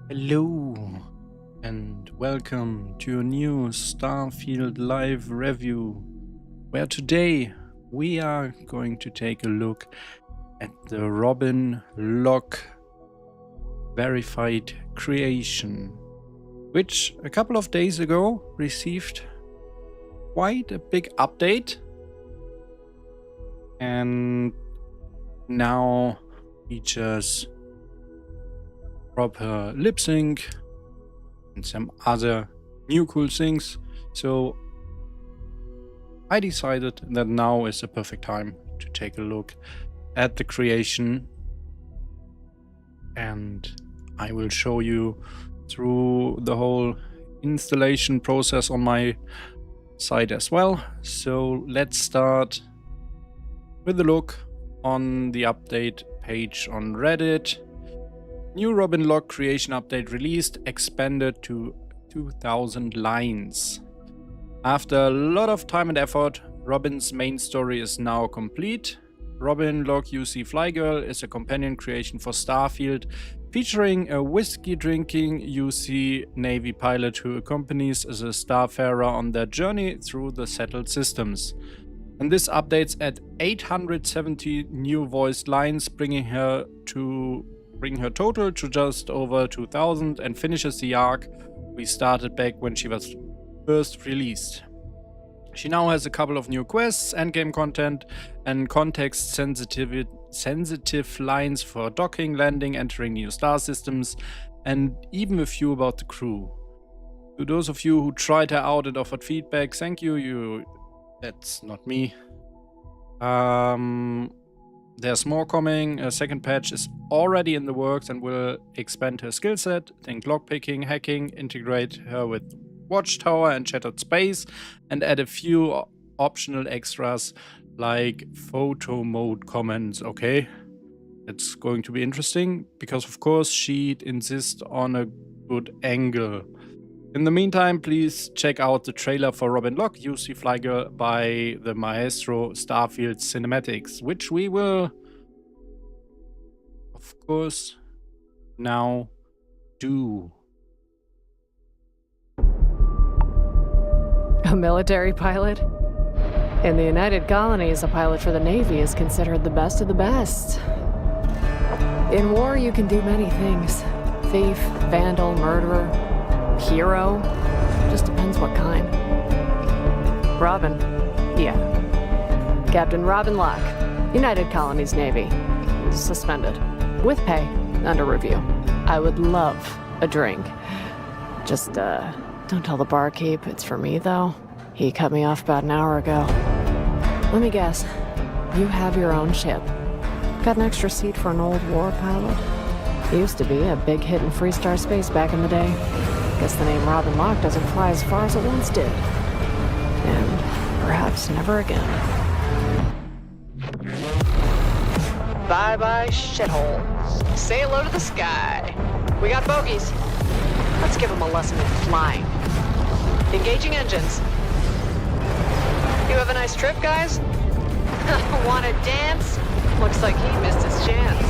Hello and welcome to a new Starfield live review, where today we are going to take a look at the Robin Locke verified creation, which a couple of days ago received quite a big update and now features proper lip sync and some other new cool things. So I decided that now is the perfect time to take a look at the creation, and I will show you through the whole installation process on my side as well. So let's start with a look on the update page on Reddit. New Robin Locke creation update released, expanded to 2000 lines. After a lot of time and effort, Robin's main story is now complete. Robin Locke UC Flygirl is a companion creation for Starfield, featuring a whiskey-drinking UC Navy pilot who accompanies the Starfarer on their journey through the settled systems. And this updates at 870 new voiced lines, bringing her total to just over 2000, and finishes the arc we started back when she was first released. She now has a couple of new quests, endgame content, and context sensitive lines for docking, landing, entering new star systems, and even a few about the crew. To those of you who tried her out and offered feedback, thank you. That's not me. There's more coming. A second patch is already in the works and will expand her skill set. Think lockpicking, hacking, integrate her with Watchtower and Shattered Space, and add a few optional extras like photo mode comments. Okay, it's going to be interesting because of course she'd insist on a good angle. In the meantime, please check out the trailer for Robin Locke UC Flygirl by the Maestro Starfield Cinematics, which we will, of course, now do. A military pilot? In the United Colonies, a pilot for the Navy is considered the best of the best. In war, you can do many things. Thief, vandal, murderer, hero. Just depends what kind. Robin. Yeah. Captain Robin Locke, United Colonies Navy. Suspended. With pay. Under review. I would love a drink. Just, don't tell the barkeep. It's for me, though. He cut me off about an hour ago. Let me guess. You have your own ship. Got an extra seat for an old war pilot? Used to be a big hit in Freestar Space back in the day. Guess the name Robin Locke doesn't fly as far as it once did. And perhaps never again. Bye-bye, shithole. Say hello to the sky. We got bogeys. Let's give them a lesson in flying. Engaging engines. You have a nice trip, guys? Wanna dance? Looks like he missed his chance.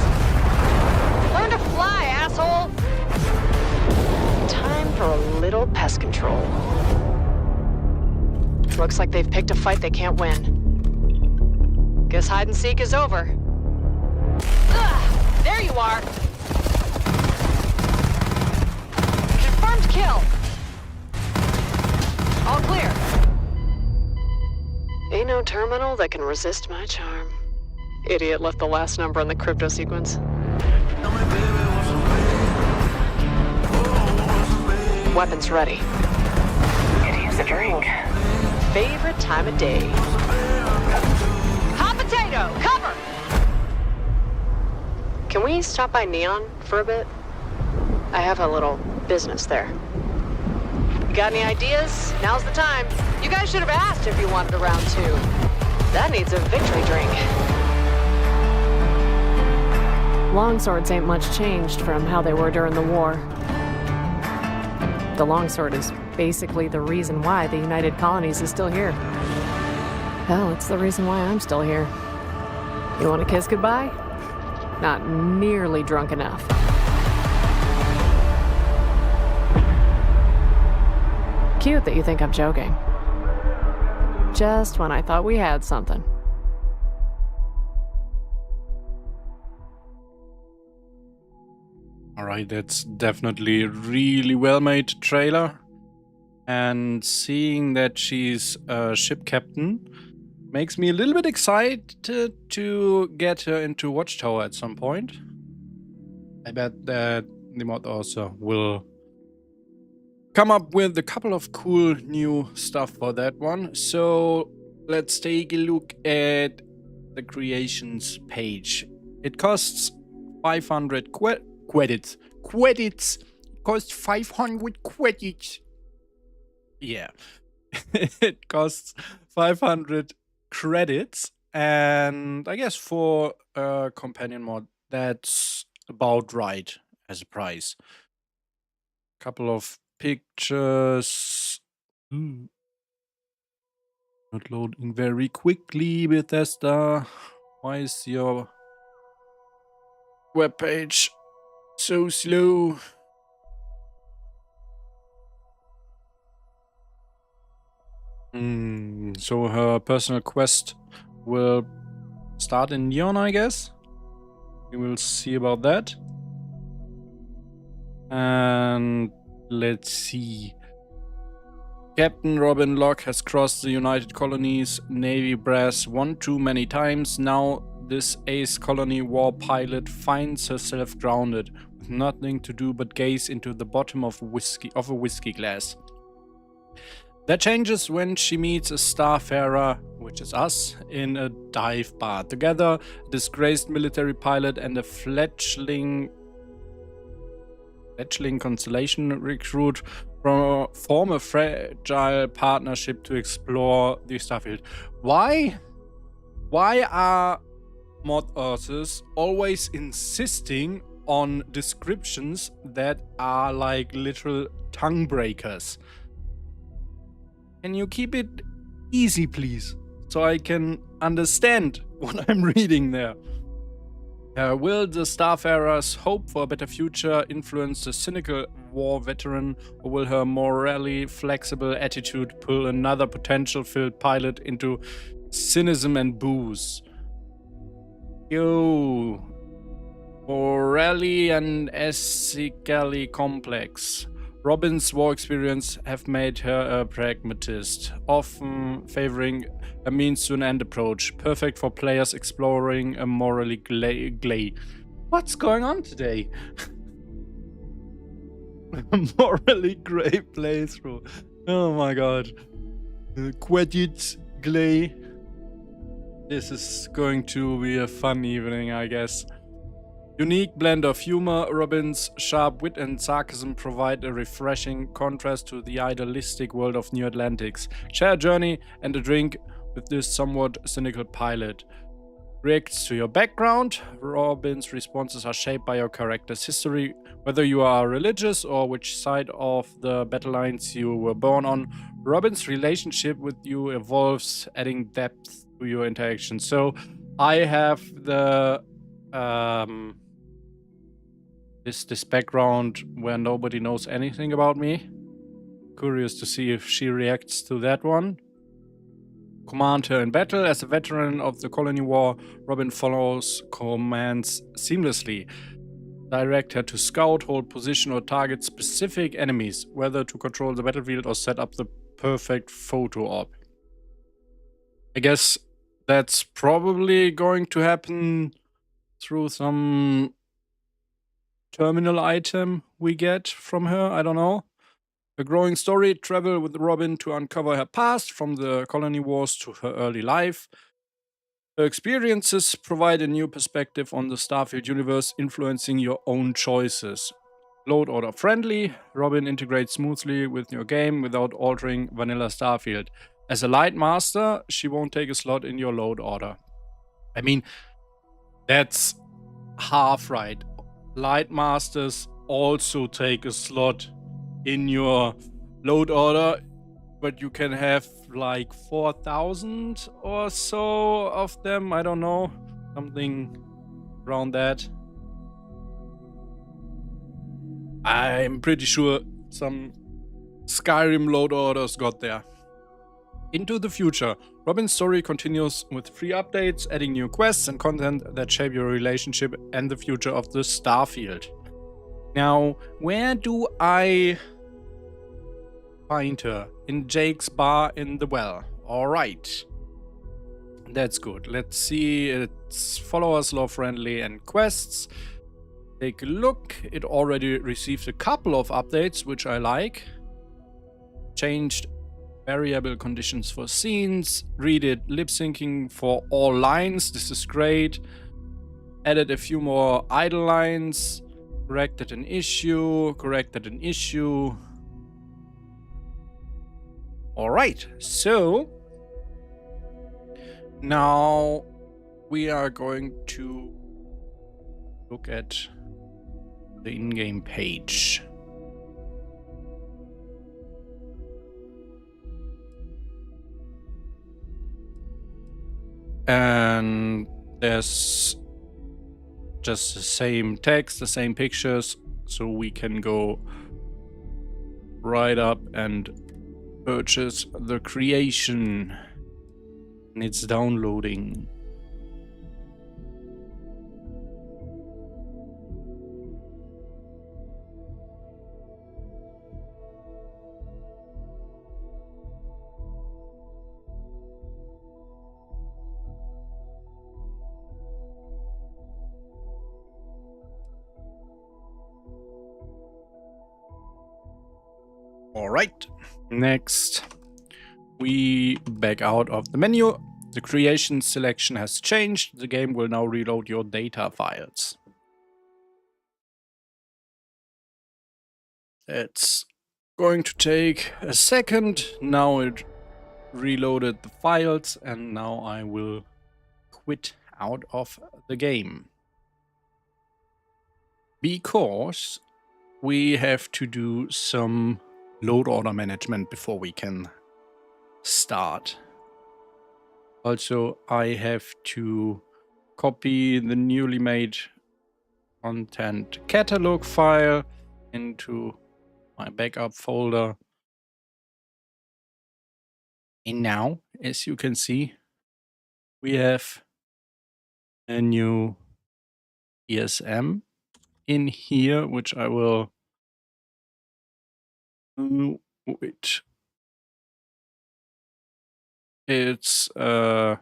Learn to fly, asshole! Time for a little pest control. Looks like they've picked a fight they can't win. Guess hide and seek is over. Ugh, there you are! Confirmed kill! All clear. Ain't no terminal that can resist my charm. Idiot left the last number in the crypto sequence. Weapons ready. Could use a drink. Favorite time of day. Hot potato, cover! Can we stop by Neon for a bit? I have a little business there. Got any ideas? Now's the time. You guys should have asked if you wanted a round two. That needs a victory drink. Longswords ain't much changed from how they were during the war. The longsword is basically the reason why the United Colonies is still here. Hell, it's the reason why I'm still here. You want to kiss goodbye? Not nearly drunk enough. cute that you think I'm joking. Just when I thought we had something. Alright, that's definitely a really well-made trailer. And seeing that she's a ship captain makes me a little bit excited to get her into Watchtower at some point. I bet that the mod also will come up with a couple of cool new stuff for that one. So let's take a look at the creations page. It costs 500 credits. Credits cost 500 credits. Yeah. It costs 500 credits, and I guess for a companion mod that's about right as a price. Couple of pictures. Not loading very quickly, Bethesda. Why is your webpage so slow? So her personal quest will start in Neon, I guess. We will see about that. And let's see. Captain Robin Locke has crossed the United Colonies Navy brass one too many times. Now this ace colony war pilot finds herself grounded, with nothing to do but gaze into the bottom of a whiskey glass. That changes when she meets a starfarer, which is us, in a dive bar. Together, a disgraced military pilot and a fledgling Constellation recruit form a fragile partnership to explore the Starfield. Why are mod authors always insisting on descriptions that are like literal tongue breakers? Can you keep it easy, please, so I can understand what I'm reading there? Will the Starfarer's hope for a better future influence the cynical war veteran, or will her morally flexible attitude pull another potential-filled pilot into cynicism and booze? Yo, morally and ethically complex. Robin's war experience have made her a pragmatist, often favoring a means to an end approach, perfect for players exploring a morally gray. What's going on today? A morally gray playthrough. Oh my god. Quidditch glay. This is going to be a fun evening, I guess. Unique blend of humor, Robin's sharp wit and sarcasm provide a refreshing contrast to the idealistic world of New Atlantis. Share a journey and a drink with this somewhat cynical pilot. Reacts to your background. Robin's responses are shaped by your character's history, whether you are religious or which side of the battle lines you were born on. Robin's relationship with you evolves, adding depth to your interaction. So I have the this background where nobody knows anything about me. Curious to see if she reacts to that one. Command her in battle. As a veteran of the colony war, Robin follows commands seamlessly. Direct her to scout, hold position, or target specific enemies, whether to control the battlefield or set up the perfect photo op. I guess that's probably going to happen through some terminal item we get from her, I don't know. A growing story, travel with Robin to uncover her past, from the colony wars to her early life. Her experiences provide a new perspective on the Starfield universe, influencing your own choices. Load order friendly, Robin integrates smoothly with your game without altering vanilla Starfield. As a light master, she won't take a slot in your load order. I mean, that's half right. Light masters also take a slot in your load order, but you can have like 4,000 or so of them. I don't know, something around that. I'm pretty sure some Skyrim load orders got there. Into the future. Robin's story continues with 3 updates, adding new quests and content that shape your relationship and the future of the Starfield. Now, where do I find her? In Jake's bar in the well. Alright. That's good. Let's see. It's followers, love friendly, and quests. Take a look. It already received a couple of updates, which I like. Changed variable conditions for scenes. Redid lip syncing for all lines. This is great. Added a few more idle lines. Corrected an issue. Alright, so now we are going to look at the in-game page. And there's just the same text, the same pictures, so we can go right up and purchase the creation. And it's downloading. All right, next we back out of the menu. The creation selection has changed. The game will now reload your data files. It's going to take a second. Now it reloaded the files, and now I will quit out of the game. Because we have to do some load order management before we can start. Also, I have to copy the newly made content catalog file into my backup folder. And now, as you can see, we have a new ESM in here, which I will wait. It's a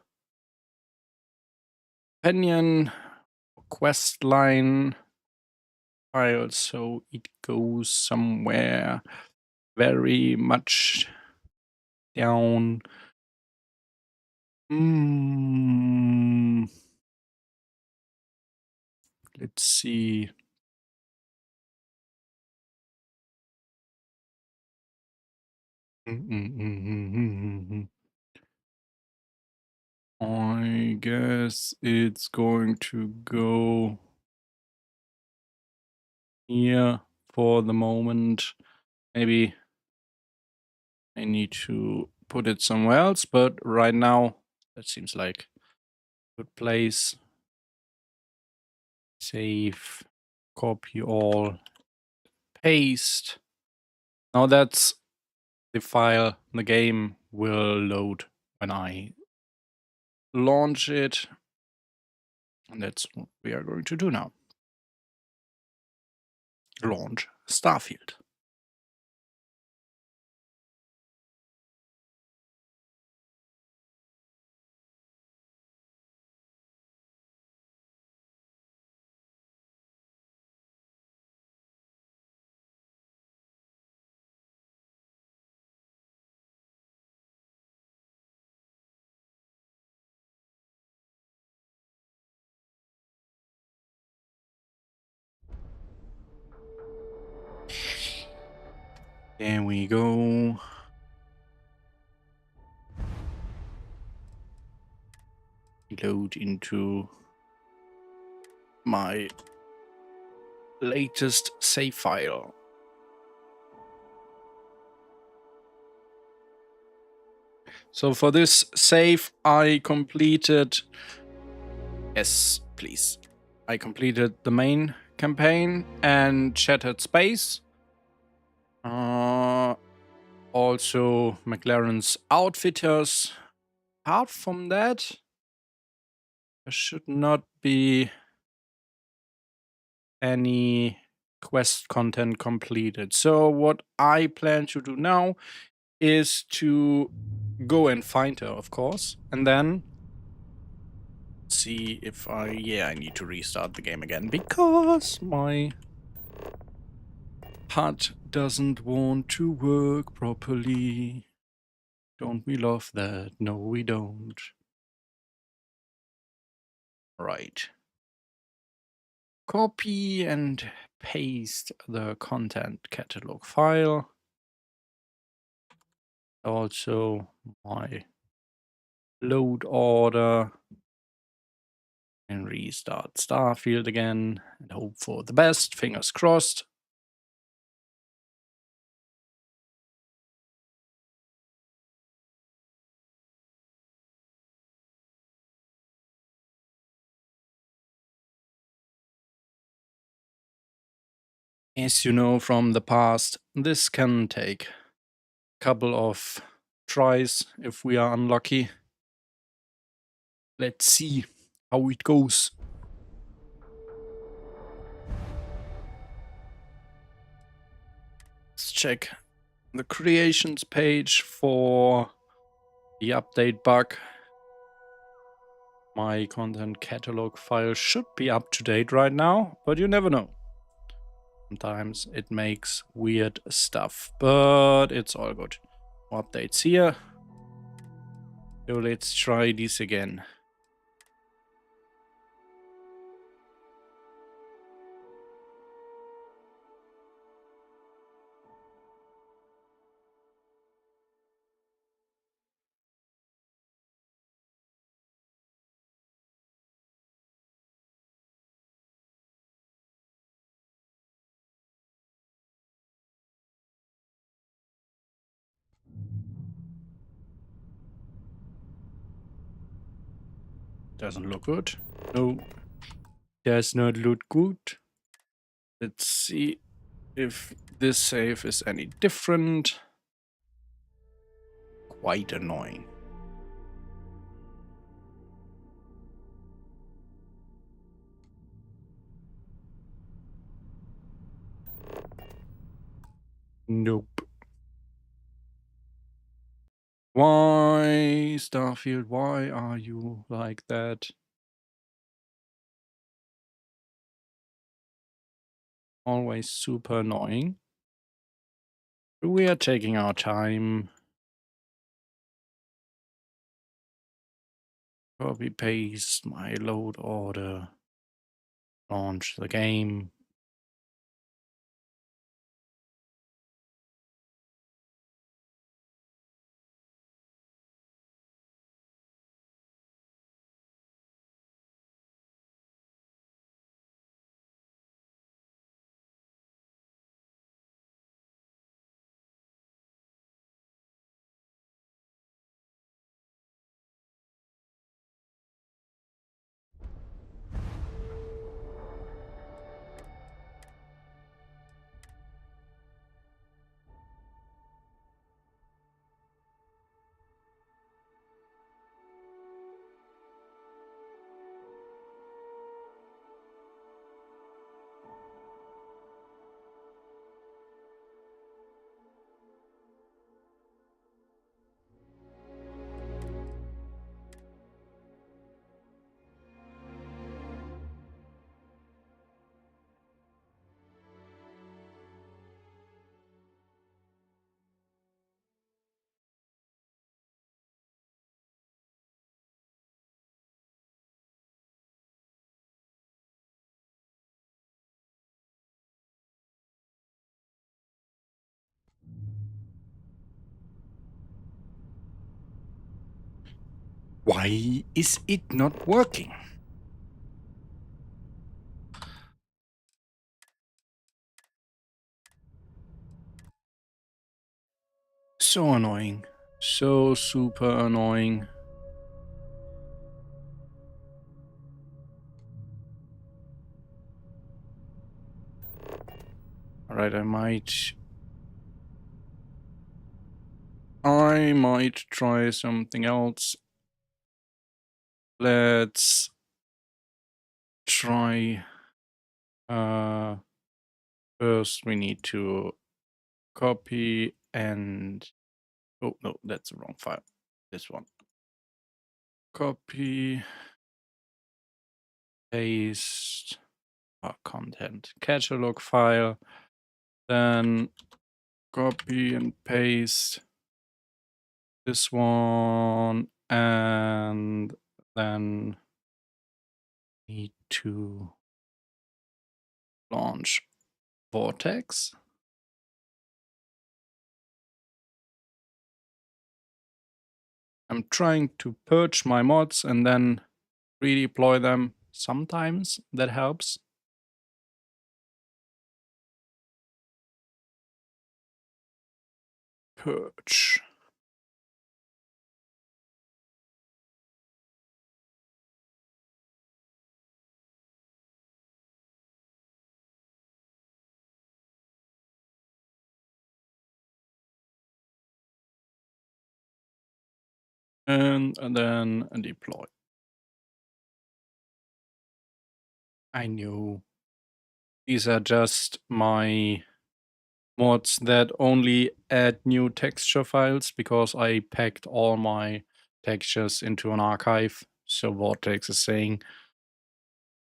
companion quest line file, so it goes somewhere very much down. Let's see. I guess it's going to go here for the moment. Maybe I need to put it somewhere else, but right now that seems like a good place. Save, copy all, paste. Now that's the file the game will load when I launch it. And that's what we are going to do now. Launch Starfield. There we go. Load into my latest save file. So for this save, I completed... Yes, please. I completed the main campaign and Shattered Space. Also McLaren's Outfitters. Apart from that, there should not be any quest content completed. So what I plan to do now is to go and find her, of course, and then see if I need to restart the game again because my HUD doesn't want to work properly. Don't we love that? No, we don't. Right. Copy and paste the content catalog file. Also my load order. And restart Starfield again and hope for the best. Fingers crossed. As you know from the past, this can take a couple of tries if we are unlucky. Let's see how it goes. Let's check the creations page for the update bug. My content catalog file should be up to date right now, but you never know. Sometimes it makes weird stuff, but it's all good. More updates here. So let's try this again. Doesn't look good. No, does not look good. Let's see if this save is any different. Quite annoying. Nope. Why, Starfield, why are you like that? Always super annoying. We are taking our time. Copy paste my load order. Launch the game. Why is it not working? So annoying. So super annoying. Alright, I might I might try something else. Let's try. First, we need to copy and. Oh, no, that's the wrong file. This one. Copy, paste, content catalog file. Then copy and paste this one, and then need to launch Vortex. I'm trying to purge my mods and then redeploy them. Sometimes that helps. Purge. And then deploy. I know these are just my mods that only add new texture files because I packed all my textures into an archive. So Vortex is saying,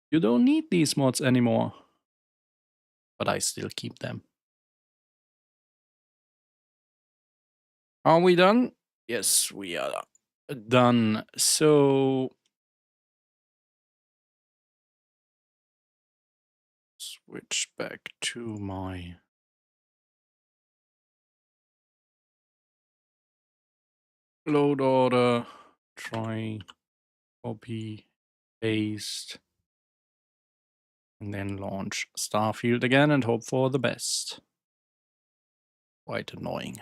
you don't need these mods anymore. But I still keep them. Are we done? Yes, we are done. So switch back to my load order, try copy, paste, and then launch Starfield again and hope for the best. Quite annoying.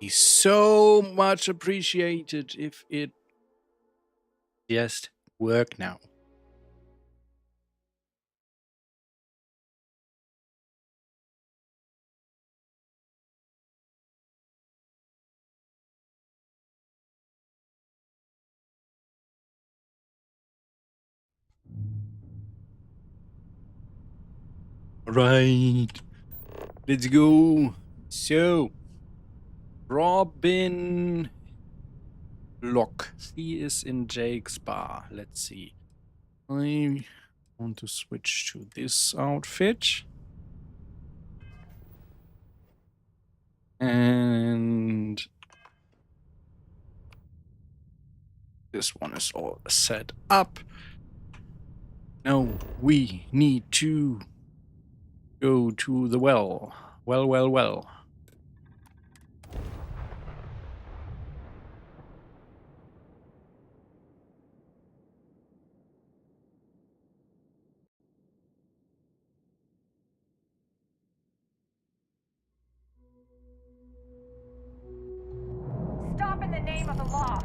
Be so much appreciated if it just work now. Right. Let's go. So, Robin Locke. He is in Jake's bar. Let's see. I want to switch to this outfit. And this one is all set up. Now we need to go to the well. Well. Stop in the name of the law.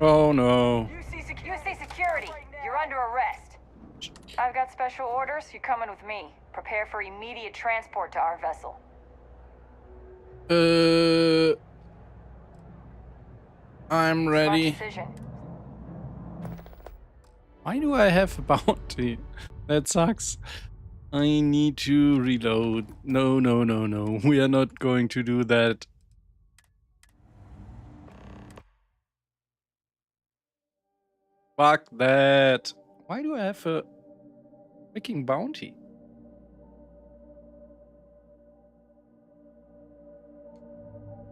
Oh no. UC security. You're under arrest. I've got special orders. You're coming with me. Prepare for immediate transport to our vessel. I'm ready. Smart decision. Why do I have a bounty? That sucks. I need to reload. No, no, no, no. We are not going to do that. Fuck that. Why do I have a freaking bounty?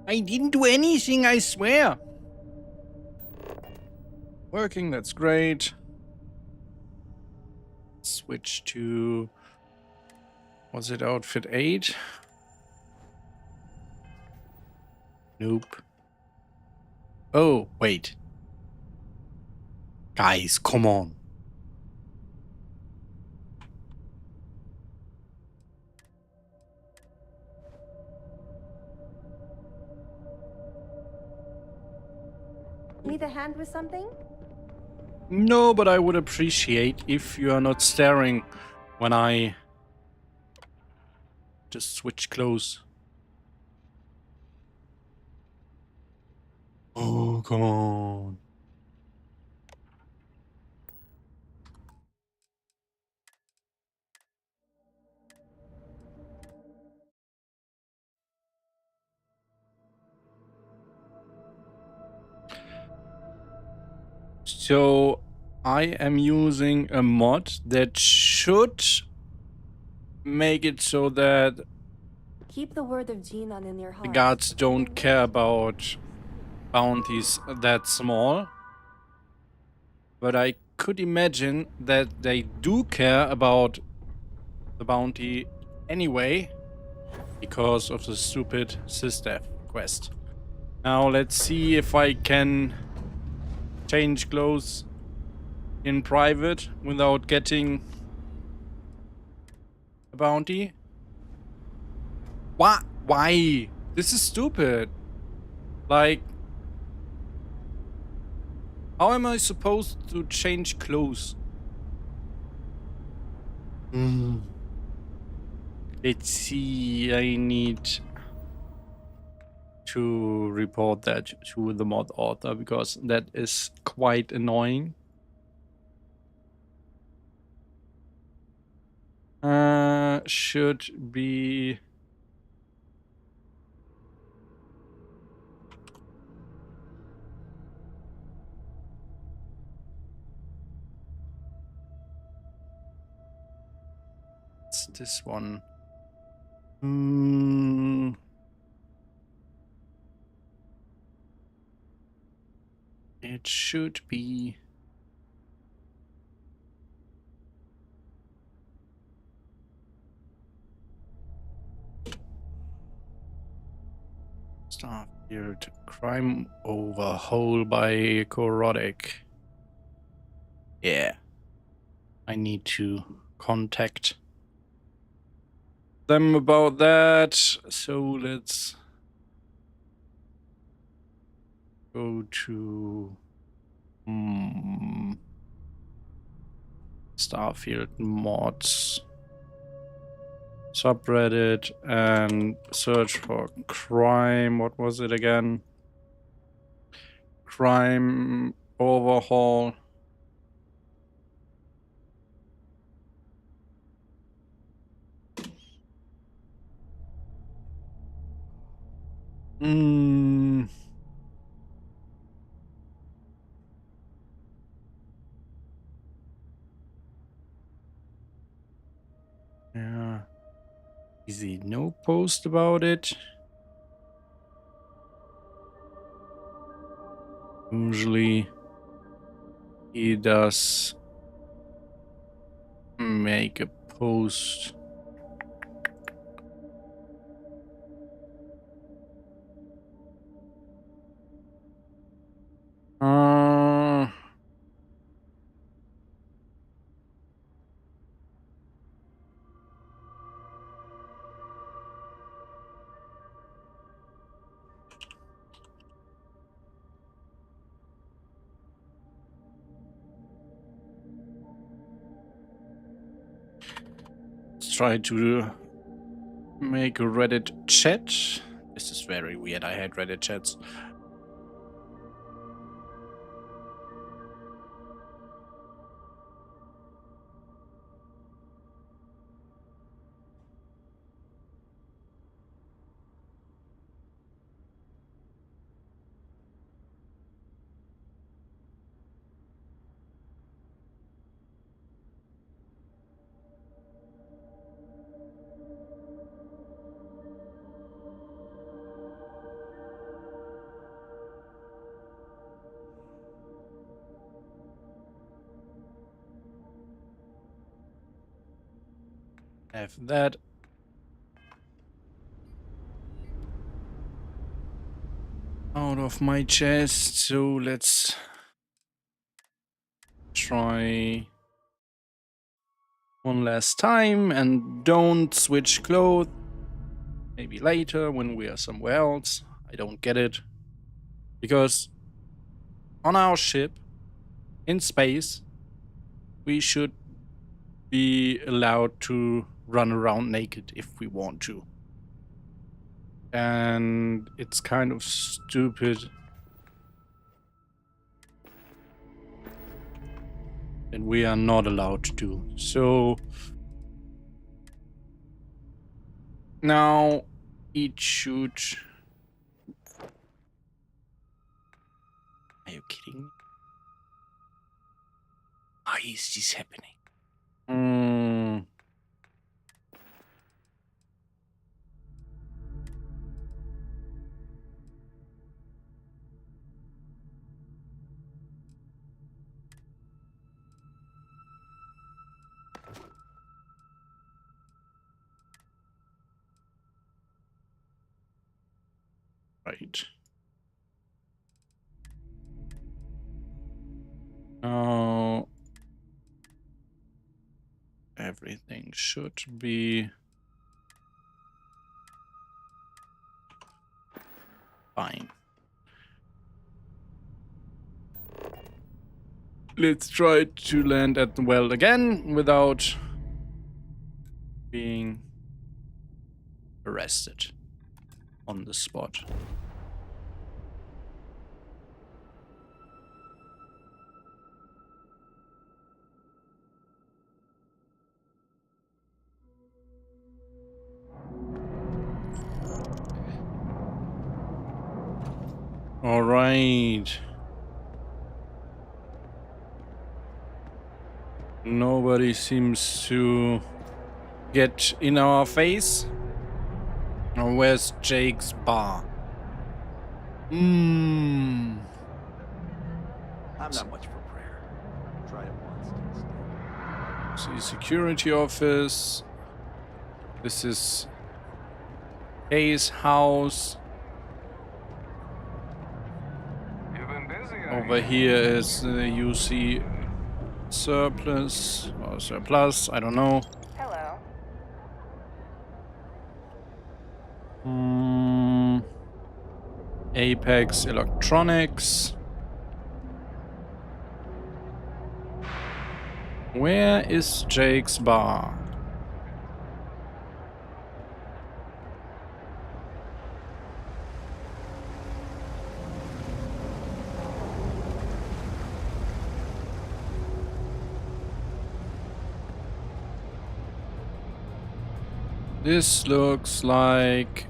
I didn't do anything, I swear. Working, that's great. Switch to... Was it outfit 8? Nope. Oh, wait. Guys, come on. Need a hand with something? No, but I would appreciate if you are not staring when I just switch clothes. Oh, come on. So I am using a mod that should make it so that Keep the word of Jinan in your the heart. guards don't care about bounties that small. But I could imagine that they do care about the bounty anyway because of the stupid SysDev quest. Now let's see if I can change clothes in private without getting a bounty. What? Why? This is stupid. Like, how am I supposed to change clothes? Let's see, I need to report that to the mod author because that is quite annoying. Should be it's this one. It should be Starfield crime overhaul by Corodic. Yeah, I need to contact them about that. So let's go to Starfield mods subreddit and search for crime. What was it again? Crime overhaul. Yeah. Easy. No post about it. Usually he does make a post. Let's try to make a Reddit chat. This is very weird. I hate Reddit chats. Have that. Out of my chest, so let's try one last time and don't switch clothes. Maybe later when we are somewhere else. I don't get it. Because on our ship, in space, we should be allowed to run around naked if we want to. And it's kind of stupid. And we are not allowed to do. So now it should... Are you kidding me? Why is this happening? Right. Now everything should be fine. Let's try to land at the well again without being arrested on the spot. All right. Nobody seems to get in our face. Now, where's Jake's bar? I'm not much for prayer. Tried it once. See, security office. This is Kay's house. You've been busy, Over here is the UC surplus or surplus. I don't know. Hello. Apex Electronics. Where is Jake's bar? This looks like...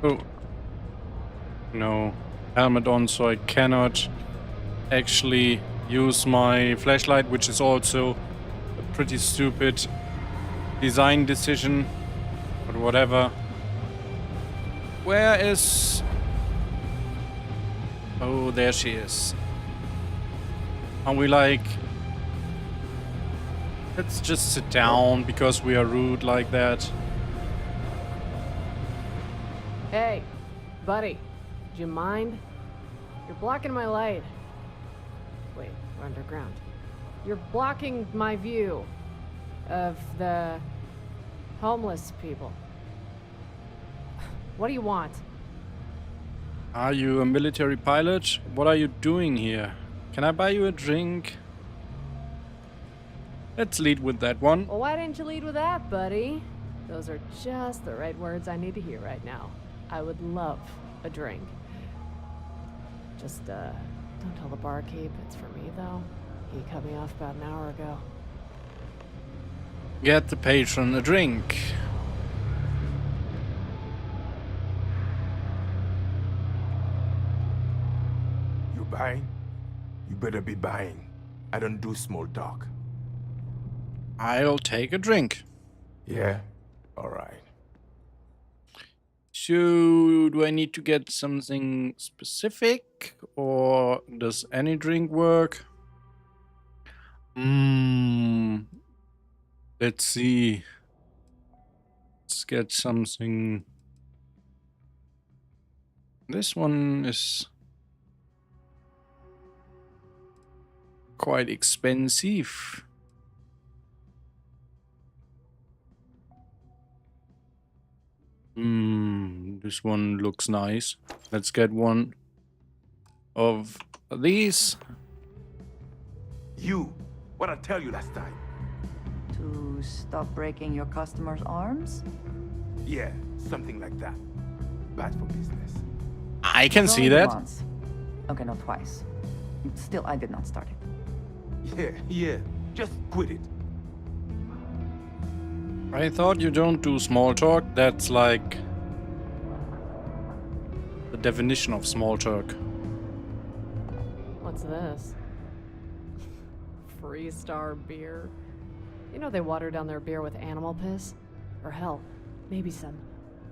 Oh. No. Helmet on, so I cannot actually use my flashlight, which is also a pretty stupid design decision. But whatever. Where is... Oh, there she is. Are we like... Let's just sit down because we are rude like that. Hey, buddy, do you mind? You're blocking my light. Wait, we're underground. You're blocking my view of the homeless people. What do you want? Are you a military pilot? What are you doing here? Can I buy you a drink? Let's lead with that one. Well, why didn't you lead with that, buddy? Those are just the right words I need to hear right now. I would love a drink. Just, don't tell the barkeep it's for me, though. He cut me off about an hour ago. Get the patron a drink. You buying? You better be buying. I don't do small talk. I'll take a drink. Yeah? Alright. So, do I need to get something specific, or does any drink work? The Let's see. Let's get something. This one is quite expensive. This one looks nice. Let's get one of these. You, what I tell you last time? To stop breaking your customers' arms? Yeah, something like that. Bad for business. I can see Only that. Once. Okay, no, twice. Still, I did not start it. Yeah. Just quit it. I thought you don't do small talk. That's like the definition of small talk. What's this? Freestar beer. You know they water down their beer with animal piss? Or hell, maybe some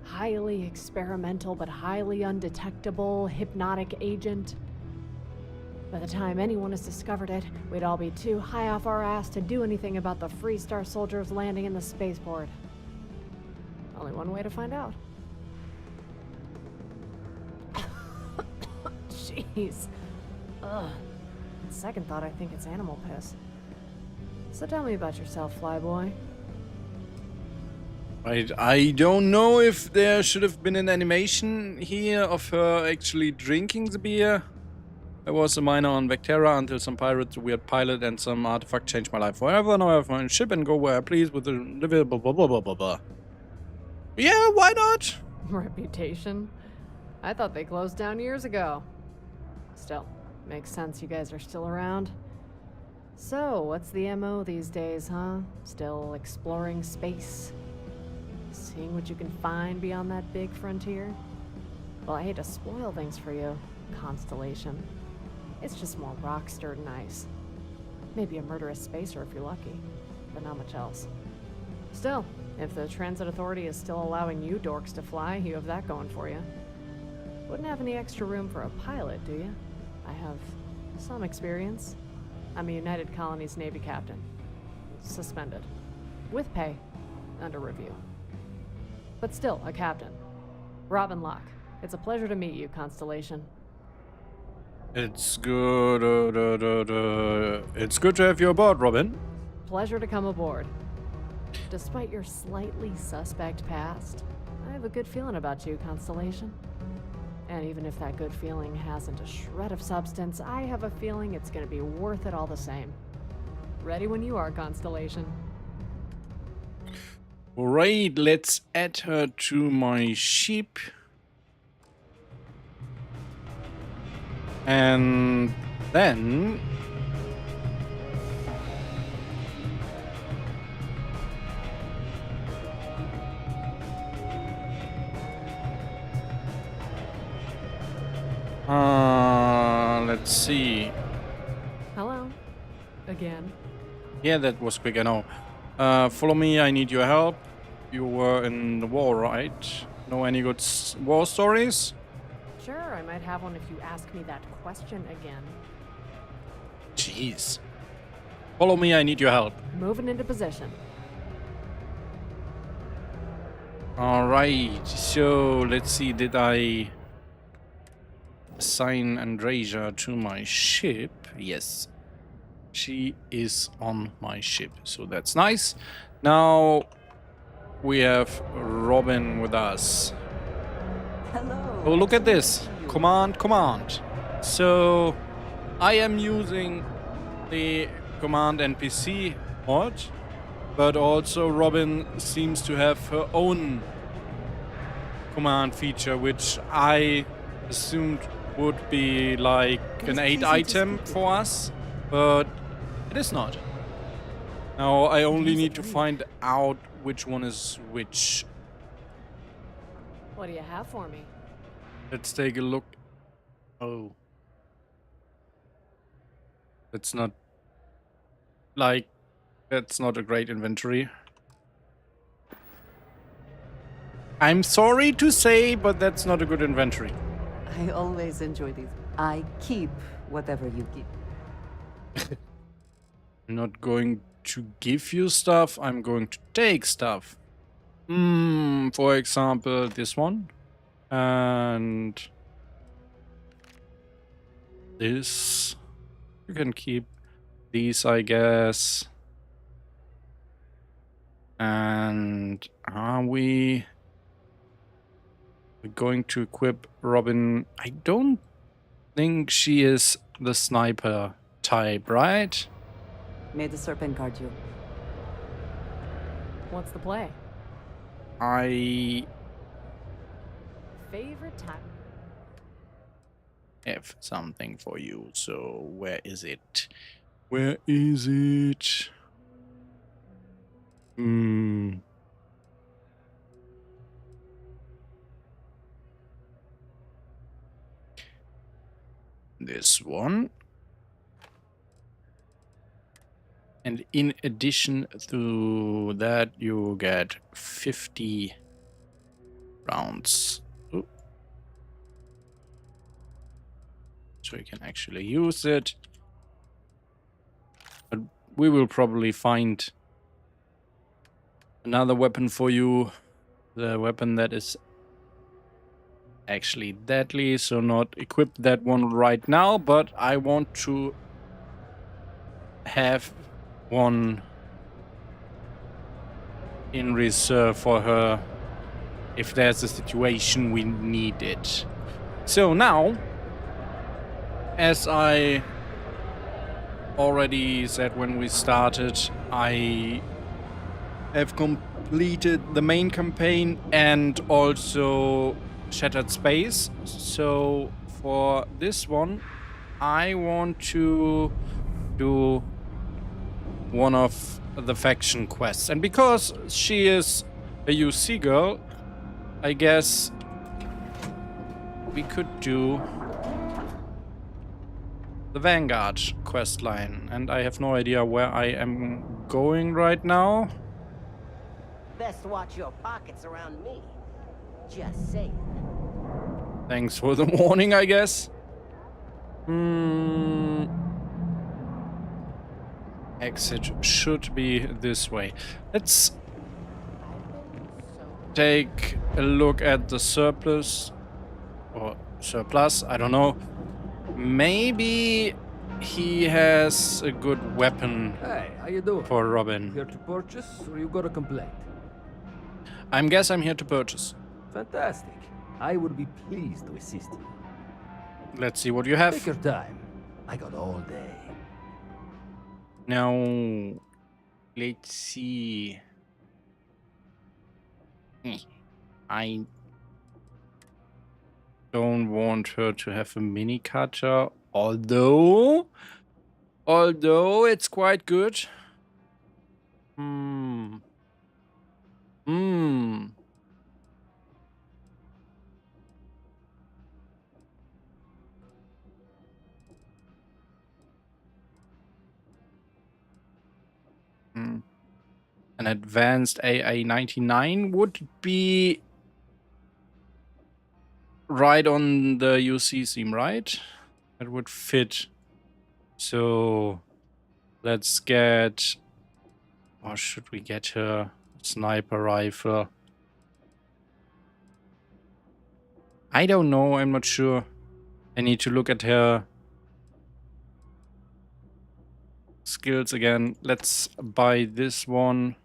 highly experimental but highly undetectable hypnotic agent. By the time anyone has discovered it, we'd all be too high off our ass to do anything about the Freestar soldiers landing in the spaceport. Only one way to find out. Jeez. Ugh. On second thought, I think it's animal piss. So tell me about yourself, Flyboy. I don't know if there should have been an animation here of her actually drinking the beer. I was a miner on Vectera until some pirates, a weird pilot, and some artifact changed my life forever. Now I have my own ship and go where I please with the blah blah blah blah blah blah. Yeah, why not? Reputation? I thought they closed down years ago. Still, makes sense you guys are still around. So, what's the MO these days, huh? Still exploring space? Seeing what you can find beyond that big frontier? Well, I hate to spoil things for you, Constellation. It's just more rock stirred and ice. Maybe a murderous spacer if you're lucky, but not much else. Still, if the Transit Authority is still allowing you dorks to fly, you have that going for you. Wouldn't have any extra room for a pilot, do you? I have some experience. I'm a United Colonies Navy captain. Suspended. With pay. Under review. But still, a captain. Robin Locke. It's a pleasure to meet you, Constellation. It's good. It's good to have you aboard, Robin. Pleasure to come aboard. Despite your slightly suspect past, I have a good feeling about you, Constellation. And even if that good feeling hasn't a shred of substance, I have a feeling it's going to be worth it all the same. Ready when you are, Constellation. Alright, let's add her to my ship. And then let's see. Hello. Again. Yeah, that was quick, I know. Follow me, I need your help. You were in the war, right? Know any good war stories? Sure, I might have one if you ask me that question again. Jeez. Follow me, I need your help. Moving into position. Alright, so let's see, did I assign Andrasia to my ship? Yes. She is on my ship, so that's nice. Now we have Robin with us. Hello. Oh, look at this. Command. So I am using the command NPC mod, but also Robin seems to have her own command feature, which I assumed would be like an 8 item for us, but it is not. Now I only need to find out which one is which. What do you have for me? Let's take a look. Oh. That's not... Like, that's not a great inventory. I'm sorry to say, but that's not a good inventory. I always enjoy these. I keep whatever you give. I'm not going to give you stuff. I'm going to take stuff. For example, this one. And this. You can keep these, I guess. And are we're going to equip Robin? I don't think she is the sniper type, right? May the serpent guard you. What's the play? I Favorite time? have something for you. So where is it? Where is it? This one. And in addition to that, you get 50 rounds. Ooh. So you can actually use it. But we will probably find another weapon for you. The weapon that is actually deadly. So not equip that one right now. But I want to have one in reserve for her if there's a situation we need it. So now, as I already said when we started, I have completed the main campaign and also Shattered Space. So for this one, I want to do one of the faction quests. And because she is a UC girl, I guess we could do the Vanguard quest line. And I have no idea where I am going right now. Best watch your pockets around me. Just saying. Thanks for the warning, I guess. Exit should be this way. Let's take a look at the surplus. Or surplus, I don't know. Maybe he has a good weapon. Hey, how you doing? For Robin. Here to purchase, or you got a complaint? I guess I'm here to purchase. Fantastic. I would be pleased to assist you. Let's see what you have. Take your time. I got all day. Now, let's see. I don't want her to have a mini cutter, although it's quite good. An advanced AA99 would be right on the UC theme, right? That would fit. So let's get, or should we get her sniper rifle? I don't know, I'm not sure. I need to look at her skills again. Let's buy this one.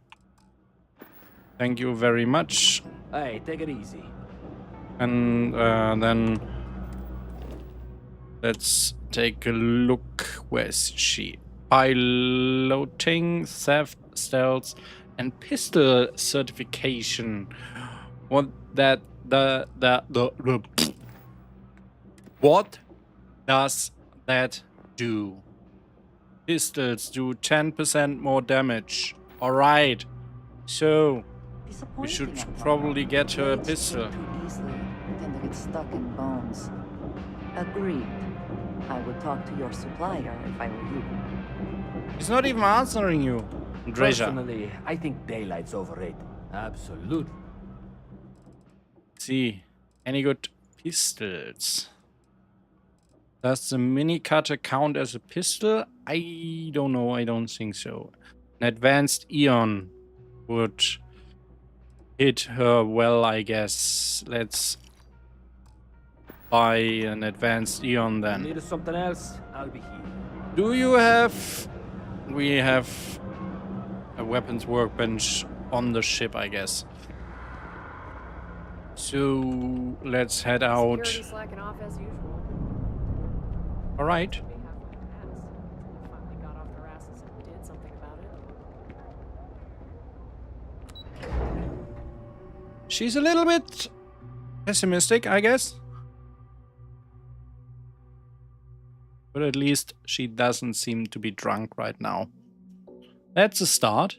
Thank you very much. Hey, take it easy. And then let's take a look. Where is she? Piloting, theft, stealth, and pistol certification. What that the what does that do? Pistols do 10% more damage. All right, so we should probably get her a pistol. Too easily. Tend to get stuck in bones. Agreed. I would talk to your supplier if I were you. He's not even answering you, Dreja. Personally, I think daylight's overrated. Absolutely. See, any good pistols? Does the mini cutter count as a pistol? I don't know. I don't think so. An advanced Eon would hit her well, I guess. Let's buy an advanced Eon then. Need something else? I'll be here. Do you have... We have a weapons workbench on the ship, I guess. So let's head out. Security slacking off as usual. All right. They have one pass. They finally got off their asses and did something about it. She's a little bit pessimistic, I guess. But at least she doesn't seem to be drunk right now. That's a start.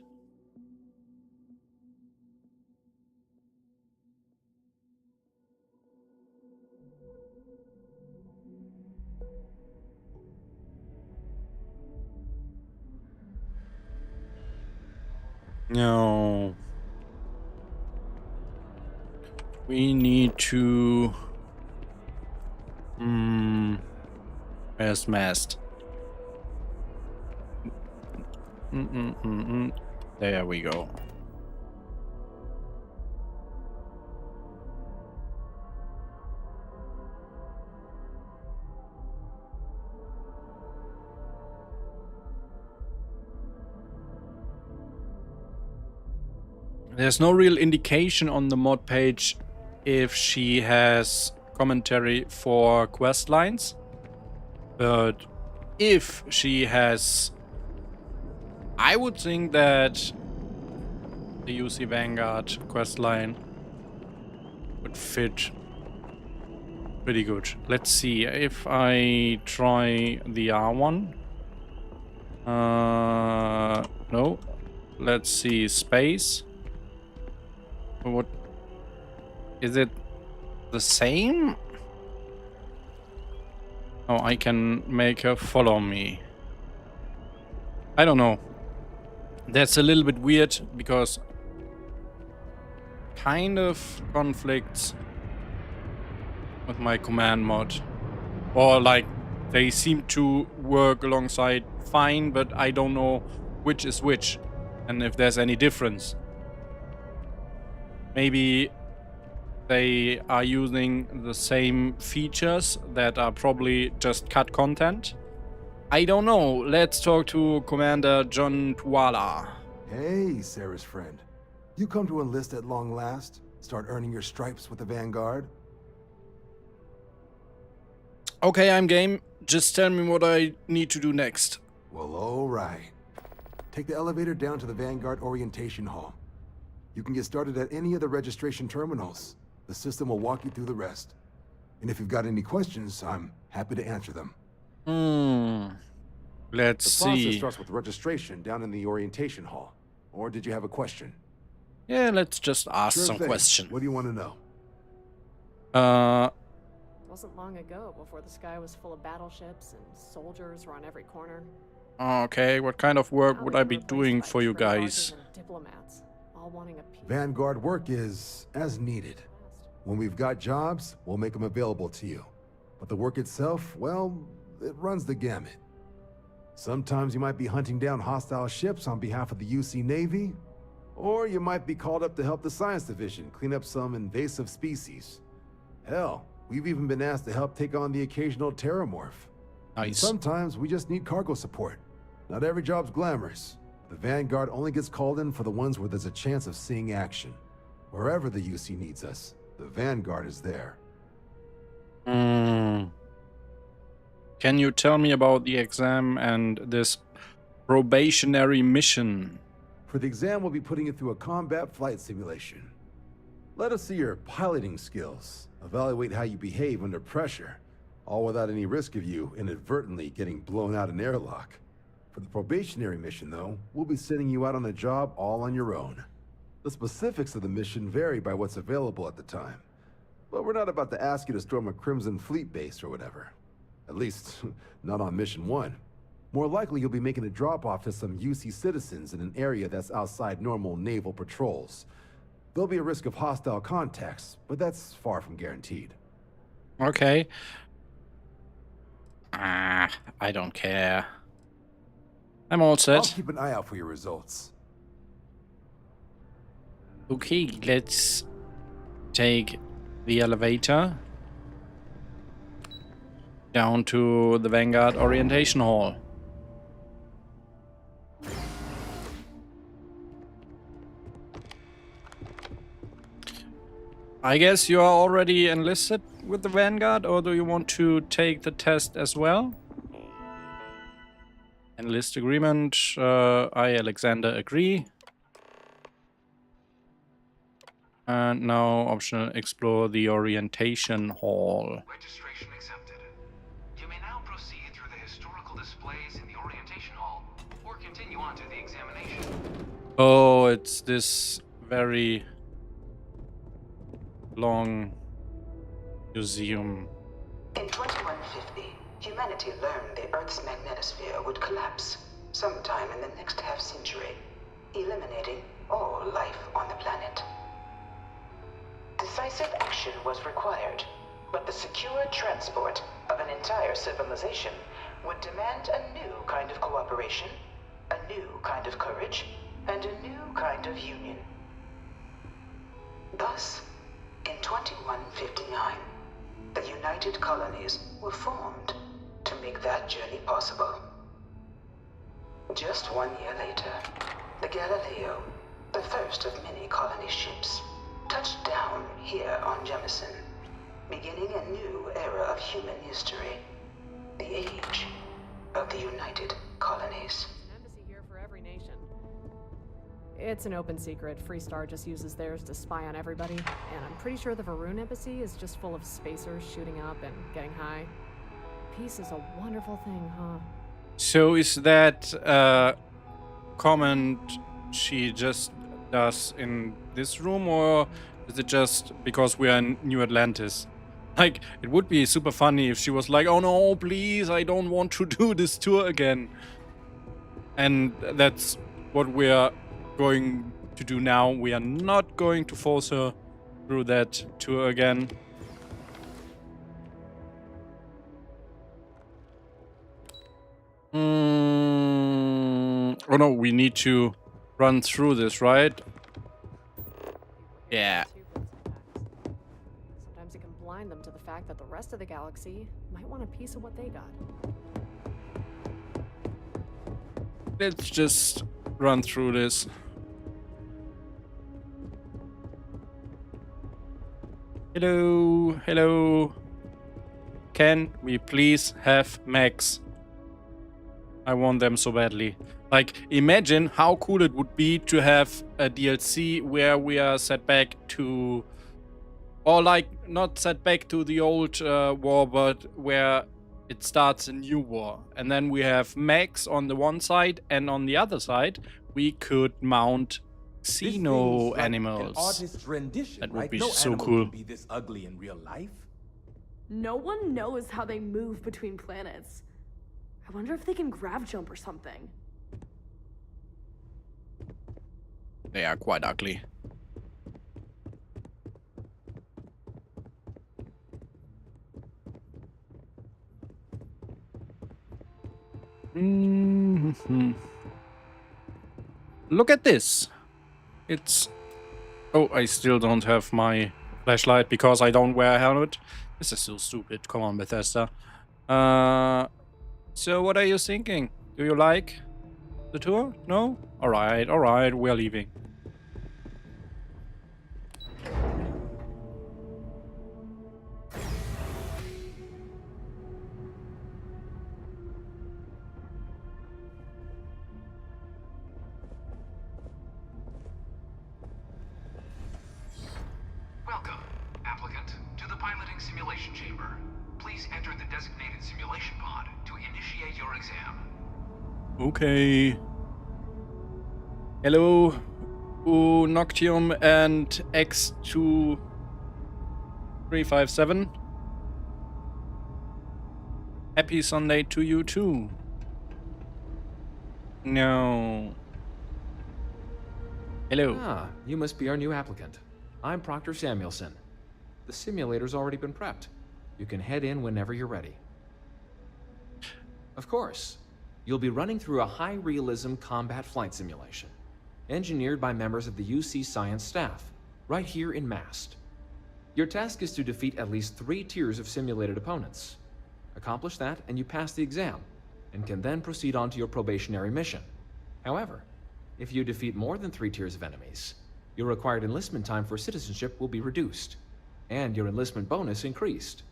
No. We need to... Where's mast? There we go. There's no real indication on the mod page if she has commentary for quest lines, but if she has, I would think that the UC Vanguard quest line would fit pretty good. Let's see if I try the R1. No. Let's see, space. What is it? The same? Oh, I can make her follow me. I don't know. That's a little bit weird because kind of conflicts with my command mod. Or like they seem to work alongside fine, but I don't know which is which and if there's any difference. Maybe they are using the same features that are probably just cut content. I don't know. Let's talk to Commander John Tuala. Hey, Sarah's friend. You come to enlist at long last? Start earning your stripes with the Vanguard? Okay, I'm game. Just tell me what I need to do next. Well, all right. Take the elevator down to the Vanguard Orientation Hall. You can get started at any of the registration terminals. The system will walk you through the rest. And if you've got any questions, I'm happy to answer them. Let's see. The process see. starts with registration down in the Orientation Hall. Or did you have a question? Yeah, let's just ask Sure some thing. questions. What do you want to know? Wasn't long ago before the sky was full of battleships and soldiers were on every corner. Okay, what kind of work Now would they've I been be replaced doing by for you trim guys? barges and diplomats, all wanting a piece. Vanguard work is as needed. When we've got jobs, we'll make them available to you. But the work itself, well, it runs the gamut. Sometimes you might be hunting down hostile ships on behalf of the UC Navy, or you might be called up to help the Science Division clean up some invasive species. Hell, we've even been asked to help take on the occasional terramorph. And Nice. sometimes we just need cargo support. Not every job's glamorous. The Vanguard only gets called in for the ones where there's a chance of seeing action. Wherever the UC needs us, the Vanguard is there. Can you tell me about the exam and this probationary mission? For the exam, we'll be putting you through a combat flight simulation. Let us see your piloting skills, evaluate how you behave under pressure, all without any risk of you inadvertently getting blown out an airlock. For the probationary mission, though, we'll be sending you out on a job all on your own. The specifics of the mission vary by what's available at the time. But we're not about to ask you to storm a Crimson Fleet base or whatever. At least, not on Mission 1. More likely, you'll be making a drop-off to some UC citizens in an area that's outside normal naval patrols. There'll be a risk of hostile contacts, but that's far from guaranteed. Okay. I don't care. I'm all I'll set. keep an eye out for your results. Okay, let's take the elevator down to the Vanguard Orientation Hall. I guess you are already enlisted with the Vanguard, or do you want to take the test as well? Enlist agreement. I, Alexander, agree. And now optional explore the orientation hall. Registration accepted. You may now proceed through the historical displays in the orientation hall, or continue on to the examination. Oh, it's this very long museum. In 2150, humanity learned the Earth's magnetosphere would collapse sometime in the next half-century, eliminating all life on the planet. Decisive action was required, but the secure transport of an entire civilization would demand a new kind of cooperation, a new kind of courage, and a new kind of union. Thus, in 2159, the United Colonies were formed to make that journey possible. Just 1 year later, the Galileo, the first of many colony ships, touched down here on Jemison, beginning a new era of human history, the age of the United Colonies. An embassy here for every nation. It's an open secret. Freestar just uses theirs to spy on everybody, and I'm pretty sure the Varun embassy is just full of spacers shooting up and getting high. Peace is a wonderful thing, huh? So is that a comment she just does in this room, or is it just because we are in New Atlantis? Like, it would be super funny if she was like, oh no, please, I don't want to do this tour again. And that's what we are going to do now. We are not going to force her through that tour again. Oh no, we need to run through this, right? Yeah. Sometimes it can blind them to the fact that the rest of the galaxy might want a piece of what they got. Let's just run through this. Hello, hello. Can we please have Max? I want them so badly. Like, imagine how cool it would be to have a DLC where we are set back to, or like, not set back to the old war, but where it starts a new war. And then we have Max on the one side, and on the other side, we could mount Xeno animals. That would be so cool. Be this ugly in real life. No one knows how they move between planets. I wonder if they can grav jump or something. They are quite ugly. Look at this. It's... Oh, I still don't have my flashlight because I don't wear a helmet. This is so stupid. Come on, Bethesda. So what are you thinking? Do you like the tour? No? Alright, we're leaving. Welcome, applicant, to the piloting simulation chamber. Please enter the designated simulation pod to initiate your exam. Okay. Hello, Noctium and X2357. Happy Sunday to you too. No. Hello. Ah, you must be our new applicant. I'm Proctor Samuelson. The simulator's already been prepped. You can head in whenever you're ready. Of course. You'll be running through a high-realism combat flight simulation, engineered by members of the UC Science staff, right here in MAST. Your task is to defeat at least 3 tiers of simulated opponents. Accomplish that, and you pass the exam, and can then proceed on to your probationary mission. However, if you defeat more than 3 tiers of enemies, your required enlistment time for citizenship will be reduced, and your enlistment bonus increased.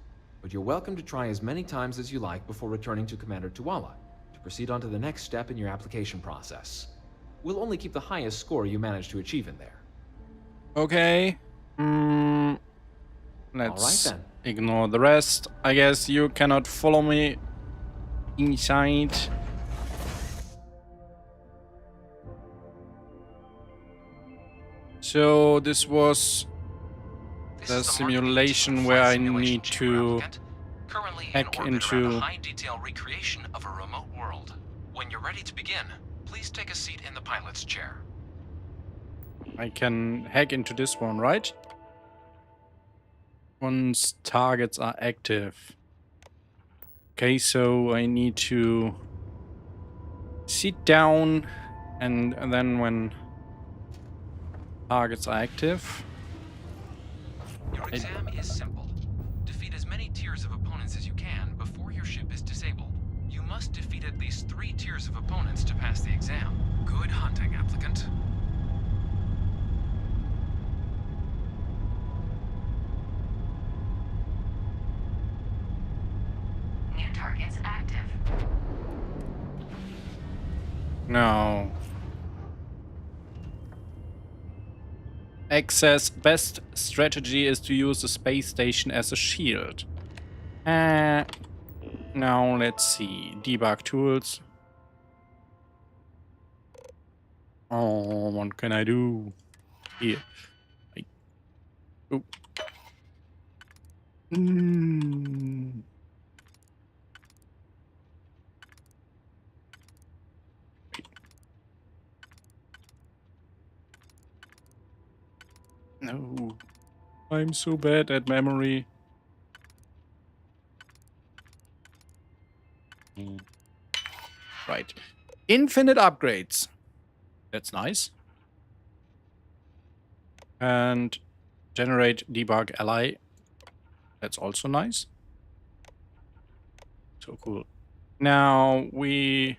But you're welcome to try as many times as you like before returning to Commander Tuala to proceed on to the next step in your application process. We'll only keep the highest score you manage to achieve in there. Okay. Let's ignore the rest. I guess you cannot follow me inside. So this was the simulation where I need to hack into. High detail recreation of a remote world. When you're ready to begin, please take a seat in the pilot's chair. I can hack into this one, right? Once targets are active. Okay, so I need to sit down and then when targets are active. Your exam is simple. Defeat as many tiers of opponents as you can before your ship is disabled. You must defeat at least 3 tiers of opponents to pass the exam. Good hunting, applicant. New targets active. No. Access. Best strategy is to use the space station as a shield. Now let's see. Debug tools. Oh, what can I do? Here. Oh. No. I'm so bad at memory. Right. Infinite upgrades. That's nice. And generate debug ally. That's also nice. So cool. Now we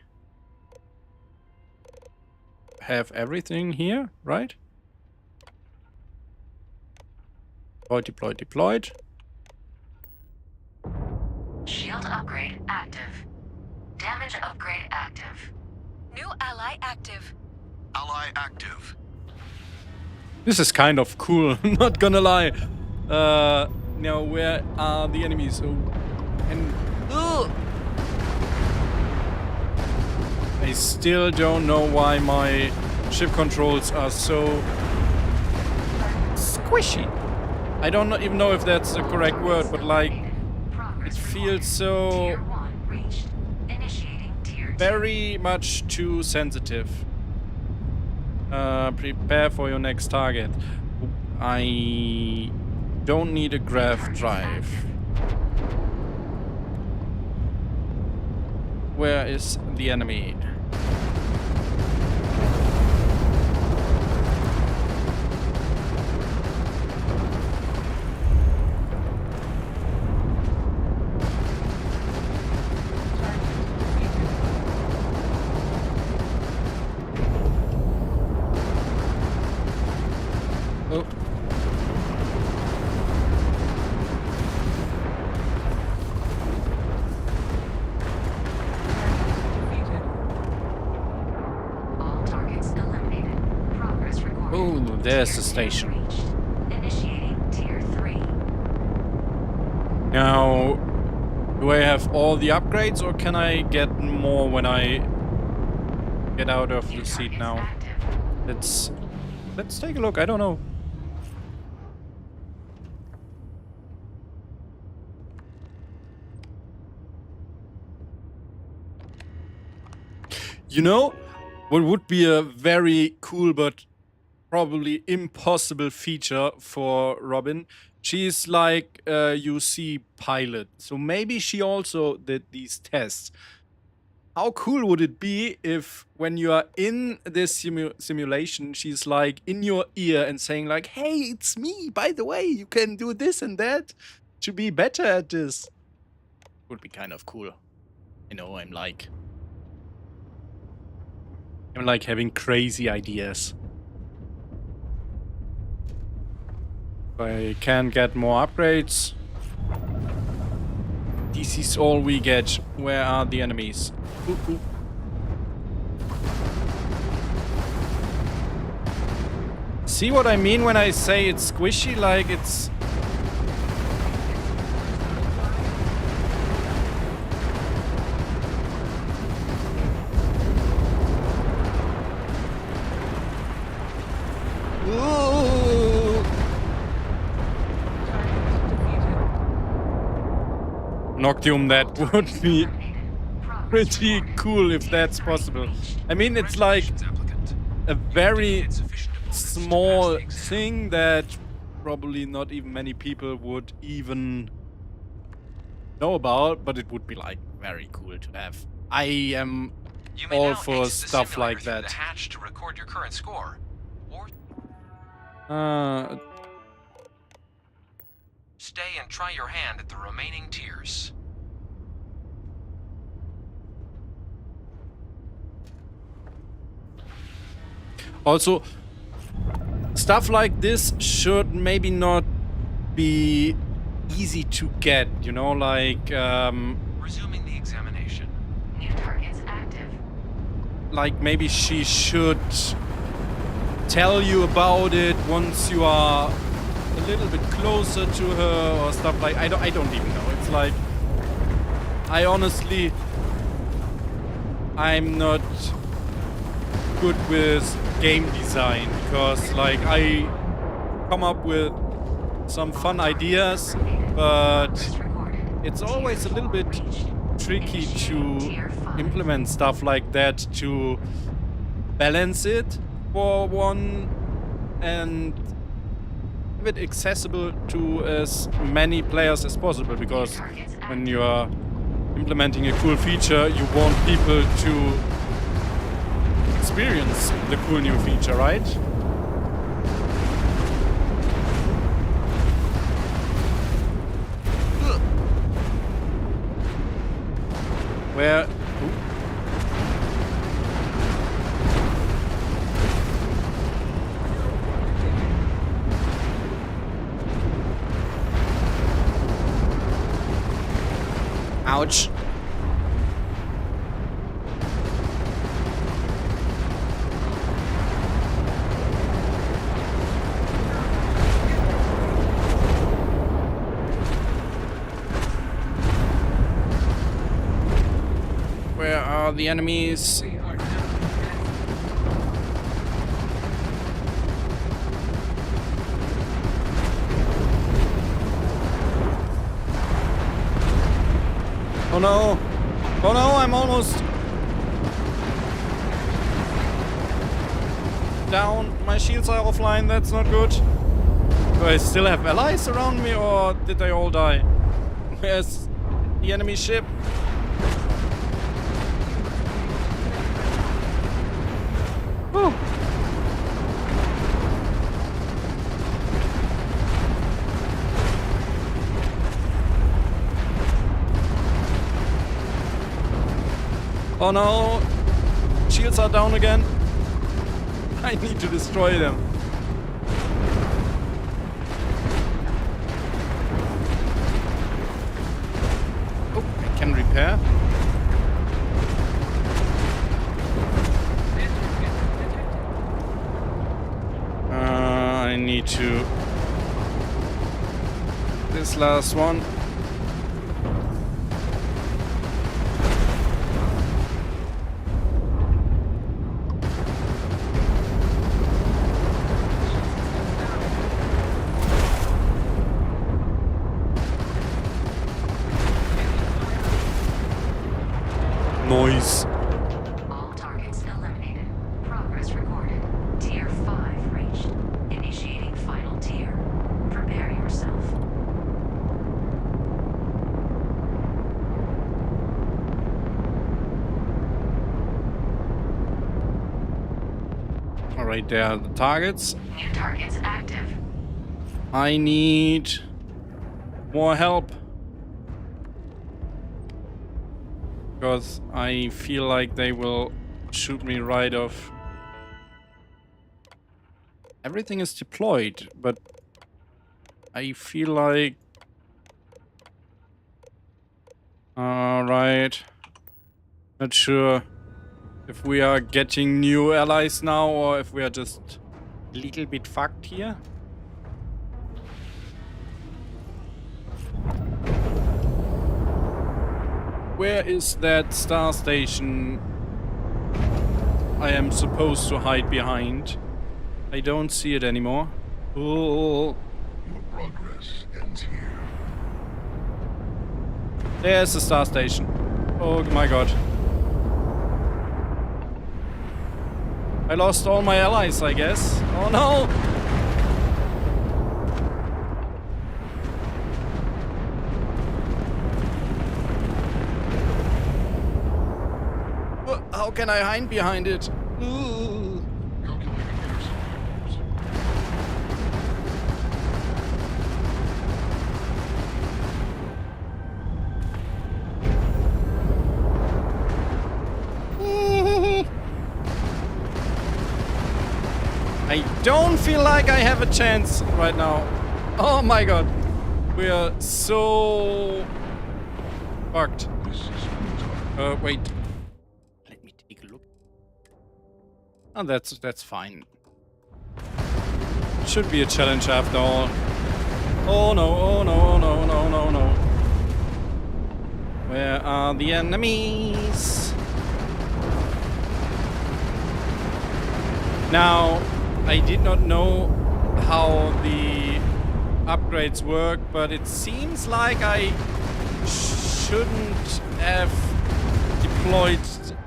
have everything here, right? Deployed. Shield upgrade active. Damage upgrade active. New ally active. Ally active. This is kind of cool, not gonna lie. Now where are the enemies? Oh, and I still don't know why my ship controls are so squishy. I don't even know if that's the correct word, but like it feels so very much too sensitive. Prepare for your next target. I don't need a grav drive. Where is the enemy? There's the station. Initiating tier 3. Now, do I have all the upgrades or can I get more when I get out of the seat now? Let's take a look. I don't know. You know what would be a very cool but probably impossible feature for Robin? She's like a UC pilot, so maybe she also did these tests. how cool would it be if when you are in this simulation, she's like in your ear and saying like, hey, it's me, by the way, you can do this and that to be better at this. Would be kind of cool. You know, I'm like having crazy ideas. I can get more upgrades. This is all we get. Where are the enemies? Ooh, ooh. See what I mean when I say it's squishy? Like it's... Noctium, that would be pretty cool if that's possible. I mean, it's like a very small thing that probably not even many people would even know about, but it would be like very cool to have. I am all for stuff like that. The hatch to record your current score. Or stay and try your hand at the remaining tiers. Also, stuff like this should maybe not be easy to get, you know, like resuming the examination. New targets active. Like maybe she should tell you about it once you are a little bit closer to her or stuff like I don't even know. It's like I'm not good with game design because like I come up with some fun ideas, but it's always a little bit tricky to implement stuff like that, to balance it for one and have it accessible to as many players as possible, because when you are implementing a cool feature, you want people to experience the cool new feature, right? Where... Ouch. Where are the enemies? Oh no! Oh no, I'm almost down. My shields are offline, that's not good. Do I still have allies around me, or did they all die? Where's the enemy ship? Whew. Oh no! Shields are down again. I need to destroy them. Oh, I can repair. I need to... This last one. Noise. All targets eliminated. Progress recorded. Tier 5 reached. Initiating final tier. Prepare yourself. Right there, the targets. New targets active. I need more help. Because I feel like they will shoot me right off. Everything is deployed, but I feel like... Alright. Not sure if we are getting new allies now or if we are just a little bit fucked here. Where is that star station I am supposed to hide behind? I don't see it anymore. Oh. Your progress ends here. There's the star station. Oh my god. I lost all my allies, I guess. Oh no! How can I hide behind it? Ooh. I don't feel like I have a chance right now. Oh my god. We are so fucked. Wait. Let me take a look. Oh, that's fine. Should be a challenge after all. Oh no, oh no, oh no, no, no, no. Where are the enemies? Now, I did not know how the upgrades work, but it seems like I shouldn't have deployed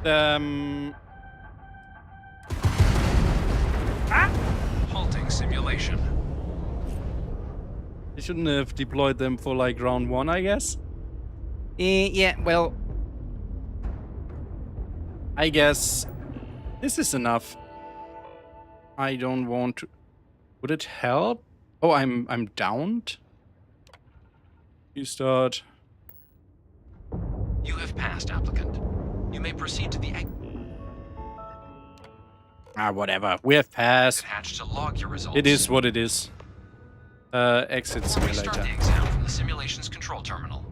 them. Halting simulation. I shouldn't have deployed them for like round 1, I guess. Yeah, well, I guess this is enough. I don't want to. Would it help? Oh, I'm downed. You start. You have passed, applicant. You may proceed to the Whatever. We have passed. hatch to log your results. It is what it is. Exit simulator. Restart the exam from the simulation's control terminal.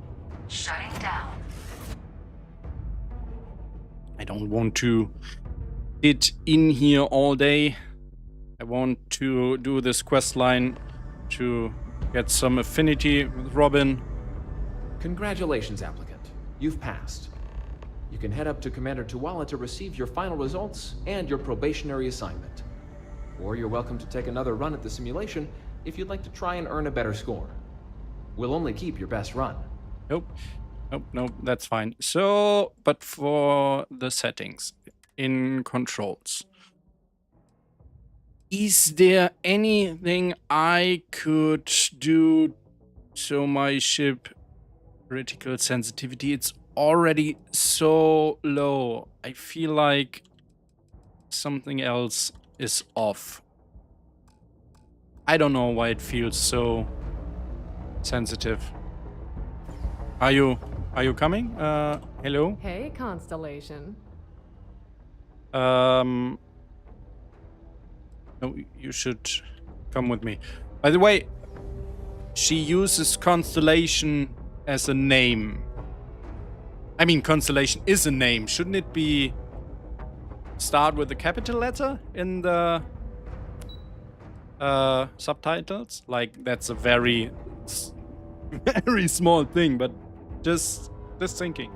Shutting down. I don't want to sit in here all day. I want to do this quest line to get some affinity with Robin. Congratulations, applicant. You've passed. You can head up to Commander Tuwala to receive your final results and your probationary assignment. Or you're welcome to take another run at the simulation if you'd like to try and earn a better score. We'll only keep your best run. Nope. Nope, nope, that's fine. So, but for the settings in controls. Is there anything I could do so my ship critical sensitivity? It's already so low. I feel like something else is off. I don't know why it feels so sensitive. Are you coming? Hello? Hey, Constellation. No, you should come with me. By the way, she uses Constellation as a name. I mean, Constellation is a name. Shouldn't it be start with a capital letter in the subtitles? Like, that's a very, very small thing, but just thinking.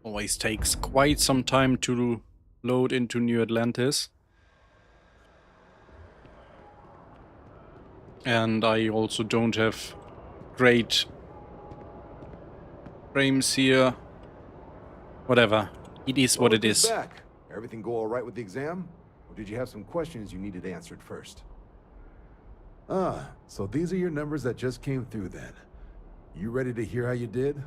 Always takes quite some time to load into New Atlantis. And I also don't have great frames here. Whatever. It is what it is. Back. Everything go all right with the exam? Or did you have some questions you needed answered first? Ah, so these are your numbers that just came through then. You ready to hear how you did?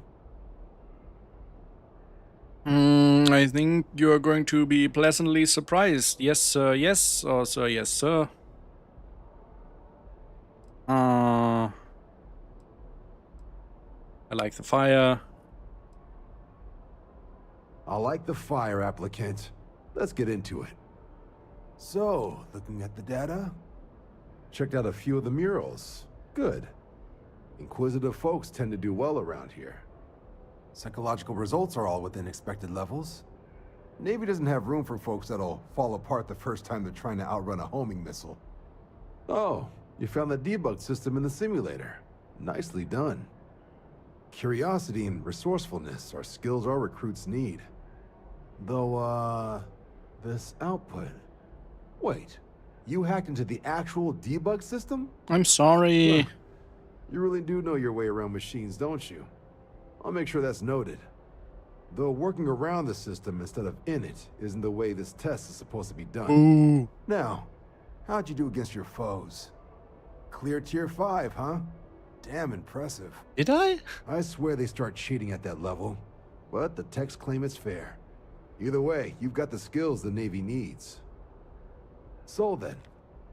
I think you're going to be pleasantly surprised. Yes, sir, yes, or sir, yes, sir. I like the fire. I like the fire, applicant. Let's get into it. So, looking at the data, checked out a few of the murals. Good. Inquisitive folks tend to do well around here. Psychological results are all within expected levels. Navy doesn't have room for folks that'll fall apart the first time they're trying to outrun a homing missile. Oh, you found the debug system in the simulator. Nicely done. Curiosity and resourcefulness are skills our recruits need. Though, this output... Wait, you hacked into the actual debug system? I'm sorry. Huh. You really do know your way around machines, don't you? I'll make sure that's noted. Though working around the system instead of in it isn't the way this test is supposed to be done. Ooh. Now, how'd you do against your foes? Clear tier 5, huh? Damn impressive. Did I? I swear they start cheating at that level, but the techs claim it's fair. Either way, you've got the skills the Navy needs. So then,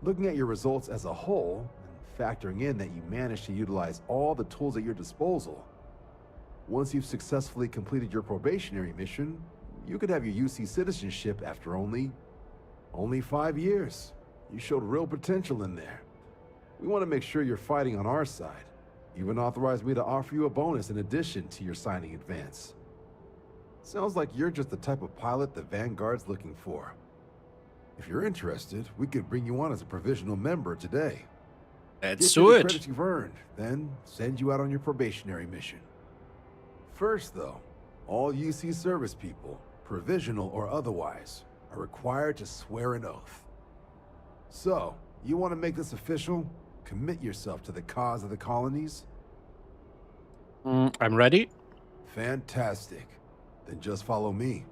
looking at your results as a whole, and factoring in that you managed to utilize all the tools at your disposal, once you've successfully completed your probationary mission, you could have your UC citizenship after only 5 years. You showed real potential in there. We want to make sure you're fighting on our side. Even authorized me to offer you a bonus in addition to your signing advance. Sounds like you're just the type of pilot the Vanguard's looking for. If you're interested, we could bring you on as a provisional member today. Let's Get you do the it. credits you've earned, then send you out on your probationary mission. First, though, all UC service people, provisional or otherwise, are required to swear an oath. So, you want to make this official? Commit yourself to the cause of the colonies? I'm ready. Fantastic. Then just follow me.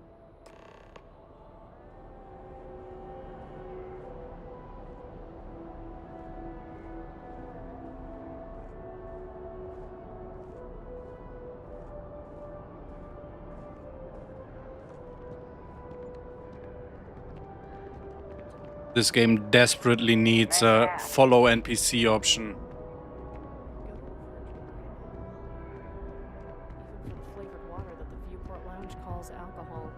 This game desperately needs a follow NPC option. Even for flavored water that the Viewport Lounge calls alcohol.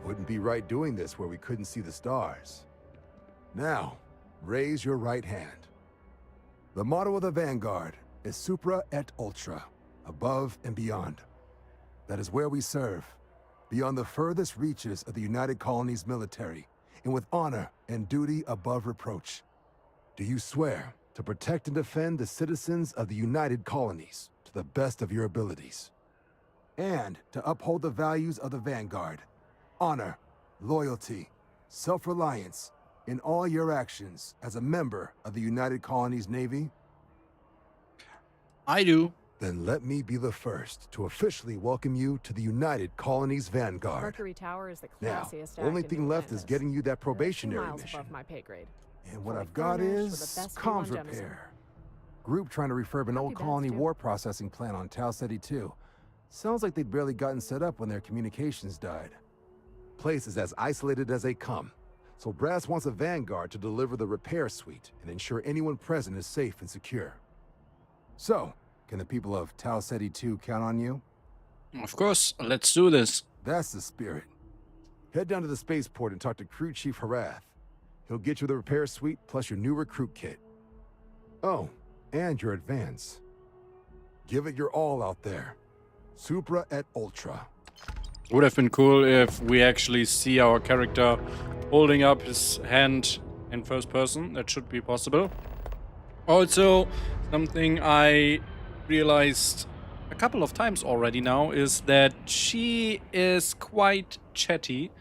Wouldn't be right doing this where we couldn't see the stars. Now, raise your right hand. The motto of the Vanguard is Supra et Ultra, above and beyond. That is where we serve, beyond the furthest reaches of the United Colonies military, and with honor and duty above reproach. Do you swear to protect and defend the citizens of the United Colonies to the best of your abilities, and to uphold the values of the Vanguard? Honor, loyalty, self-reliance in all your actions as a member of the United Colonies Navy? I do. Then let me be the first to officially welcome you to the United Colonies Vanguard. Mercury Tower is the Now, classiest. only act in thing New left is Atlantis. getting you that They're 2 probationary miles mission. above my pay grade. And what Fully I've got furnished with is the best view comms on Jemison. repair. Group trying to refurb an old Copy, colony Stu. war processing plant on Tau Ceti 2. Sounds like they'd barely gotten set up when their communications died. Place is as isolated as they come, so Brass wants a Vanguard to deliver the repair suite and ensure anyone present is safe and secure. So, can the people of Tau Ceti 2 count on you? Of course, let's do this. That's the spirit. Head down to the spaceport and talk to Crew Chief Harath. He'll get you the repair suite plus your new recruit kit. Oh, and your advance. Give it your all out there. Supra et Ultra. Would have been cool if we actually see our character holding up his hand in first person. That should be possible. Also, something I realized a couple of times already now is that she is quite chatty,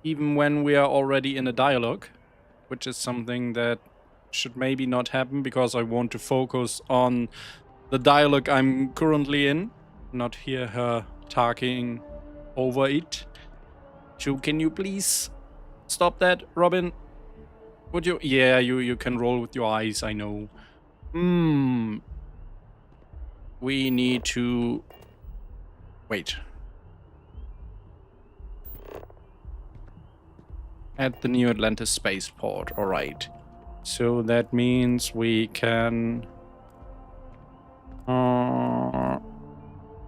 even when we are already in a dialogue, which is something that should maybe not happen because I want to focus on the dialogue I'm currently in, not hear her talking over it. So can you please stop that, Robin? Would you? Yeah, you can roll with your eyes, I know. We need to... Wait. At the New Atlantis spaceport, alright. So that means we can...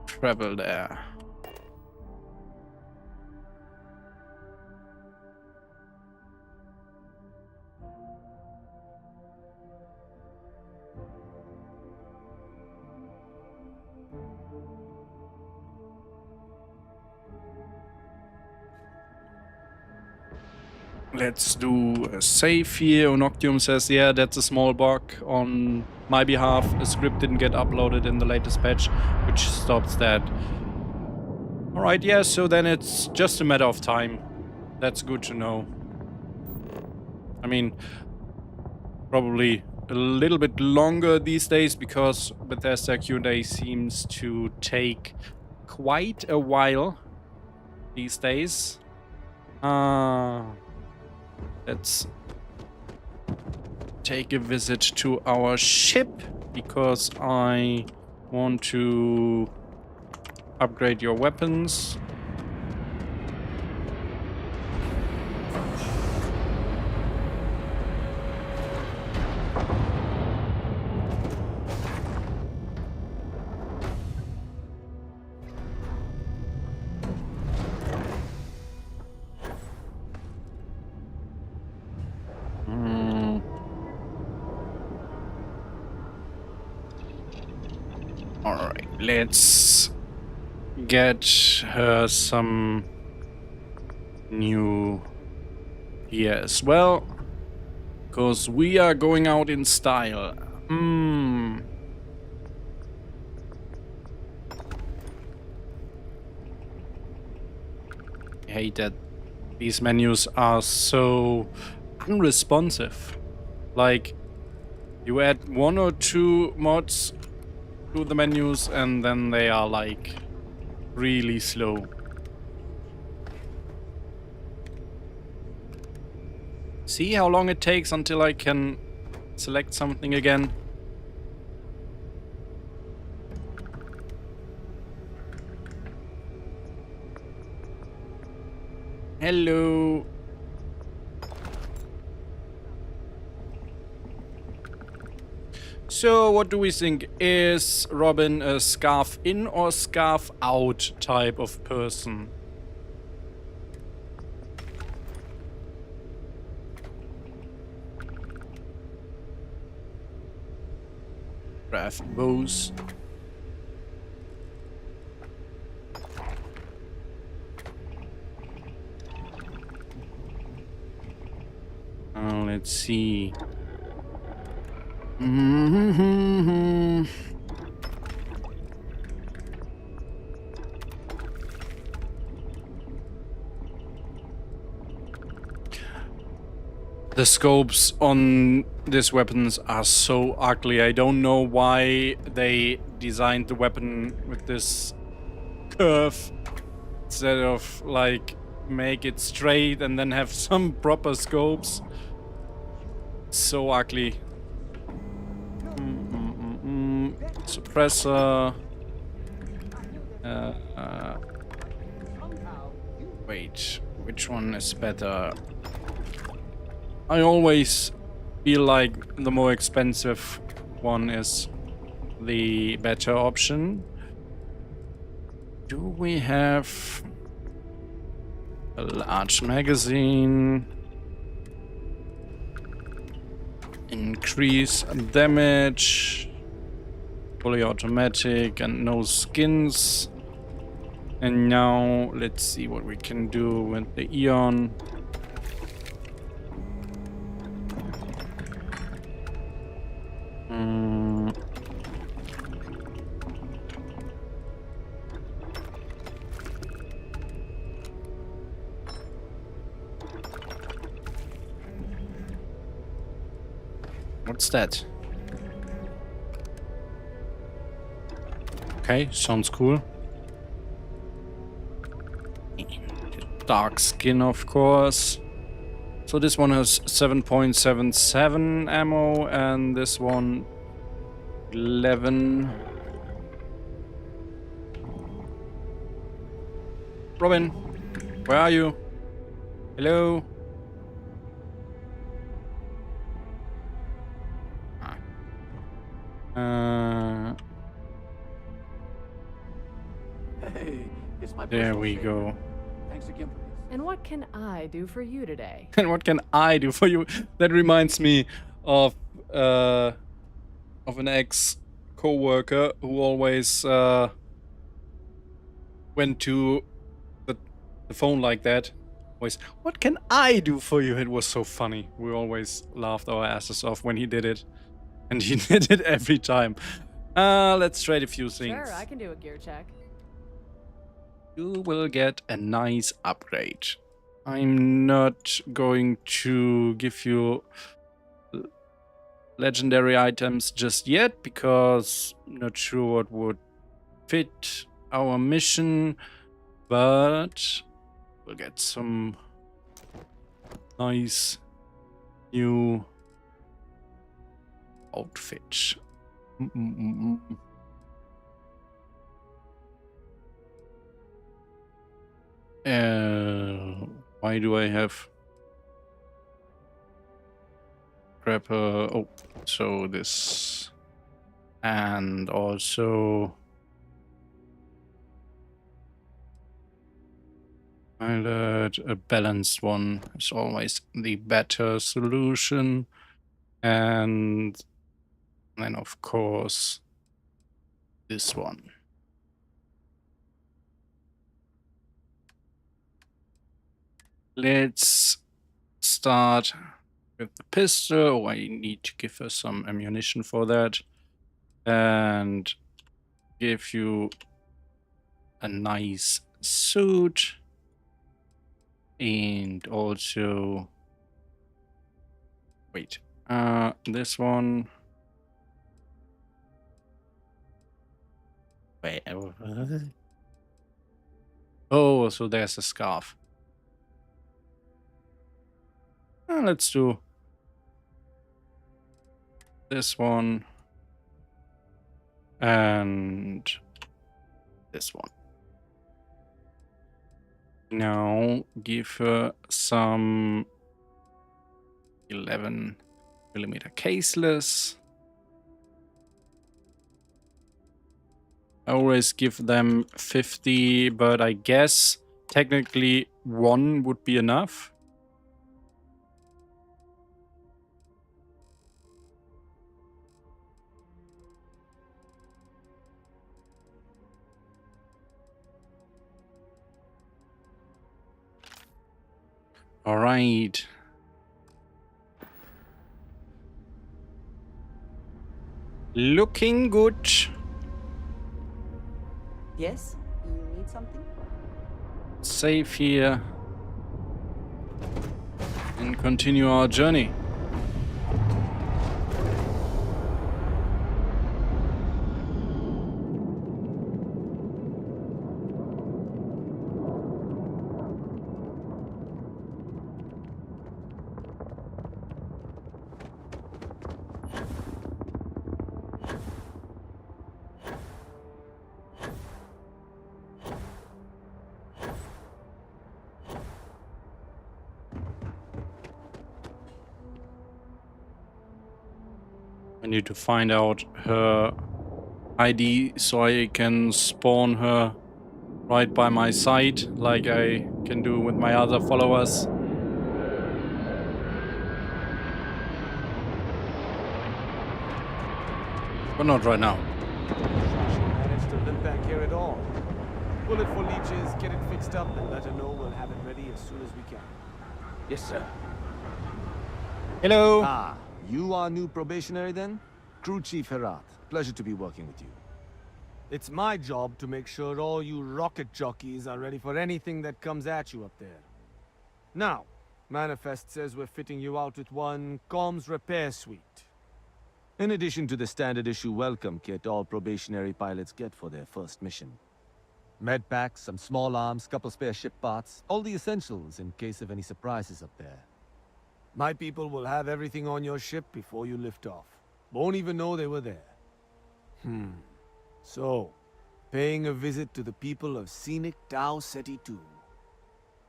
travel there. Let's do a save here. Onoctium says, yeah, that's a small bug on my behalf. A script didn't get uploaded in the latest patch, which stops that. Alright, yeah, so then it's just a matter of time. That's good to know. I mean, probably a little bit longer these days because Bethesda Q&A seems to take quite a while these days. Let's take a visit to our ship because I want to upgrade your weapons. Alright, let's get her some new gear as well, because we are going out in style. I hate that these menus are so unresponsive. Like, you add 1 or 2 mods to the menus and then they are like really slow. See how long it takes until I can select something again? Hello. So, what do we think? Is Robin a scarf in or scarf out type of person? Craft bows. Let's see. The scopes on these weapons are so ugly. I don't know why they designed the weapon with this curve instead of like make it straight and then have some proper scopes. So ugly. Suppressor. Wait, which one is better? I always feel like the more expensive one is the better option. Do we have a large magazine? Increase damage. Fully automatic and no skins. And now let's see what we can do with the Eon. What's that? Okay, sounds cool. Dark skin, of course. So this one has 7.77 ammo, and this one 11. Robin, where are you? Hello? Hey, it's my There personal we favor. go. Thanks again for this. And what can I do for you today? And what can I do for you? That reminds me of an ex-coworker who always went to the phone like that. Always, what can I do for you? It was so funny. We always laughed our asses off when he did it. And he did it every time. Let's trade a few things. Sure, I can do a gear check. You will get a nice upgrade. I'm not going to give you legendary items just yet because I'm not sure what would fit our mission, but we'll get some nice new outfit. Why do I have grab oh, so this, and also pilot, a balanced one is always the better solution, and then of course this one. Let's start with the pistol. I need to give her some ammunition for that. And give you a nice suit. And also... Wait. This one... Wait. Oh, so there's a scarf. Let's do this one and this one. Now give her some 11mm caseless. I always give them 50, but I guess technically one would be enough. All right. Looking good. Yes? You need something? Save here. And continue our journey. I need to find out her ID so I can spawn her right by my side, like I can do with my other followers. But not right now. Managed to limp back here at all. Bullet for leeches, get it fixed up, and let her know we'll have it ready as soon as we can. Yes, sir. Hello. Ah, you are new probationary then? Crew Chief Herat. Pleasure to be working with you. It's my job to make sure all you rocket jockeys are ready for anything that comes at you up there. Now, Manifest says we're fitting you out with one comms repair suite. In addition to the standard issue welcome kit all probationary pilots get for their first mission. Med packs, some small arms, couple spare ship parts, all the essentials in case of any surprises up there. My people will have everything on your ship before you lift off. Won't even know they were there. So, paying a visit to the people of scenic Tau Ceti 2.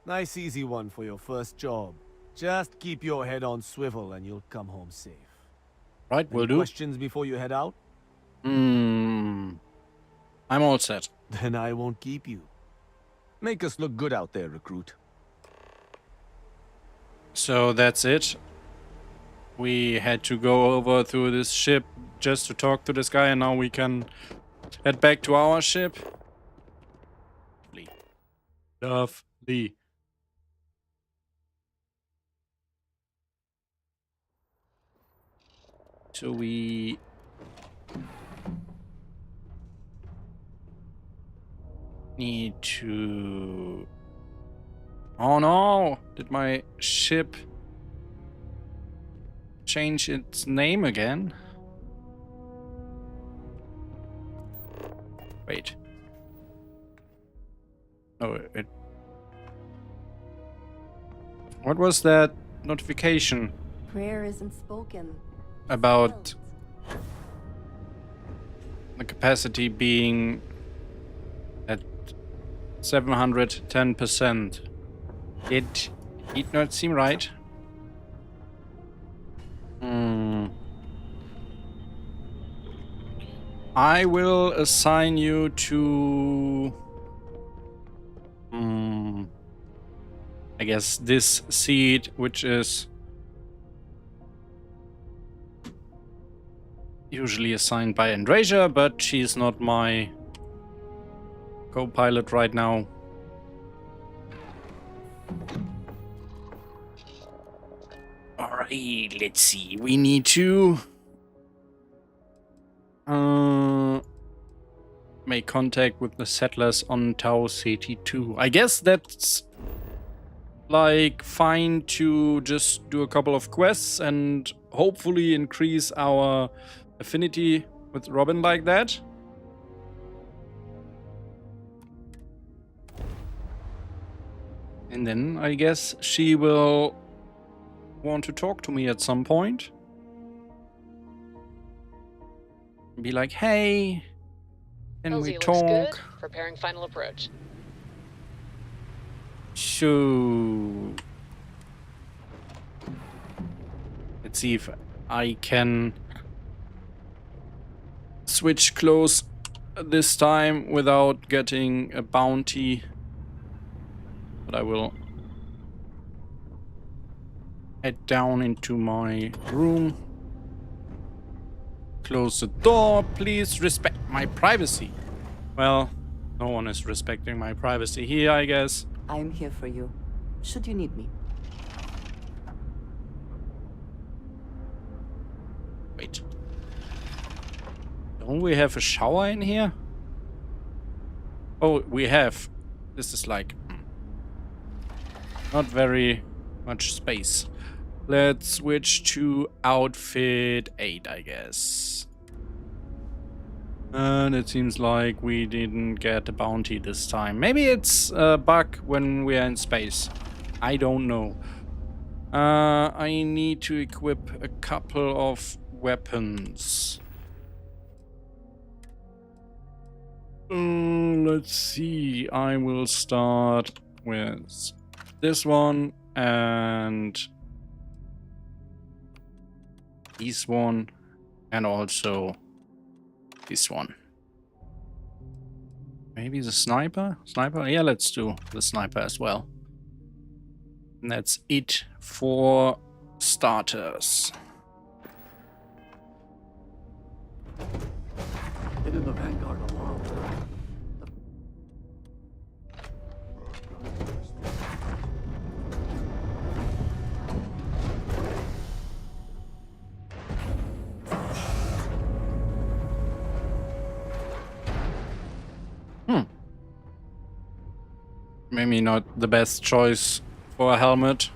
Nice easy one for your first job. Just keep your head on swivel and you'll come home safe. Right, will do. Questions before you head out? I'm all set. Then I won't keep you. Make us look good out there, recruit. So that's it. We had to go over to this ship just to talk to this guy, and now we can head back to our ship. Lovely. So we need to... Oh no! Did my ship change its name again? Wait. Oh, it... What was that notification? Prayer isn't spoken. About the capacity being at 710%. It did not seem right. I will assign you to I guess this seat, which is usually assigned by Andrasia, but she's not my co-pilot right now. Alright, let's see. We need to make contact with the settlers on Tau Ceti 2. I guess that's like fine to just do a couple of quests and hopefully increase our affinity with Robin like that. And then I guess she will want to talk to me at some point. Be like, hey, can we talk? Looks good. Preparing final approach. So let's see if I can switch close this time without getting a bounty. But I will head down into my room. Close the door. Please respect my privacy. Well, no one is respecting my privacy here, I guess. I'm here for you, should you need me. Wait. Don't we have a shower in here? Oh, we have. This is like not very much space. Let's switch to outfit 8, I guess. And it seems like we didn't get a bounty this time. Maybe it's a bug when we are in space. I don't know. I need to equip a couple of weapons. Let's see. I will start with this one and this one and also this one. Maybe the sniper? Sniper? Yeah, let's do the sniper as well. And that's it for starters. Been in the Vanguard a long time. Maybe not the best choice for a helmet,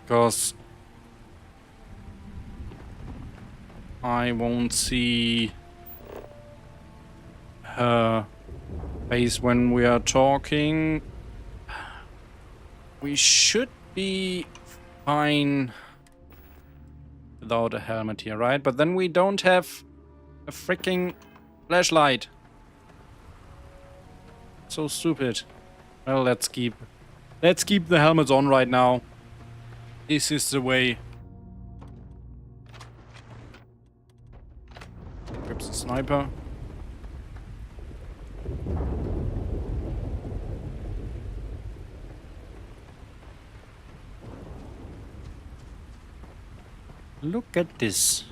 because I won't see her face when we are talking. We should be fine without a helmet here, right? But then we don't have a freaking flashlight. So stupid. Well, let's keep the helmets on right now. This is the way. Grabs the sniper. Look at this.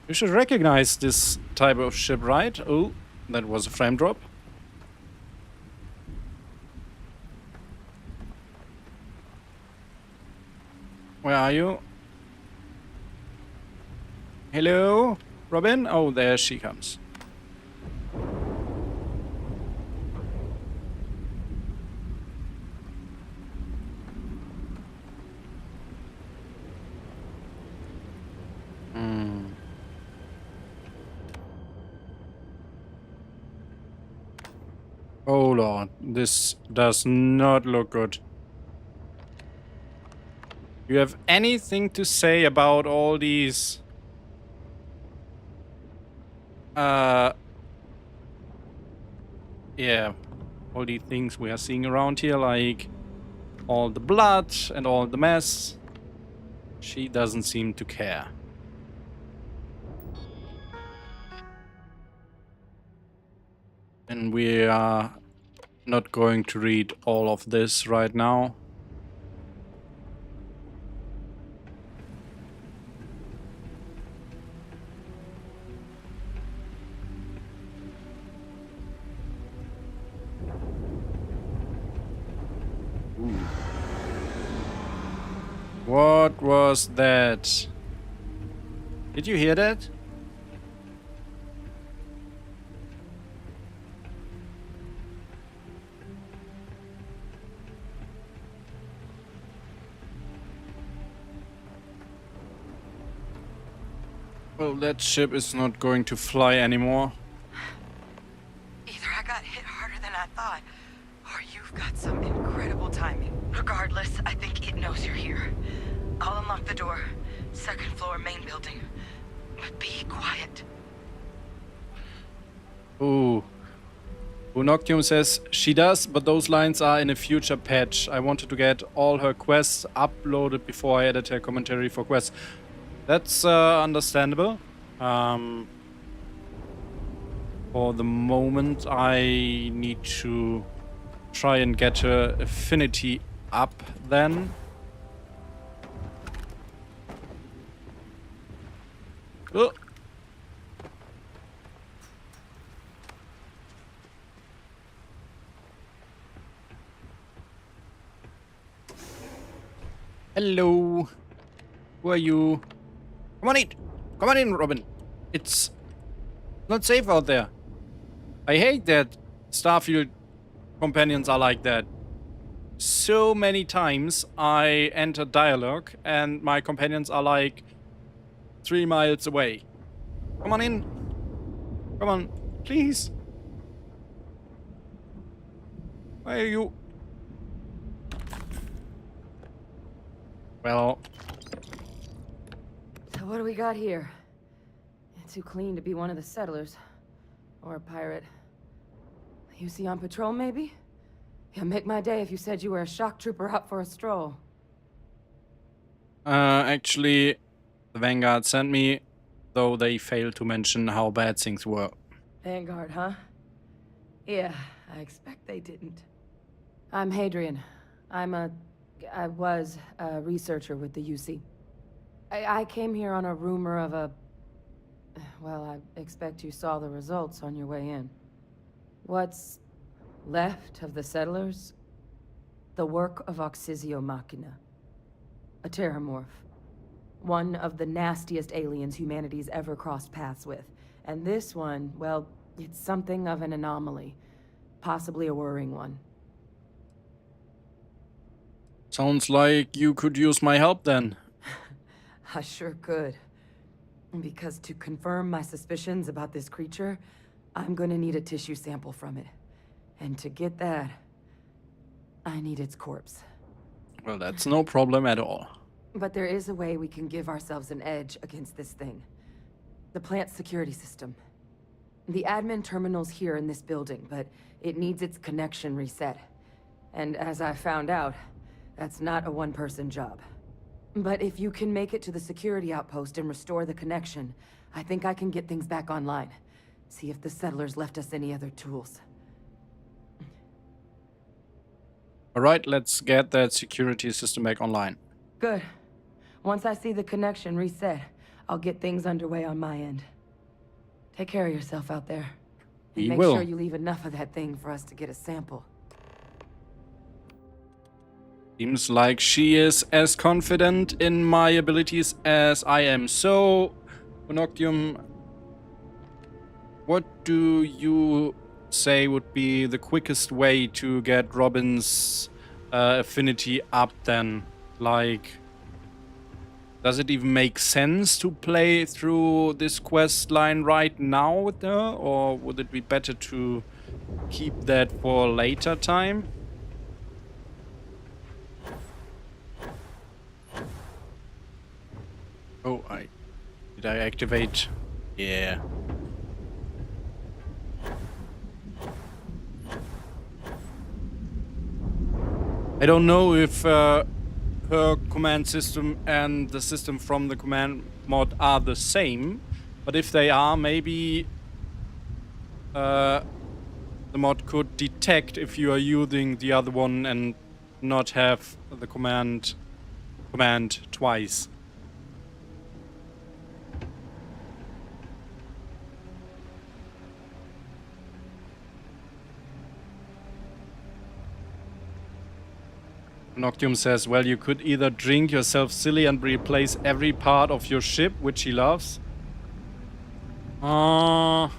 You should recognize this type of ship, right? Oh, that was a frame drop. Where are you? Hello, Robin? Oh, there she comes. Oh Lord, this does not look good. Do you have anything to say about all these yeah, all the things we are seeing around here, like all the blood and all the mess? She doesn't seem to care. And we are not going to read all of this right now. What was that? Did you hear that? Well, that ship is not going to fly anymore. Either I got hit harder than I thought, or you've got some incredible timing. Regardless, I think it knows you're here. I'll unlock the door. Second floor, main building. But be quiet. Ooh. Noctium says, she does, but those lines are in a future patch. I wanted to get all her quests uploaded before I edit her commentary for quests. That's understandable. For the moment, I need to try and get her affinity up then. Oh. Hello. Who are you? Come on in. Come on in, Robin. It's not safe out there. I hate that Starfield companions are like that. So many times I enter dialogue and my companions are like 3 miles away. Come on in. Come on, please. Why are you? Well. So what do we got here? Too clean to be one of the settlers. Or a pirate. You see on patrol, maybe? Yeah, make my day if you said you were a shock trooper out for a stroll. Actually, the Vanguard sent me, though they failed to mention how bad things were. Vanguard, huh? Yeah, I expect they didn't. I'm Hadrian. I was a researcher with the UC. I came here on a rumor of a... Well, I expect you saw the results on your way in. What's left of the settlers? The work of Oxysio Machina. A terramorph. One of the nastiest aliens humanity's ever crossed paths with. And this one, well, it's something of an anomaly. Possibly a worrying one. Sounds like you could use my help then. I sure could. Because to confirm my suspicions about this creature, I'm gonna need a tissue sample from it. And to get that, I need its corpse. Well, that's no problem at all. But there is a way we can give ourselves an edge against this thing. The plant security system. The admin terminal's here in this building, but it needs its connection reset. And as I found out, that's not a one-person job. But if you can make it to the security outpost and restore the connection, I think I can get things back online. See if the settlers left us any other tools. Alright, let's get that security system back online. Good. Once I see the connection reset, I'll get things underway on my end. Take care of yourself out there. And We make will. sure you leave enough of that thing for us to get a sample. Seems like she is as confident in my abilities as I am. So, Monoctium, what do you say would be the quickest way to get Robin's affinity up then? Like, does it even make sense to play through this quest line right now with her? Or would it be better to keep that for later time? Oh, did I activate? Yeah. I don't know if her command system and the system from the command mod are the same, but if they are, maybe the mod could detect if you are using the other one and not have the command twice. Noctium says, well, you could either drink yourself silly and replace every part of your ship, which he loves. I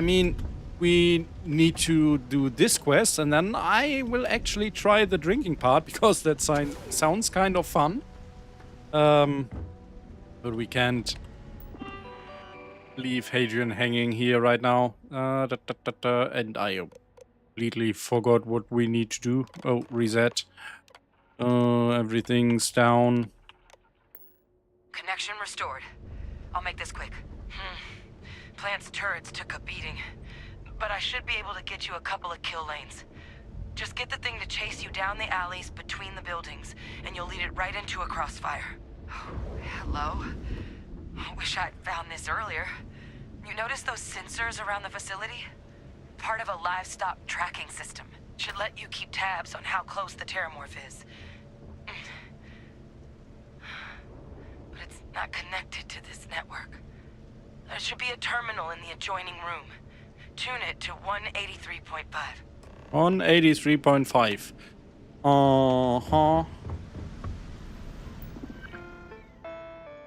mean, we need to do this quest, and then I will actually try the drinking part, because that sounds kind of fun. But we can't leave Hadrian hanging here right now. And I completely forgot what we need to do. Oh, reset. Everything's down. Connection restored. I'll make this quick. Plant's turrets took a beating, but I should be able to get you a couple of kill lanes. Just get the thing to chase you down the alleys between the buildings, and you'll lead it right into a crossfire. Hello? Wish I'd found this earlier. You notice those sensors around the facility? Part of a livestock tracking system. Should let you keep tabs on how close the terramorph is. But it's not connected to this network. There should be a terminal in the adjoining room. Tune it to 183.5. 183.5.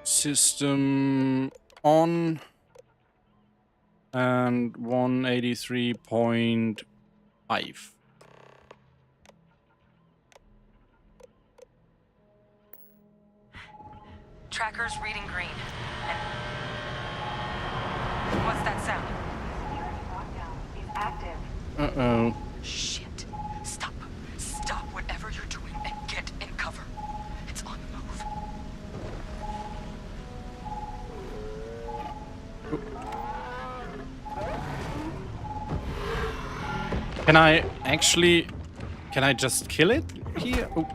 System on. And 183.5. Tracker's reading green. What's that sound? Uh-oh. Shit. Stop. Stop whatever you're doing and get in cover. It's on the move. Can I just kill it here? Oh.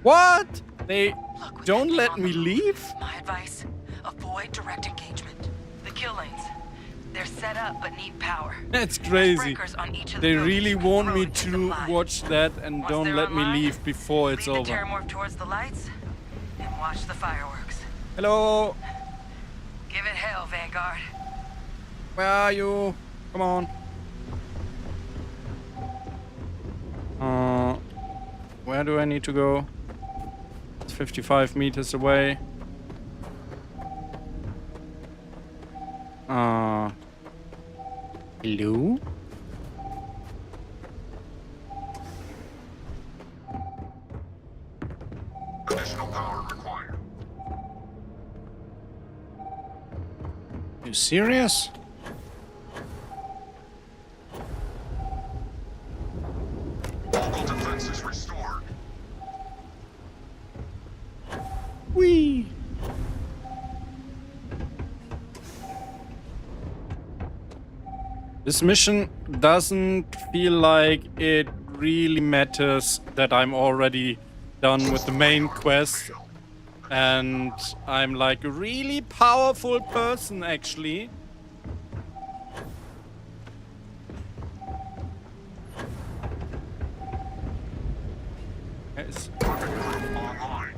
What? They don't let me leave? My advice, avoid direct engagement. The kill lanes, they're set up but need power. That's crazy. They really want me to watch that and don't let me leave before it's over. Terramorph towards the lights and watch the fireworks. Hello. Give it hell, Vanguard. Where are you? Come on. Where do I need to go? It's 55 meters away. Hello? Additional power required. You serious? Local defenses restored. Whee! This mission doesn't feel like it really matters that I'm already done with the main quest and I'm like a really powerful person actually. Yes. Online.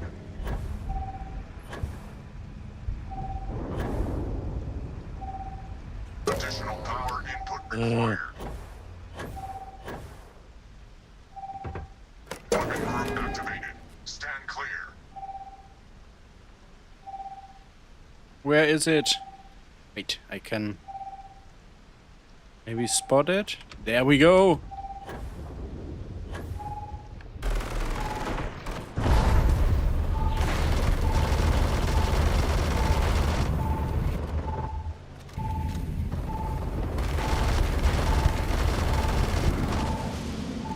Additional power input required. Weapon group activated. Stand clear. Where is it? Wait, I can maybe spot it. There we go.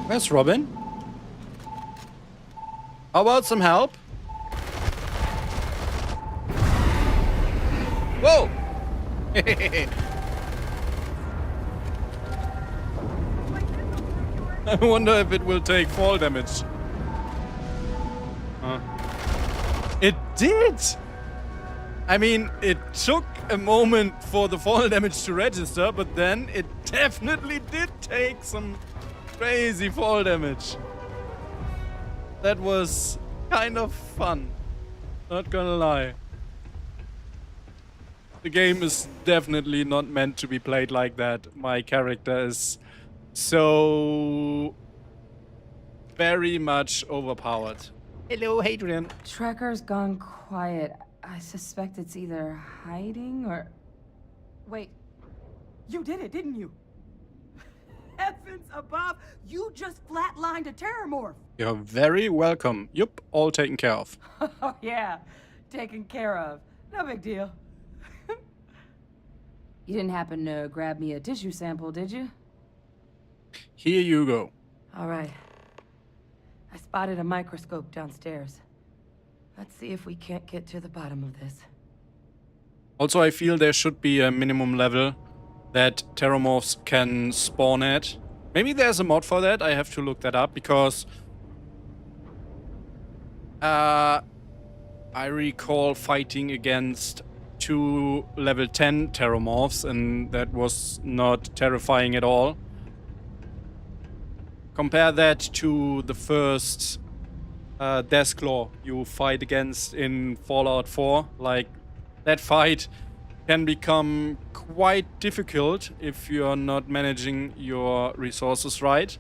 Where's Robin? How about some help? Whoa! I wonder if it will take fall damage. It did! I mean, it took a moment for the fall damage to register, but then it definitely did take some crazy fall damage. That was kind of fun. Not gonna lie. The game is definitely not meant to be played like that. My character is so very much overpowered. Hello, Hadrian. Tracker's gone quiet. I suspect it's either hiding or... Wait. You did it, didn't you? Heavens above, you just flatlined a terramorph. You're very welcome. Yup, all taken care of. Oh yeah, taken care of. No big deal. You didn't happen to grab me a tissue sample, did you? Here you go. All right. I spotted a microscope downstairs. Let's see if we can't get to the bottom of this. Also, I feel there should be a minimum level that terramorphs can spawn at. Maybe there's a mod for that. I have to look that up because I recall fighting against 2 level 10 terramorphs and that was not terrifying at all. Compare that to the first Deathclaw you fight against in Fallout 4. Like, that fight can become quite difficult if you're not managing your resources right.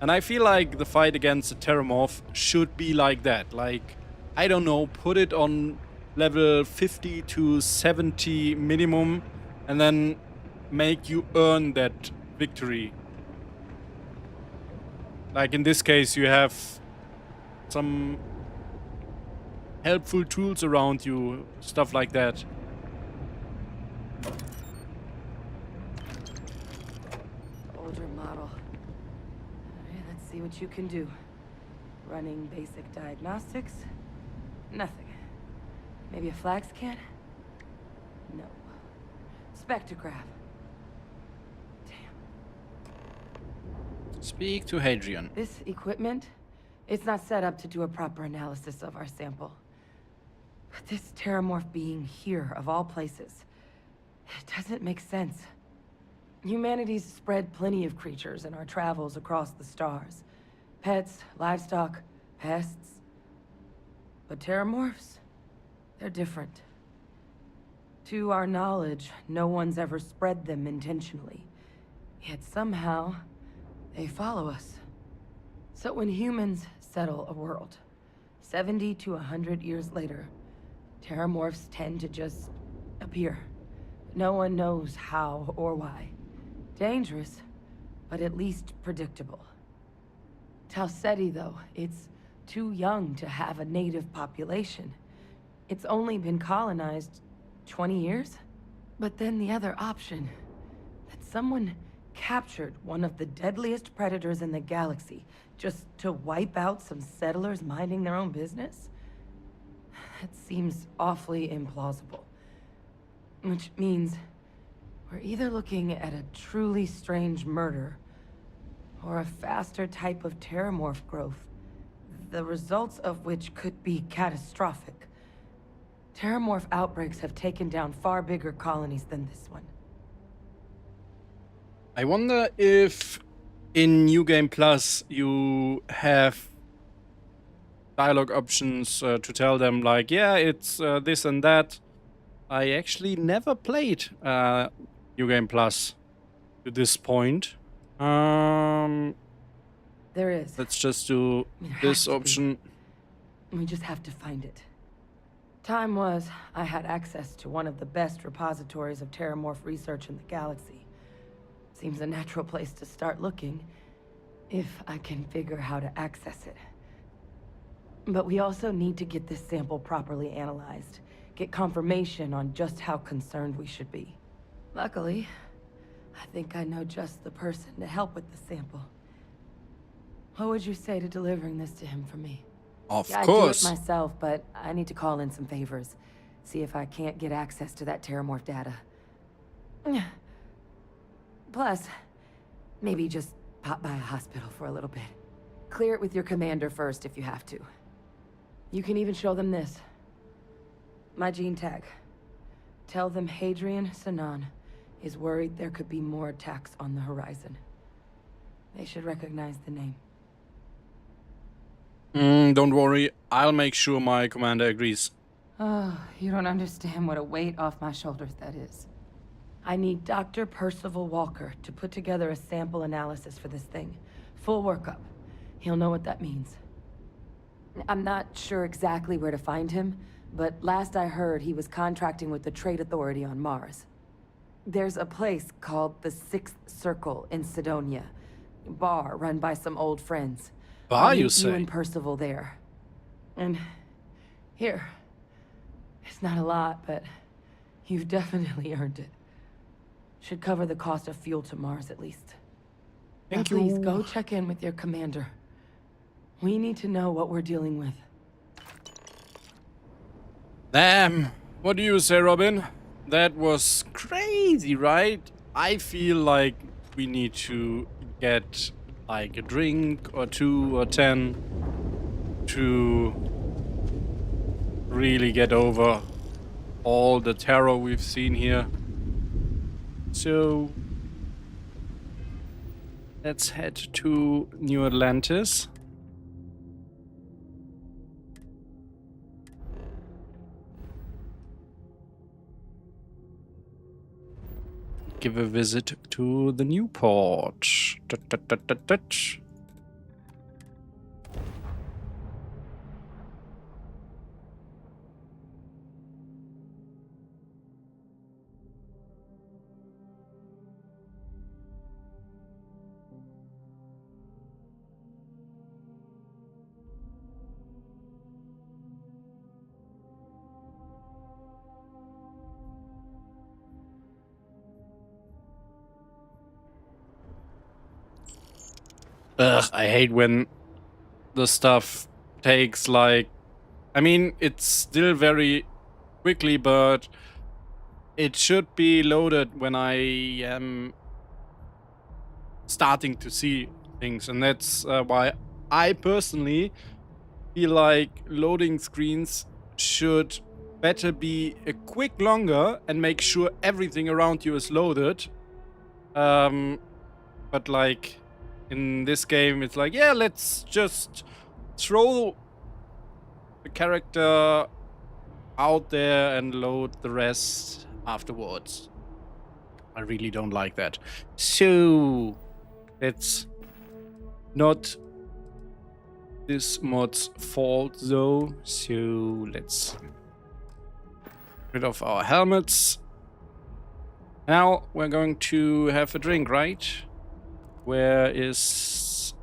And I feel like the fight against a Terramorph should be like that. Like, I don't know, put it on level 50 to 70 minimum and then make you earn that victory. Like in this case, you have some helpful tools around you, stuff like that. Older model. Alright, let's see what you can do. Running basic diagnostics. Nothing. Maybe a flag scan? No. Spectrograph. Speak to Hadrian. This equipment, it's not set up to do a proper analysis of our sample. But this Terramorph being here, of all places, it doesn't make sense. Humanity's spread plenty of creatures in our travels across the stars. Pets, livestock, pests. But Terramorphs, they're different. To our knowledge, no one's ever spread them intentionally. Yet somehow, they follow us. So when humans settle a world, 70 to 100 years later, Terramorphs tend to just appear. No one knows how or why. Dangerous, but at least predictable. Talseti, though, it's too young to have a native population. It's only been colonized 20 years? But then the other option, that someone captured one of the deadliest predators in the galaxy just to wipe out some settlers minding their own business? That seems awfully implausible. Which means we're either looking at a truly strange murder or a faster type of terramorph growth, the results of which could be catastrophic. Terramorph outbreaks have taken down far bigger colonies than this one. I wonder if in New Game Plus you have dialogue options to tell them like, yeah, it's this and that. I actually never played New Game Plus to this point. There is. Let's just do this option. We just have to find it. Time was, I had access to one of the best repositories of terramorph research in the galaxy. Seems a natural place to start looking, if I can figure how to access it. But we also need to get this sample properly analyzed, get confirmation on just how concerned we should be. Luckily, I think I know just the person to help with the sample. What would you say to delivering this to him for me? Of Yeah, course. I do it myself, but I need to call in some favors. See if I can't get access to that terramorph data. Plus, maybe just pop by a hospital for a little bit. Clear it with your commander first if you have to. You can even show them this. My gene tag. Tell them Hadrian Sanan is worried there could be more attacks on the horizon. They should recognize the name. Don't worry, I'll make sure my commander agrees. Oh, you don't understand what a weight off my shoulders that is. I need Dr. Percival Walker to put together a sample analysis for this thing. Full workup. He'll know what that means. I'm not sure exactly where to find him, but last I heard he was contracting with the Trade Authority on Mars. There's a place called the Sixth Circle in Sidonia. Bar run by some old friends. Bar, you You say? and Percival there. And here. It's not a lot, but you've definitely earned it. Should cover the cost of fuel to Mars at least. Thank now, please you. go check in with your commander. We need to know what we're dealing with. Damn. What do you say, Robin? That was crazy, right? I feel like we need to get like a drink or 2 or 10 to really get over all the terror we've seen here. So let's head to New Atlantis. Give a visit to the new port. Ugh, I hate when the stuff takes like... I mean, it's still very quickly, but it should be loaded when I am starting to see things. And that's why I personally feel like loading screens should better be a quick longer and make sure everything around you is loaded. But like... in this game, it's like, yeah, let's just throw the character out there and load the rest afterwards. I really don't like that. So, it's not this mod's fault, though. So, let's get rid of our helmets. Now, we're going to have a drink, right? Where is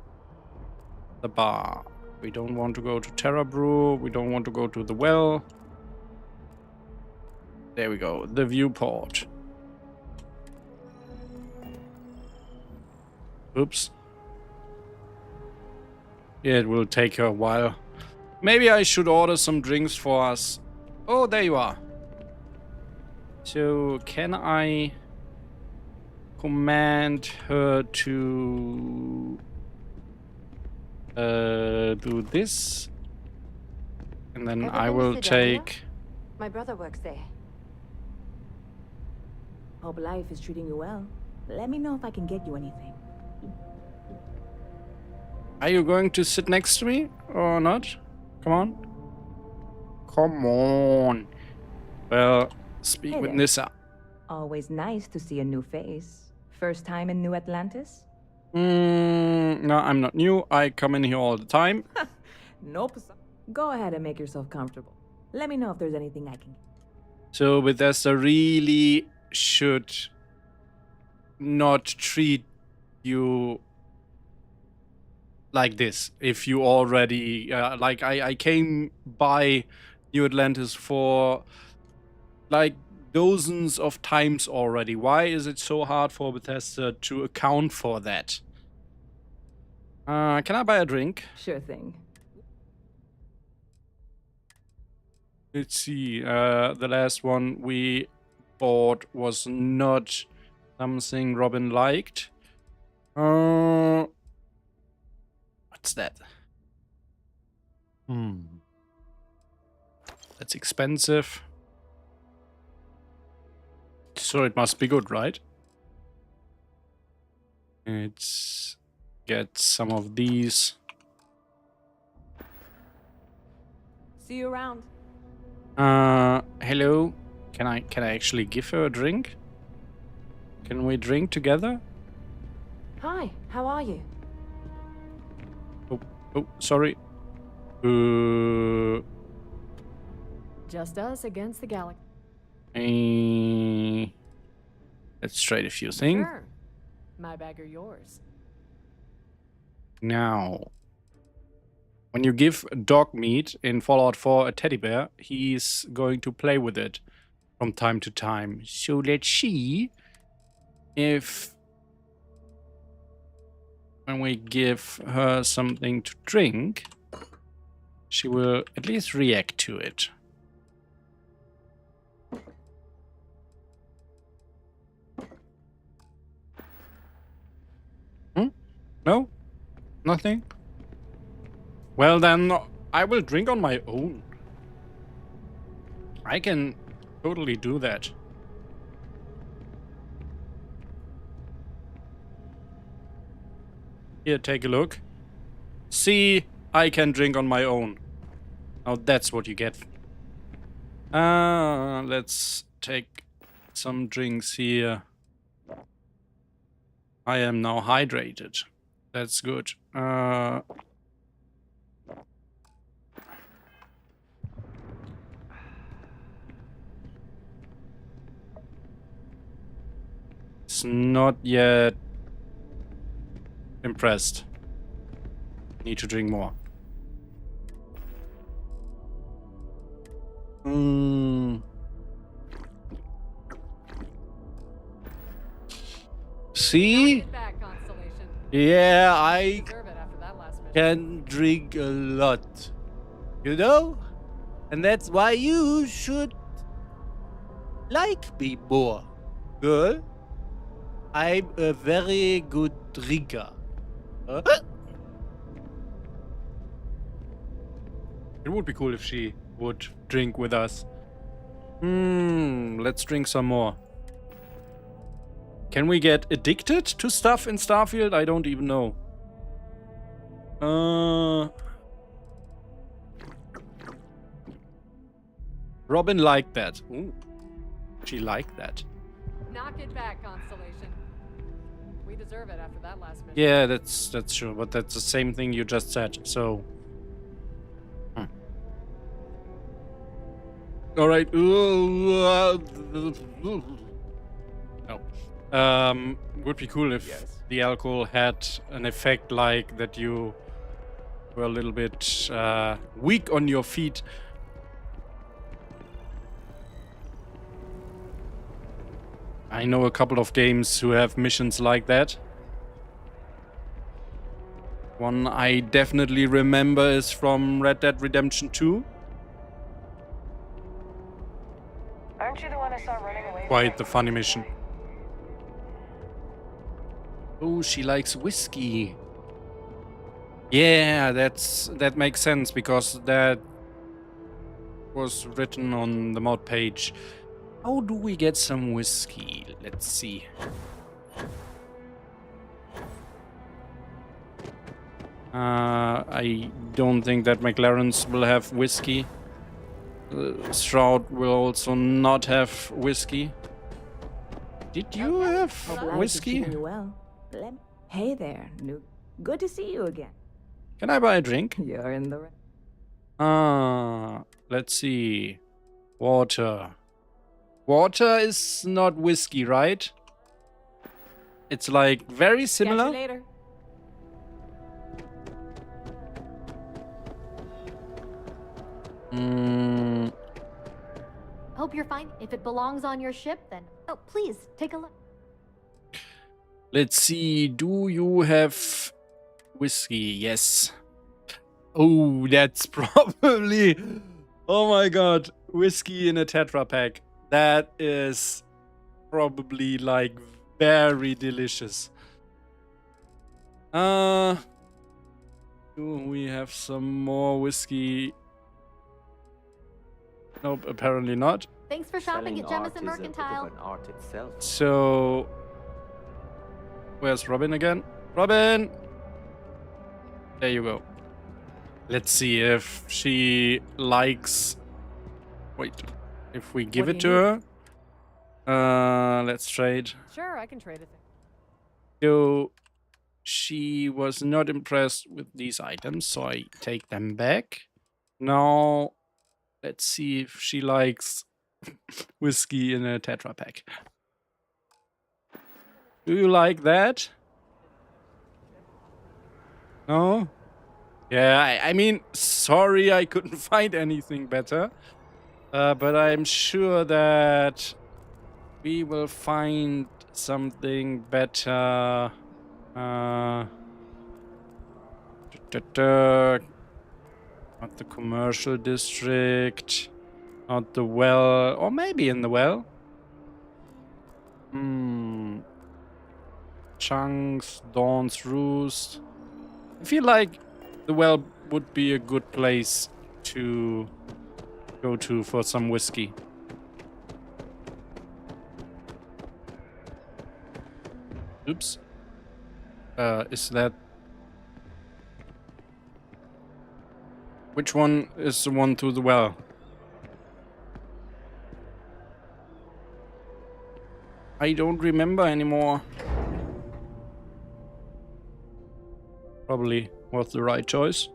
the bar? We don't want to go to Terra Brew. We don't want to go to the well. There we go. The viewport. Oops. Yeah, it will take her a while. Maybe I should order some drinks for us. Oh, there you are. So, can I command her to do this? And then Ever I been to will Fidelia? take... My brother works there. Hope life is treating you well. Let me know if I can get you anything. Are you going to sit next to me or not? Come on. Come on. Well, speak Hey with there. Nissa. Always nice to see a new face. First time in New Atlantis? No, I'm not new. I come in here all the time. Nope. Go ahead and make yourself comfortable. Let me know if there's anything I can. So Bethesda really should not treat you like this. If you already like I came by New Atlantis for like dozens of times already. Why is it so hard for Bethesda to account for that? Can I buy a drink? Sure thing. Let's see. The last one we bought was not something Robin liked. What's that? That's expensive. So it must be good, right? Let's get some of these. See you around. Hello. Can I actually give her a drink? Can we drink together? Hi, how are you? Oh, sorry. Just us against the galaxy. Let's trade a few things. Sure. My bag or yours. Now, when you give dog meat in Fallout 4 a teddy bear, he's going to play with it from time to time. So let's see if when we give her something to drink, she will at least react to it. No? Nothing? Well then, I will drink on my own. I can totally do that. Here, take a look. See, I can drink on my own. Now that's what you get. Let's take some drinks here. I am now hydrated. That's good. It's not yet impressed. Need to drink more. See? Yeah, I can drink a lot. You know? And that's why you should like me more. Girl? I'm a very good drinker. It would be cool if she would drink with us. Let's drink some more. Can we get addicted to stuff in Starfield? I don't even know. Robin liked that. Ooh. She liked that. Knock it back, Constellation. We deserve it after that last mission. Yeah, that's true, but that's the same thing you just said, so... Alright. No. Would be cool if the alcohol had an effect like that you were a little bit weak on your feet. I know a couple of games who have missions like that. One I definitely remember is from Red Dead Redemption 2. Aren't you the one I saw running away? Quite the funny mission. Oh, she likes whiskey. Yeah, that makes sense because that was written on the mod page. How do we get some whiskey? Let's see. I don't think that McLaren's will have whiskey. Stroud will also not have whiskey. Did you have whiskey? Well. Hey there, Nuke. Good to see you again. Can I buy a drink? You're in the right. Let's see. Water. Water is not whiskey, right? It's like very similar. Catch you later. Hope you're fine. If it belongs on your ship, then please take a look. Let's see. Do you have whiskey? Yes. Oh, that's probably... Oh my god. Whiskey in a Tetra Pak. That is probably like very delicious. Do we have some more whiskey? Nope, apparently not. Thanks for shopping at Jemison Mercantile. So, where's Robin again? Robin! There you go. Let's see if she likes... Wait, if we give it to her. Let's trade. Sure, I can trade it. So, she was not impressed with these items, so I take them back. Now, let's see if she likes whiskey in a Tetra Pak. Do you like that? No? Yeah, I mean, sorry I couldn't find anything better. But I'm sure that we will find something better. Not the commercial district. Not the well. Or maybe in the well. Chunks, Dawn's Roost. I feel like the well would be a good place to go to for some whiskey. Oops. Is that... Which one is the one to the well? I don't remember anymore. Probably was the right choice.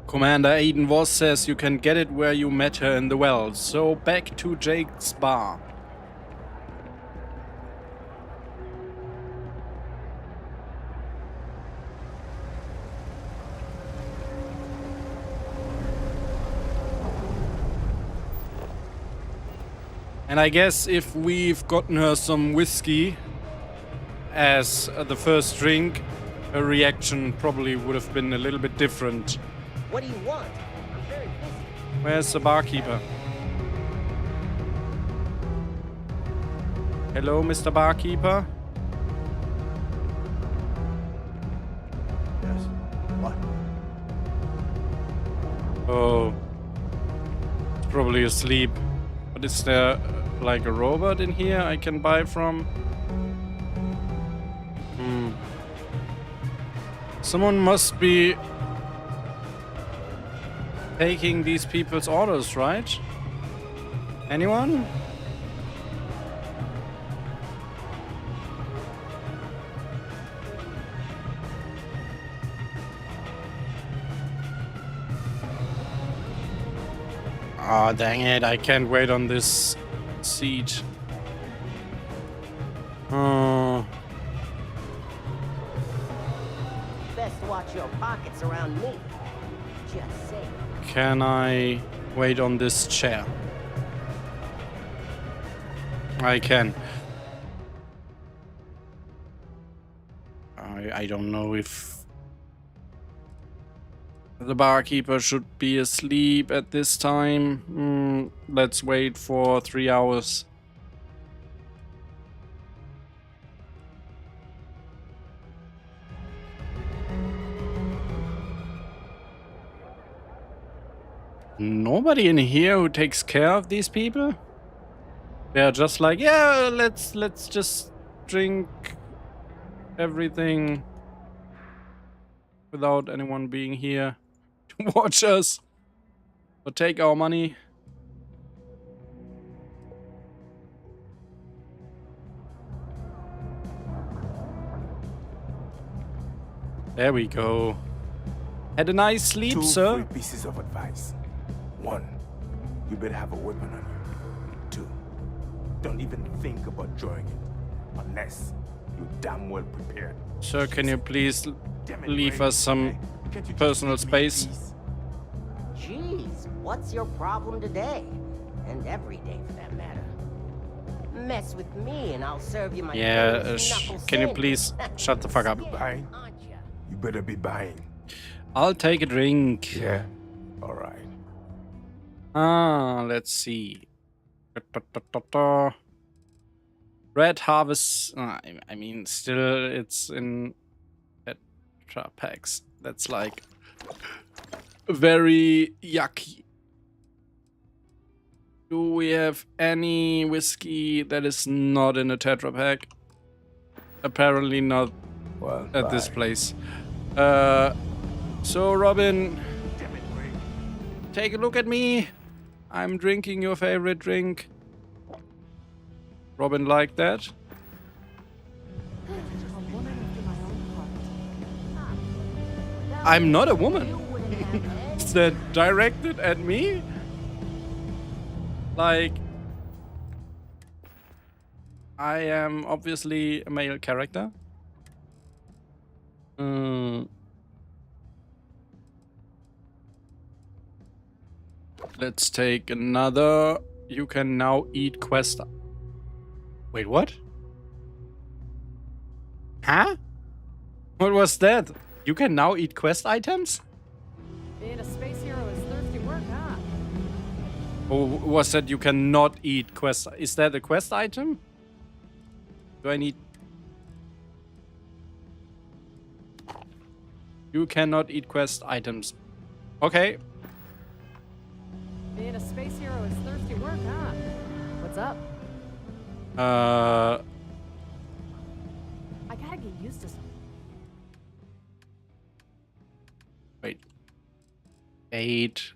Commander Aiden Voss says you can get it where you met her in the well. So back to Jake's bar. And I guess if we've gotten her some whiskey as the first drink, her reaction probably would have been a little bit different. What do you want? I'm very busy. Where's the barkeeper? Hello, Mr. Barkeeper? Yes. What? Oh. He's probably asleep. But is there like a robot in here I can buy from? Someone must be taking these people's orders, right? Anyone? Ah, dang it, I can't wait on this seat. Best watch your pockets around me. just saying. Can I wait on this chair? I can. I don't know if the barkeeper should be asleep at this time. Let's wait for 3 hours. Nobody in here who takes care of these people? They're just like, yeah, let's just drink everything without anyone being here to watch us or take our money. There we go. Had a nice sleep, sir. 2 free pieces of advice. 1, you better have a weapon on you. 2, don't even think about drawing it unless you're damn well prepared. Sir, can you please leave us some personal space? Jeez, what's your problem today? And every day for that matter. Mess with me and I'll serve you my Yeah, knuckle can you sandwich. please shut the fuck up? Buying? You better be buying. I'll take a drink. Yeah, alright. Let's see. Red Harvest. I mean, still, it's in Tetra packs. That's like very yucky. Do we have any whiskey that is not in a Tetra pack? Apparently not at this place. So, Robin, take a look at me. I'm drinking your favorite drink. Robin liked that. I'm not a woman. Is that directed at me? Like, I am obviously a male character. Let's take another. You can now eat quest. Wait, what? Huh? What was that? You can now eat quest items? Being a space hero is thirsty work, huh? Or was that you cannot eat quest? Is that a quest item? Do I need... You cannot eat quest items. Okay. Being a space hero is thirsty work, huh? What's up? I gotta get used to something. Wait. 8.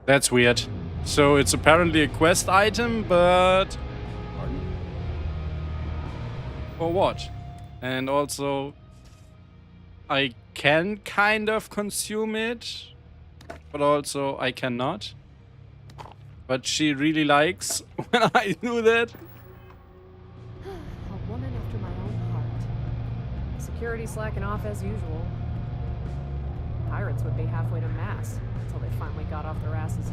That's weird. So it's apparently a quest item, but... For what? And also... I can kind of consume it, but also I cannot. But she really likes when I do that. A woman after my own heart. Security slacking off as usual. Pirates would be halfway to mass until they finally got off their asses.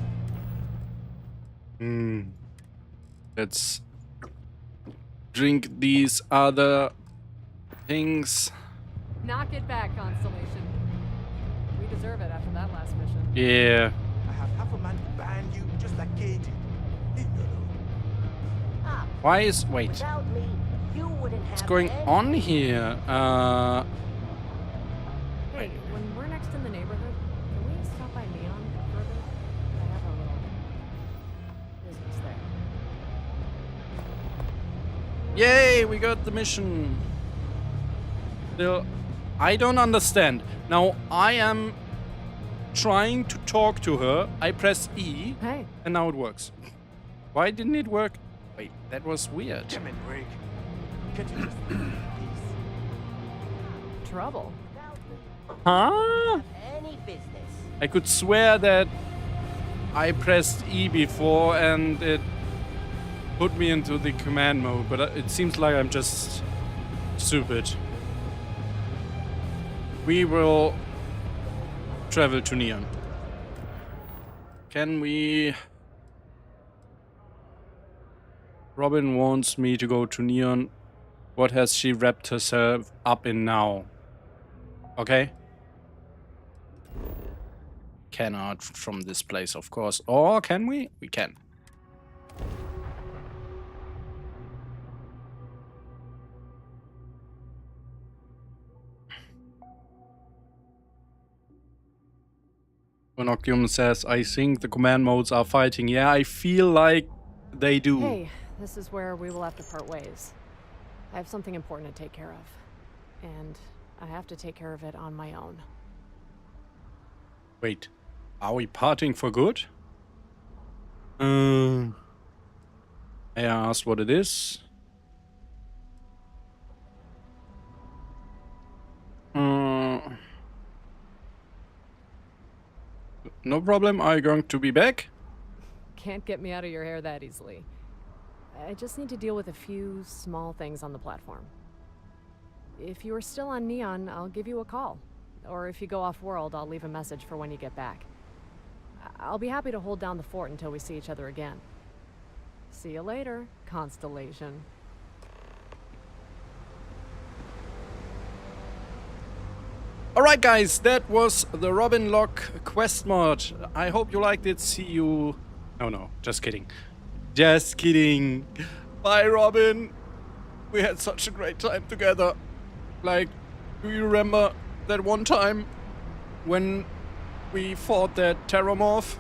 Let's drink these other things. Knock it back, Constellation. We deserve it after that last mission. Yeah. I have half a man behind you, just like Katie. Why is... Wait. Without me, you wouldn't have What's going on here? Hey, when we're next in the neighborhood, can we stop by Neon for a bit? I have a little business there. Yay, we got the mission. Still, I don't understand. Now, I am trying to talk to her. I press E, and now it works. Why didn't it work? Wait, that was weird. Damn it, Rick. Can't you just Trouble. Huh? Any business. I could swear that I pressed E before and it put me into the command mode, but it seems like I'm just stupid. We will travel to Neon. Can we... Robin wants me to go to Neon. What has she wrapped herself up in now? Okay. Cannot from this place, of course. Or can we? We can. Monoculum says, I think the command modes are fighting. Yeah, I feel like they do. Hey, this is where we will have to part ways. I have something important to take care of. And I have to take care of it on my own. Wait, are we parting for good? I asked what it is. No problem, I'm going to be back. Can't get me out of your hair that easily. I just need to deal with a few small things on the platform. If you are still on Neon, I'll give you a call. Or if you go off-world, I'll leave a message for when you get back. I'll be happy to hold down the fort until we see each other again. See you later, Constellation. Alright guys, that was the Robin Locke quest mod. I hope you liked it. See you... No, just kidding. Just kidding. Bye Robin. We had such a great time together. Like, do you remember that one time when we fought that Terramorph?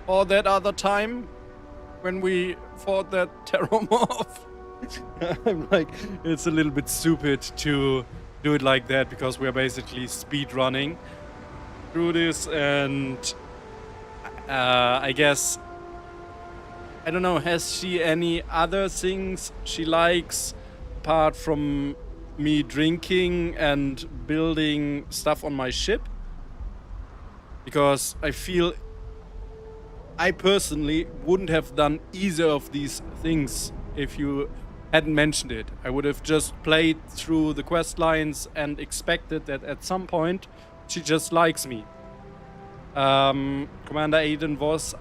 Or that other time when we fought that Terramorph? I'm like, it's a little bit stupid to do it like that because we're basically speed running through this, and I guess, I don't know, has she any other things she likes apart from me drinking and building stuff on my ship? Because I feel I personally wouldn't have done either of these things if you hadn't mentioned it. I would have just played through the quest lines and expected that at some point she just likes me. Commander Aiden was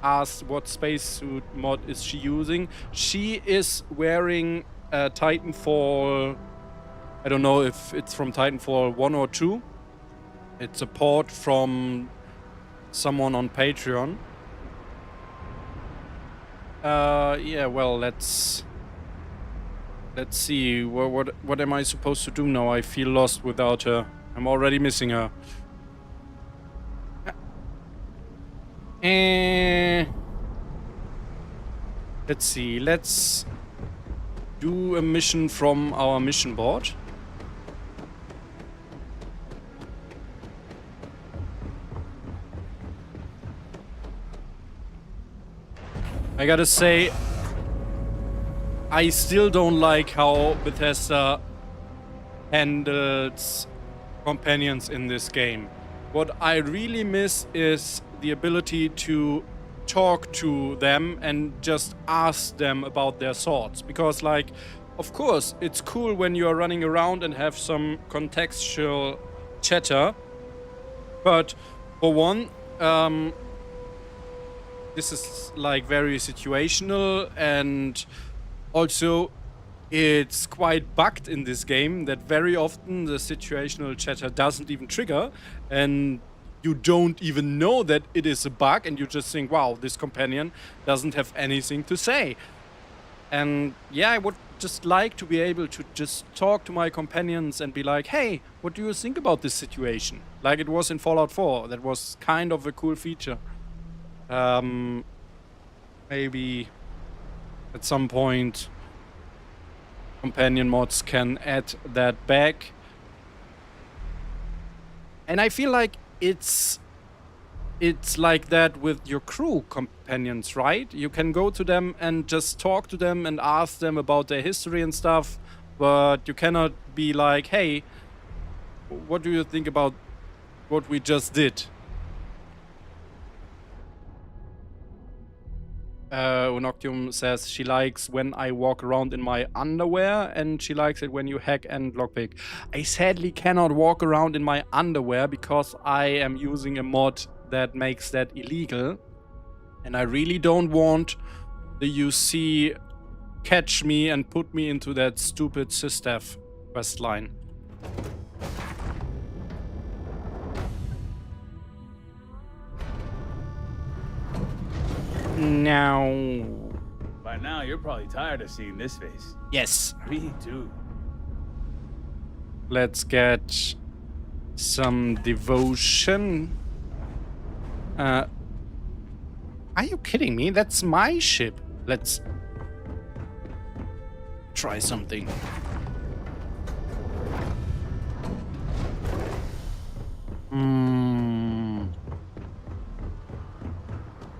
asked what spacesuit mod is she using. She is wearing a Titanfall... I don't know if it's from Titanfall 1 or 2. It's a port from someone on Patreon. Yeah, well, let's see. What am I supposed to do now? I feel lost without her. I'm already missing her. Let's see. Let's do a mission from our mission board. I gotta say, I still don't like how Bethesda handles companions in this game. What I really miss is the ability to talk to them and just ask them about their thoughts. Because, like, of course, it's cool when you are running around and have some contextual chatter. But, for one, this is, like, very situational, and also it's quite bugged in this game that very often the situational chatter doesn't even trigger, and you don't even know that it is a bug, and you just think, wow, this companion doesn't have anything to say. And yeah, I would just like to be able to just talk to my companions and be like, hey, what do you think about this situation? Like it was in Fallout 4. That was kind of a cool feature. Maybe at some point companion mods can add that back. And I feel like it's like that with your crew companions, right? You can go to them and just talk to them and ask them about their history and stuff, but you cannot be like, hey, what do you think about what we just did? Unoctium says she likes when I walk around in my underwear, and she likes it when you hack and lockpick. I sadly cannot walk around in my underwear because I am using a mod that makes that illegal. And I really don't want the UC catch me and put me into that stupid Sysdev quest line. Now... By now, you're probably tired of seeing this face. Yes. Me too. Let's get some devotion. Are you kidding me? That's my ship. Let's try something.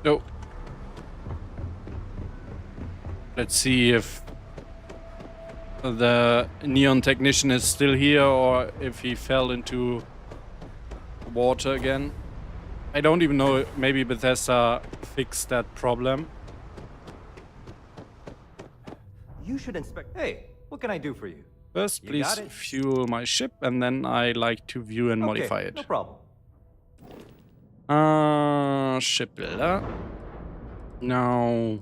Oh. Let's see if the neon technician is still here or if he fell into water again. I don't even know. Maybe Bethesda fixed that problem. You should inspect. Hey, what can I do for you? First, You please got it? fuel my ship, and then I like to view and modify it. No problem. Ship builder. Now,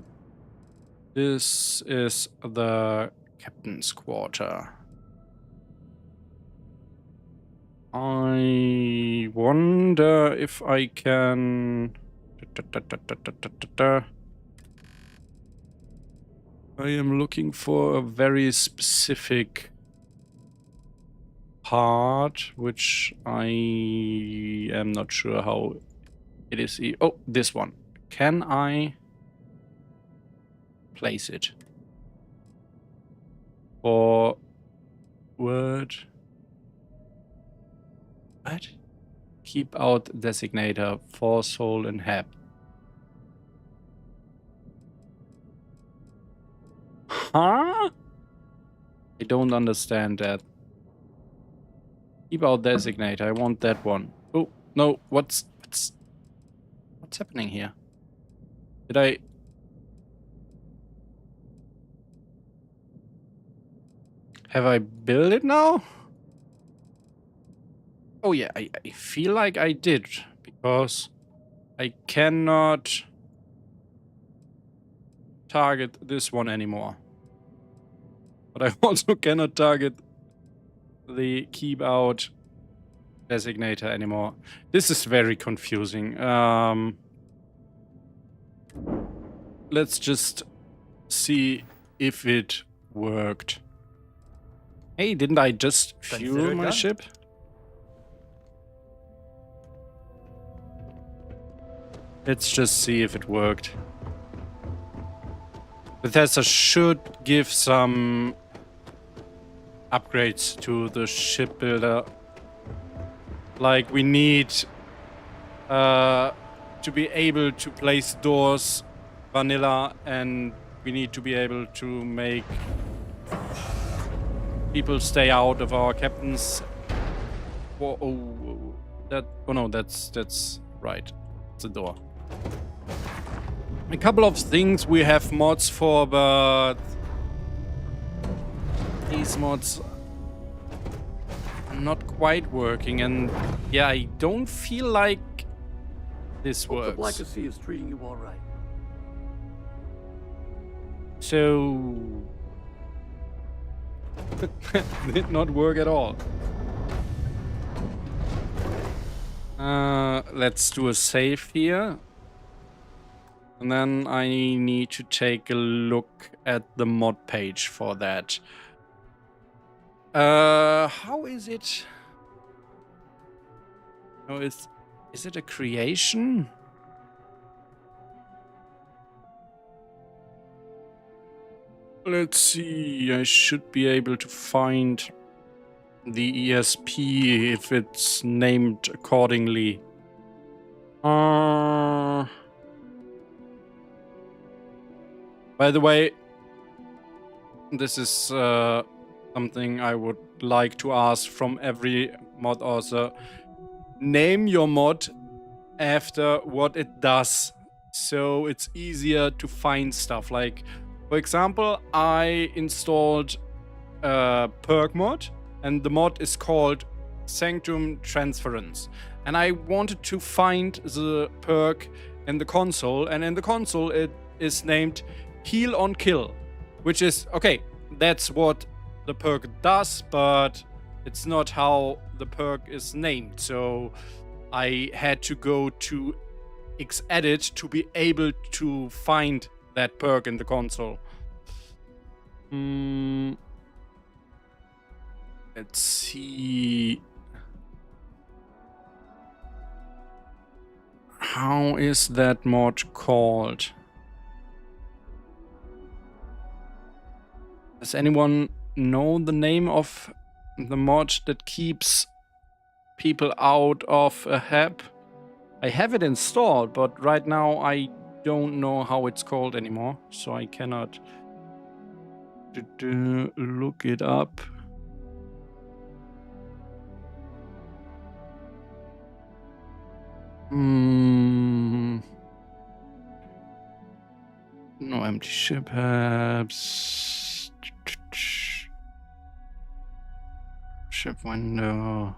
this is the captain's quarter. I wonder if I can... I am looking for a very specific part, which I am not sure how it is. Oh, this one. Can I place it? Forward. What? Keep out designator for soul and heb. Huh? I don't understand that. Keep out designator. I want that one. Oh no! What's happening here? Did I? Have I built it now? Oh yeah, I feel like I did, because I cannot target this one anymore. But I also cannot target the keep out designator anymore. This is very confusing. Let's just see if it worked. Hey, didn't I just fuel my ship? Let's just see if it worked. Bethesda should give some upgrades to the ship builder. Like, we need to be able to place doors vanilla, and we need to be able to make people stay out of our captains. Whoa, oh no, that's right. It's a door. A couple of things we have mods for, but these mods are not quite working, and yeah, I don't feel like this works. The Black Sea is treating you all right. So did not work at all. Let's do a save here. And then I need to take a look at the mod page for that. How is it? Oh, is it a creation? Let's see. I should be able to find the ESP if it's named accordingly. By the way, this is something I would like to ask from every mod author. Name your mod after what it does. so it's easier to find stuff. Like, for example, I installed a perk mod, and the mod is called Sanctum Transference. And I wanted to find the perk in the console, and in the console it is named Heal on Kill, which is, okay, that's what the perk does, but it's not how the perk is named. So I had to go to Xedit to be able to find that perk in the console. Let's see. How is that mod called? Does anyone know the name of the mod that keeps people out of a hab? I have it installed, but right now I don't know how it's called anymore, so I cannot look it up. No empty ship habs. Ship window.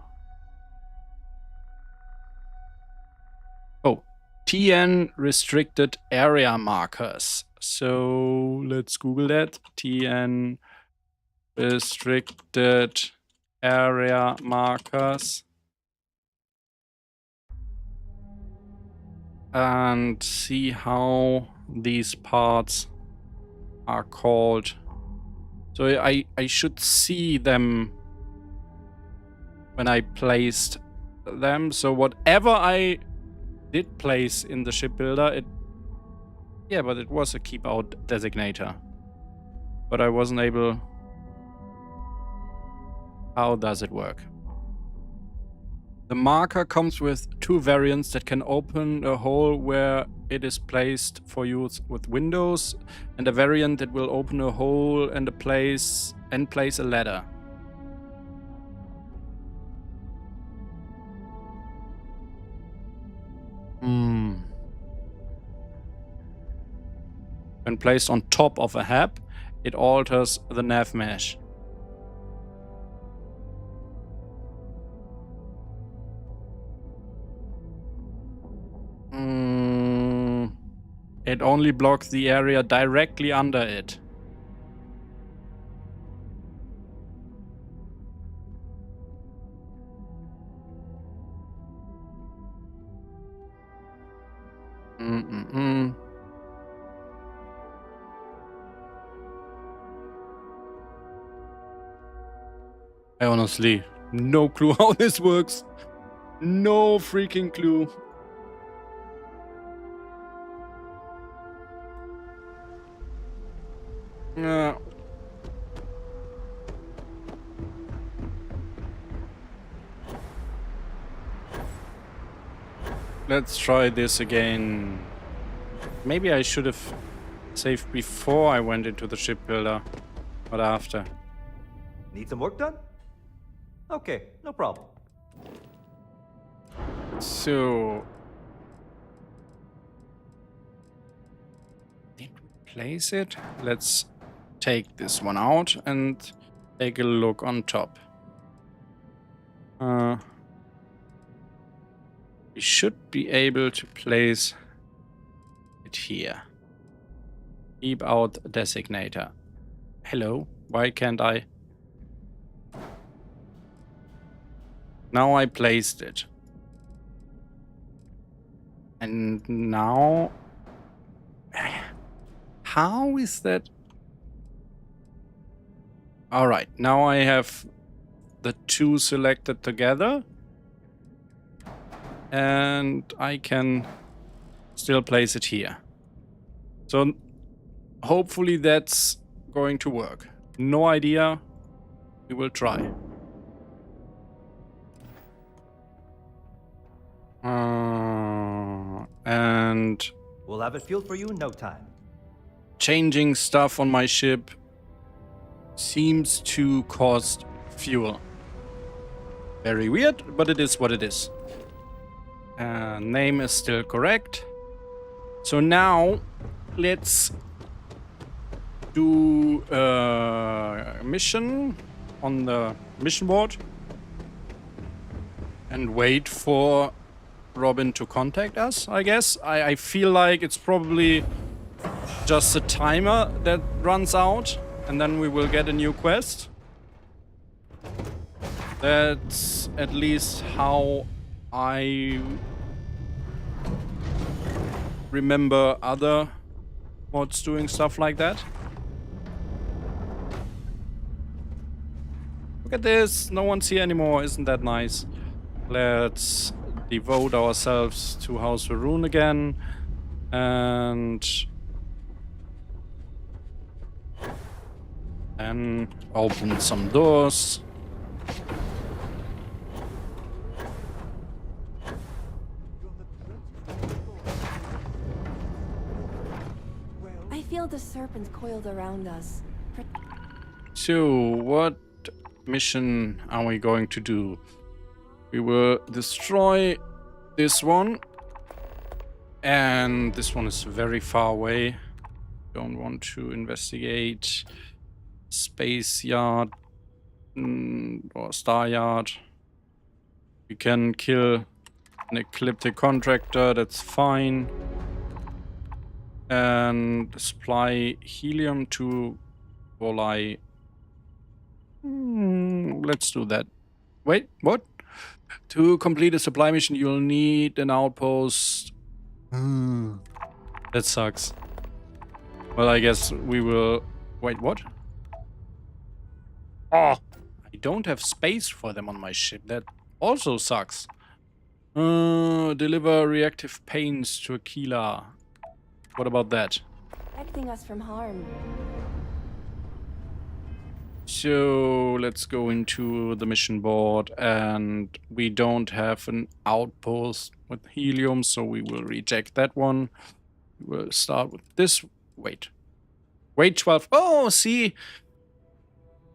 Oh, TN restricted area markers. So let's Google that. TN restricted area markers. And see how these parts are called. So I should see them when I placed them. So whatever I did place in the ship builder, but it was a keep out designator. But I wasn't able. How does it work? The marker comes with two variants that can open a hole where it is placed for use with windows, and a variant that will open a hole and place a ladder. When placed on top of a hab, it alters the nav mesh. It only blocks the area directly under it. I honestly, no clue how this works. No freaking clue. Let's try this again. Maybe I should have saved before I went into the ship builder, but after. Need some work done? Okay, no problem. So, did we place it? Let's take this one out and take a look on top. We should be able to place it here. Keep out designator. Hello, why can't I? Now I placed it. And now... How is that? Alright, now I have the two selected together. And I can still place it here. So hopefully that's going to work. No idea. We will try. And we'll have it fueled for you in no time. Changing stuff on my ship seems to cost fuel. Very weird, but it is what it is. Name is still correct. So now, let's do a mission on the mission board and wait for Robin to contact us, I guess. I feel like it's probably just a timer that runs out and then we will get a new quest. That's at least how I remember other mods doing stuff like that. Look at this, no one's here anymore, isn't that nice? Let's devote ourselves to House Varun again and open some doors. I feel the serpents coiled around us. So, what mission are we going to do? We will destroy this one. And this one is very far away. Don't want to investigate Space Yard or Star Yard. We can kill an Ecliptic Contractor, that's fine. And supply helium to Volai. Let's do that. Wait, what? To complete a supply mission, you'll need an outpost. That sucks. Well, I guess we will... Wait, what? Oh, I don't have space for them on my ship. That also sucks. Deliver reactive paints to Aquila. What about that? Protecting us from harm. So let's go into the mission board, and we don't have an outpost with helium, so we will reject that one. We'll start with this. Wait 12. Oh, see,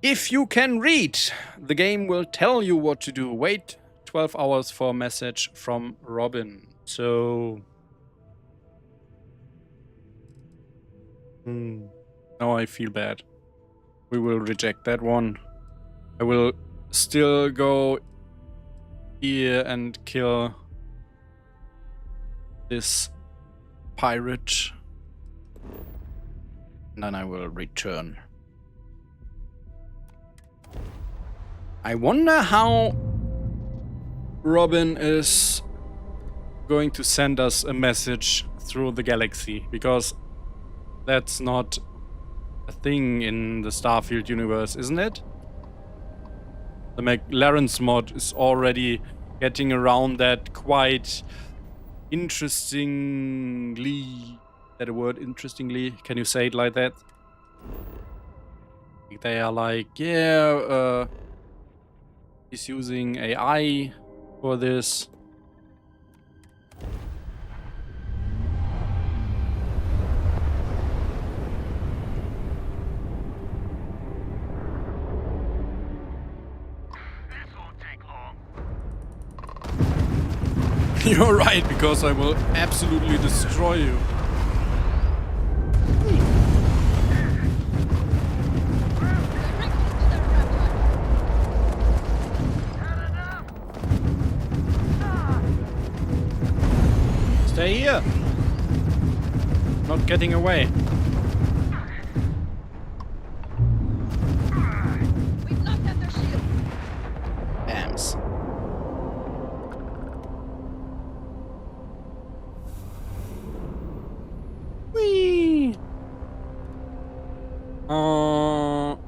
if you can read, the game will tell you what to do. Wait 12 hours for a message from Robin. So now I feel bad. We will reject that one. I will still go here and kill this pirate. And then I will return. I wonder how Robin is going to send us a message through the galaxy, because that's not a thing in the Starfield universe, isn't it? The McLaren's mod is already getting around that quite interestingly. Is that a word, interestingly? Can you say it like that? They are like, yeah, he's using AI for this. You're right, because I will absolutely destroy you. Stay here. Not getting away. Bams. Whee!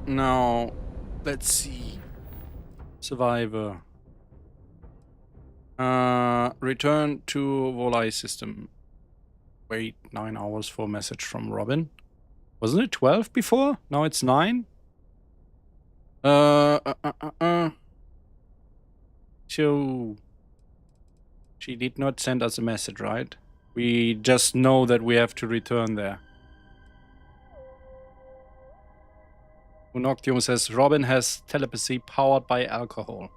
Now, let's see. Survivor. Return to Volai system. Wait 9 hours for a message from Robin. Wasn't it 12 before? Now it's 9? So she did not send us a message, right? We just know that we have to return there. Unoctium says Robin has telepathy powered by alcohol.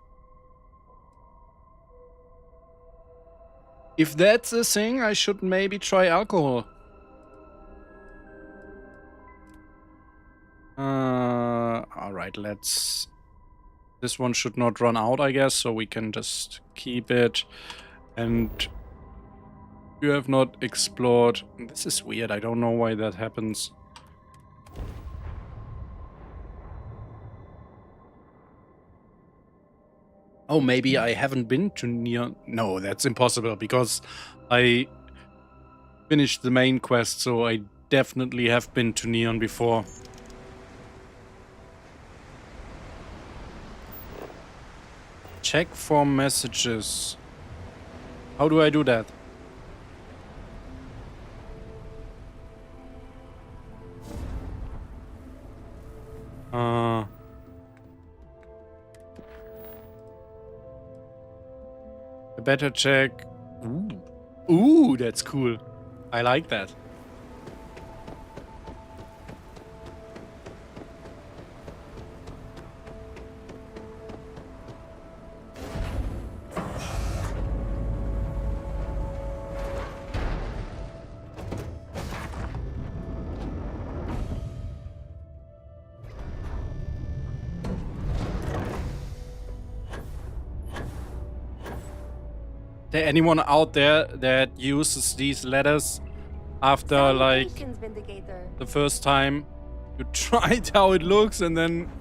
If that's a thing, I should maybe try alcohol. Alright, let's... This one should not run out, I guess, so we can just keep it. And you have not explored... This is weird, I don't know why that happens. Oh, maybe I haven't been to Neon... No, that's impossible, because I finished the main quest, so I definitely have been to Neon before. Check for messages. How do I do that? A better check. Ooh, that's cool. I like that. There anyone out there that uses these letters after like the first time you tried how it looks and then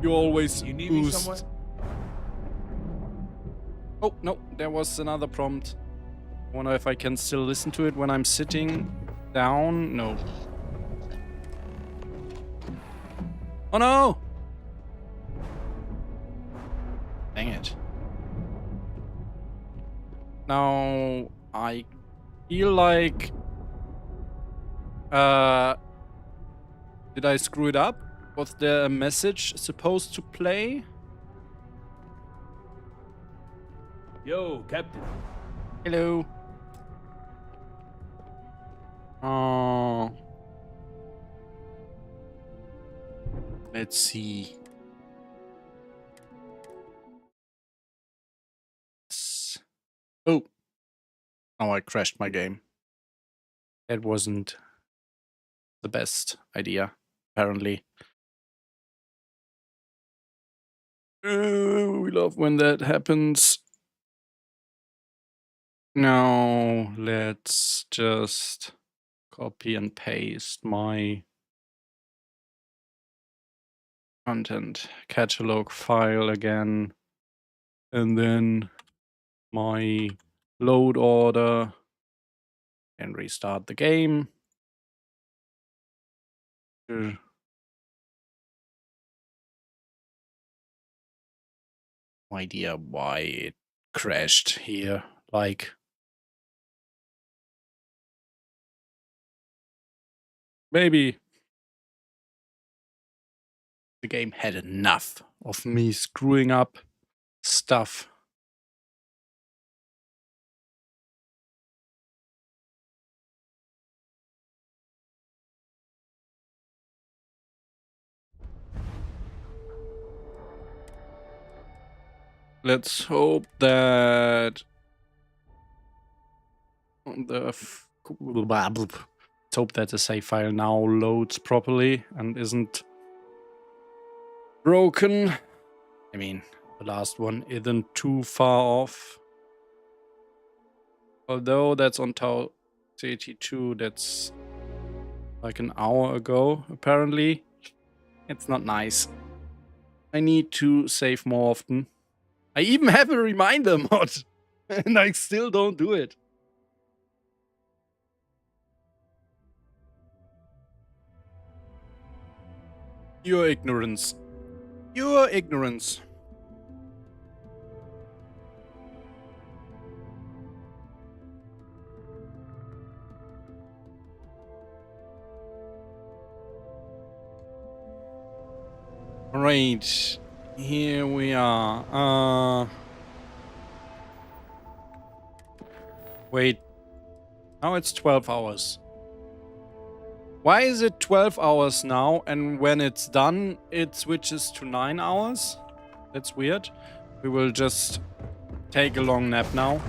you always boost? Oh no, there was another prompt. I wonder if I can still listen to it when I'm sitting down. No. Oh no! Dang it. Now, I feel like... did I screw it up? Was there a message supposed to play? Yo, Captain. Hello. Oh. Let's see. Oh. Oh, I crashed my game. That wasn't the best idea, apparently. We love when that happens. Now, let's just copy and paste my content catalog file again. And then my load order and restart the game. No idea why it crashed here. Like, maybe the game had enough of me screwing up stuff. Let's hope that let's hope that the save file now loads properly and isn't broken. I mean, the last one isn't too far off. Although that's on Tau 32, that's like an hour ago, apparently. It's not nice. I need to save more often. I even have a reminder mod, and I still don't do it. Your ignorance. Your ignorance. Right, here we are. Wait, now it's 12 hours. Why is it 12 hours now, and when it's done, it switches to 9 hours? That's weird. We will just take a long nap now.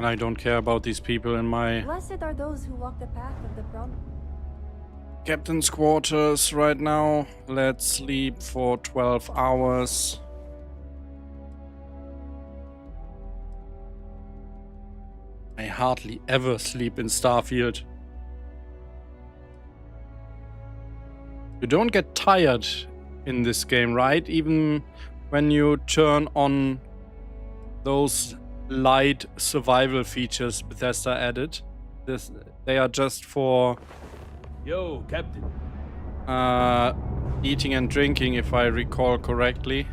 And I don't care about these people in my Blessed are those who walk the path of the promise. captain's quarters right now. Let's sleep for 12 hours. I hardly ever sleep in Starfield. You don't get tired in this game, right? Even when you turn on those light survival features Bethesda added. They are just for Yo, Captain. eating and drinking, if I recall correctly.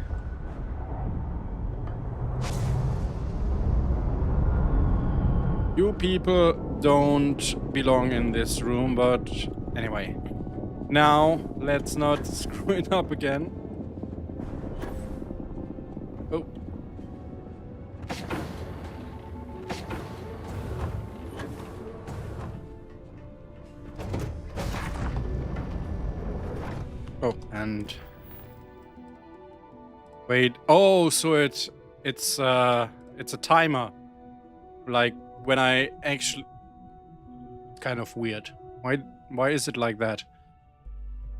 You people don't belong in this room, but anyway. Now, let's not screw it up again. Oh. Oh, and wait. Oh, so it's a timer. Like when I actually, it's kind of weird. Why is it like that?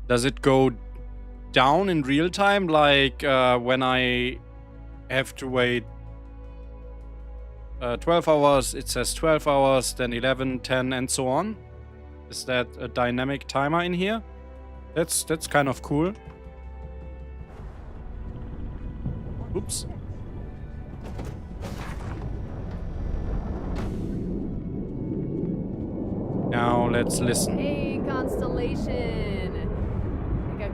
Does it go down in real time, like when I have to wait 12 hours, it says 12 hours, then 11, 10, and so on? Is that a dynamic timer in here? That's kind of cool. Oops. Now let's listen. Hey, Constellation. I think I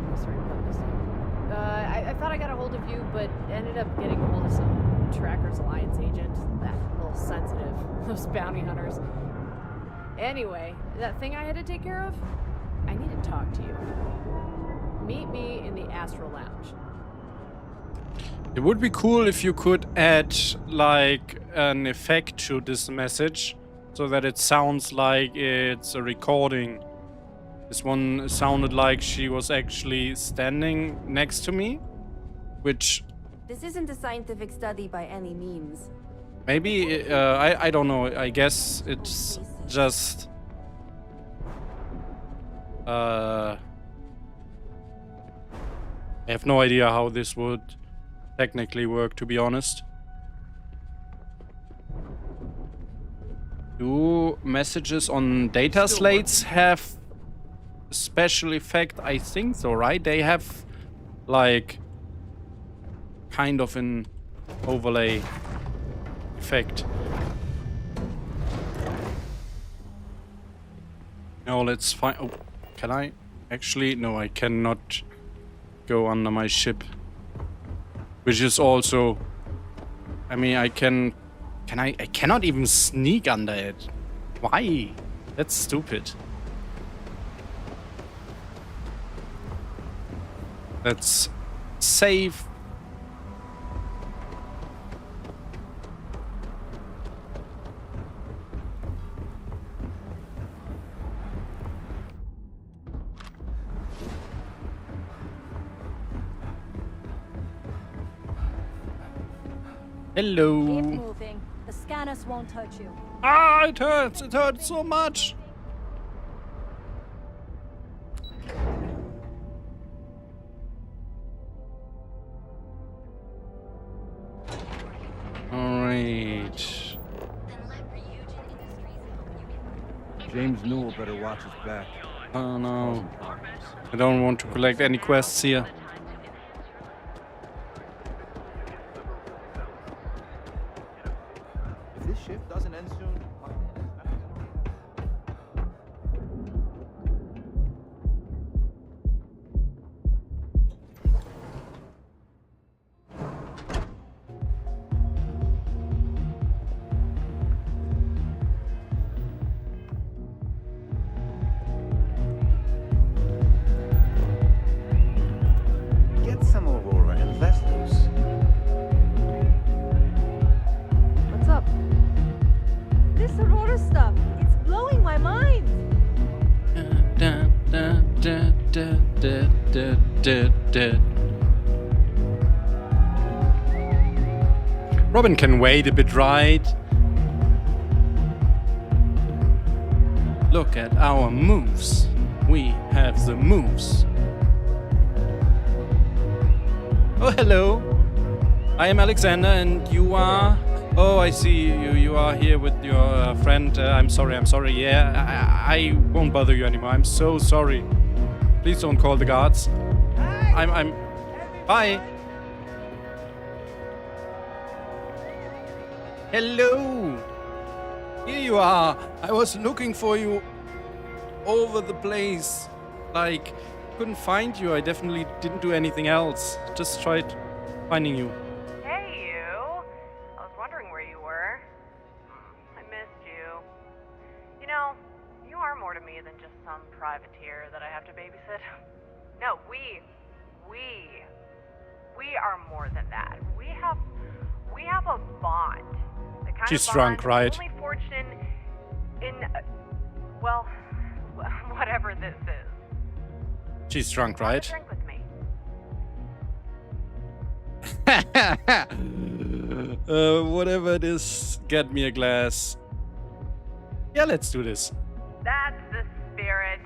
pressed the right button this time. I thought I got a hold of you, but ended up getting a hold of some Trackers Alliance agent. That little sensitive. Those bounty hunters. Anyway, that thing I had to take care of? I need to talk to you. Meet me in the Astro Lounge. It would be cool if you could add like an effect to this message so that it sounds like it's a recording. This one sounded like she was actually standing next to me, which This isn't a scientific study by any means. maybe I don't know. I guess it's just I have no idea how this would technically work, to be honest. Do messages on data slates have a special effect? I think so, right? They have like kind of an overlay effect. Now let's find. Oh, can I? Actually, no, I cannot go under my ship. Which is also, I mean, I cannot even sneak under it. Why? That's stupid. Let's save. Hello. Keep moving. The scanners won't hurt you. Ah, it hurts. It hurts so much. All right. James Newell better watch his back. Oh no. I don't want to collect any quests here. If this shift doesn't end soon, get some Aurora and let loose. What's up? This Aurora stuff, it's blowing my mind. Robin can wait a bit, right? Look at our moves. We have the moves. Oh, hello. I am Alexander, and you are... Oh, I see you. You are here with your friend. I'm sorry. Yeah, I won't bother you anymore. I'm so sorry. Please don't call the guards. I'm... Bye. Hello. Here you are. I was looking for you over the place. Like, couldn't find you. I definitely didn't do anything else. Just tried finding you. Hey, you. I was wondering where you were. I missed you. You know, you are more to me than just some privateer that I have to babysit. No, we are more than that. We have a bond. The kind She's of drunk, bond right? only forged in well, whatever this is. She's drunk, right? Drink with me. Whatever it is, get me a glass. Yeah, let's do this. That's the spirit.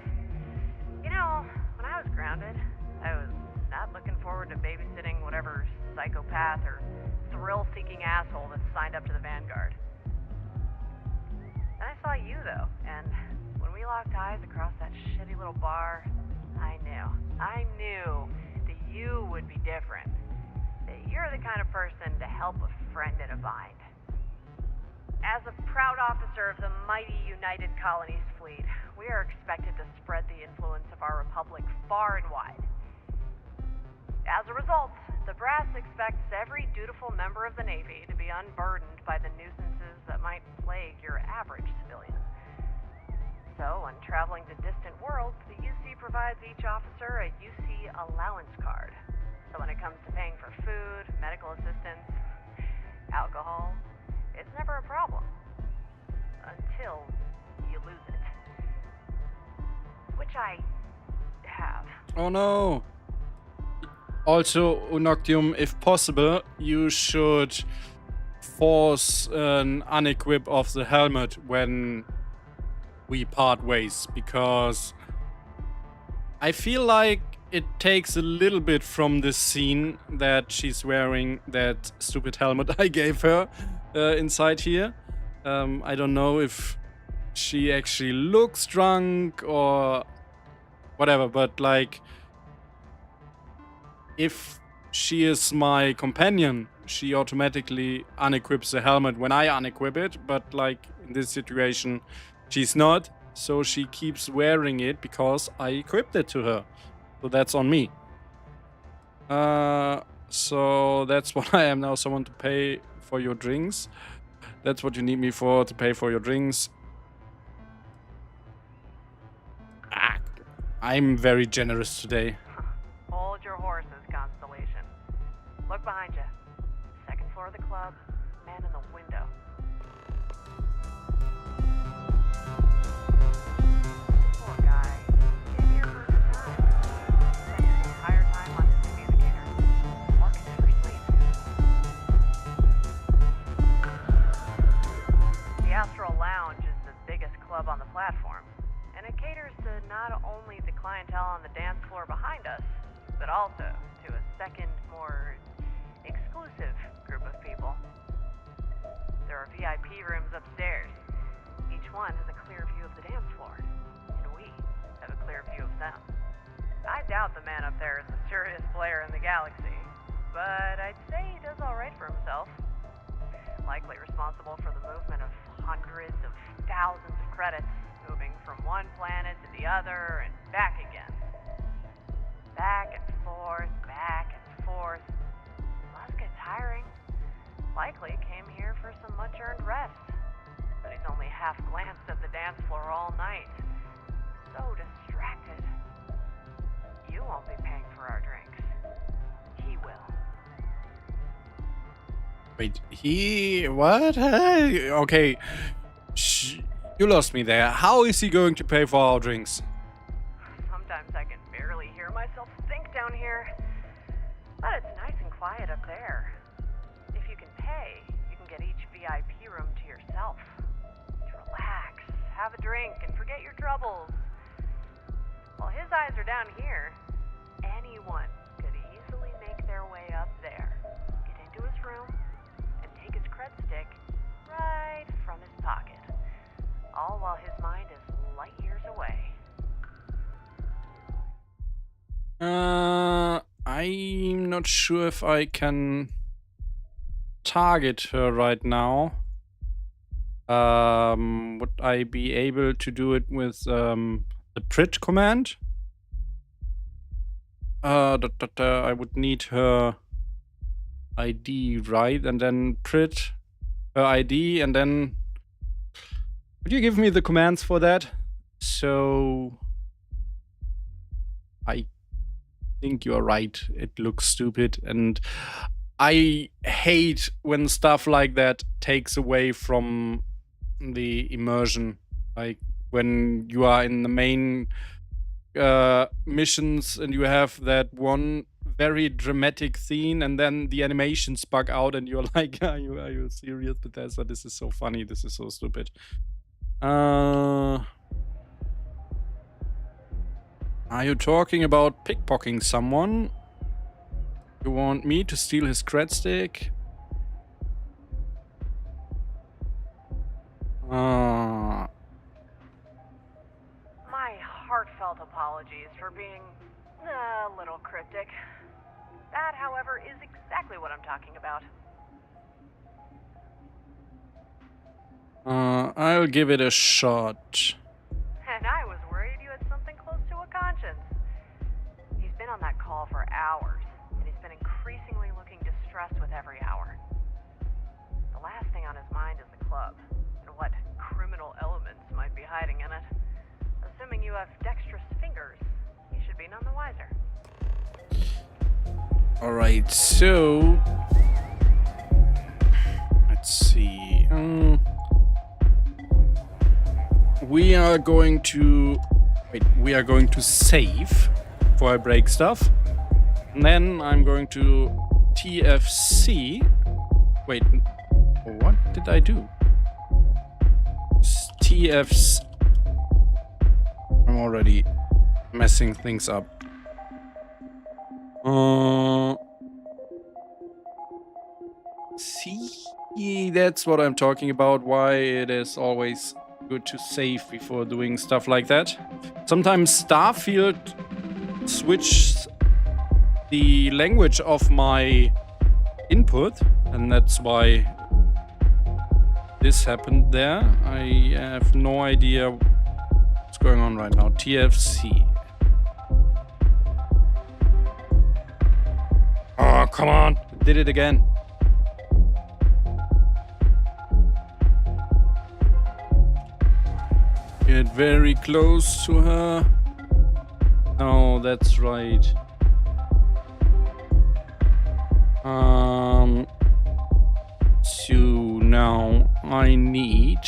You know, when I was grounded, I was not looking forward to babysitting whatever psychopath or thrill-seeking asshole that signed up to the Vanguard. Then I saw you, though, and when we locked eyes across that shitty little bar, I knew that you would be different. That you're the kind of person to help a friend in a bind. As a proud officer of the mighty United Colonies fleet, we are expected to spread the influence of our republic far and wide. As a result, the brass expects every dutiful member of the Navy to be unburdened by the nuisances that might plague your average civilian. So, when traveling to distant worlds, the UC provides each officer a UC allowance card. So when it comes to paying for food, medical assistance, alcohol, it's never a problem. Until you lose it. Which I have. Oh no. Also, Noctium, if possible, you should force an unequip of the helmet when we part ways, because I feel like it takes a little bit from this scene that she's wearing that stupid helmet I gave her inside here. I don't know if she actually looks drunk or whatever, but like, if she is my companion, she automatically unequips the helmet when I unequip it, but like in this situation, she's not, so she keeps wearing it because I equipped it to her. So that's on me. So that's what I am now, someone to pay for your drinks. That's what you need me for, to pay for your drinks. I'm very generous today. Hold your horses, Constellation. Look behind you. Second floor of the club, man in the window. Poor guy. Came here for a good time. Spent his entire time on his communicator. Market never sleeps. The Astral Lounge is the biggest club on the platform, and it caters to not only the clientele on the dance floor behind us, but also to a second, more exclusive group of people. There are VIP rooms upstairs. Each one has a clear view of the dance floor, and we have a clear view of them. I doubt the man up there is the serious player in the galaxy, but I'd say he does all right for himself. Likely responsible for the movement of hundreds of thousands of credits, moving from one planet to the other and back again. Back and forth, back and forth. Must get tiring. Likely came here for some much-earned rest. But he's only half glanced at the dance floor all night. So distracted. You won't be paying for our drinks. He will. Wait, he... what? Okay. You lost me there. How is he going to pay for our drinks? Sometimes I can barely hear myself think down here. But it's nice and quiet up there. If you can pay, you can get each VIP room to yourself. To relax, have a drink, and forget your troubles. While his eyes are down here, anyone could easily make their way up there, get into his room, and take his cred stick right from his pocket. All while his mind is light years away. I'm not sure if I can target her right now. Would I be able to do it with the Prit command? I would need her ID, right? And then Prit her ID, and then would you give me the commands for that? So I think you are right. It looks stupid, and I hate when stuff like that takes away from the immersion. Like when you are in the main missions and you have that one very dramatic scene and then the animations bug out and you're like, are you serious, Bethesda? This is so funny. This is so stupid. Are you talking about pickpocketing someone? You want me to steal his cred stick? My heartfelt apologies for being a little cryptic. That, however, is exactly what I'm talking about. I'll give it a shot. And I was worried you had something close to a conscience. He's been on that call for hours, and he's been increasingly looking distressed with every hour. The last thing on his mind is the club, and what criminal elements might be hiding in it. Assuming you have dexterous fingers, you should be none the wiser. Alright, so let's see. We are going to save before I break stuff. And then I'm going to TFC. Wait, what did I do? TFC. I'm already messing things up. See, that's what I'm talking about. Why it is always good to save before doing stuff like that. Sometimes Starfield switches the language of my input, and that's why this happened there. I have no idea what's going on right now. TFC. Oh, come on. Did it again. Get very close to her. No, that's right. So now I need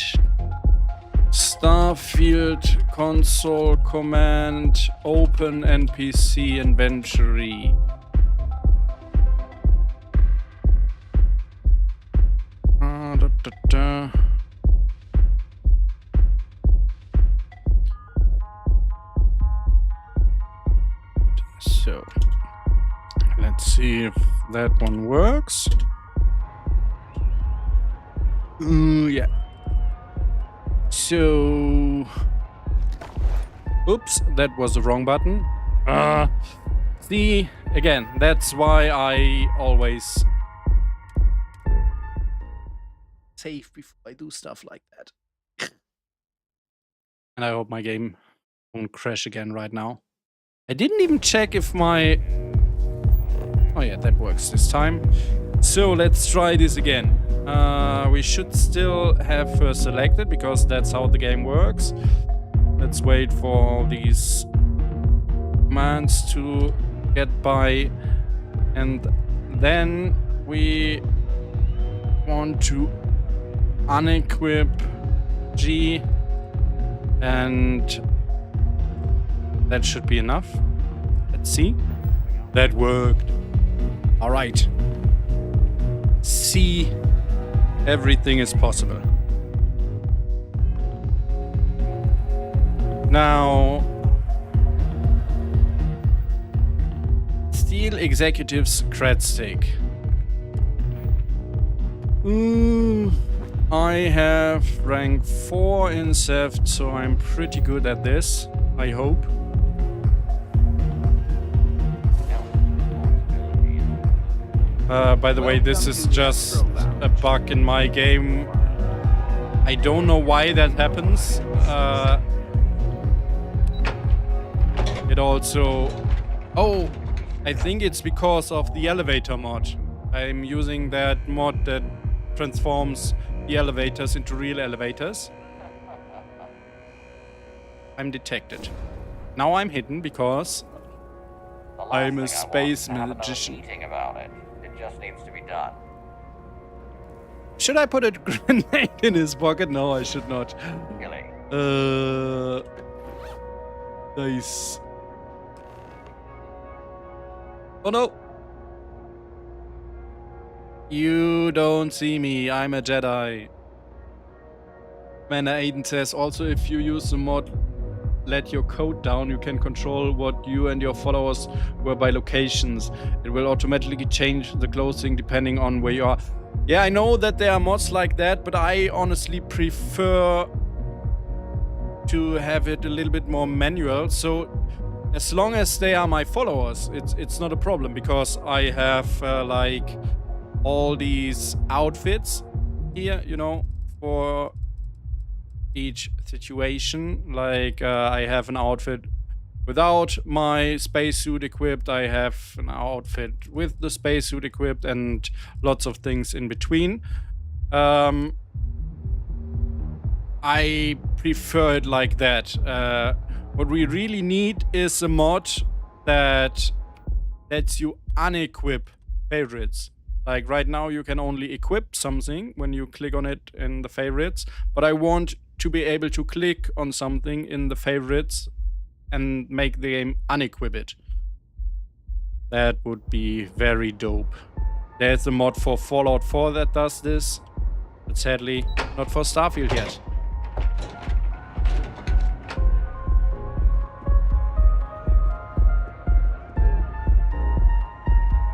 Starfield console command open NPC inventory. So let's see if that one works. Yeah. So, oops, that was the wrong button. See, again, that's why I always save before I do stuff like that. And I hope my game won't crash again right now. I didn't even check if my... Oh yeah, that works this time. So let's try this again. We should still have her selected because that's how the game works. Let's wait for these commands to get by. And then we want to unequip G, and that should be enough. Let's see. That worked. All right. See, everything is possible. Now, Steel Executive's cred stick. I have rank 4 in Theft, so I'm pretty good at this, I hope. By the way, this is just a bug in my game. I don't know why that happens. It also... Oh, I think it's because of the elevator mod. I'm using that mod that transforms the elevators into real elevators. I'm detected. Now I'm hidden because I'm a space magician. About it. It just needs to be done. Should I put a grenade in his pocket? No, I should not. Really? Nice. Oh no! You don't see me, I'm a Jedi. Commander Aiden says also if you use the mod let your code down, you can control what you and your followers were by locations. It will automatically change the clothing depending on where you are. Yeah, I know that there are mods like that, but I honestly prefer to have it a little bit more manual. So as long as they are my followers, it's not a problem, because I have like all these outfits here, you know, for each situation. Like I have an outfit without my spacesuit equipped, I have an outfit with the spacesuit equipped, and lots of things in between. I prefer it like that. What we really need is a mod that lets you unequip favorites. Like right now you can only equip something when you click on it in the favorites, but I want to be able to click on something in the favorites and make the game unequip it. That would be very dope. There's a mod for Fallout 4 that does this, but sadly not for Starfield yet.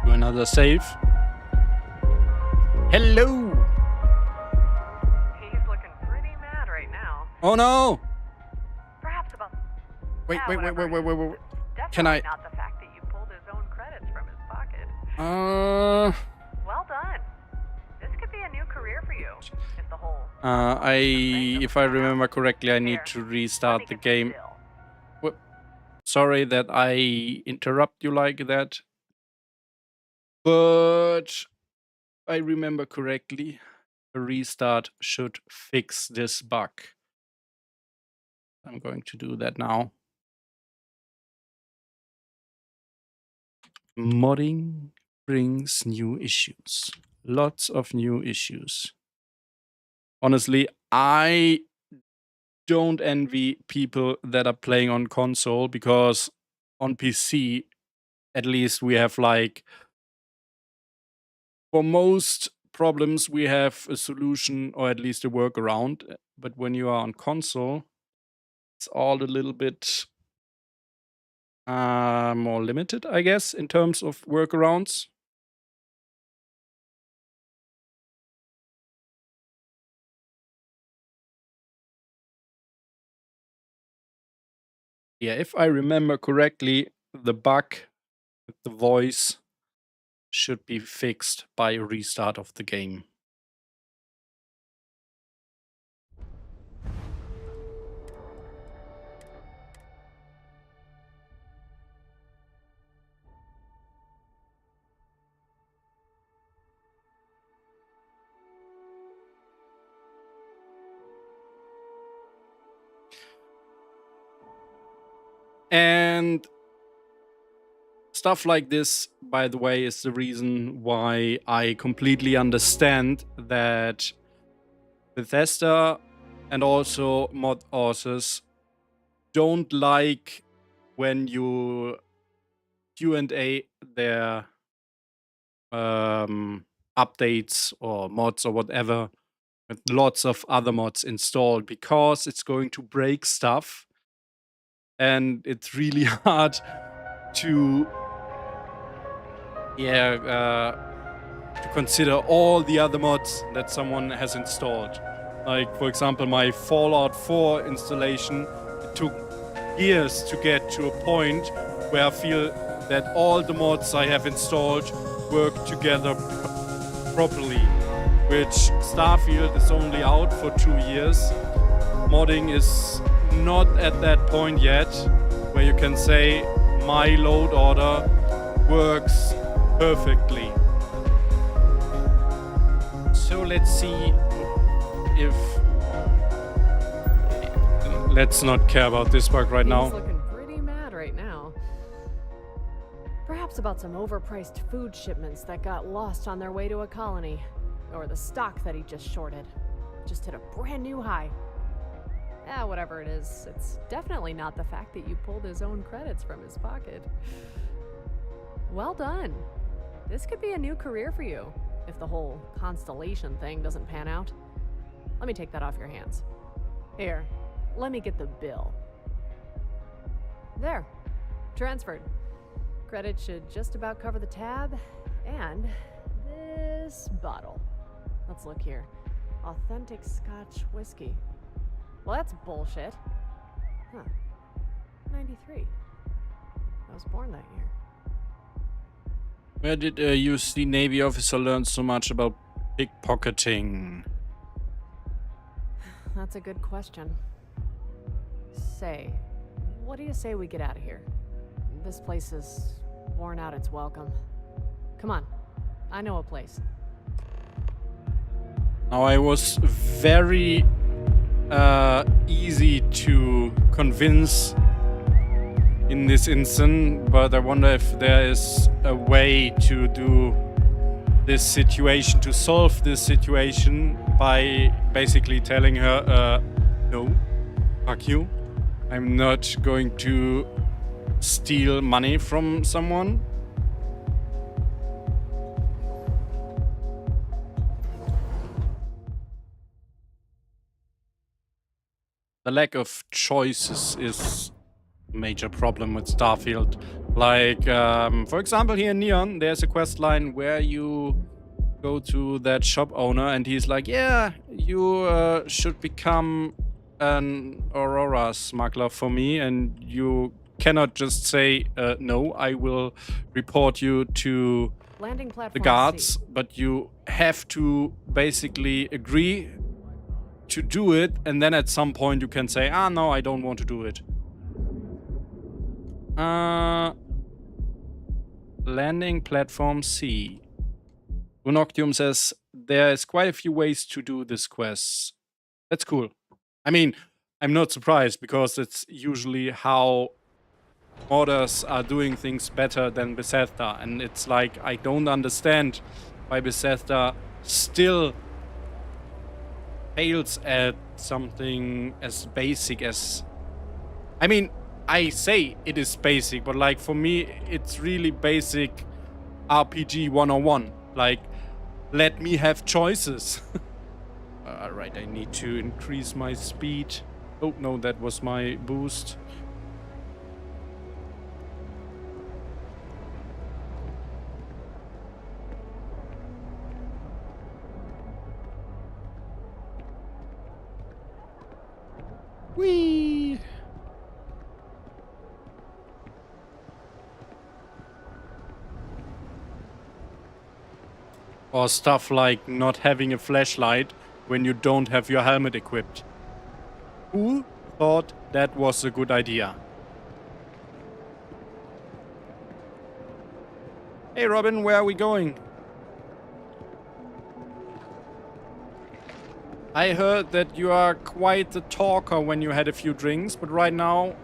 Do another save. Hello! He's looking pretty mad right now. Oh no! Perhaps about... Wait. Definitely Can I... not the fact that you pulled his own credits from his pocket. Well done. This could be a new career for you, if the whole... if I remember correctly, I need to restart the game. Sorry that I interrupt you like that. But I remember correctly, a restart should fix this bug. I'm going to do that now. Modding brings new issues. Lots of new issues. Honestly, I don't envy people that are playing on console, because on PC, at least we have like... For most problems, we have a solution, or at least a workaround. But when you are on console, it's all a little bit more limited, I guess, in terms of workarounds. Yeah, if I remember correctly, the bug with the voice should be fixed by a restart of the game. And stuff like this, by the way, is the reason why I completely understand that Bethesda and also mod authors don't like when you Q&A their updates or mods or whatever with lots of other mods installed, because it's going to break stuff. and it's really hard to to consider all the other mods that someone has installed. Like, for example, my Fallout 4 installation, it took years to get to a point where I feel that all the mods I have installed work together properly, which Starfield is only out for 2 years. Modding is not at that point yet, where you can say my load order works perfectly. So let's see if... Let's not care about this bug right now. He's looking pretty mad right now. Perhaps about some overpriced food shipments that got lost on their way to a colony. Or the stock that he just shorted. Just hit a brand new high. Whatever it is, it's definitely not the fact that you pulled his own credits from his pocket. Well done. This could be a new career for you, if the whole constellation thing doesn't pan out. Let me take that off your hands. Here, let me get the bill. There, transferred. Credit should just about cover the tab, and this bottle. Let's look here. Authentic Scotch whiskey. Well, that's bullshit. Huh. 93. I was born that year. Where did a UC Navy officer learn so much about pickpocketing? That's a good question. Say, what do you say we get out of here? This place has worn out its welcome. Come on, I know a place. Now, I was very easy to convince in this instant, but I wonder if there is a way to do this situation, to solve this situation by basically telling her, no, fuck you. I'm not going to steal money from someone. The lack of choices is a major problem with Starfield. Like, for example, here in Neon, there's a quest line where you go to that shop owner and he's like, yeah, you should become an Aurora smuggler for me, and you cannot just say, no, I will report you to the guards, but you have to basically agree to do it, and then at some point you can say, no, I don't want to do it. Landing platform C. Unoctium says there is quite a few ways to do this quest. That's cool. I mean, I'm not surprised, because it's usually how modders are doing things better than Bethesda, and it's like, I don't understand why Bethesda still fails at something as basic as... I mean, I say it is basic, but like for me, it's really basic RPG 101. Like, let me have choices. Alright, I need to increase my speed. Oh, no, that was my boost. Whee! Or stuff like not having a flashlight when you don't have your helmet equipped. Who thought that was a good idea? Hey Robin, where are we going? I heard that you are quite the talker when you had a few drinks, but right now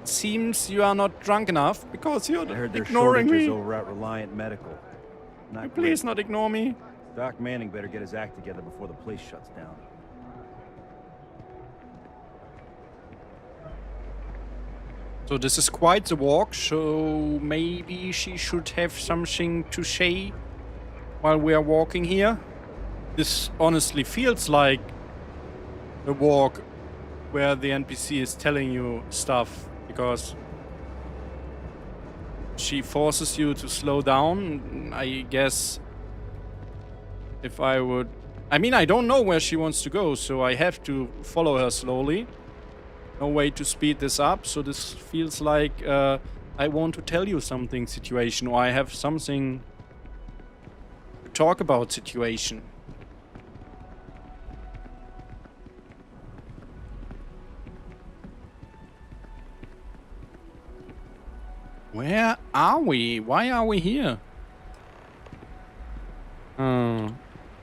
it seems you are not drunk enough because you're ignoring me. Over at Reliant Medical. Please not ignore me. Doc Manning better get his act together before the place shuts down. So this is quite the walk, so maybe she should have something to say while we are walking here. This honestly feels like a walk where the NPC is telling you stuff because she forces you to slow down. I guess if I would... I mean, I don't know where she wants to go, so I have to follow her slowly. No way to speed this up, so this feels like I want to tell you something situation, or I have something to talk about situation. Where are we? Why are we here?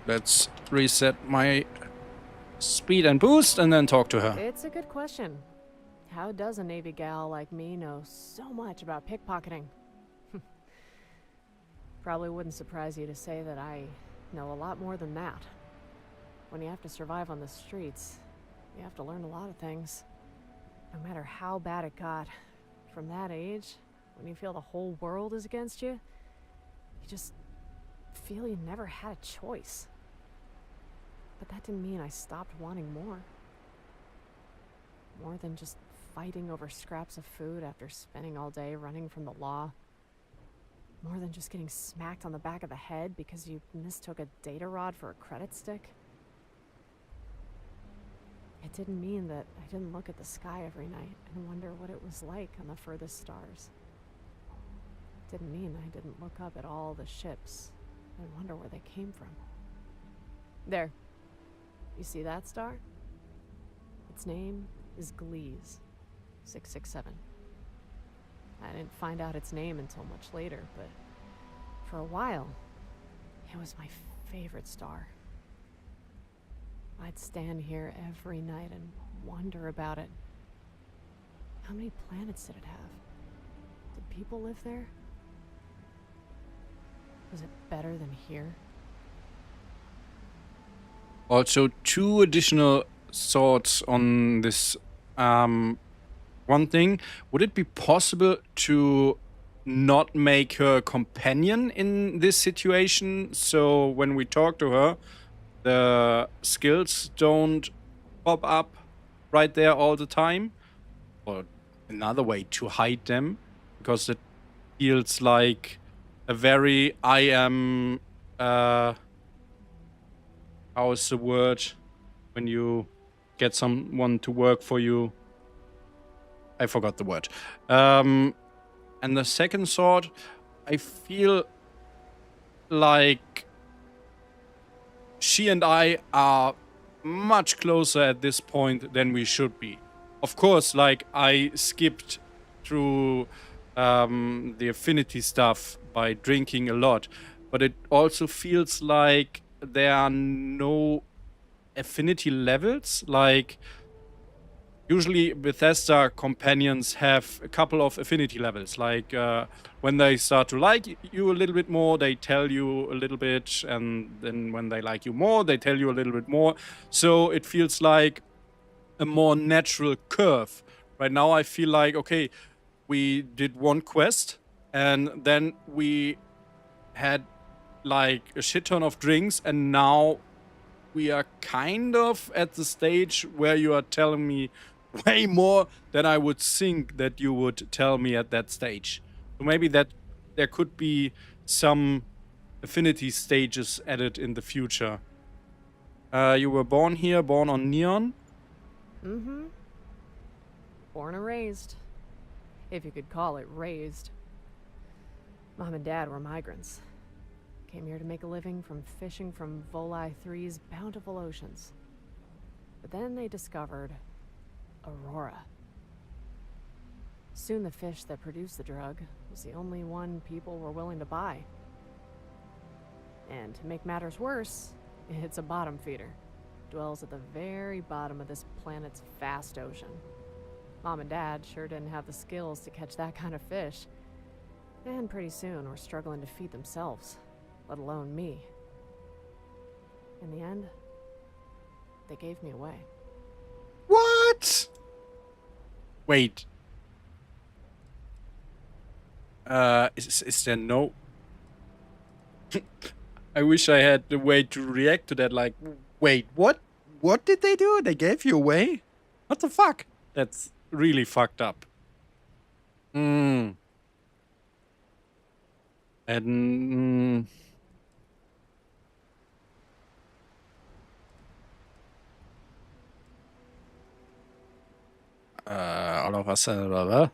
Let's reset my speed and boost and then talk to her. It's a good question. How does a Navy gal like me know so much about pickpocketing? Probably wouldn't surprise you to say that I know a lot more than that. When you have to survive on the streets, you have to learn a lot of things. No matter how bad it got, from that age, when you feel the whole world is against you, you just feel you never had a choice. But that didn't mean I stopped wanting more. More than just fighting over scraps of food after spending all day running from the law. More than just getting smacked on the back of the head because you mistook a data rod for a credit stick. It didn't mean that I didn't look at the sky every night and wonder what it was like on the furthest stars. It didn't mean I didn't look up at all the ships and wonder where they came from. There. You see that star? Its name is Gliese 667. I didn't find out its name until much later, but for a while, it was my favorite star. I'd stand here every night and wonder about it. How many planets did it have? Did people live there? Was it better than here? Also, two additional thoughts on this. One thing, would it be possible to not make her a companion in this situation? So when we talk to her, the skills don't pop up right there all the time? Or another way to hide them, because it feels like a very how is the word when you get someone to work for you? I forgot the word. And the second thought, I feel like she and I are much closer at this point than we should be. Of course, like, I skipped through the affinity stuff by drinking a lot, but it also feels like there are no affinity levels. Like, usually Bethesda companions have a couple of affinity levels. Like, when they start to like you a little bit more, they tell you a little bit, and then when they like you more, they tell you a little bit more. So it feels like a more natural curve. Right now I feel like, okay, we did one quest, and then we had like a shit ton of drinks, and now we are kind of at the stage where you are telling me way more than I would think that you would tell me at that stage. So maybe that there could be some affinity stages added in the future. You were born here, born on Neon? Mm-hmm. Born and raised. If you could call it raised. Mom and Dad were migrants. Came here to make a living from fishing from Voli 3's bountiful oceans. But then they discovered Aurora. Soon the fish that produced the drug was the only one people were willing to buy. And to make matters worse, it's a bottom feeder. Dwells at the very bottom of this planet's vast ocean. Mom and Dad sure didn't have the skills to catch that kind of fish. And pretty soon were struggling to feed themselves, let alone me. In the end, they gave me away. What? Wait. Is there no... I wish I had the way to react to that. Like, wait, what? What did they do? They gave you away? What the fuck? That's really fucked up. And all of a sudden,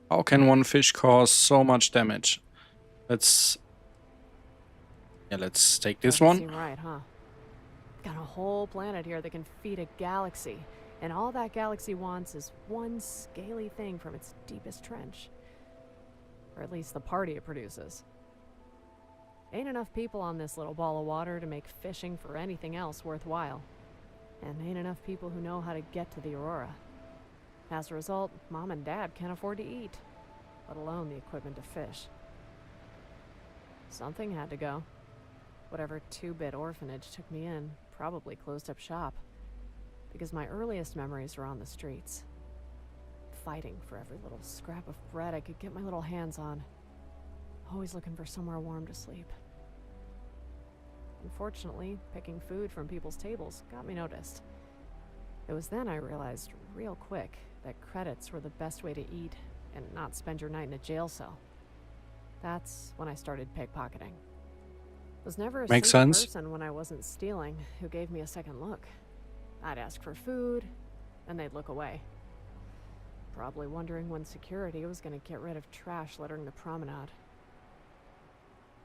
how can one fish cause so much damage? Let's take this Doesn't one. seem right, huh? Got a whole planet here that can feed a galaxy, and all that galaxy wants is one scaly thing from its deepest trench. Or at least the party it produces. Ain't enough people on this little ball of water to make fishing for anything else worthwhile. And ain't enough people who know how to get to the Aurora. As a result, Mom and Dad can't afford to eat, let alone the equipment to fish. Something had to go. Whatever two-bit orphanage took me in probably closed up shop. Because my earliest memories are on the streets. Fighting for every little scrap of bread I could get my little hands on. Always looking for somewhere warm to sleep. Unfortunately, picking food from people's tables got me noticed. It was then I realized real quick that credits were the best way to eat and not spend your night in a jail cell. That's when I started pickpocketing. Was never a Makes single sense. person when I wasn't stealing who gave me a second look. I'd ask for food, and they'd look away. Probably wondering when security was going to get rid of trash littering the promenade.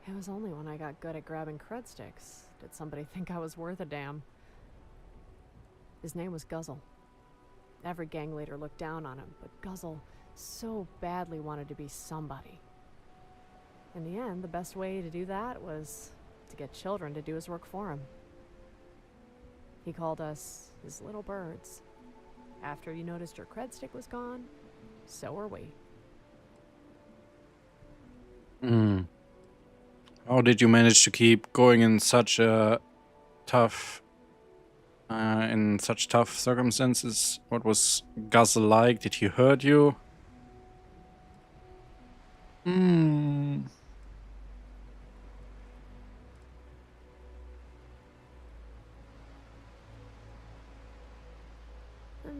It was only when I got good at grabbing cred sticks did somebody think I was worth a damn. His name was Guzzle. Every gang leader looked down on him, but Guzzle so badly wanted to be somebody. In the end, the best way to do that was to get children to do his work for him. He called us his little birds. After you noticed your cred stick was gone, so were we. How did you manage to keep going in such a tough circumstances? What was Guzzle like? Did he hurt you?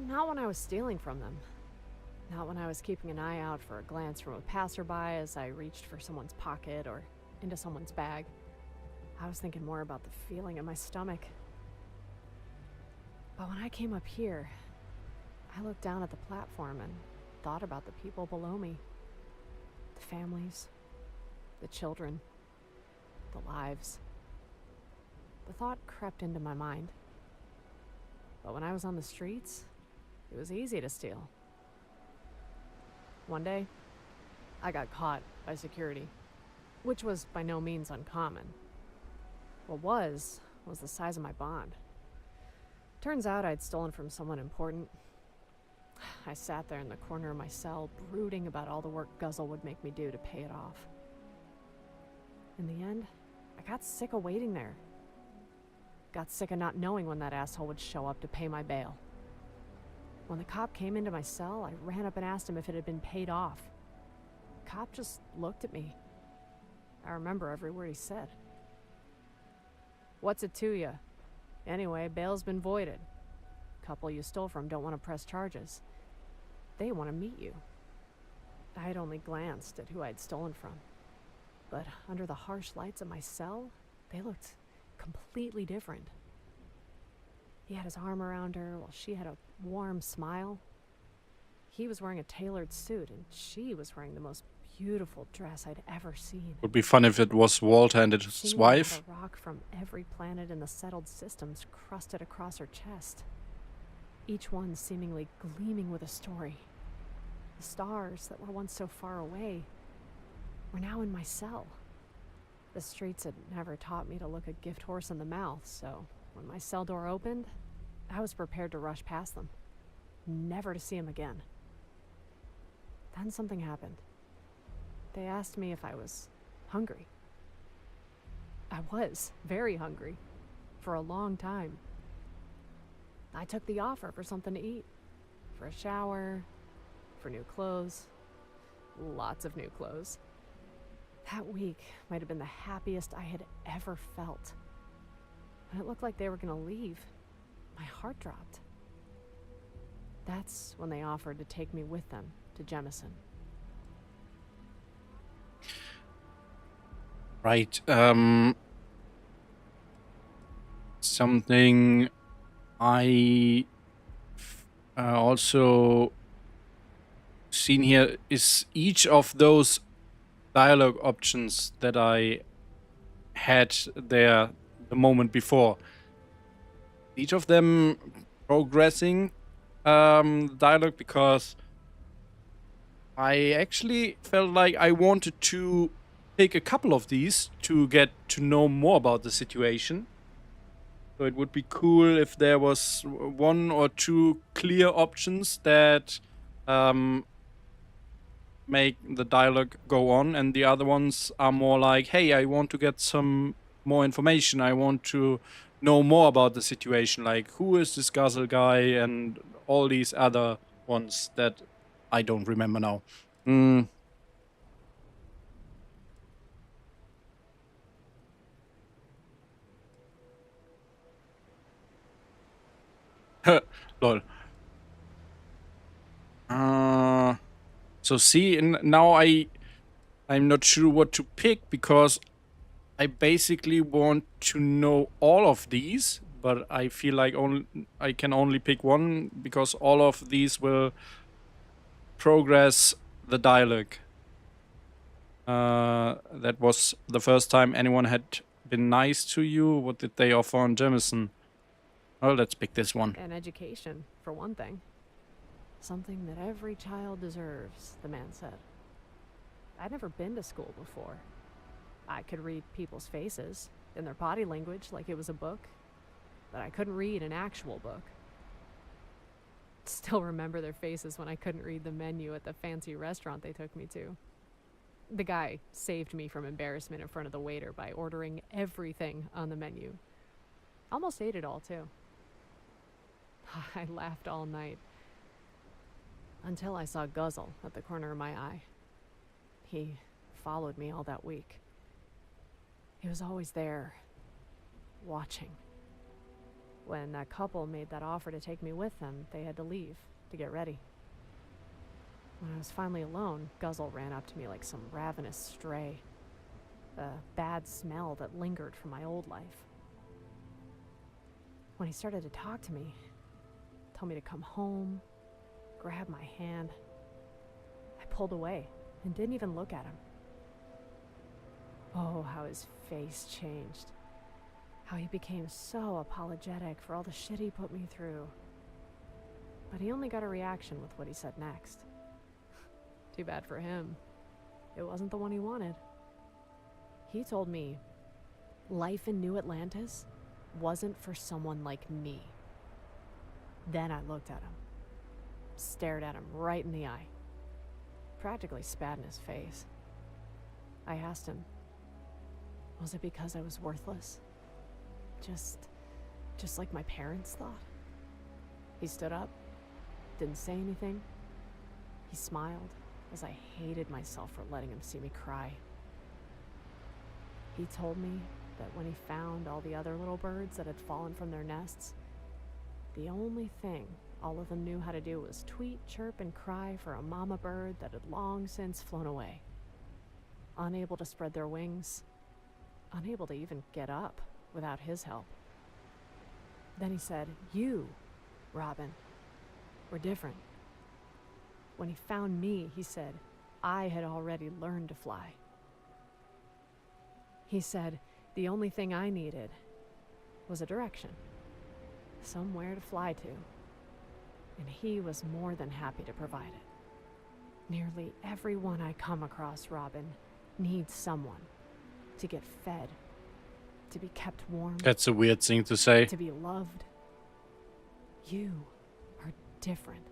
Not when I was stealing from them. Not when I was keeping an eye out for a glance from a passerby as I reached for someone's pocket or into someone's bag. I was thinking more about the feeling in my stomach. But when I came up here, I looked down at the platform and thought about the people below me. The families, the children, the lives. The thought crept into my mind. But when I was on the streets, it was easy to steal. One day, I got caught by security, which was by no means uncommon. What was the size of my bond. Turns out I'd stolen from someone important. I sat there in the corner of my cell, brooding about all the work Guzzle would make me do to pay it off. In the end, I got sick of waiting there. Got sick of not knowing when that asshole would show up to pay my bail. When the cop came into my cell, I ran up and asked him if it had been paid off. The cop just looked at me. I remember every word he said. "What's it to you? Anyway, bail's been voided. Couple you stole from don't want to press charges. They want to meet you." I had only glanced at who I'd stolen from. But under the harsh lights of my cell, they looked completely different. He had his arm around her while she had a warm smile. He was wearing a tailored suit and she was wearing the most beautiful dress I'd ever seen. Would be fun if it was Walter and his She wife. had a rock from every planet in the settled systems crusted across her chest. Each one seemingly gleaming with a story. The stars that were once so far away were now in my cell. The streets had never taught me to look a gift horse in the mouth, so when my cell door opened, I was prepared to rush past them, never to see them again. Then something happened. They asked me if I was hungry. I was very hungry, for a long time. I took the offer for something to eat, for a shower, for new clothes, lots of new clothes. That week might have been the happiest I had ever felt. When it looked like they were gonna leave, my heart dropped. That's when they offered to take me with them to Jemison. Right. Something I also seen here is each of those dialogue options that I had there the moment before. Each of them progressing dialogue, because I actually felt like I wanted to take a couple of these to get to know more about the situation. So it would be cool if there was one or two clear options that make the dialogue go on, and the other ones are more like, hey, I want to get some more information. I want to know more about the situation, like who is this Guzzle guy and all these other ones that I don't remember now. Lol. So see, now I'm not sure what to pick, because I basically want to know all of these, but I feel like I can only pick one, because all of these will progress the dialogue. That was the first time anyone had been nice to you. What did they offer on Jemison? Well, let's pick this one. An education, for one thing. Something that every child deserves, the man said. I'd never been to school before. I could read people's faces in their body language like it was a book, but I couldn't read an actual book. Still remember their faces when I couldn't read the menu at the fancy restaurant they took me to. The guy saved me from embarrassment in front of the waiter by ordering everything on the menu. Almost ate it all, too. I laughed all night. Until I saw Guzzle at the corner of my eye. He followed me all that week. He was always there, watching. When that couple made that offer to take me with them, they had to leave to get ready. When I was finally alone, Guzzle ran up to me like some ravenous stray. A bad smell that lingered from my old life. When he started to talk to me, told me to come home, grabbed my hand, I pulled away and didn't even look at him. Oh, how his face changed. How he became so apologetic for all the shit he put me through. But he only got a reaction with what he said next. Too bad for him. It wasn't the one he wanted. He told me life in New Atlantis wasn't for someone like me. Then I looked at him. Stared at him right in the eye. Practically spat in his face. I asked him, was it because I was worthless? Just like my parents thought? He stood up, didn't say anything. He smiled as I hated myself for letting him see me cry. He told me that when he found all the other little birds that had fallen from their nests, the only thing all of them knew how to do was tweet, chirp, and cry for a mama bird that had long since flown away. Unable to spread their wings, unable to even get up without his help. Then he said, you, Robin, were different. When he found me, he said, I had already learned to fly. He said, the only thing I needed was a direction, somewhere to fly to. And he was more than happy to provide it. Nearly everyone I come across, Robin, needs someone to get fed, to be kept warm. That's a weird thing to say. To be loved. You are different.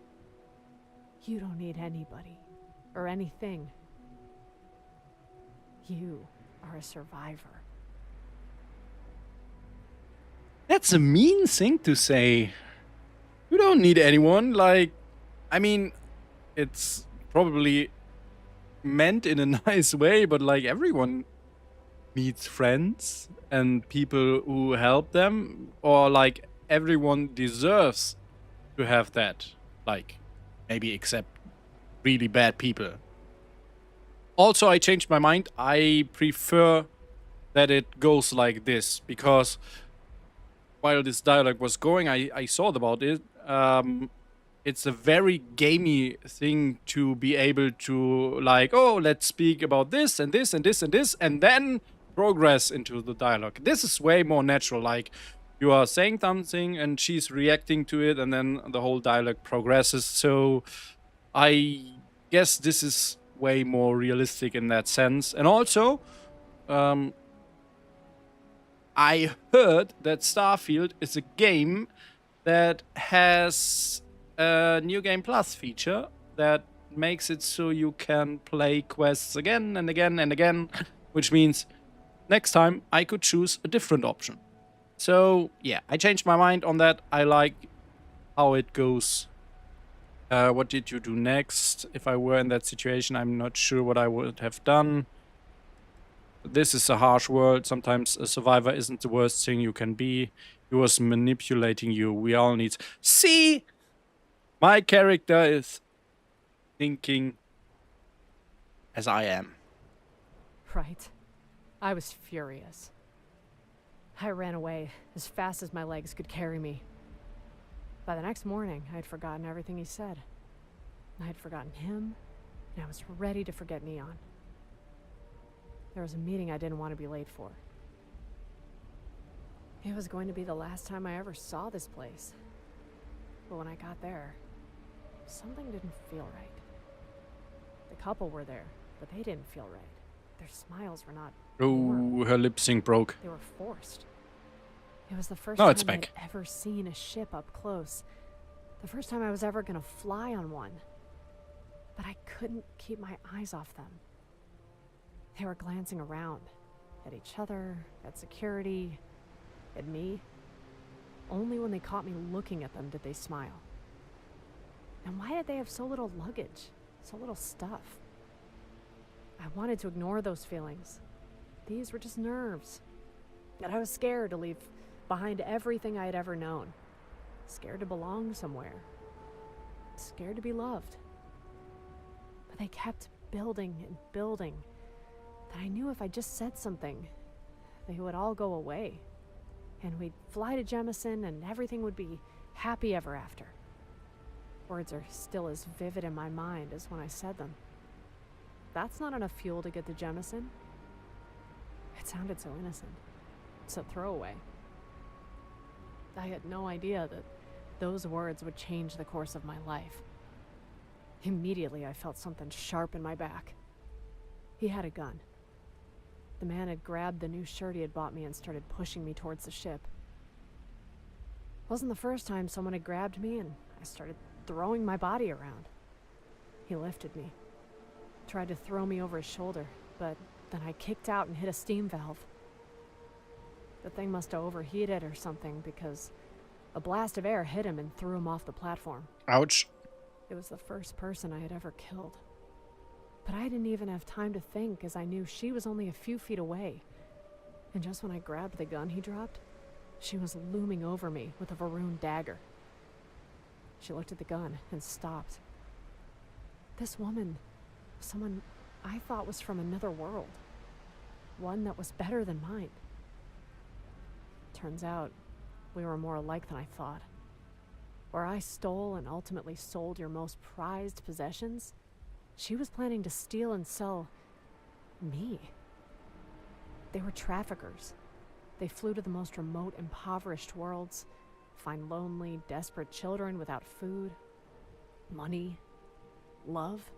You don't need anybody or anything. You are a survivor. That's a mean thing to say. You don't need anyone. Like, I mean, it's probably meant in a nice way, but like everyone needs friends and people who help them, or like everyone deserves to have that. Like, maybe except really bad people. Also, I changed my mind. I prefer that it goes like this, because while this dialogue was going, I thought about it. It's a very gamey thing to be able to, like, oh, let's speak about this and this and this and this, and then progress into the dialogue. This is way more natural. Like, you are saying something and she's reacting to it, and then the whole dialogue progresses. So I guess this is way more realistic in that sense. And also, I heard that Starfield is a game that has a New Game Plus feature that makes it so you can play quests again and again and again, which means next time I could choose a different option. So yeah, I changed my mind on that. I like how it goes. What did you do next? If I were in that situation, I'm not sure what I would have done. This is a harsh world. Sometimes a survivor isn't the worst thing you can be. He was manipulating you. We all need... See? My character is thinking as I am. Right. I was furious. I ran away as fast as my legs could carry me. By the next morning, I had forgotten everything he said. I had forgotten him, and I was ready to forget Neon. There was a meeting I didn't want to be late for. It was going to be the last time I ever saw this place. But when I got there, something didn't feel right. The couple were there, but they didn't feel right. Their smiles were not warm. Oh, her lip sync broke. They were forced. It was the first No, it's time I'd back. ever seen a ship up close. The first time I was ever gonna fly on one. But I couldn't keep my eyes off them. They were glancing around. At each other, at security, at me. Only when they caught me looking at them did they smile. And why did they have so little luggage? So little stuff? I wanted to ignore those feelings. These were just nerves. And I was scared to leave behind everything I had ever known. Scared to belong somewhere. Scared to be loved. But they kept building and building. That I knew if I just said something, they would all go away. And we'd fly to Jemison and everything would be happy ever after. Words are still as vivid in my mind as when I said them. That's not enough fuel to get to Jemison. It sounded so innocent. So throwaway. I had no idea that those words would change the course of my life. Immediately, I felt something sharp in my back. He had a gun. The man had grabbed the new shirt he had bought me and started pushing me towards the ship. It wasn't the first time someone had grabbed me, and I started throwing my body around. He lifted me, tried to throw me over his shoulder, but then I kicked out and hit a steam valve. The thing must have overheated or something, because a blast of air hit him and threw him off the platform. Ouch. It was the first person I had ever killed. But I didn't even have time to think, as I knew she was only a few feet away. And just when I grabbed the gun he dropped, she was looming over me with a Varun dagger. She looked at the gun and stopped. This woman was someone I thought was from another world. One that was better than mine. Turns out, we were more alike than I thought. Where I stole and ultimately sold your most prized possessions, she was planning to steal and sell me. They were traffickers. They flew to the most remote, impoverished worlds, find lonely, desperate children without food, money, love.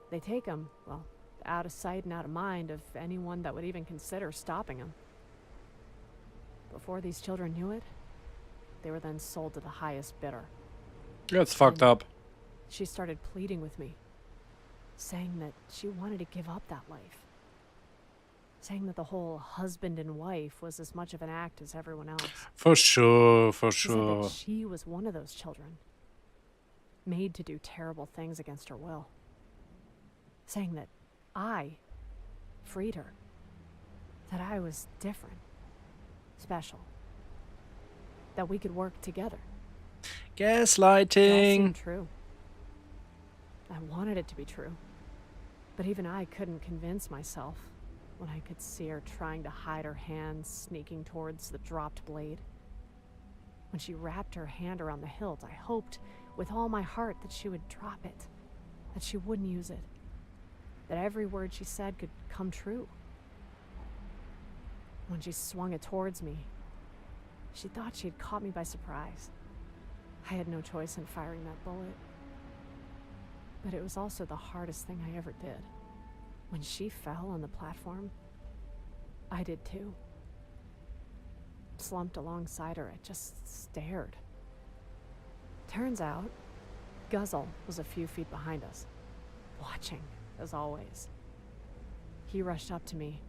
They take them, well, out of sight and out of mind of anyone that would even consider stopping them. Before these children knew it, they were then sold to the highest bidder. That's fucked up. She started pleading with me, saying that she wanted to give up that life. Saying that the whole husband and wife was as much of an act as everyone else. For sure, for She said sure. that she was one of those children, made to do terrible things against her will. Saying that I freed her. That I was different. Special. That we could work together. It all Gaslighting. seemed true. I wanted it to be true. But even I couldn't convince myself when I could see her trying to hide her hands sneaking towards the dropped blade. When she wrapped her hand around the hilt, I hoped with all my heart that she would drop it, that she wouldn't use it, that every word she said could come true. When she swung it towards me, she thought she had caught me by surprise. I had no choice in firing that bullet. But it was also the hardest thing I ever did. When she fell on the platform, I did too. Slumped alongside her, I just stared. Turns out, Guzzle was a few feet behind us, watching, as always. He rushed up to me,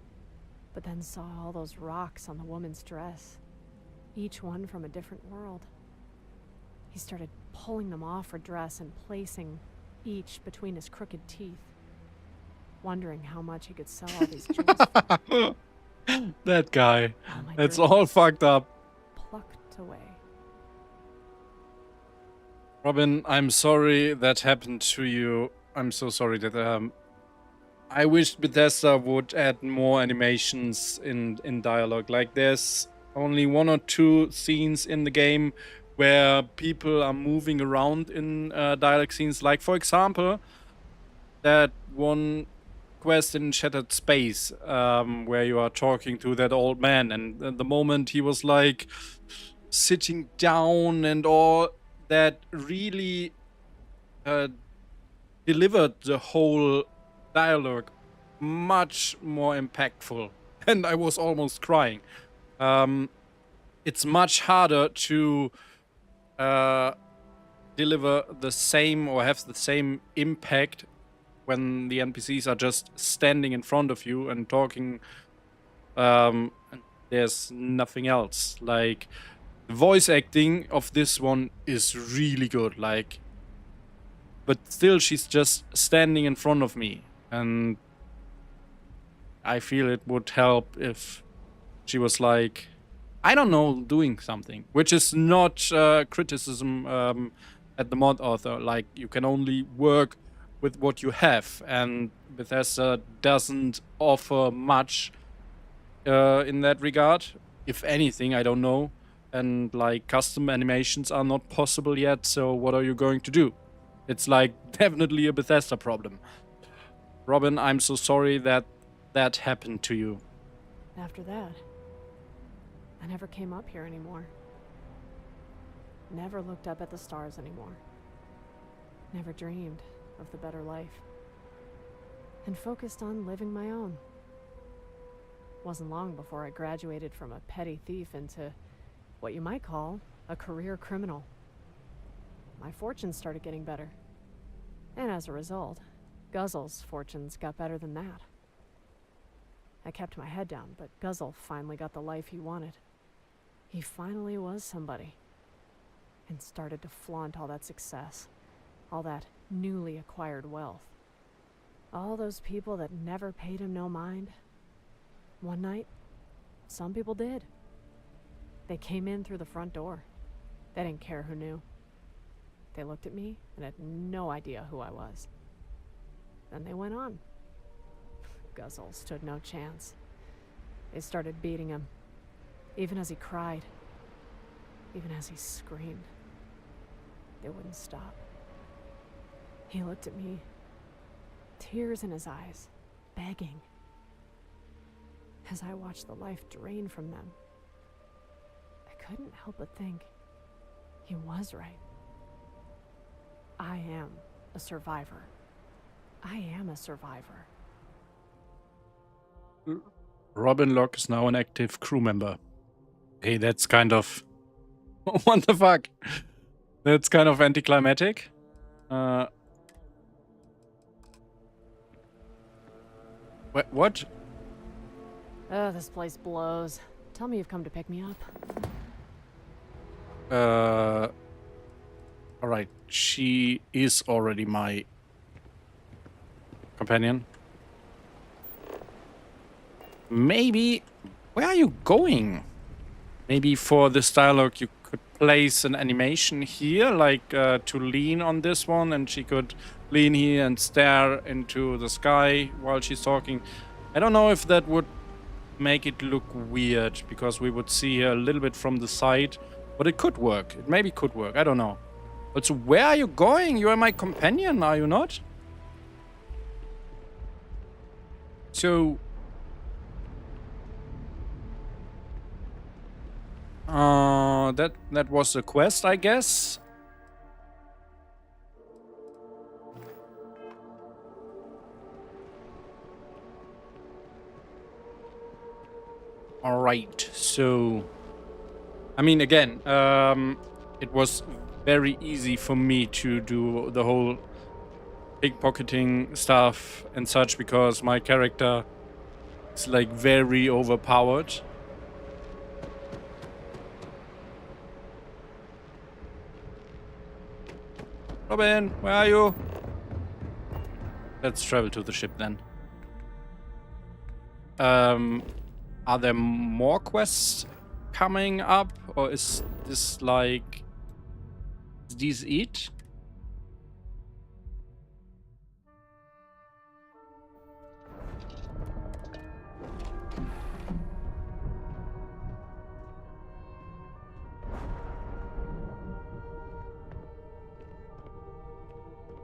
but then saw all those rocks on the woman's dress, each one from a different world. He started pulling them off her dress and placing each between his crooked teeth, wondering how much he could sell all these jewels for. That guy. Oh my It's goodness. all fucked up. Plucked away. Robin, I'm sorry that happened to you. I'm so sorry that I wish Bethesda would add more animations in dialogue. Like there's only 1 or 2 scenes in the game where people are moving around in dialogue scenes. Like for example, that one quest in Shattered Space, where you are talking to that old man, and the moment he was like sitting down and all, that really delivered the whole dialogue much more impactful, and I was almost crying. It's much harder to deliver the same or have the same impact when the NPCs are just standing in front of you and talking, and there's nothing else. Like, the voice acting of this one is really good, like, but still she's just standing in front of me, and I feel it would help if she was like, I don't know, doing something, which is not criticism at the mod author. Like, you can only work with what you have, and Bethesda doesn't offer much in that regard. If anything, I don't know. And like, custom animations are not possible yet, so what are you going to do? It's like definitely a Bethesda problem. Robin, I'm so sorry that that happened to you. After that, I never came up here anymore. Never looked up at the stars anymore. Never dreamed of the better life. And focused on living my own. Wasn't long before I graduated from a petty thief into what you might call a career criminal. My fortunes started getting better. And as a result, Guzzle's fortunes got better than that. I kept my head down, but Guzzle finally got the life he wanted. He finally was somebody. And started to flaunt all that success. All that newly acquired wealth. All those people that never paid him no mind. One night, some people did. They came in through the front door. They didn't care who knew. They looked at me and had no idea who I was. Then they went on. Guzzle stood no chance. They started beating him, even as he cried, even as he screamed. They wouldn't stop. He looked at me, tears in his eyes, begging. As I watched the life drain from them, I couldn't help but think, he was right. I am a survivor. I am a survivor. Robin Locke is now an active crew member. Hey, that's kind of... what the fuck? That's kind of anticlimactic. What? Oh, this place blows. Tell me you've come to pick me up. Alright, she is already my companion. Maybe... Where are you going? Maybe for this dialogue you could place an animation here, like to lean on this one, and she could lean here and stare into the sky while she's talking. I don't know if that would make it look weird, because we would see her a little bit from the side, but it could work. It maybe could work. I don't know. Also, where are you going? You are my companion, are you not? So... that was the quest, I guess. All right, so I mean, again, it was very easy for me to do the whole pickpocketing stuff and such, because my character is like very overpowered. Robin, where are you? Let's travel to the ship then. Are there more quests coming up, or is this like... is this it?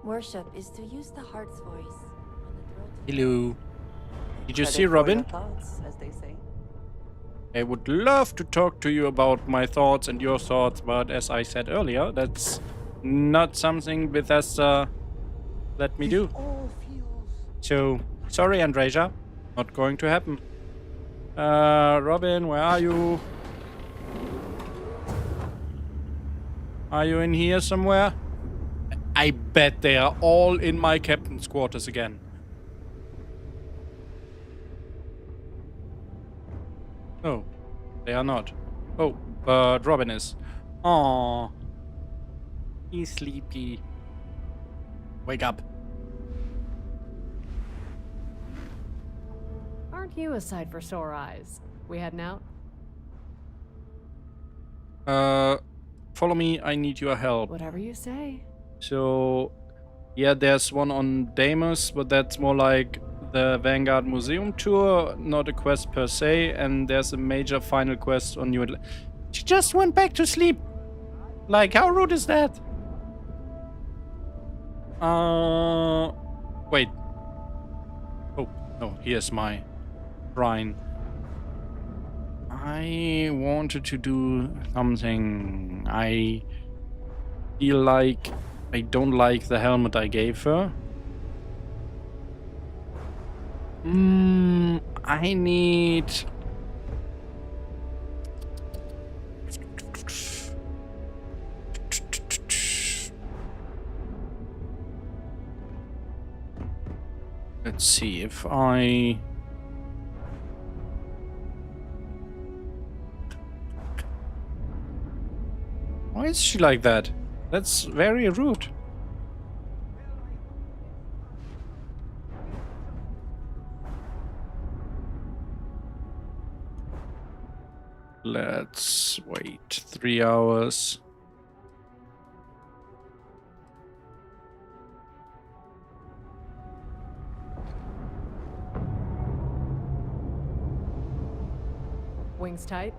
Worship is to use the heart's voice. Hello. Did you see Robin? Thoughts, as they say. I would love to talk to you about my thoughts and your thoughts, but as I said earlier, that's not something Bethesda let me do. So, sorry, Andreja. Not going to happen. Robin, where are you? Are you in here somewhere? I bet they are all in my captain's quarters again. No, they are not. Oh, but Robin is. Aww. He's sleepy. Wake up. Aren't you a sight for sore eyes? We heading out? Follow me, I need your help. Whatever you say. So, yeah, there's one on Deimos, but that's more like the Vanguard Museum tour, not a quest per se, and there's a major final quest on New Atlantis. She just went back to sleep. Like, how rude is that? Wait. Oh, no, here's my shrine. I wanted to do something. I feel like I don't like the helmet I gave her. I need... Let's see if I... Why is she like that? That's very rude. Let's wait 3 hours. Wings tight.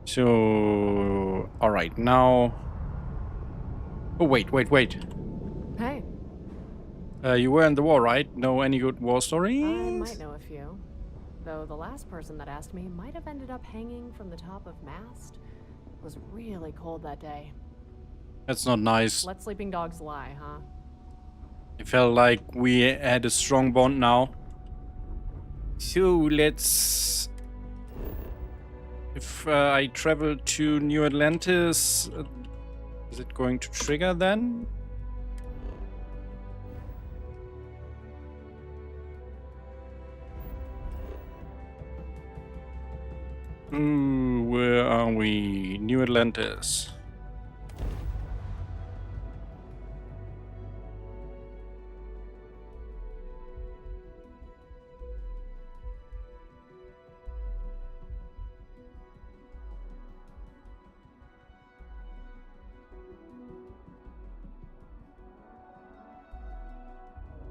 So, all right, now. Oh, wait. Hey. You were in the war, right? Know any good war stories? I might know a few. Though the last person that asked me might have ended up hanging from the top of mast. It was really cold that day. That's not nice. Let sleeping dogs lie, huh? I felt like we had a strong bond now. So let's... If I travel to New Atlantis, is it going to trigger then? Ooh, where are we? New Atlantis.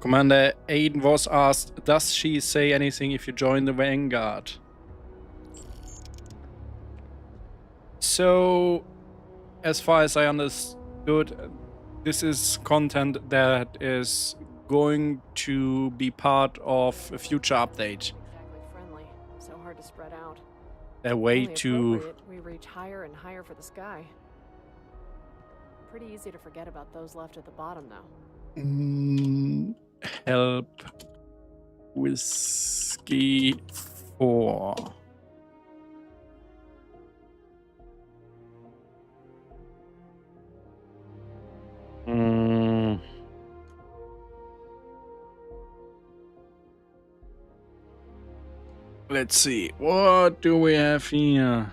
Commander Aiden was asked, does she say anything if you join the Vanguard? So, as far as I understood, this is content that is going to be part of a future update. Exactly friendly. So hard to spread out. A way Only to... appropriate, we reach higher and higher for the sky. Pretty easy to forget about those left at the bottom, though. Help Whiskey 4. Let's see, what do we have here?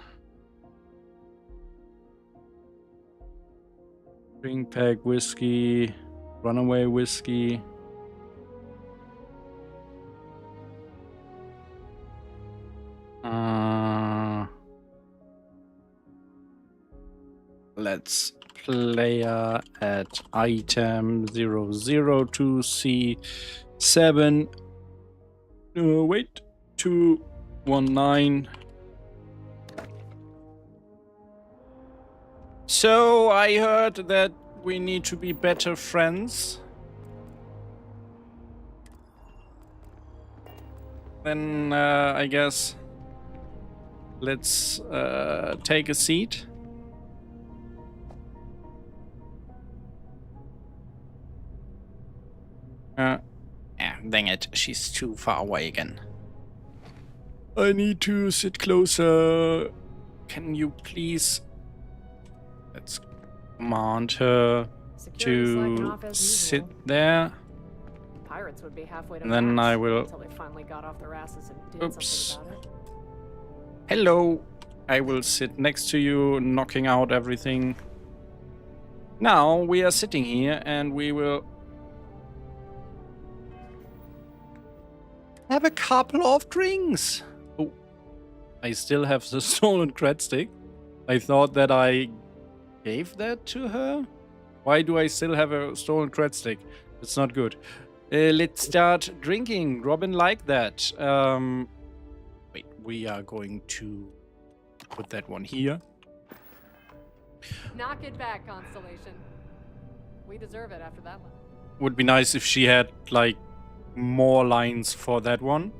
Drink pack whiskey, runaway whiskey. Let's player at item 002C7. Wait, 219. So I heard that we need to be better friends. Then I guess let's take a seat. Dang it, she's too far away again. I need to sit closer. Can you please... Let's command her to sit there. Pirates would be halfway to And then max I will... until they finally got off their asses and did something about it. Hello. I will sit next to you, knocking out everything. Now we are sitting here and we will have a couple of drinks. Oh, I still have the stolen cred stick. I thought that I gave that to her. Why do I still have a stolen cred stick? It's not good. Let's start drinking. Robin liked that. Wait, we are going to put that one here. Knock it back, Constellation. We deserve it after that one. Would be nice if she had, like, more lines for that one.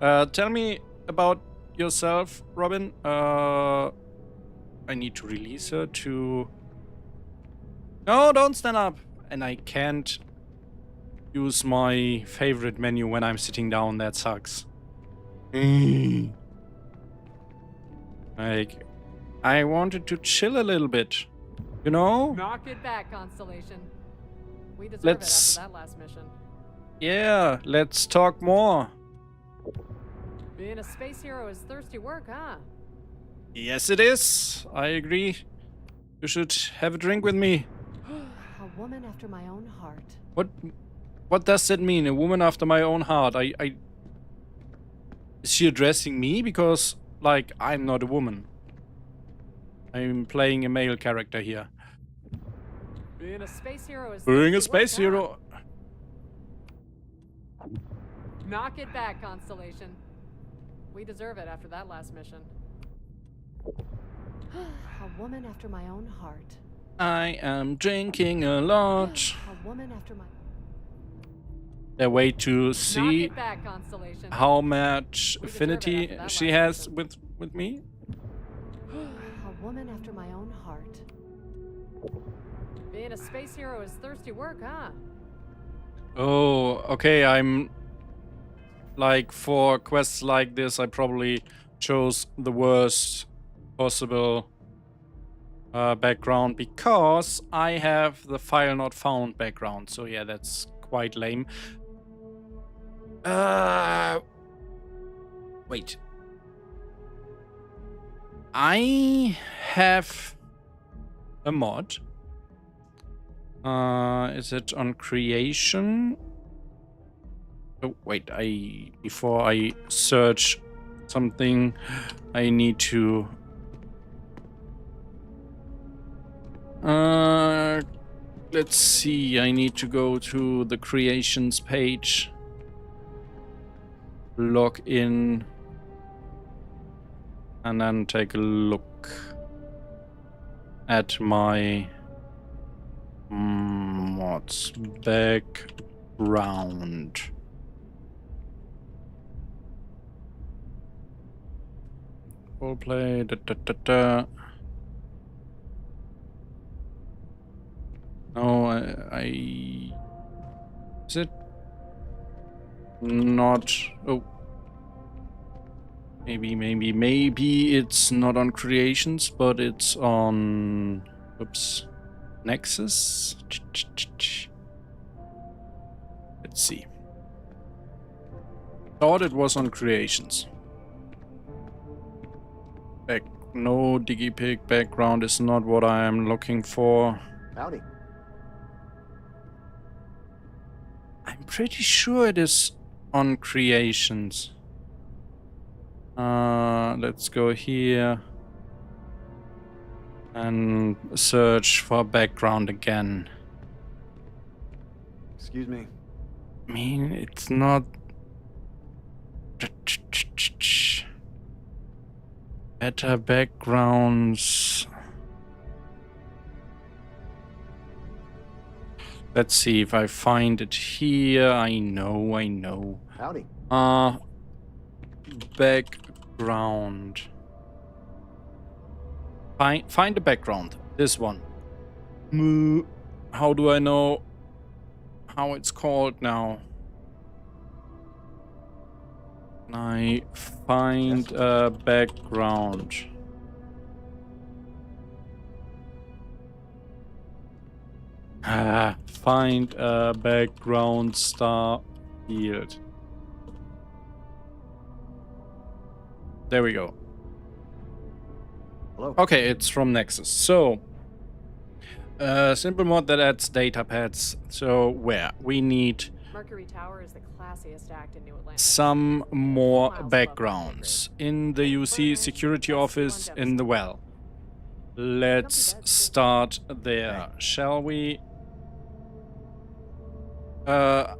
Tell me about yourself, Robin. I need to release her to... No, don't stand up. And I can't use my favorite menu when I'm sitting down. That sucks. Like, I wanted to chill a little bit, you know? Knock it back, Constellation. We deserve Let's... it after that last mission. Yeah, let's talk more. Being a space hero is thirsty work, huh? Yes, it is. I agree. You should have a drink with me. A woman after my own heart. What does that mean? A woman after my own heart? Is she addressing me? Because, like, I'm not a woman. I'm playing a male character here. Being a space hero is Being a space hero. Knock it back, Constellation. We deserve it after that last mission. A woman after my own heart. I am drinking a lot. A woman after my... A way to see Knock it back, Constellation. how much We deserve it affinity after that she last has mission. with me. A woman after my own heart. Being a space hero is thirsty work, huh? Oh, okay, I'm... Like, for quests like this, I probably chose the worst possible background because I have the file not found background. So yeah, that's quite lame. Wait. I have a mod. Is it on creation? Oh, wait, before I search something, I need to let's see. I need to go to the creations page. Log in. And then take a look at my what's background. Roleplay. No, I is it not? Oh. Maybe it's not on creations, but it's on, oops, Nexus. Let's see. Thought it was on creations. No DigiPig background is not what I am looking for. Howdy. I'm pretty sure it is on creations. Let's go here and search for background again. Excuse me. I mean, it's not better backgrounds. Let's see if I find it here. I know. Howdy. Background. Find the background. This one. How do I know how it's called now? Can I find a background? Find a background Starfield. There we go. Hello. Okay, it's from Nexus. So, simple mod that adds data pads. So, where we need Mercury Tower is the classiest act in New Atlantis. some more backgrounds in the UC security office in the well. Let's start there, shall we? Because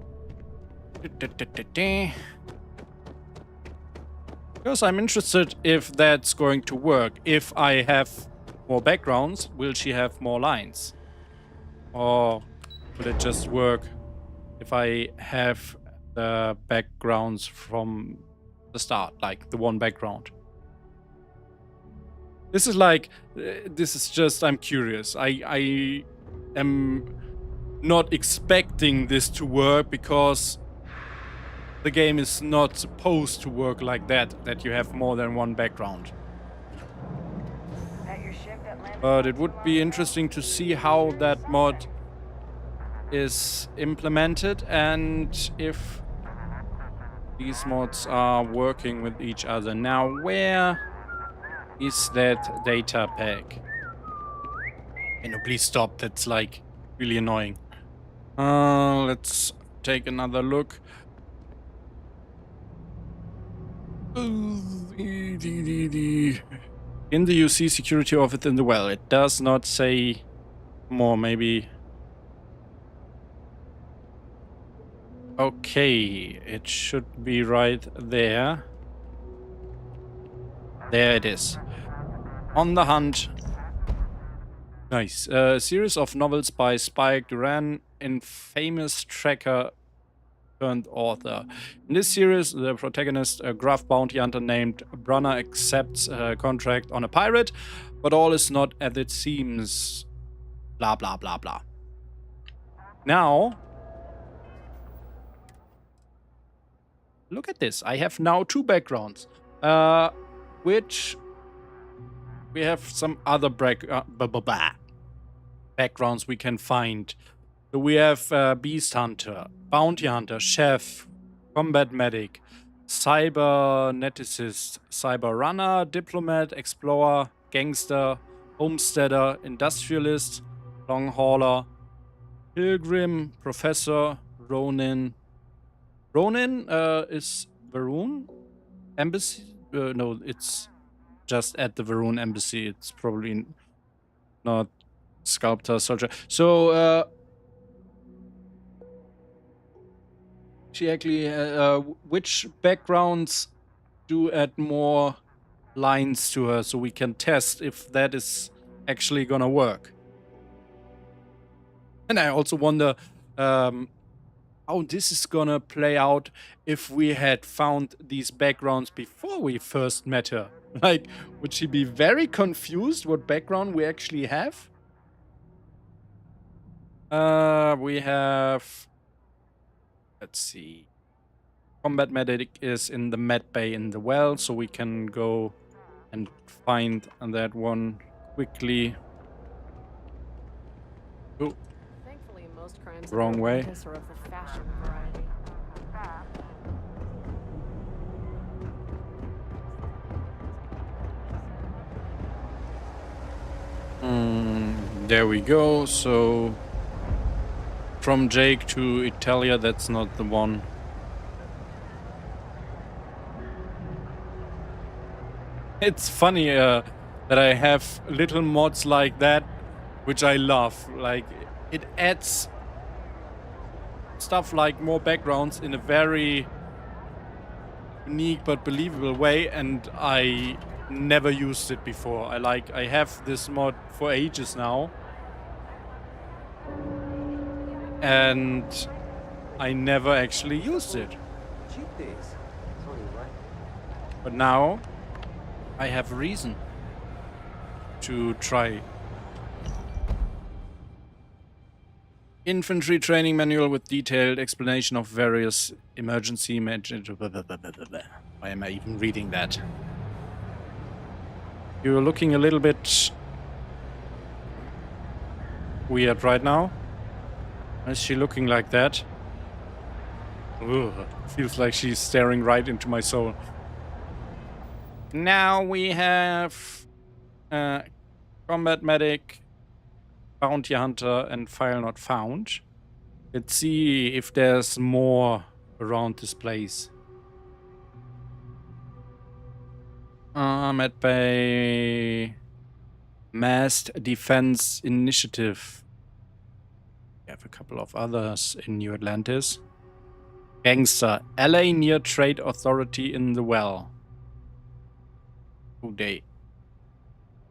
I'm interested if that's going to work. If I have more backgrounds, will she have more lines? Or will it just work if I have the backgrounds from the start, like the one background? This is like, this is just, I'm curious. I am not expecting this to work because the game is not supposed to work like that you have more than one background. But it would be interesting to see how that mod is implemented and if these mods are working with each other. Now, where is that data pack? Can you please stop? That's like really annoying. Let's take another look. In the UC security office in the well. It does not say more, maybe. Okay, it should be right there. There it is. On the hunt. Nice. A series of novels by Spike Duran, infamous tracker turned author. In this series, the protagonist, a gruff bounty hunter named Brunner, accepts a contract on a pirate, but all is not as it seems. Blah, blah, blah, blah. Now, look at this. I have now two backgrounds, which we have some other backgrounds we can find. So we have Beast Hunter, Bounty Hunter, Chef, Combat Medic, Cyberneticist, Cyber Runner, Diplomat, Explorer, Gangster, Homesteader, Industrialist, Long Hauler, Pilgrim, Professor, Ronin. Ronin is Varun Embassy? No, it's just at the Varun Embassy. It's probably not Sculptor, Soldier. So, Actually, which backgrounds do add more lines to her so we can test if that is actually gonna work. And I also wonder how this is gonna play out if we had found these backgrounds before we first met her. Like, would she be very confused what background we actually have? We have... Let's see. Combat medic is in the med bay in the well, so we can go and find that one quickly. Oh. Thankfully, most crimes Wrong way. are of the fashion variety. There we go. So from Jake to Italia, that's not the one. It's funny that I have little mods like that, which I love. Like, it adds stuff like more backgrounds in a very unique but believable way, and I never used it before. I have this mod for ages now, and I never actually used it. Cheap days. But now I have a reason to try. Infantry training manual with detailed explanation of various emergency measures. Why am I even reading that? You're looking a little bit weird right now. Is she looking like that? Ugh, feels like she's staring right into my soul. Now we have combat medic, bounty hunter, and file not found. Let's see if there's more around this place. Med Bay, Massed Defense Initiative. We have a couple of others in New Atlantis. Gangster, LA near Trade Authority in the well. They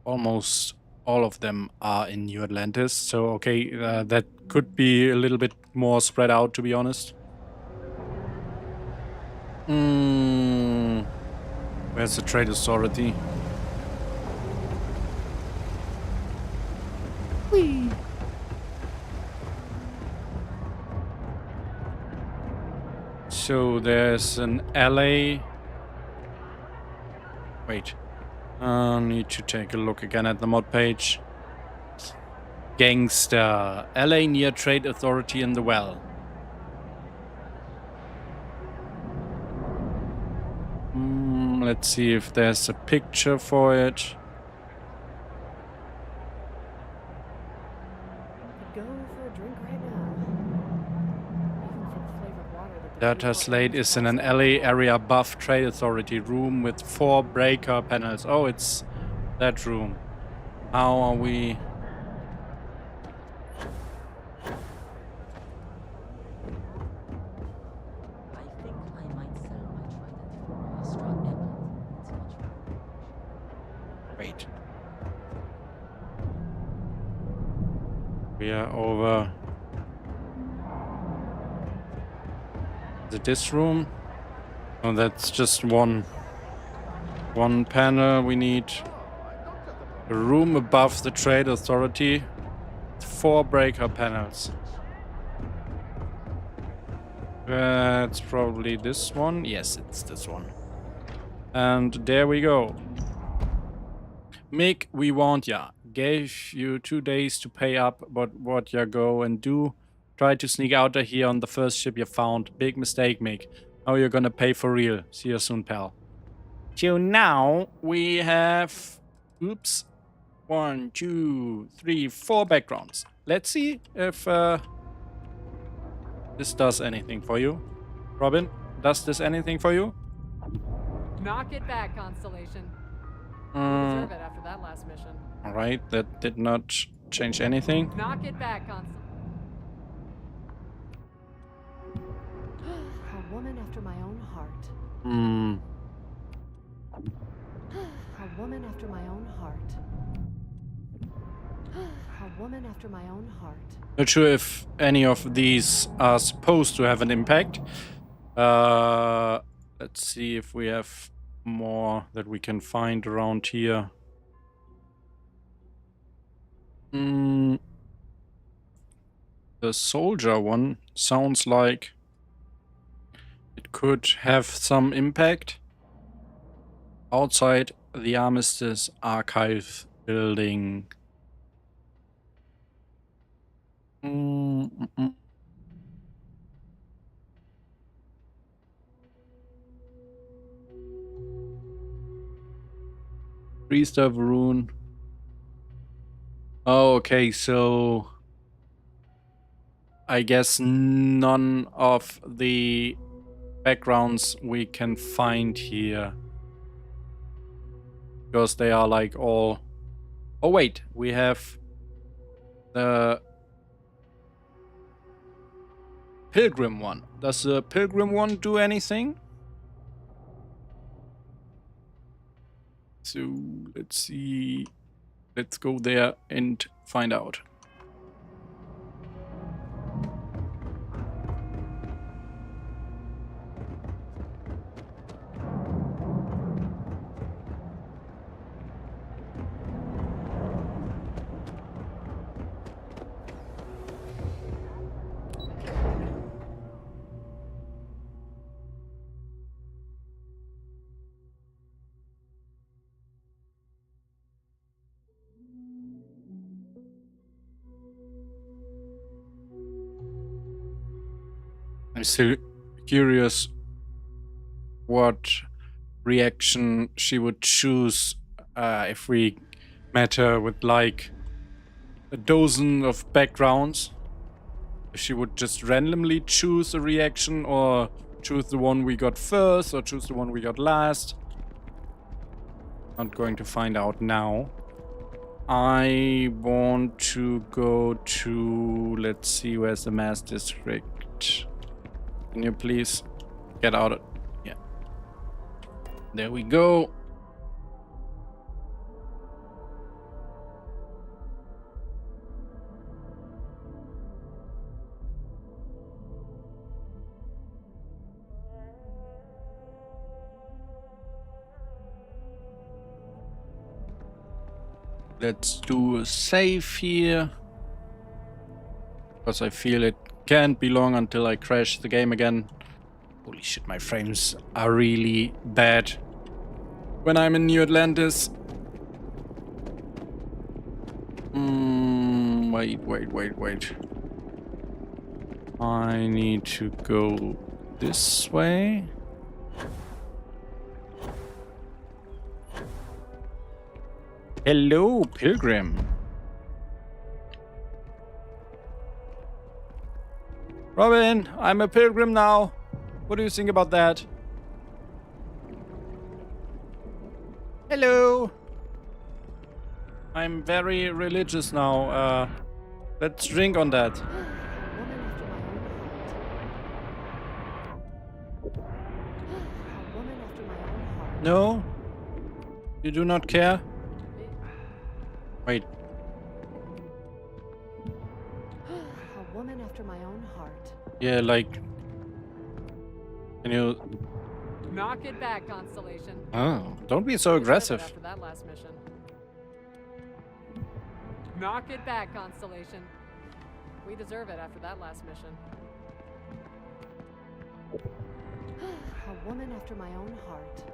almost all of them are in New Atlantis, so okay, that could be a little bit more spread out, to be honest. Where's the Trade Authority? Whee! So there's an LA. Wait. Need to take a look again at the mod page. Gangster. LA near Trade Authority in the well. Let's see if there's a picture for it. Go for a drink right now. Even for the flavored water that Data slate is in an LA area above Trade Authority room with 4 breaker panels. Oh, it's that room. How are we? Wait. We are over. Is it this room? Oh, that's just one panel. We need a room above the Trade Authority. 4 breaker panels. That's probably this one. Yes, it's this one. And there we go. Mick, we want ya. Gave you 2 days to pay up, but what ya go and do? Try to sneak out of here on the first ship you found. Big mistake, Mick. Now you're gonna pay for real. See you soon, pal. So now we have... Oops. 1, 2, 3, 4 backgrounds. Let's see if this does anything for you. Robin, does this anything for you? Knock it back, Constellation. You deserve it after that last mission. Alright, that did not change anything. Knock it back, Constellation. How woman after my own heart. Hmm. A woman after my own heart. A woman after my own heart. Not sure if any of these are supposed to have an impact. Let's see if we have more that we can find around here. The soldier one sounds like it could have some impact outside the Armistice Archive building. Priest of Rune. Oh, okay, so I guess none of the backgrounds we can find here. Because they are like all... Oh wait, we have the Pilgrim one. Does the Pilgrim one do anything? So let's see. Let's go there and find out. I'm still curious what reaction she would choose if we met her with like a dozen of backgrounds. If she would just randomly choose a reaction or choose the one we got first or choose the one we got last. Not going to find out now. I want to go to, let's see, where's the mass district? Can you please get out of... Yeah. There we go. Let's do a save here. Because I feel it can't be long until I crash the game again. Holy shit, my frames are really bad when I'm in New Atlantis. Wait. I need to go this way. Hello, Pilgrim. Robin, I'm a pilgrim now. What do you think about that? Hello. I'm very religious now. Let's drink on that. No? You do not care? Wait. A woman after my own heart. Yeah, like... Can you... Knock it back, Constellation. Oh, don't be so aggressive. After that last mission. Knock it back, Constellation. We deserve it after that last mission. A woman after my own heart.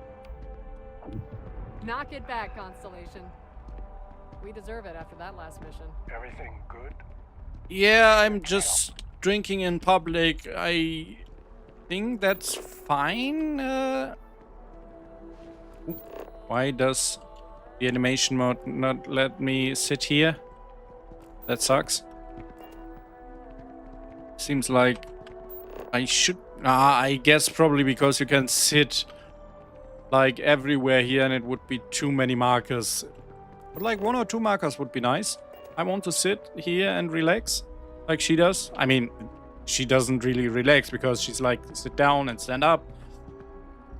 Knock it back, Constellation. We deserve it after that last mission. Everything good? Yeah, I'm just drinking in public. I think that's fine. Why does the animation mode not let me sit here? That sucks. Seems like I should... I guess probably because you can sit like everywhere here and it would be too many markers. But like 1 or 2 markers would be nice. I want to sit here and relax like she does. I mean, she doesn't really relax because she's like, sit down and stand up.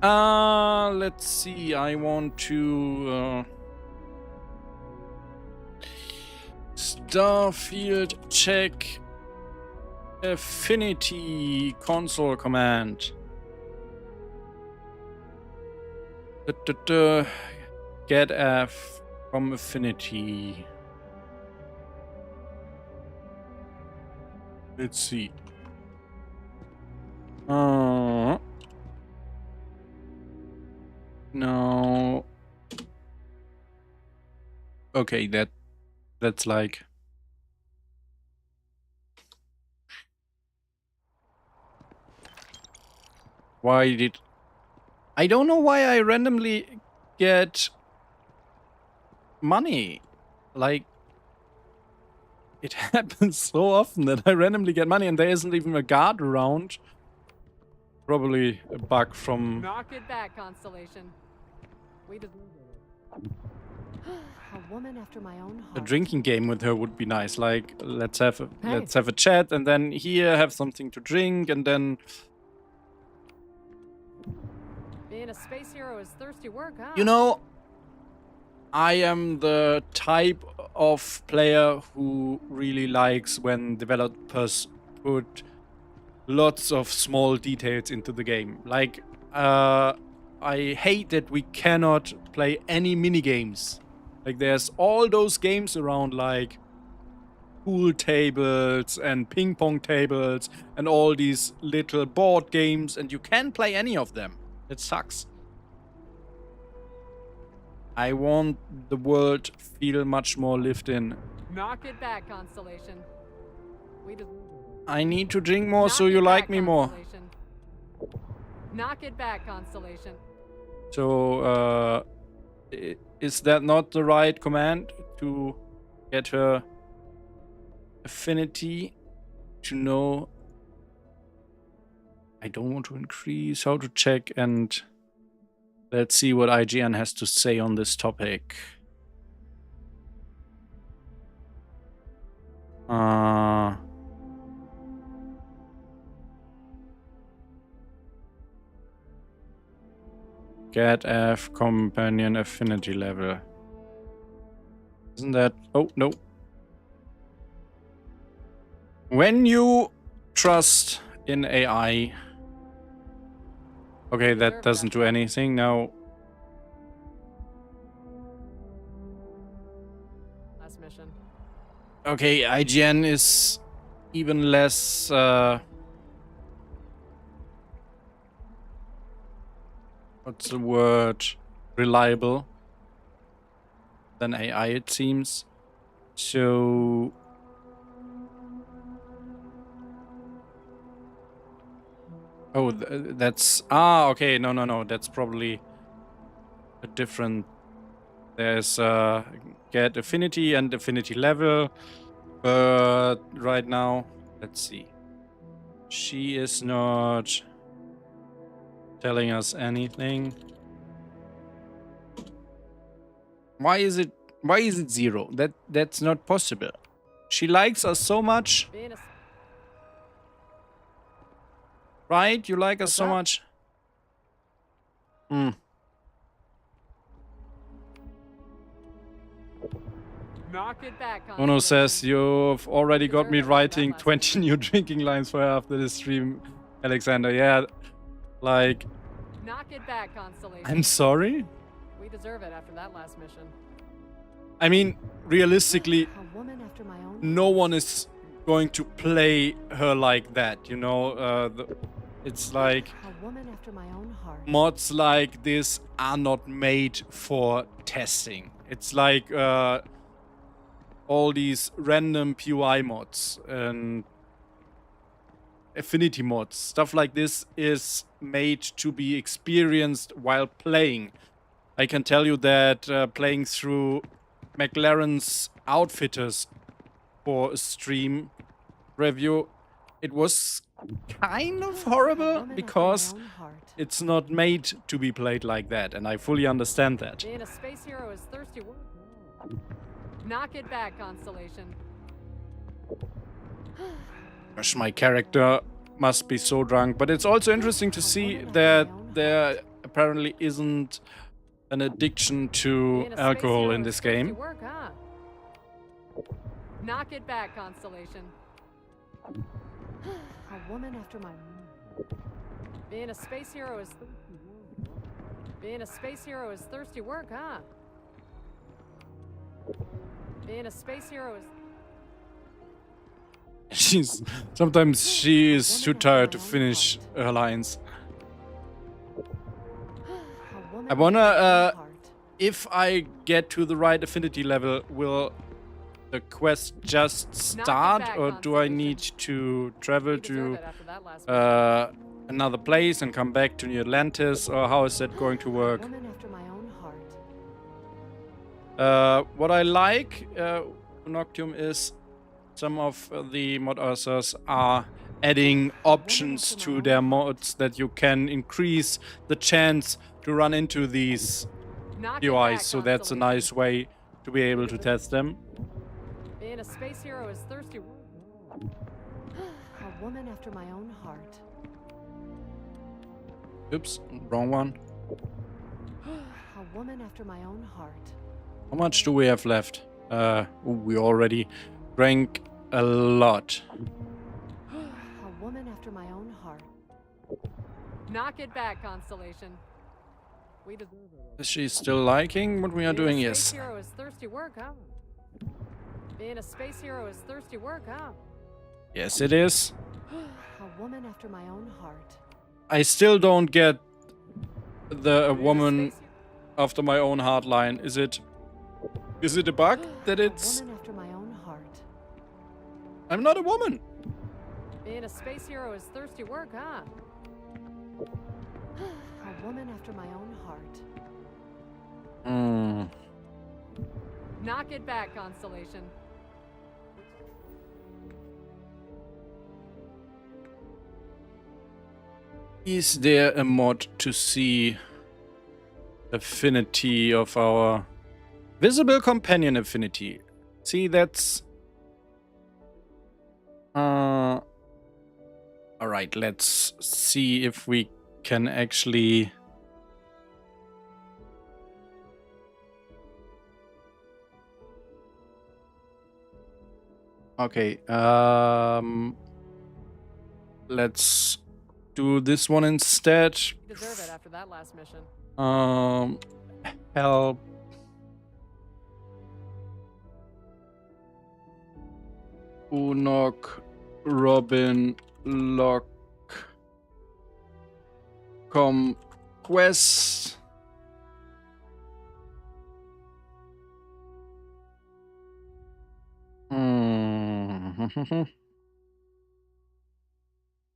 Let's see. I want to Starfield check affinity console command. Get F from affinity. Let's see. No. Okay, that's like. Why did I don't know why I randomly get money. Like, it happens so often that I randomly get money and there isn't even a guard around. Probably a bug from... Knock it back, Constellation. We deserve it. A woman after my own heart. A drinking game with her would be nice. Like, let's have a chat and then here have something to drink and then... Being a space hero is thirsty work, huh? You know, I am the type of player who really likes when developers put lots of small details into the game. Like, I hate that we cannot play any mini-games. Like, there's all those games around, like pool tables and ping pong tables and all these little board games, and you can't play any of them. It sucks. I want the world feel much more lived in. Knock it back, Constellation. We deserve it. I need to drink more so you like me more. Knock it back, Constellation. So, is that not the right command to get her affinity to know? I don't want to increase, how to check, and let's see what IGN has to say on this topic. Get F companion affinity level. Isn't that... Oh, no. When you trust in AI... Okay, that doesn't do anything now. Last mission. Okay, IGN is even less what's the word? Reliable than AI, it seems. So oh, that's... Ah, okay, no. That's probably a different... There's get affinity and affinity level. But right now, let's see. She is not telling us anything. Why is it 0? That's not possible. She likes us so much. Right? You like us so much. Knock it back, Ono says, you've already got me writing 20 new drinking lines for her after this stream, Alexander. Yeah, like... Knock it back, Constellation. I'm sorry? We deserve it after that last mission. I mean, realistically, A woman after my own no one is going to play her like that, you know? It's like... A woman after my own heart. Mods like this are not made for testing. It's like... all these random POI mods and affinity mods, stuff like this is made to be experienced while playing. I can tell you that playing through McLaren's Outfitters for a stream review, it was kind of horrible because it's not made to be played like that, and I fully understand that. Being a space hero is thirsty work. Knock it back, Constellation. Gosh, my character must be so drunk. But it's also interesting to see that there apparently isn't an addiction to alcohol in this game. Knock it back, Constellation. A woman after my own. Being a space hero is thirsty work, huh? Being a space hero is Sometimes she is too tired to finish her lines. I wonder if I get to the right affinity level, will the quest just start, or do I need to travel to another place and come back to New Atlantis, or how is that going to work? What I like, Noctium, is some of the mod authors are adding options to their mods that you can increase the chance to run into these UIs, so that's a nice way to be able to test them. Being a space hero is thirsty. A woman after my own heart. Oops, wrong one. A woman after my own heart. How much do we have left? We already drank a lot. A woman after my own heart. Knock it back, Constellation. We deserve it. Is she still liking what we are doing? Yes. Space hero is thirsty work, huh? Being a space hero is thirsty work, huh? Yes, it is. A woman after my own heart. I still don't get the woman after my own heart line. Is it a bug that it's... A woman after my own heart. I'm not a woman. Being a space hero is thirsty work, huh? A woman after my own heart. Knock it back, Constellation. Is there a mod to see affinity of our visible companion affinity? See, that's... Alright, let's see if we can actually... Okay, let's do this one instead. You deserve it after that last mission. Help. Unok, Robin Locke, Quest.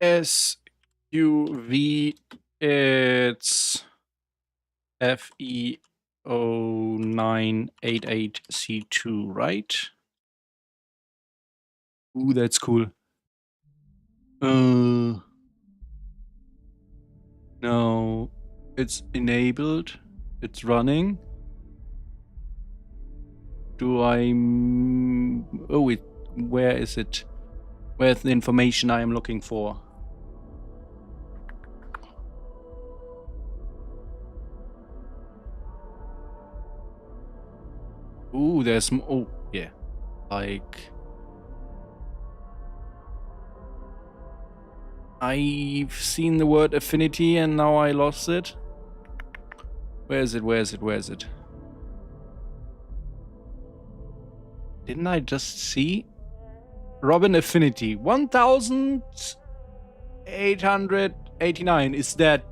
SUV, it's FE0988C2, right? Ooh, that's cool. No, it's enabled. It's running. Do I... Oh, where is it? Where's the information I am looking for? Ooh, there's... Oh, yeah. Like... I've seen the word affinity and now I lost it. Where is it? Where is it? Where is it? Didn't I just see? Robin affinity 1889. Is that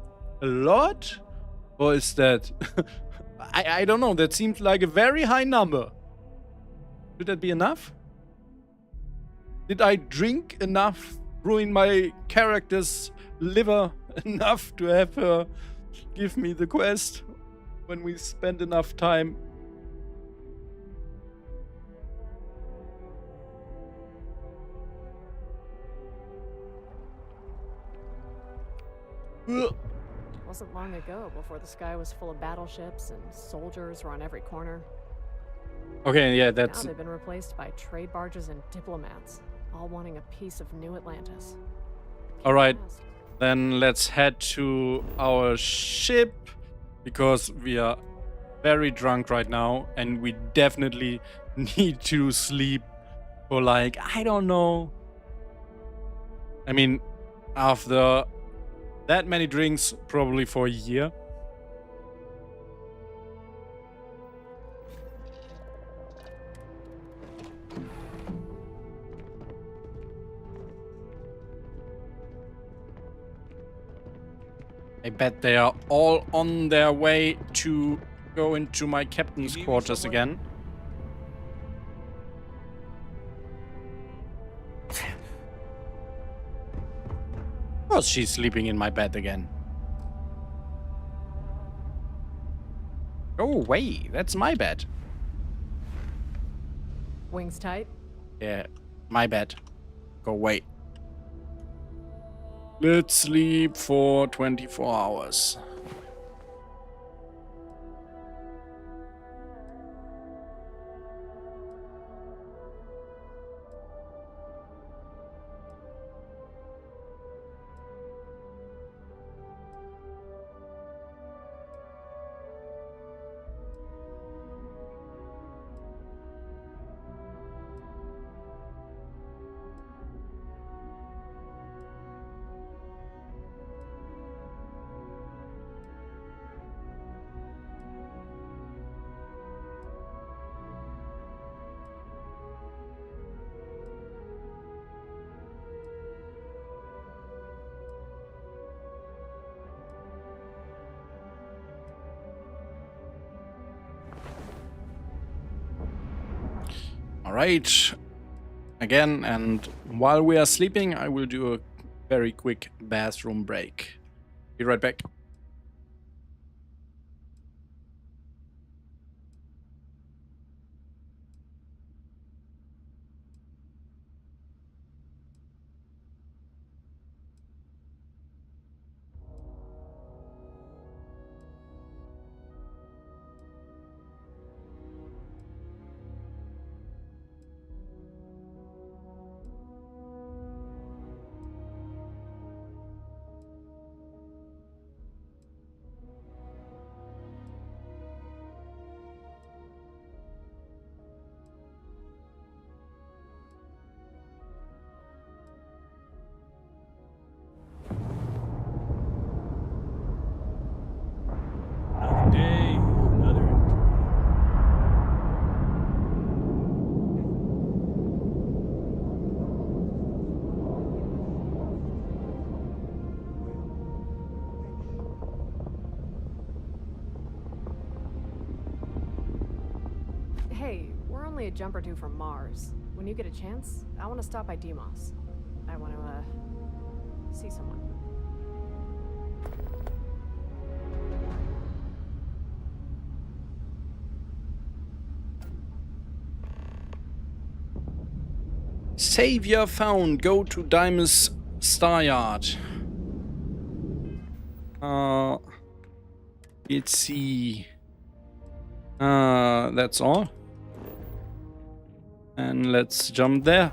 a lot? Or is that... I don't know. That seems like a very high number. Should that be enough? Did I drink enough? Ruin my character's liver enough to have her give me the quest when we spend enough time? Wasn't long ago before the sky was full of battleships and soldiers were on every corner. Okay, yeah, that's... Now they've been replaced by trade barges and diplomats. all wanting a piece of New Atlantis. All right, then let's head to our ship because we are very drunk right now and we definitely need to sleep for like, I don't know. I mean, after that many drinks, probably for a year. I bet they are all on their way to go into my captain's quarters again. Of course she's sleeping in my bed again. Go away, that's my bed. Wings tight? Yeah, my bed. Go away. Let's sleep for 24 hours. Alright, again, and while we are sleeping, I will do a very quick bathroom break. Be right back. Hey, we're only a jump or two from Mars. When you get a chance, I want to stop by Demos. I want to, see someone. Savior found. Go to Dimus Star Yard. Let's see. That's all. And let's jump there.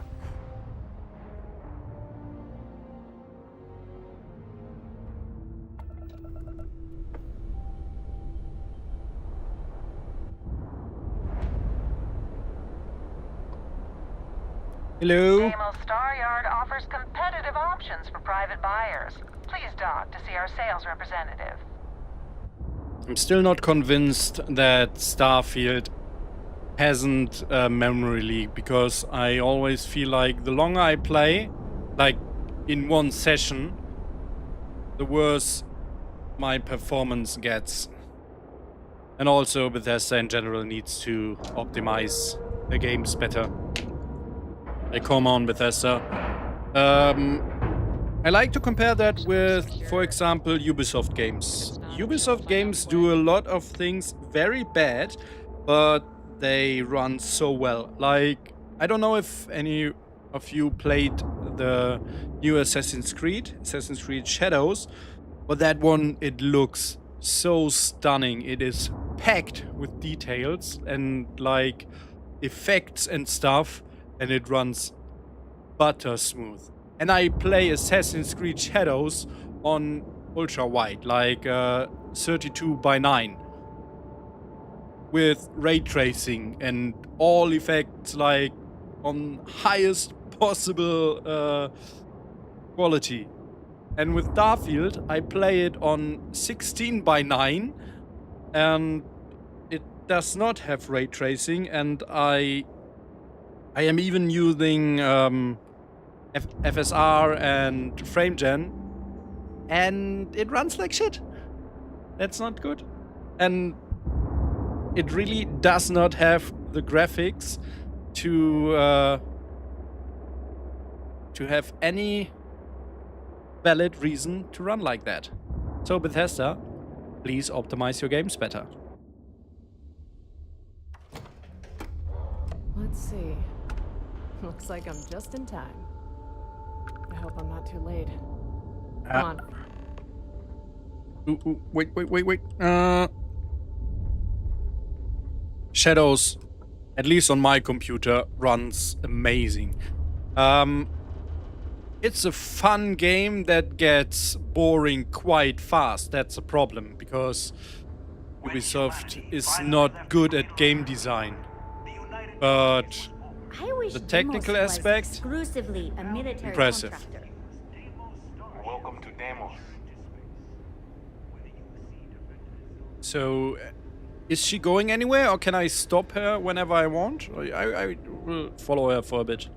Hello. KMO Star Yard offers competitive options for private buyers. Please dock to see our sales representative. I'm still not convinced that Starfield hasn't a memory leak, because I always feel like the longer I play, like in one session, the worse my performance gets. And also Bethesda in general needs to optimize the games better. Like, come on, Bethesda. I like to compare that with, for example, Ubisoft games. Ubisoft games do a lot of things very bad, but they run so well. Like, I don't know if any of you played the new Assassin's Creed Shadows, but that one, it looks so stunning. It is packed with details and like effects and stuff, and it runs butter smooth. And I play Assassin's Creed Shadows on ultra wide, like 32:9, with ray tracing and all effects like on highest possible quality. And with Starfield, I play it on 16:9, and it does not have ray tracing, and I am even using FSR and Frame Gen, and it runs like shit. That's not good. And it really does not have the graphics to have any valid reason to run like that. So Bethesda, please optimize your games better. Let's see. Looks like I'm just in time. I hope I'm not too late. Come on. Wait. Shadows, at least on my computer, runs amazing. It's a fun game that gets boring quite fast. That's a problem, because Ubisoft is not good at game design. But I wish the technical Demos was aspect, exclusively a military impressive. contractor. Welcome to Demos. So, is she going anywhere, or can I stop her whenever I want? I will follow her for a bit.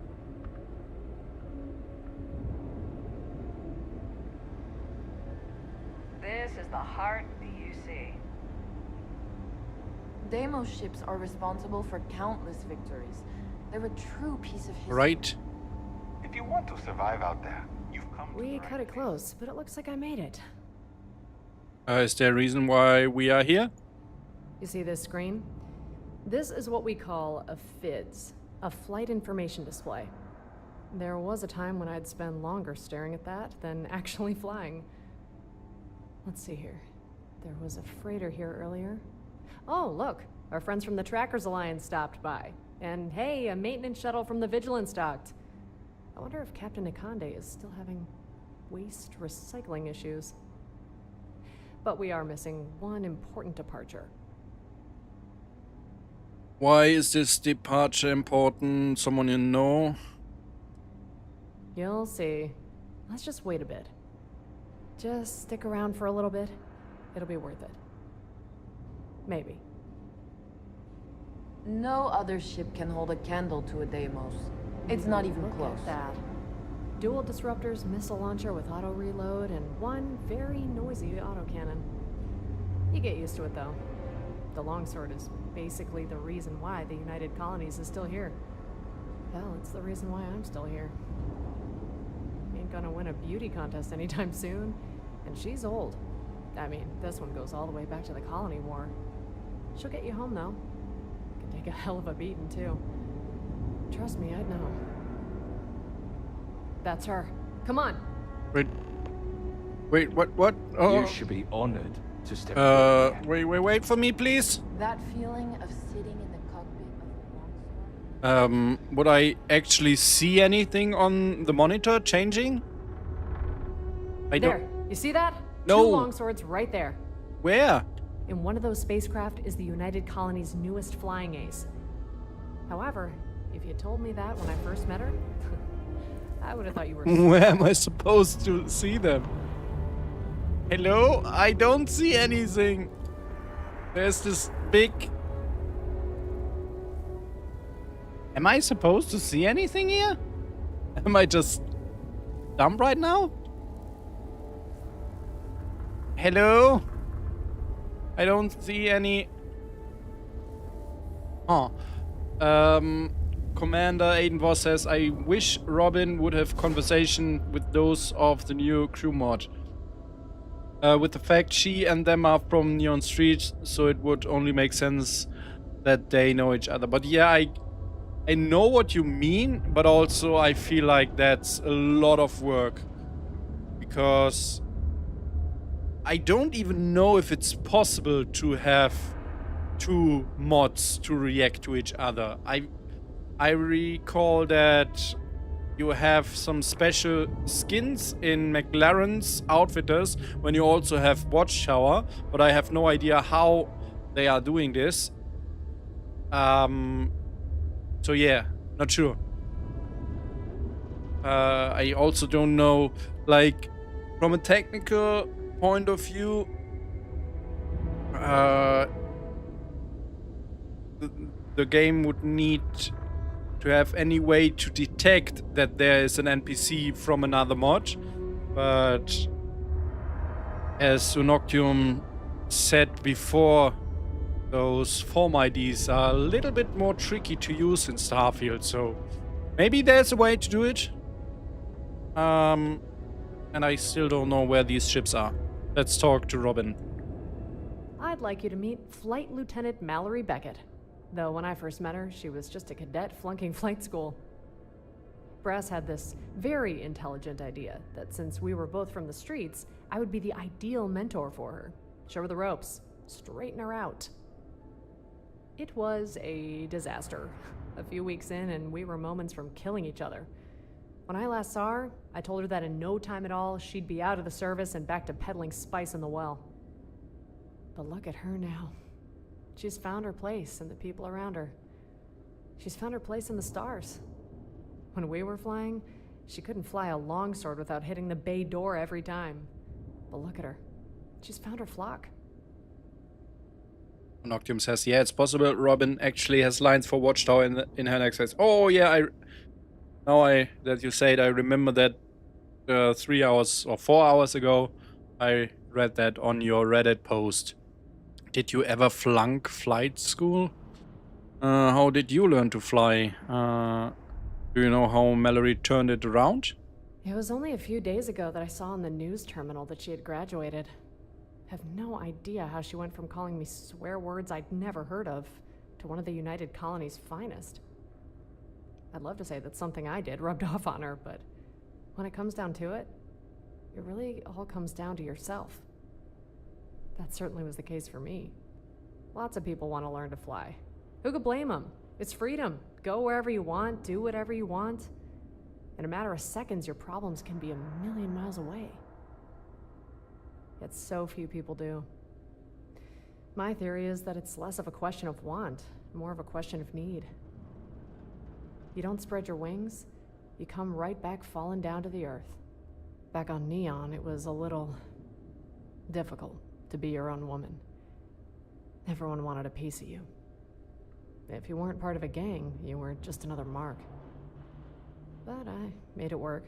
This is the heart of the UC. Deimos ships are responsible for countless victories. They're a true piece of history. Right. If you want to survive out there, you've come to We cut it close, but it looks like I made it. Is there a reason why we are here? You see this screen? This is what we call a FIDS, a flight information display. There was a time when I'd spend longer staring at that than actually flying. Let's see here. There was a freighter here earlier. Oh, look, our friends from the Trackers Alliance stopped by. And hey, a maintenance shuttle from the Vigilance docked. I wonder if Captain Nikande is still having waste recycling issues. But we are missing one important departure. Why is this departure important? Someone you know? You'll see. Let's just wait a bit. Just stick around for a little bit. It'll be worth it. Maybe. No other ship can hold a candle to a Deimos. It's not even Look close. at that. Dual disruptors, missile launcher with auto reload, and one very noisy autocannon. You get used to it though. The longsword is basically the reason why the United Colonies is still here. Hell, it's the reason why I'm still here. Ain't gonna win a beauty contest anytime soon. And she's old. I mean, this one goes all the way back to the Colony War. She'll get you home though. Can take a hell of a beating too. Trust me, I'd know. That's her. Come on. Wait, what? Oh. You should be honored to step wait for me, please. That feeling of sitting in the cockpit of a longsword. Would I actually see anything on the monitor changing? There, you see that? No. 2 longswords right there. Where? In one of those spacecraft is the United Colony's newest flying ace. However, if you told me that when I first met her, I would have thought you were... Where am I supposed to see them? Hello? I don't see anything. There's this big... Am I supposed to see anything here? Am I just dumb right now? Hello? I don't see any... Oh. Commander Aiden Voss says, I wish Robin would have conversation with those of the new crew mod. With the fact she and them are from Neon Street, so it would only make sense that they know each other. But yeah, I know what you mean, but also I feel like that's a lot of work. Because I don't even know if it's possible to have 2 mods to react to each other. I recall that you have some special skins in McLaren's Outfitters when you also have Watchtower, but I have no idea how they are doing this. So yeah, not sure. I also don't know, like, from a technical point of view, the game would need to have any way to detect that there is an NPC from another mod, but as Unoctium said before, those form IDs are a little bit more tricky to use in Starfield, so maybe there's a way to do it. And I still don't know where these ships are. Let's talk to Robin. I'd like you to meet Flight Lieutenant Mallory Beckett. Though when I first met her, she was just a cadet flunking flight school. Brass had this very intelligent idea that since we were both from the streets, I would be the ideal mentor for her. Show her the ropes, straighten her out. It was a disaster. A few weeks in, and we were moments from killing each other. When I last saw her, I told her that in no time at all, she'd be out of the service and back to peddling spice in the well. But look at her now. She's found her place and the people around her. She's found her place in the stars. When we were flying, she couldn't fly a longsword without hitting the bay door every time. But look at her. She's found her flock. Noctium says, yeah, it's possible. Robin actually has lines for Watchtower in her next phase. Oh, yeah, that you say it, I remember that 3 hours or 4 hours ago, I read that on your Reddit post. Did you ever flunk flight school? How did you learn to fly? Do you know how Mallory turned it around? It was only a few days ago that I saw on the news terminal that she had graduated. I have no idea how she went from calling me swear words I'd never heard of to one of the United Colony's finest. I'd love to say that something I did rubbed off on her, but when it comes down to it, it really all comes down to yourself. That certainly was the case for me. Lots of people want to learn to fly. Who could blame them? It's freedom. Go wherever you want, do whatever you want. In a matter of seconds, your problems can be a million miles away. Yet so few people do. My theory is that it's less of a question of want, more of a question of need. You don't spread your wings, you come right back falling down to the earth. Back on Neon, it was a little difficult to be your own woman. Everyone wanted a piece of you. If you weren't part of a gang, you were just another mark. But I made it work.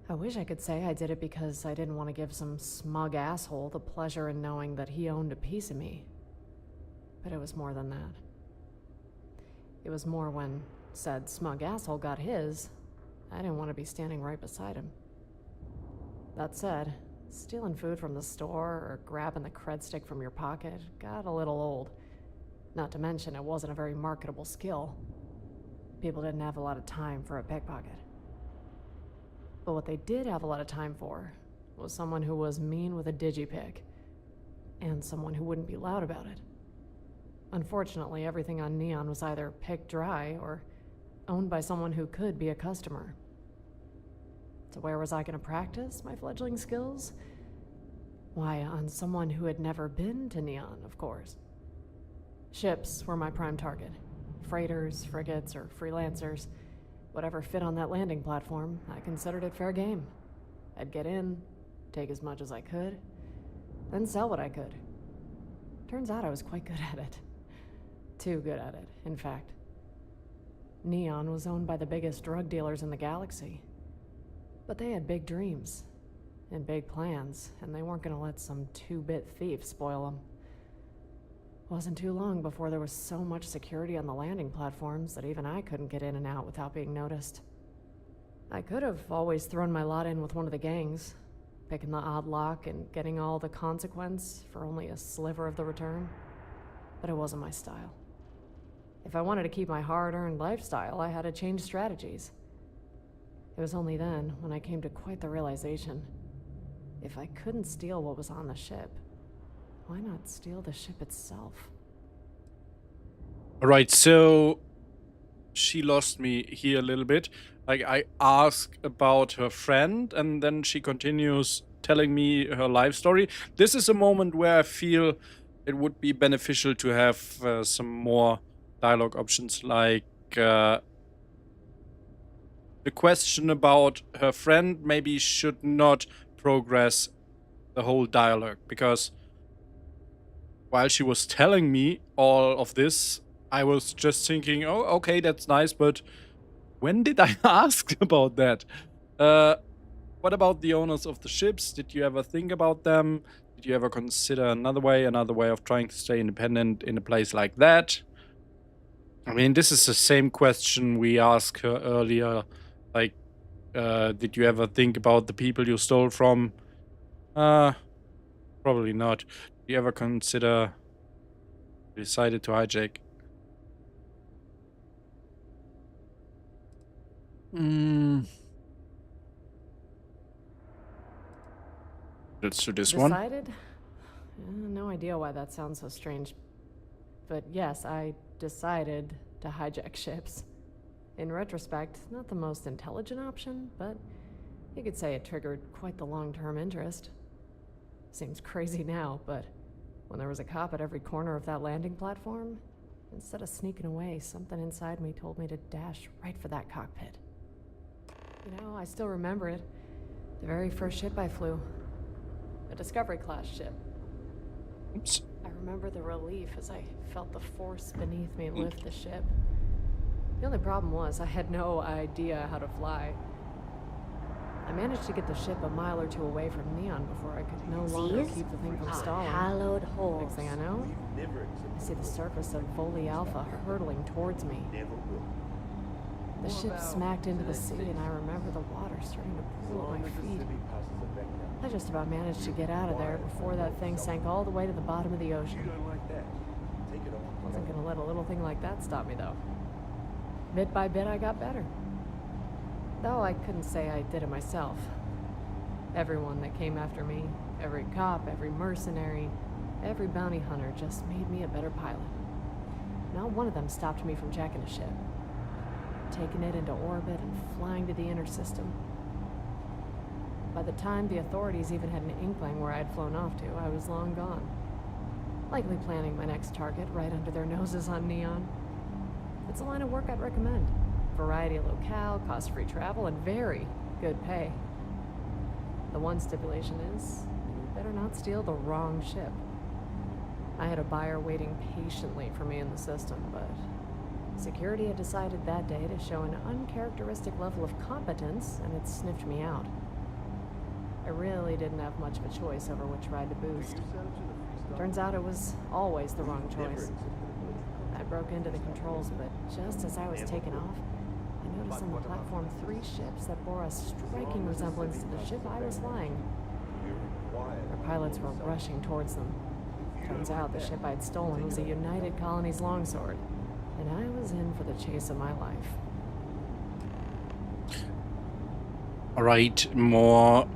I wish I could say I did it because I didn't want to give some smug asshole the pleasure in knowing that he owned a piece of me. But it was more than that. It was more when said smug asshole got his, I didn't want to be standing right beside him. That said, stealing food from the store or grabbing the cred stick from your pocket got a little old. Not to mention it wasn't a very marketable skill. People didn't have a lot of time for a pickpocket. But what they did have a lot of time for was someone who was mean with a digipick, and someone who wouldn't be loud about it. Unfortunately, everything on Neon was either picked dry or owned by someone who could be a customer. So where was I going to practice my fledgling skills? Why, on someone who had never been to Neon, of course. Ships were my prime target. Freighters, frigates, or freelancers. Whatever fit on that landing platform, I considered it fair game. I'd get in, take as much as I could, then sell what I could. Turns out I was quite good at it. Too good at it, in fact. Neon was owned by the biggest drug dealers in the galaxy. But they had big dreams and big plans, and they weren't going to let some two-bit thief spoil them. Wasn't too long before there was so much security on the landing platforms that even I couldn't get in and out without being noticed. I could have always thrown my lot in with one of the gangs, picking the odd lock and getting all the consequence for only a sliver of the return, but it wasn't my style. If I wanted to keep my hard-earned lifestyle, I had to change strategies. It was only then when I came to quite the realization. If I couldn't steal what was on the ship, why not steal the ship itself? Alright, so she lost me here a little bit. Like, I ask about her friend, and then she continues telling me her life story. This is a moment where I feel it would be beneficial to have some more dialogue options, like the question about her friend maybe should not progress the whole dialogue, because while she was telling me all of this, I was just thinking, oh, okay, that's nice, but when did I ask about that? What about the owners of the ships? Did you ever think about them? Did you ever consider another way of trying to stay independent in a place like that? I mean, this is the same question we asked her earlier. Like, did you ever think about the people you stole from? Probably not. Did you ever consider decided to hijack? Let's do this one. Decided? No idea why that sounds so strange. But yes, I decided to hijack ships. In retrospect, not the most intelligent option, but you could say it triggered quite the long-term interest. Seems crazy now, but when there was a cop at every corner of that landing platform, instead of sneaking away, something inside me told me to dash right for that cockpit. You know, I still remember it. The very first ship I flew. A Discovery-class ship. Oops. I remember the relief as I felt the force beneath me lift the ship. The only problem was I had no idea how to fly. I managed to get the ship a mile or two away from Neon before I could no longer keep the thing from stalling. Hallowed holes. Next thing I know, I see the surface of Voli Alpha hurtling towards me. The ship smacked into the sea, and I remember the water starting to pool at my feet. I just about managed to get out of there before that thing sank all the way to the bottom of the ocean. Wasn't gonna let a little thing like that stop me, though. Bit by bit, I got better. Though I couldn't say I did it myself. Everyone that came after me, every cop, every mercenary, every bounty hunter just made me a better pilot. Not one of them stopped me from jacking a ship, taking it into orbit and flying to the inner system. By the time the authorities even had an inkling where I had flown off to, I was long gone. Likely planning my next target right under their noses on Neon. It's a line of work I'd recommend. Variety of locale, cost-free travel, and very good pay. The one stipulation is, you better not steal the wrong ship. I had a buyer waiting patiently for me in the system, but security had decided that day to show an uncharacteristic level of competence, and it sniffed me out. I really didn't have much of a choice over which ride to boost. Turns out it was always the wrong choice. I broke into the controls, but just as I was taking off, I noticed on the platform 3 ships that bore a striking resemblance to the ship I was flying. Our pilots were rushing towards them. Turns out the ship I'd stolen was a United Colonies longsword, and I was in for the chase of my life. Alright, more...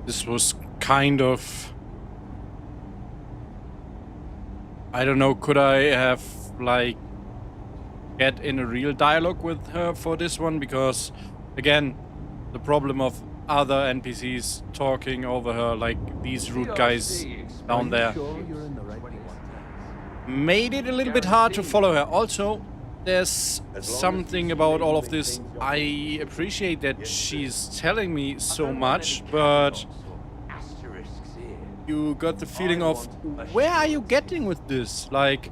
This was kind of... I don't know, could I have, like, get in a real dialogue with her for this one? Because, again, the problem of other NPCs talking over her, like these rude guys down there, made it a little bit hard to follow her. Also, there's something about all of this. I appreciate that she's telling me so much, but you got the feeling of, where are you getting with this? Like,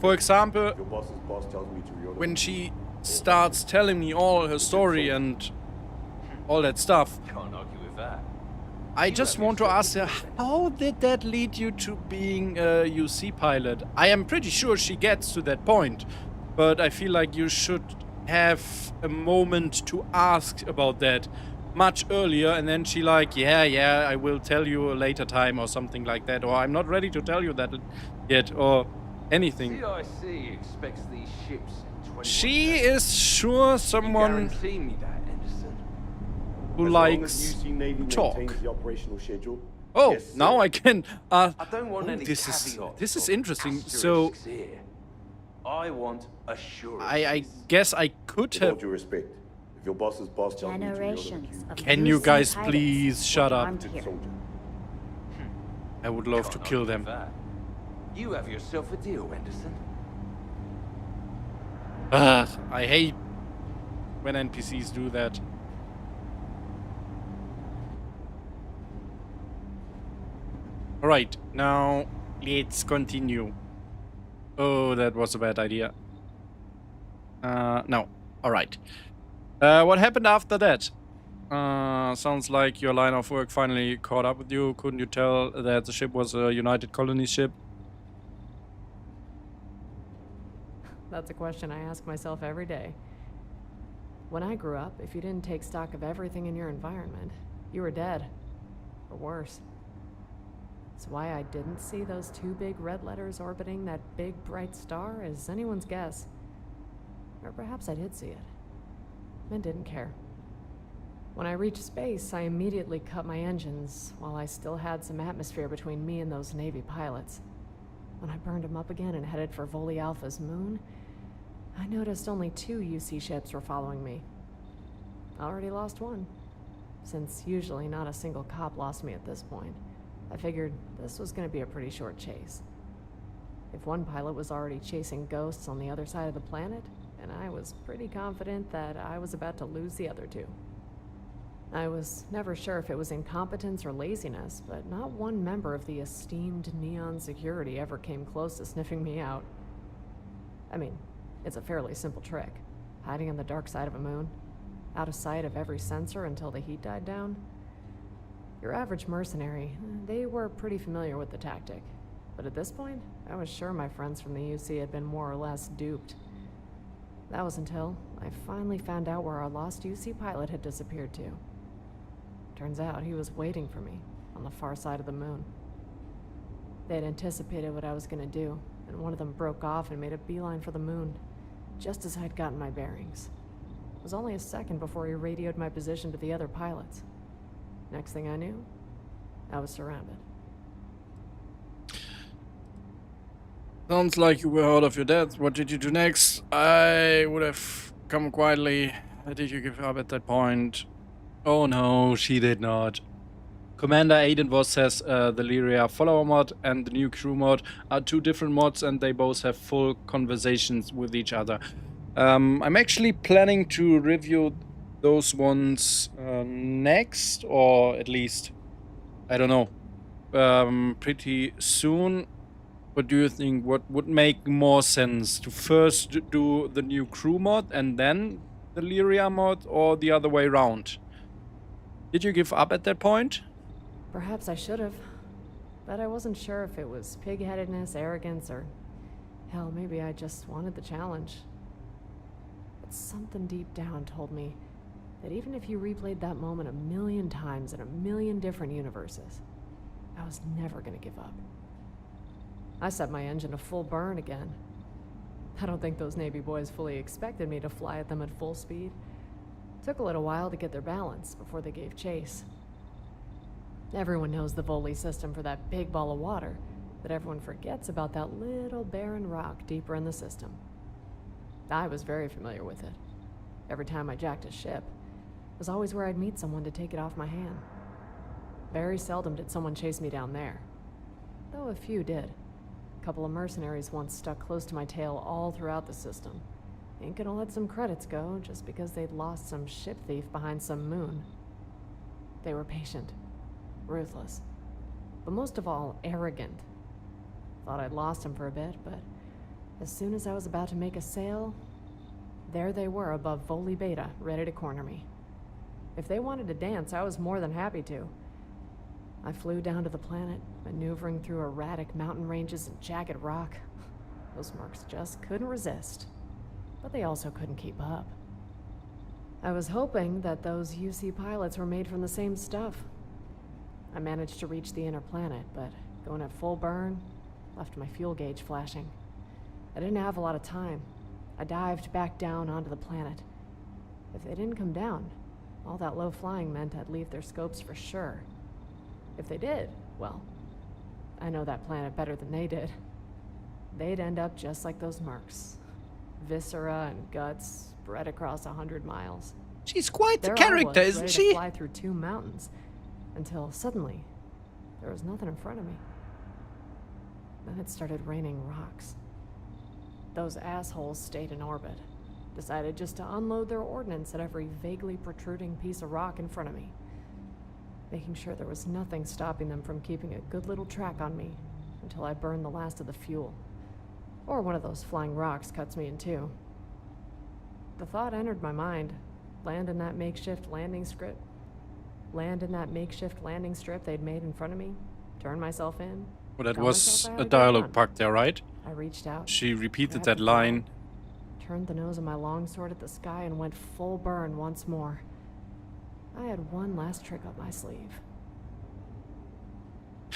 for example, when she starts telling me all her story and all that stuff, I just want to ask her, how did that lead you to being a UC pilot? I am pretty sure she gets to that point, but I feel like you should have a moment to ask about that much earlier, and then she like, yeah, I will tell you a later time or something like that, or I'm not ready to tell you that yet, or anything. CIC expects these ships in 21 She days. is sure someone Me that, Anderson. who likes to talk. Oh, yes, now I can. I don't want any this caveats is or interesting. So asterisks here. I want assurance. I guess I could With have. all due respect, if your boss's boss tells me to Generations of Can you UC guys pilots please shut were up? armed here. soldier. I would love to Can't kill argue them. that. You have yourself a deal, Anderson. I hate when NPCs do that. Alright, now let's continue. Oh, that was a bad idea. No. Alright. What happened after that? Sounds like your line of work finally caught up with you. Couldn't you tell that the ship was a United Colonies ship? That's a question I ask myself every day. When I grew up, if you didn't take stock of everything in your environment, you were dead. Or worse. So why I didn't see those two big red letters orbiting that big bright star is anyone's guess. Or perhaps I did see it, and didn't care. When I reached space, I immediately cut my engines, while I still had some atmosphere between me and those Navy pilots. When I burned them up again and headed for Voli Alpha's moon, I noticed only 2 UC ships were following me. I already lost one. Since usually not a single cop lost me at this point, I figured this was going to be a pretty short chase. If one pilot was already chasing ghosts on the other side of the planet, and I was pretty confident that I was about to lose the other 2. I was never sure if it was incompetence or laziness, but not one member of the esteemed Neon security ever came close to sniffing me out. I mean, it's a fairly simple trick. Hiding on the dark side of a moon, out of sight of every sensor until the heat died down. Your average mercenary, they were pretty familiar with the tactic. But at this point, I was sure my friends from the UC had been more or less duped. That was until I finally found out where our lost UC pilot had disappeared to. Turns out he was waiting for me on the far side of the moon. They had anticipated what I was going to do, and one of them broke off and made a beeline for the moon, just as I'd gotten my bearings. It was only a second before he radioed my position to the other pilots. Next thing I knew, I was surrounded. Sounds like you were out of your depth. What did you do next? I would have come quietly. Did you give up at that point? Oh no, she did not. Commander Aiden Voss says the Lyria follower mod and the new crew mod are 2 different mods and they both have full conversations with each other. I'm actually planning to review those ones next, or at least, I don't know, pretty soon. What do you think? What would make more sense? To first do the new crew mod and then the Lyria mod, or the other way around? Did you give up at that point? Perhaps I should have, but I wasn't sure if it was pig-headedness, arrogance, or hell, maybe I just wanted the challenge. But something deep down told me that even if you replayed that moment 1,000,000 times in 1,000,000 different universes, I was never gonna give up. I set my engine to full burn again. I don't think those Navy boys fully expected me to fly at them at full speed. Took a little while to get their balance before they gave chase. Everyone knows the Voli system for that big ball of water, but everyone forgets about that little barren rock deeper in the system. I was very familiar with it. Every time I jacked a ship, it was always where I'd meet someone to take it off my hand. Very seldom did someone chase me down there, though a few did. A couple of mercenaries once stuck close to my tail all throughout the system. Ain't gonna let some credits go just because they'd lost some ship thief behind some moon. They were patient, ruthless, but most of all, arrogant. Thought I'd lost him for a bit, but as soon as I was about to make a sail, there they were above Voli Beta, ready to corner me. If they wanted to dance, I was more than happy to. I flew down to the planet, maneuvering through erratic mountain ranges and jagged rock. Those mercs just couldn't resist, but they also couldn't keep up. I was hoping that those UC pilots were made from the same stuff. I managed to reach the inner planet, but going at full burn left my fuel gauge flashing. I didn't have a lot of time. I dived back down onto the planet. If they didn't come down, all that low flying meant I'd leave their scopes for sure. If they did, well, I know that planet better than they did. they'd end up just like those mercs. Viscera and guts spread across 100 miles. She's quite the There I character, was, isn't ready she? to fly through 2 mountains, until suddenly, there was nothing in front of me. Then it started raining rocks. Those assholes stayed in orbit, decided just to unload their ordnance at every vaguely protruding piece of rock in front of me, making sure there was nothing stopping them from keeping a good little track on me until I burned the last of the fuel. Or one of those flying rocks cuts me in two. The thought entered my mind, land in that makeshift landing strip they'd made in front of me, turn myself in. Well, that tell was myself I had a a good dialogue run. part there, right? I reached out. She repeated grabbed that the line. throttle, turned the nose of my longsword at the sky and went full burn once more. I had one last trick up my sleeve.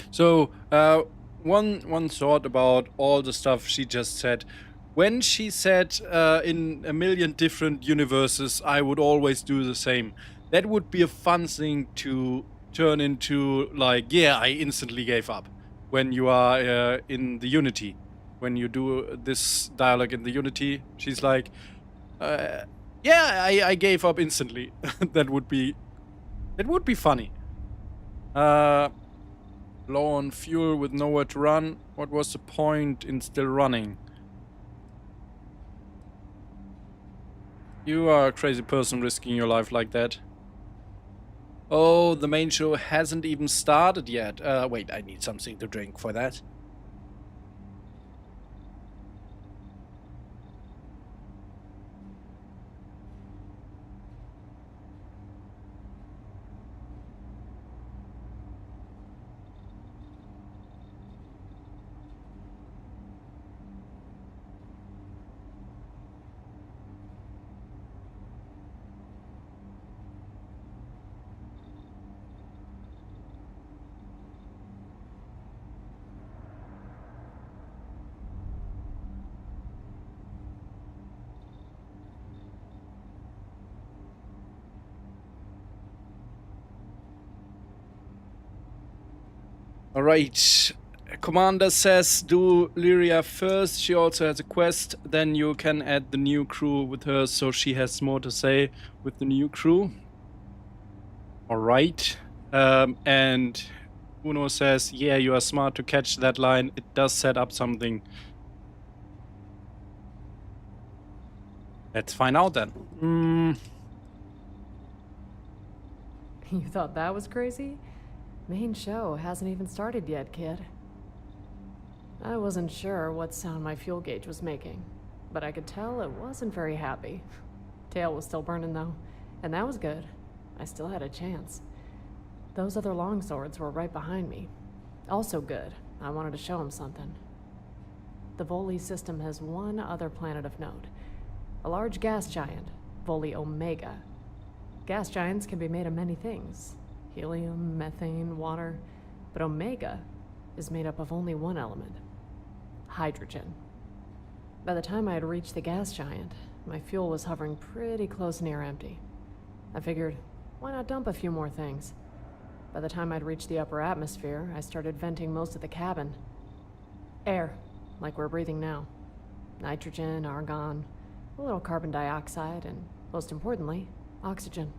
So, one thought about all the stuff she just said. When she said in a million different universes, I would always do the same. That would be a fun thing to turn into, like, yeah, I instantly gave up. When you are in the Unity. When you do this dialogue in the Unity, she's like, yeah, I gave up instantly. That would be funny. Low on fuel with nowhere to run. What was the point in still running? You are a crazy person risking your life like that. Oh, the main show hasn't even started yet. Wait, I need something to drink for that. Alright, Commander says do Lyria first. She also has a quest. Then you can add the new crew with her, so she has more to say with the new crew. Alright. And Uno says, yeah, you are smart to catch that line. It does set up something. Let's find out then. You thought that was crazy? Main show hasn't even started yet, kid. I wasn't sure what sound my fuel gauge was making, but I could tell it wasn't very happy. Tail was still burning though, and that was good. I still had a chance. Those other longswords were right behind me. Also good. I wanted to show them something. The Voli system has one other planet of note. A large gas giant, Voli Omega. Gas giants can be made of many things. Helium, methane, water. But Omega is made up of only one element. Hydrogen. By the time I had reached the gas giant, my fuel was hovering pretty close near empty. I figured, why not dump a few more things? By the time I'd reached the upper atmosphere, I started venting most of the cabin. Air, like we're breathing now. Nitrogen, argon, a little carbon dioxide, and most importantly, oxygen.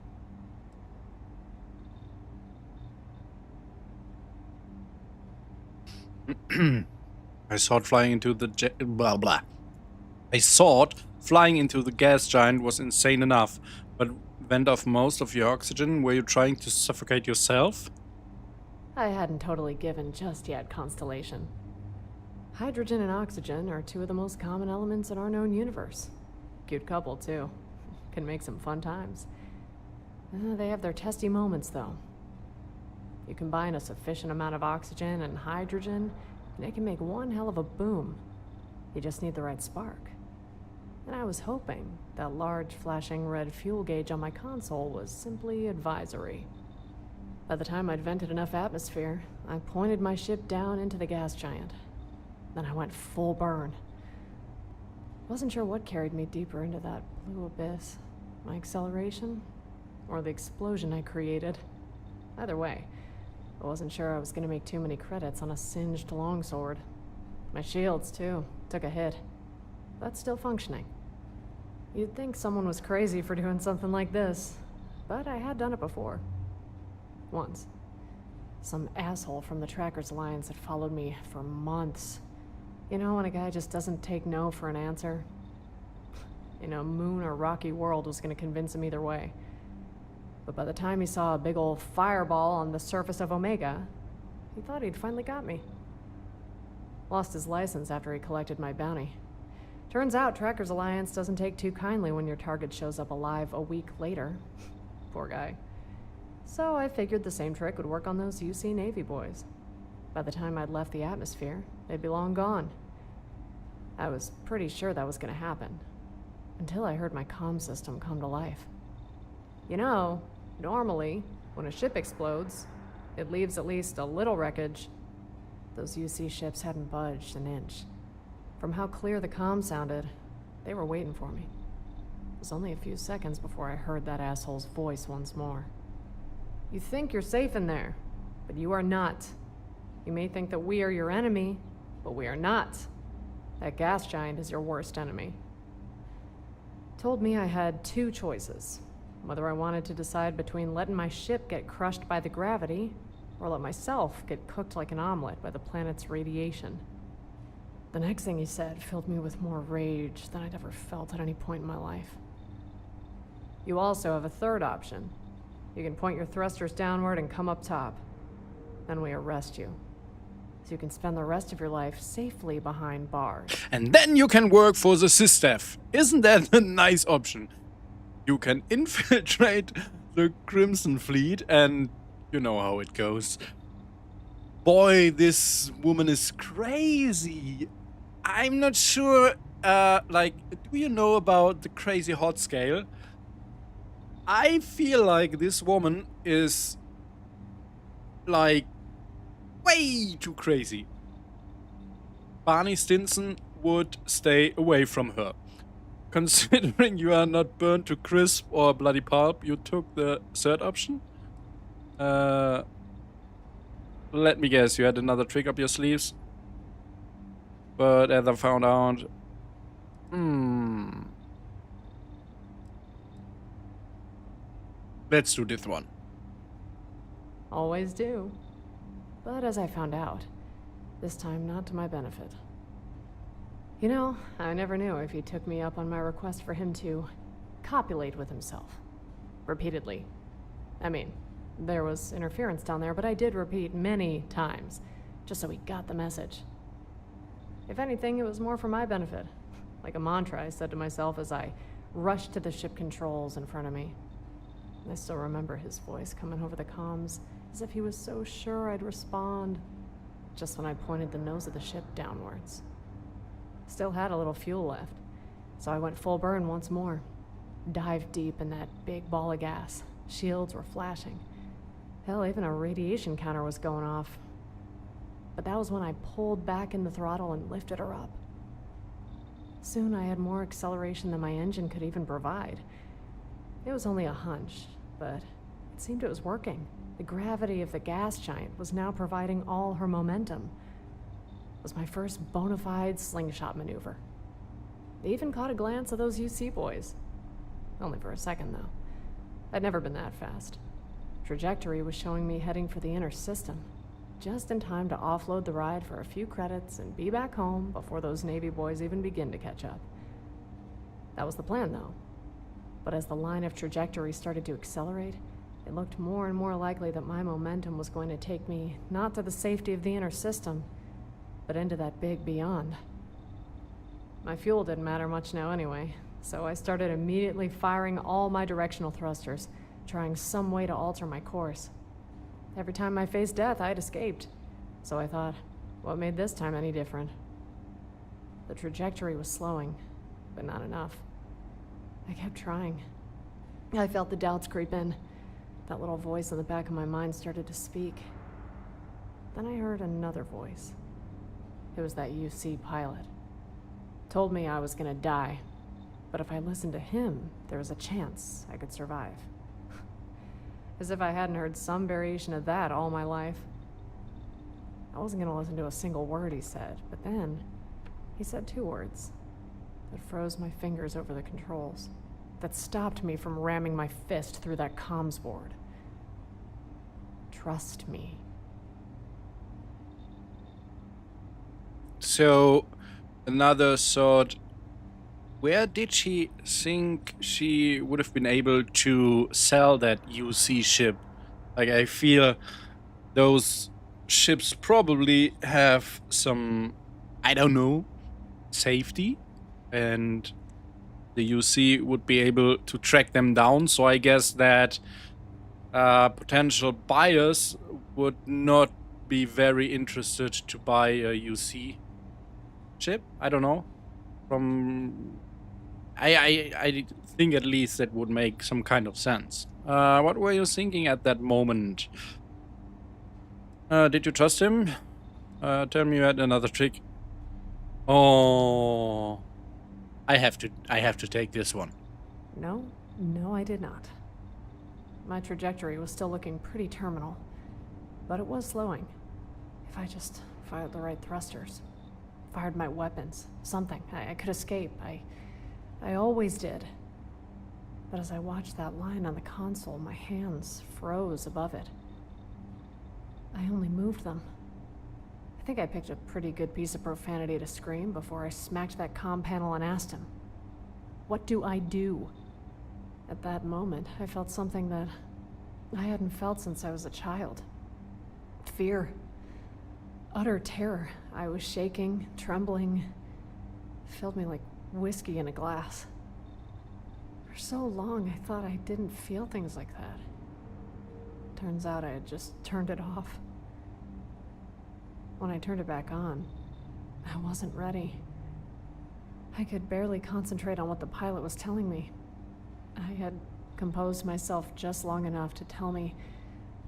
I thought flying into the I thought flying into the gas giant was insane enough, but vent off most of your oxygen. Were you trying to suffocate yourself? I hadn't totally given just yet, Constellation. Hydrogen and oxygen are two of the most common elements in our known universe. Cute couple, too. Can make some fun times. They have their testy moments, though. You combine a sufficient amount of oxygen and hydrogen, and it can make one hell of a boom. You just need the right spark. And I was hoping that large flashing red fuel gauge on my console was simply advisory. By the time I'd vented enough atmosphere, I pointed my ship down into the gas giant. Then I went full burn. Wasn't sure what carried me deeper into that blue abyss. My acceleration, or the explosion I created. Either way, I wasn't sure I was going to make too many credits on a singed longsword. My shields, too, took a hit. But still functioning. You'd think someone was crazy for doing something like this, but I had done it before. Once. Some asshole from the Trackers Alliance had followed me for months. You know when a guy just doesn't take no for an answer? In a moon or rocky world was gonna convince him either way. But by the time he saw a big old fireball on the surface of Omega, he thought he'd finally got me. Lost his license after he collected my bounty. Turns out Trackers Alliance doesn't take too kindly when your target shows up alive a week later. Poor guy. So I figured the same trick would work on those UC Navy boys. By the time I'd left the atmosphere, they'd be long gone. I was pretty sure that was gonna happen, until I heard my comm system come to life. You know, normally, when a ship explodes, it leaves at least a little wreckage. Those UC ships hadn't budged an inch. From how clear the comm sounded, they were waiting for me. It was only a few seconds before I heard that asshole's voice once more. You think you're safe in there, but you are not. You may think that we are your enemy, but we are not. That gas giant is your worst enemy. Told me I had two choices. Whether I wanted to decide between letting my ship get crushed by the gravity, or let myself get cooked like an omelet by the planet's radiation. The next thing he said filled me with more rage than I'd ever felt at any point in my life. You also have a third option. You can point your thrusters downward and come up top. Then we arrest you. So you can spend the rest of your life safely behind bars. And then you can work for the SysDef. Isn't that a nice option? You can infiltrate the Crimson Fleet and you know how it goes. Boy, this woman is crazy. I'm not sure, like, do you know about the crazy hot scale? I feel like this woman is, like, way too crazy. Barney Stinson would stay away from her. Considering you are not burnt to crisp or bloody pulp, you took the third option? Let me guess, you had another trick up your sleeves? But as I found out... Let's do this one. Always do. But as I found out, this time not to my benefit. You know, I never knew if he took me up on my request for him to copulate with himself. Repeatedly. I mean, there was interference down there, but I did repeat many times, just so he got the message. If anything, it was more for my benefit. Like a mantra I said to myself as I rushed to the ship controls in front of me. I still remember his voice coming over the comms, as if he was so sure I'd respond, just when I pointed the nose of the ship downwards. Still had a little fuel left, so I went full burn once more. Dived deep in that big ball of gas. Shields were flashing. Hell, even a radiation counter was going off. But that was when I pulled back in the throttle and lifted her up. Soon I had more acceleration than my engine could even provide. It was only a hunch, but it seemed it was working. The gravity of the gas giant was now providing all her momentum. It was my first bona fide slingshot maneuver. They even caught a glance of those UC boys. Only for a second, though. I'd never been that fast. Trajectory was showing me heading for the inner system, just in time to offload the ride for a few credits and be back home before those Navy boys even begin to catch up. That was the plan, though. But as the line of trajectory started to accelerate, it looked more and more likely that my momentum was going to take me not to the safety of the inner system, but into that big beyond. My fuel didn't matter much now anyway, so I started immediately firing all my directional thrusters, trying some way to alter my course. Every time I faced death, I'd escaped. So I thought, what made this time any different? The trajectory was slowing, but not enough. I kept trying. I felt the doubts creep in. That little voice in the back of my mind started to speak. Then I heard another voice. It was that UC pilot. Told me I was gonna die, but if I listened to him, there was a chance I could survive. As if I hadn't heard some variation of that all my life. I wasn't gonna listen to a single word he said, but then he said 2 words that froze my fingers over the controls, that stopped me from ramming my fist through that comms board. Trust me. So, another thought. Where did she think she would have been able to sell that UC ship? Like, I feel those ships probably have some, I don't know, safety, and the UC would be able to track them down. So I guess that potential buyers would not be very interested to buy a UC chip. I don't know. I think at least that would make some kind of sense. What were you thinking at that moment? Did you trust him? Tell me you had another trick. Oh, I have to take this one. No, I did not. My trajectory was still looking pretty terminal, but it was slowing. If I just fired the right thrusters, fired my weapons, something, I could escape. I always did. But as I watched that line on the console, my hands froze above it. I only moved them. I think I picked a pretty good piece of profanity to scream before I smacked that comm panel and asked him, "What do I do?" At that moment, I felt something that I hadn't felt since I was a child. Fear. Utter terror. I was shaking, trembling. It filled me like whiskey in a glass. For so long, I thought I didn't feel things like that. Turns out I had just turned it off. When I turned it back on, I wasn't ready. I could barely concentrate on what the pilot was telling me. I had composed myself just long enough to tell me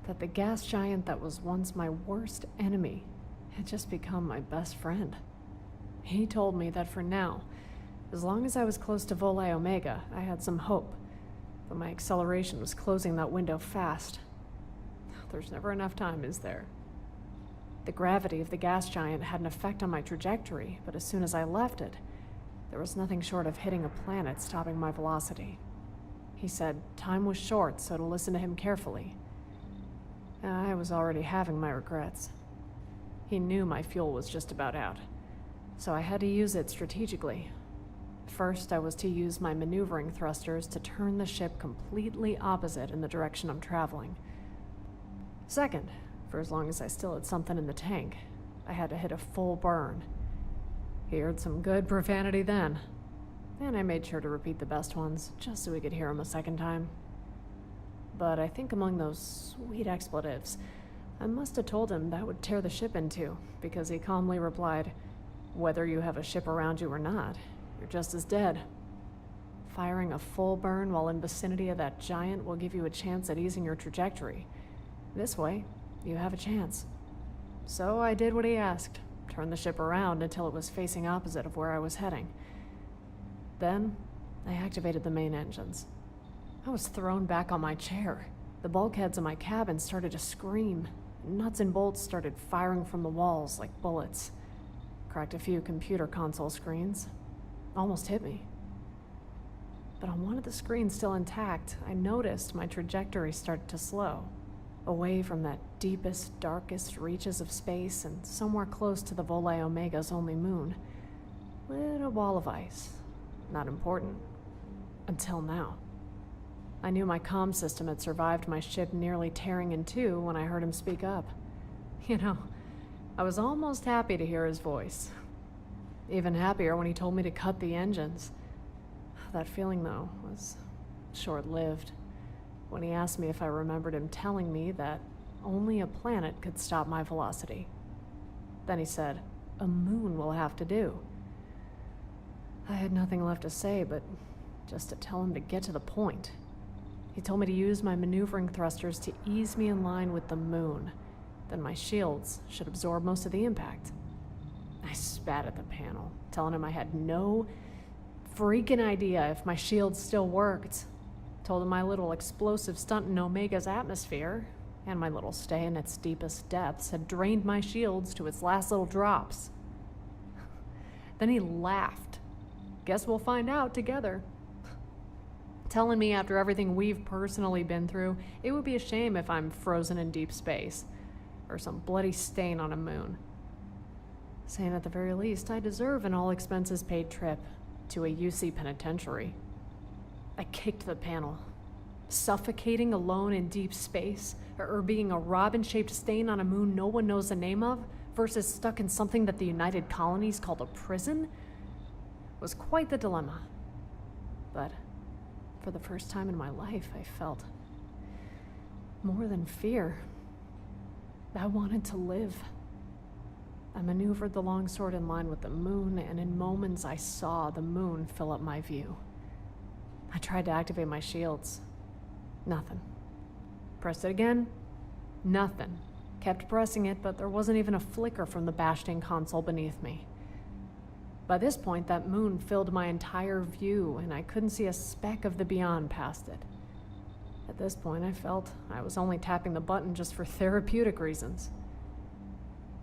that the gas giant that was once my worst enemy had just become my best friend. He told me that for now, as long as I was close to Voli Omega, I had some hope, but my acceleration was closing that window fast. There's never enough time, is there? The gravity of the gas giant had an effect on my trajectory, but as soon as I left it, there was nothing short of hitting a planet stopping my velocity. He said time was short, so to listen to him carefully. I was already having my regrets. He knew my fuel was just about out, so I had to use it strategically. First, I was to use my maneuvering thrusters to turn the ship completely opposite in the direction I'm traveling. Second, for as long as I still had something in the tank, I had to hit a full burn. He heard some good profanity then, and I made sure to repeat the best ones, just so we could hear them a second time. But I think among those sweet expletives, I must have told him that would tear the ship in two, because he calmly replied, "Whether you have a ship around you or not, you're just as dead. Firing a full burn while in vicinity of that giant will give you a chance at easing your trajectory. This way, you have a chance." So I did what he asked, turned the ship around until it was facing opposite of where I was heading. Then, I activated the main engines. I was thrown back on my chair. The bulkheads in my cabin started to scream. Nuts and bolts started firing from the walls like bullets. Cracked a few computer console screens. Almost hit me. But on one of the screens still intact, I noticed my trajectory started to slow. Away from that deepest, darkest reaches of space and somewhere close to the Voli Omega's only moon. Lit a wall of ice. Not important. Until now. I knew my comm system had survived my ship nearly tearing in two when I heard him speak up. You know, I was almost happy to hear his voice. Even happier when he told me to cut the engines. That feeling, though, was short-lived. When he asked me if I remembered him telling me that only a planet could stop my velocity. Then he said, "A moon will have to do." I had nothing left to say but just to tell him to get to the point. He told me to use my maneuvering thrusters to ease me in line with the moon. Then my shields should absorb most of the impact. I spat at the panel, telling him I had no freaking idea if my shields still worked. Told him my little explosive stunt in Omega's atmosphere, and my little stay in its deepest depths had drained my shields to its last little drops. Then he laughed. Guess we'll find out together. Telling me after everything we've personally been through, it would be a shame if I'm frozen in deep space, or some bloody stain on a moon. Saying at the very least, I deserve an all-expenses-paid trip to a UC penitentiary. I kicked the panel. Suffocating alone in deep space, or being a robin-shaped stain on a moon no one knows the name of, versus stuck in something that the United Colonies called a prison, was quite the dilemma. But for the first time in my life, I felt more than fear. I wanted to live. I maneuvered the longsword in line with the moon, and in moments I saw the moon fill up my view. I tried to activate my shields. Nothing. Pressed it again. Nothing. Kept pressing it, but there wasn't even a flicker from the bashed-in console beneath me. By this point, that moon filled my entire view, and I couldn't see a speck of the beyond past it. At this point, I felt I was only tapping the button just for therapeutic reasons.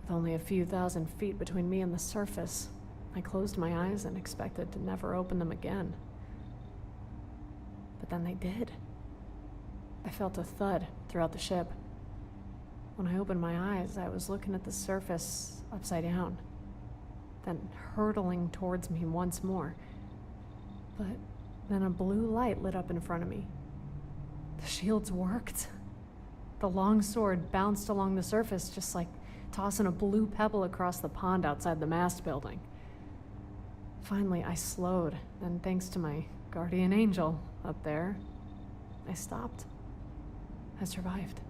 With only a few thousand feet between me and the surface, I closed my eyes and expected to never open them again. But then they did. I felt a thud throughout the ship. When I opened my eyes, I was looking at the surface upside down, then hurtling towards me once more. But then a blue light lit up in front of me. The shields worked. The longsword bounced along the surface just like tossing a blue pebble across the pond outside the mast building. Finally, I slowed, and thanks to my guardian angel up there, I stopped. I survived.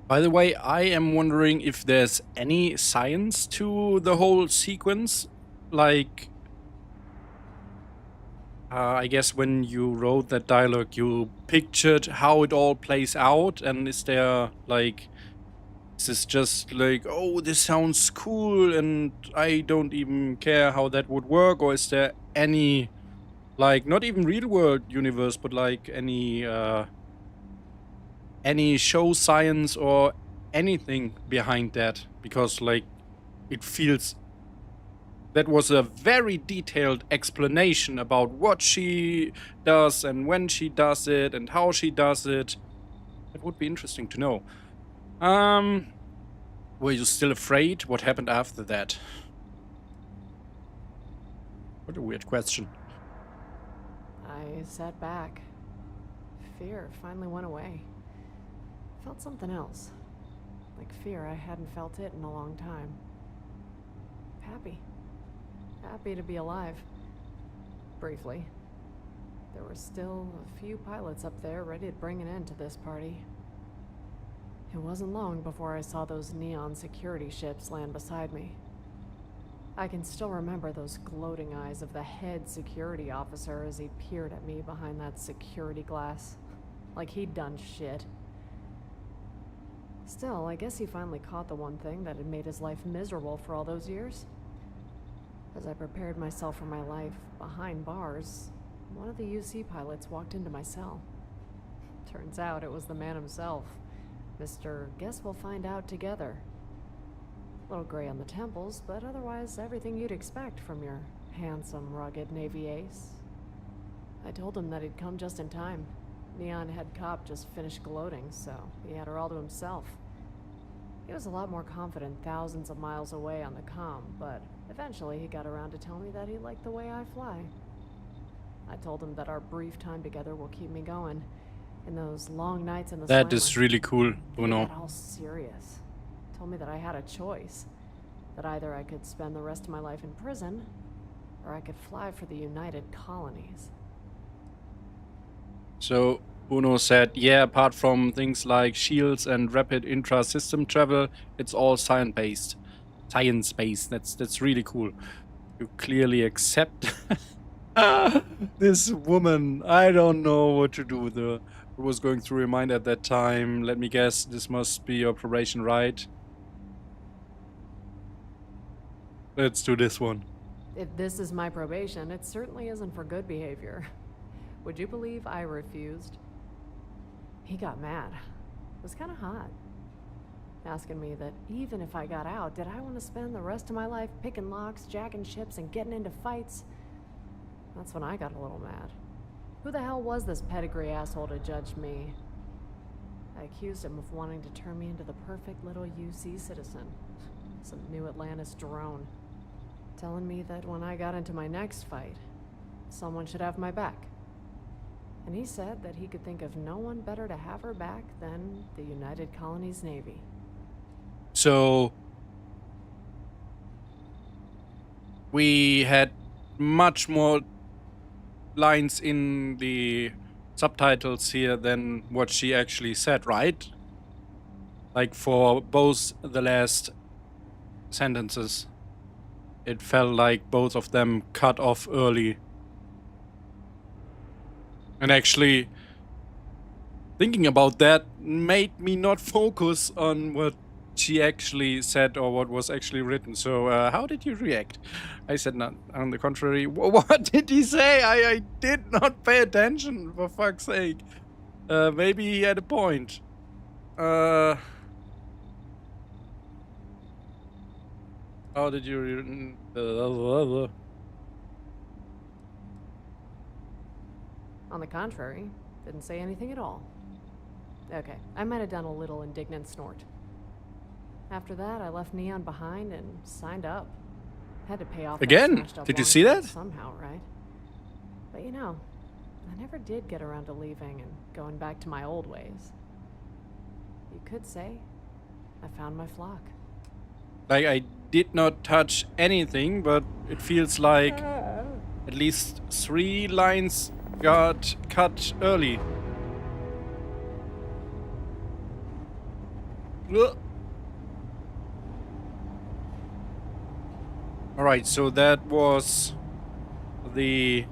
By the way, I am wondering if there's any science to the whole sequence. Like, I guess when you wrote that dialogue, you pictured how it all plays out, and is there, like, is this just like, oh, this sounds cool, and I don't even care how that would work, or is there any, like, not even real-world universe, but like any show science or anything behind that? Because, like, it feels that was a very detailed explanation about what she does and when she does it and how she does it. It would be interesting to know. Were you still afraid? What happened after that? What a weird question. I sat back. Fear finally went away. Felt something else. Like fear, I hadn't felt it in a long time. Happy. Happy to be alive. Briefly. There were still a few pilots up there ready to bring an end to this party. It wasn't long before I saw those neon security ships land beside me. I can still remember those gloating eyes of the head security officer as he peered at me behind that security glass. Like he'd done shit. Still, I guess he finally caught the one thing that had made his life miserable for all those years. As I prepared myself for my life behind bars, one of the UC pilots walked into my cell. Turns out it was the man himself, Mr. Guess We'll Find Out Together. A little gray on the temples, but otherwise everything you'd expect from your handsome, rugged Navy ace. I told him that he'd come just in time. Neon head cop just finished gloating, so he had her all to himself. He was a lot more confident thousands of miles away on the comm, but eventually he got around to tell me that he liked the way I fly. I told him that our brief time together will keep me going. In those long nights in the That slammer, is really cool, he Bruno. got all serious. Told me that I had a choice. That either I could spend the rest of my life in prison, or I could fly for the United Colonies. So Bruno said, yeah, apart from things like shields and rapid intra-system travel, it's all science-based. Science-based. That's really cool. You clearly accept this woman. I don't know what to do with her. What was going through your mind at that time? Let me guess, this must be your probation, right? Let's do this one. If this is my probation, it certainly isn't for good behavior. Would you believe I refused? he got mad. It was kind of hot. Asking me that even if I got out, did I want to spend the rest of my life picking locks, jacking ships, and getting into fights? That's when I got a little mad. Who the hell was this pedigree asshole to judge me? I accused him of wanting to turn me into the perfect little UC citizen. Some new Atlantis drone. Telling me that when I got into my next fight, someone should have my back. And he said that he could think of no one better to have her back than the United Colonies Navy. So we had much more lines in the subtitles here than what she actually said, right? Like for both the last sentences, it felt like both of them cut off early. And actually, thinking about that made me not focus on what she actually said or what was actually written. So how did you react? I said not. On the contrary, what did he say? I did not pay attention, for fuck's sake. Maybe he had a point. How did you On the contrary, didn't say anything at all. Okay, I might have done a little indignant snort. After that, I left Neon behind and signed up. Had to pay off again. Did you see that? Somehow, right? But you know, I never did get around to leaving and going back to my old ways. You could say I found my flock. Like, I did not touch anything, but it feels like at least 3 lines got cut early. Ugh. Alright, so that was the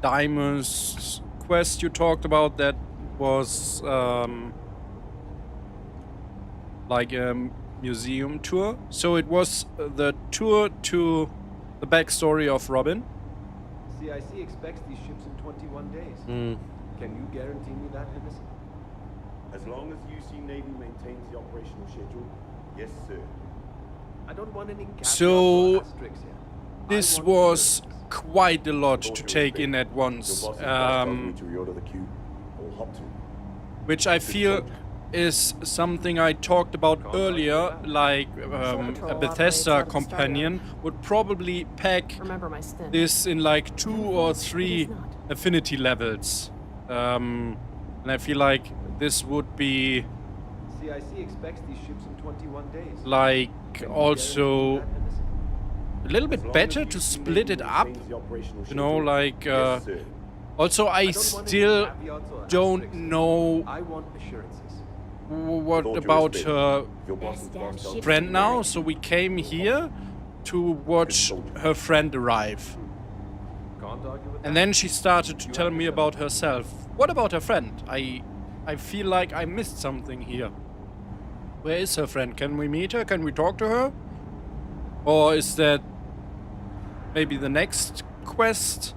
Diamonds quest you talked about. That was like a museum tour. So it was the tour to the backstory of Robin. CIC expects these ships in 21 days. Mm. Can you guarantee me that, Henderson? As long as UC Navy maintains the operational schedule, yes, sir. I don't want any So asterisks here. this was quite a lot to take in at once, which I feel is something I talked about earlier. Like a Bethesda companion would probably pack this in like 2 or 3 affinity levels, and I feel like this would be CIC expects these ships in 21 days. like also a little bit better to split it up, you know, like also I still don't know what about her friend now, so we came here to watch her friend arrive. And then she started to tell me about herself. What about her friend? I feel like I missed something here. Where is her friend? Can we meet her? Can we talk to her? Or is that maybe the next quest?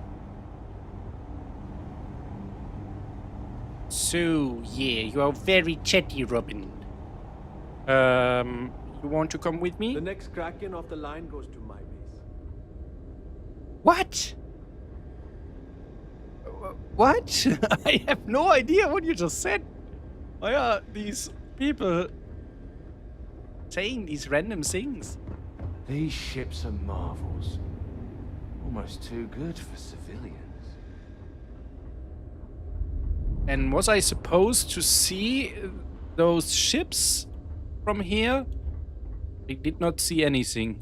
So, yeah, you are very chatty, Robin. You want to come with me? The next Kraken off the line goes to my base. What? What? I have no idea what you just said. Why are these people saying these random things? These ships are marvels. Almost too good for civilians. And was I supposed to see those ships from here? I did not see anything.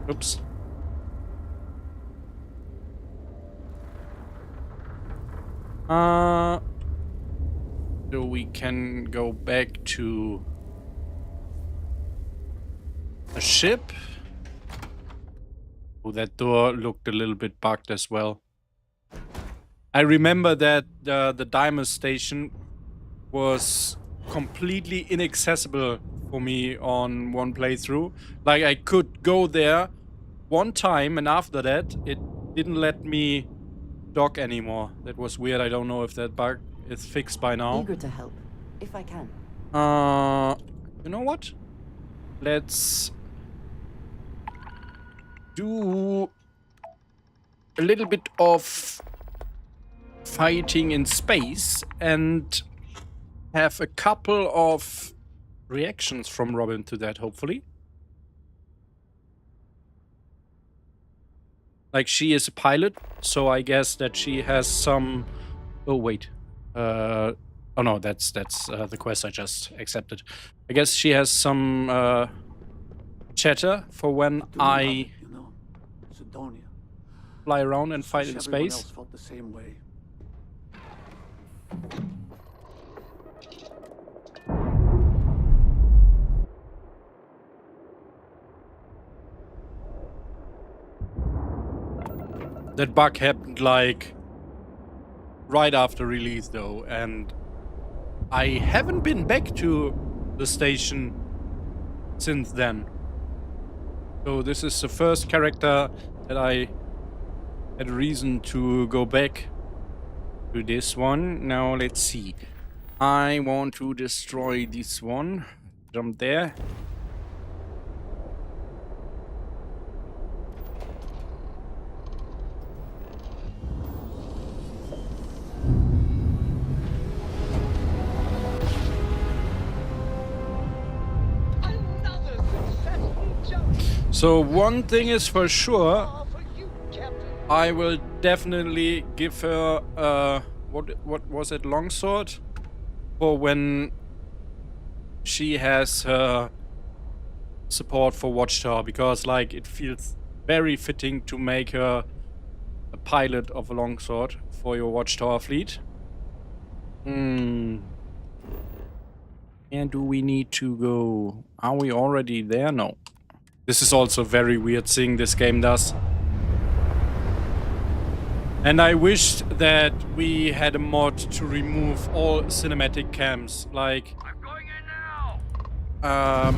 Oops. So we can go back to the ship. Oh, that door looked a little bit bugged as well. I remember that the Diamond Station was completely inaccessible for me on one playthrough. Like, I could go there one time, and after that, it didn't let me dock anymore. That was weird. I don't know if that bug is fixed by now. Eager to help, if I can. You know what? Let's do a little bit of fighting in space and have a couple of reactions from Robin to that, hopefully. Like, she is a pilot, so I guess that she has some... Oh, wait. Oh no, that's the quest I just accepted. I guess she has some chatter for when I fly around and fight in space. Else felt the same way. That bug happened like right after release though, and I haven't been back to the station since then. So this is the first character that I had a reason to go back to this one. Now let's see. I want to destroy this one. Jump there. So one thing is for sure, I will definitely give her what was it, longsword, for when she has her support for Watchtower, because like it feels very fitting to make her a pilot of a longsword for your Watchtower fleet. And do we need to go? Are we already there? No. This is also a very weird thing this game does. And I wished that we had a mod to remove all cinematic cams. Like, I'm going in now.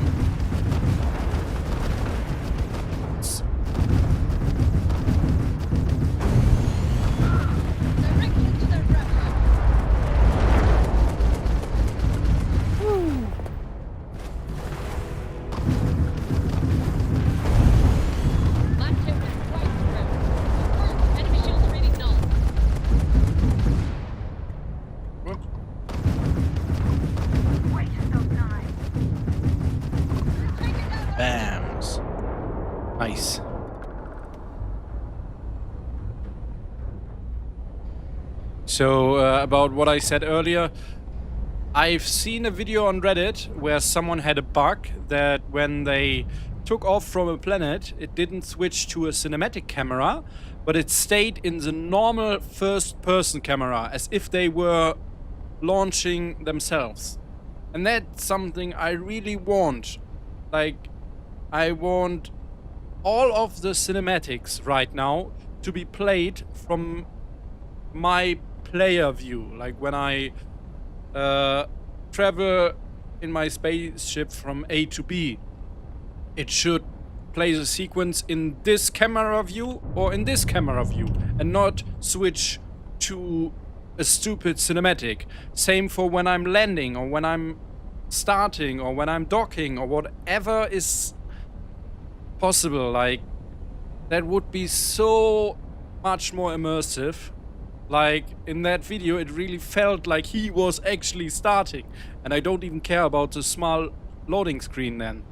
Nice. So, about what I said earlier, I've seen a video on Reddit where someone had a bug that when they took off from a planet, it didn't switch to a cinematic camera, but it stayed in the normal first-person camera, as if they were launching themselves. And that's something I really want. Like, I want all of the cinematics right now to be played from my player view. Like when I travel in my spaceship from A to B, it should play the sequence in this camera view or in this camera view and not switch to a stupid cinematic. Same for when I'm landing or when I'm starting or when I'm docking or whatever is possible. Like, that would be so much more immersive. Like, in that video it really felt like he was actually starting, and I don't even care about the small loading screen then.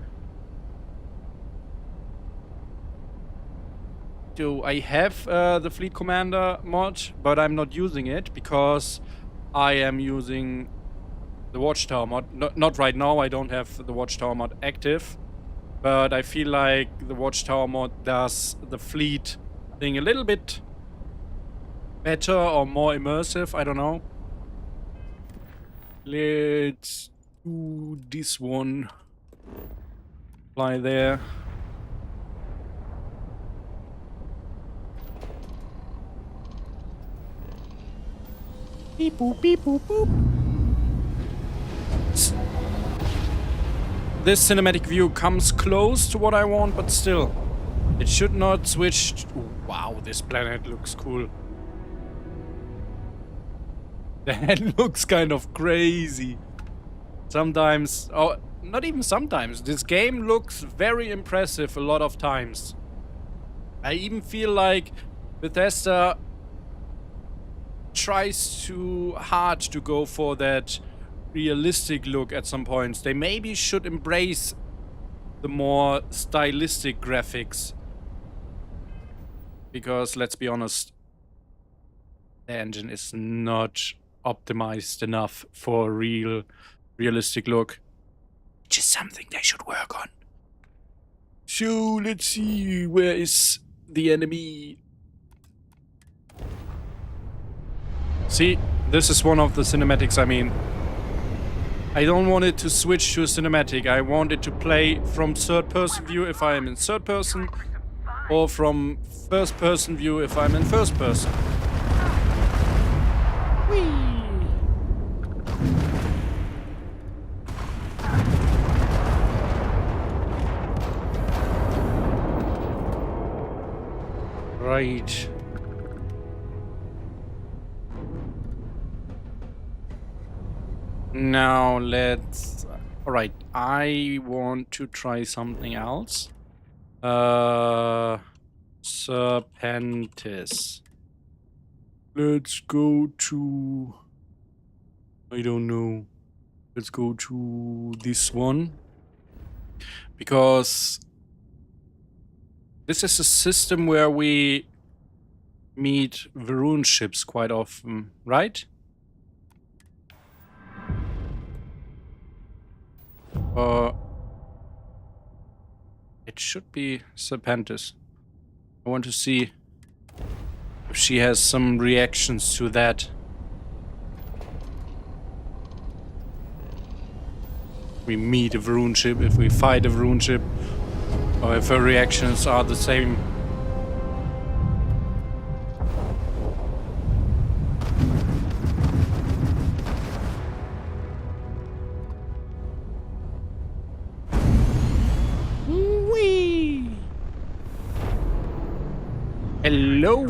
So I have the Fleet Commander mod, but I'm not using it because I am using the Watchtower mod. Not right now, I don't have the Watchtower mod active. But I feel like the Watchtower mod does the fleet thing a little bit better or more immersive, I don't know. Let's do this one. Fly there. Beep boop, beep boop, boop. This cinematic view comes close to what I want, but still, it should not switch. Wow, this planet looks cool. The head looks kind of crazy. Sometimes, oh, not even sometimes. This game looks very impressive a lot of times. I even feel like Bethesda tries too hard to go for that realistic look at some points. They maybe should embrace the more stylistic graphics. Because, let's be honest, the engine is not optimized enough for a realistic look. Which is something they should work on. So, let's see, where is the enemy? See, this is one of the cinematics I mean. I don't want it to switch to a cinematic. I want it to play from third-person view if I am in third person, or from first-person view if I'm in first person. Whee! Right. Now let's... Alright, I want to try something else. Serpentis. Let's go to... I don't know. Let's go to this one. Because this is a system where we meet Varun ships quite often, right? It should be Serpentis. I want to see if she has some reactions to that. We meet a Varun ship, if we fight a Varun ship, or if her reactions are the same. Whee! Hello!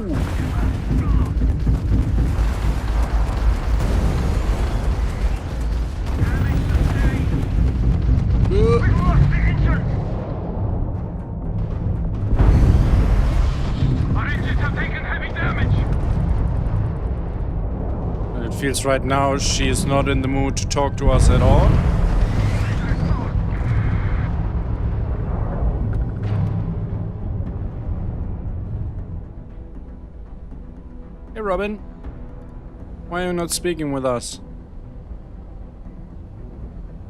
It feels right now she is not in the mood to talk to us at all. Hey Robin, why are you not speaking with us?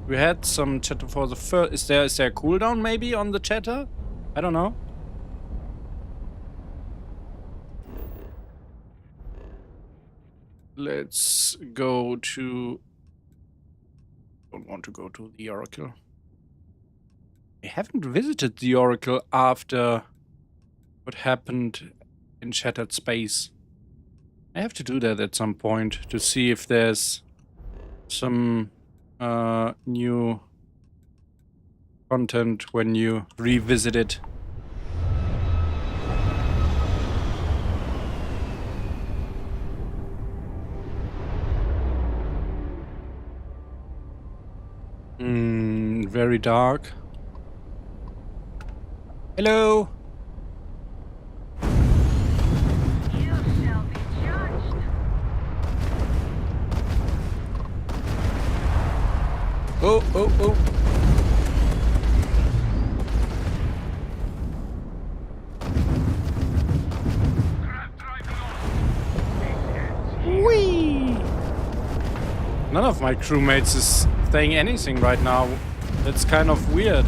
We had some chatter for the first. Is there a cooldown maybe on the chatter? I don't know. Let's go to... Don't want to go to the Oracle. I haven't visited the Oracle after what happened in Shattered Space. I have to do that at some point to see if there's some new content when you revisit it. Very dark. Hello. Oh, oh, oh. Whee! None of my crewmates is saying anything right now. That's kind of weird.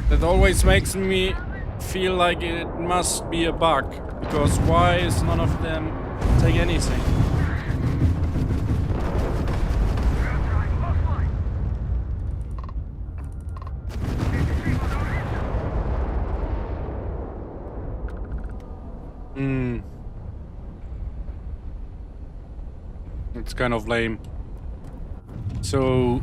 That always makes me feel like it must be a bug. Because why is none of them saying anything? It's kind of lame. So...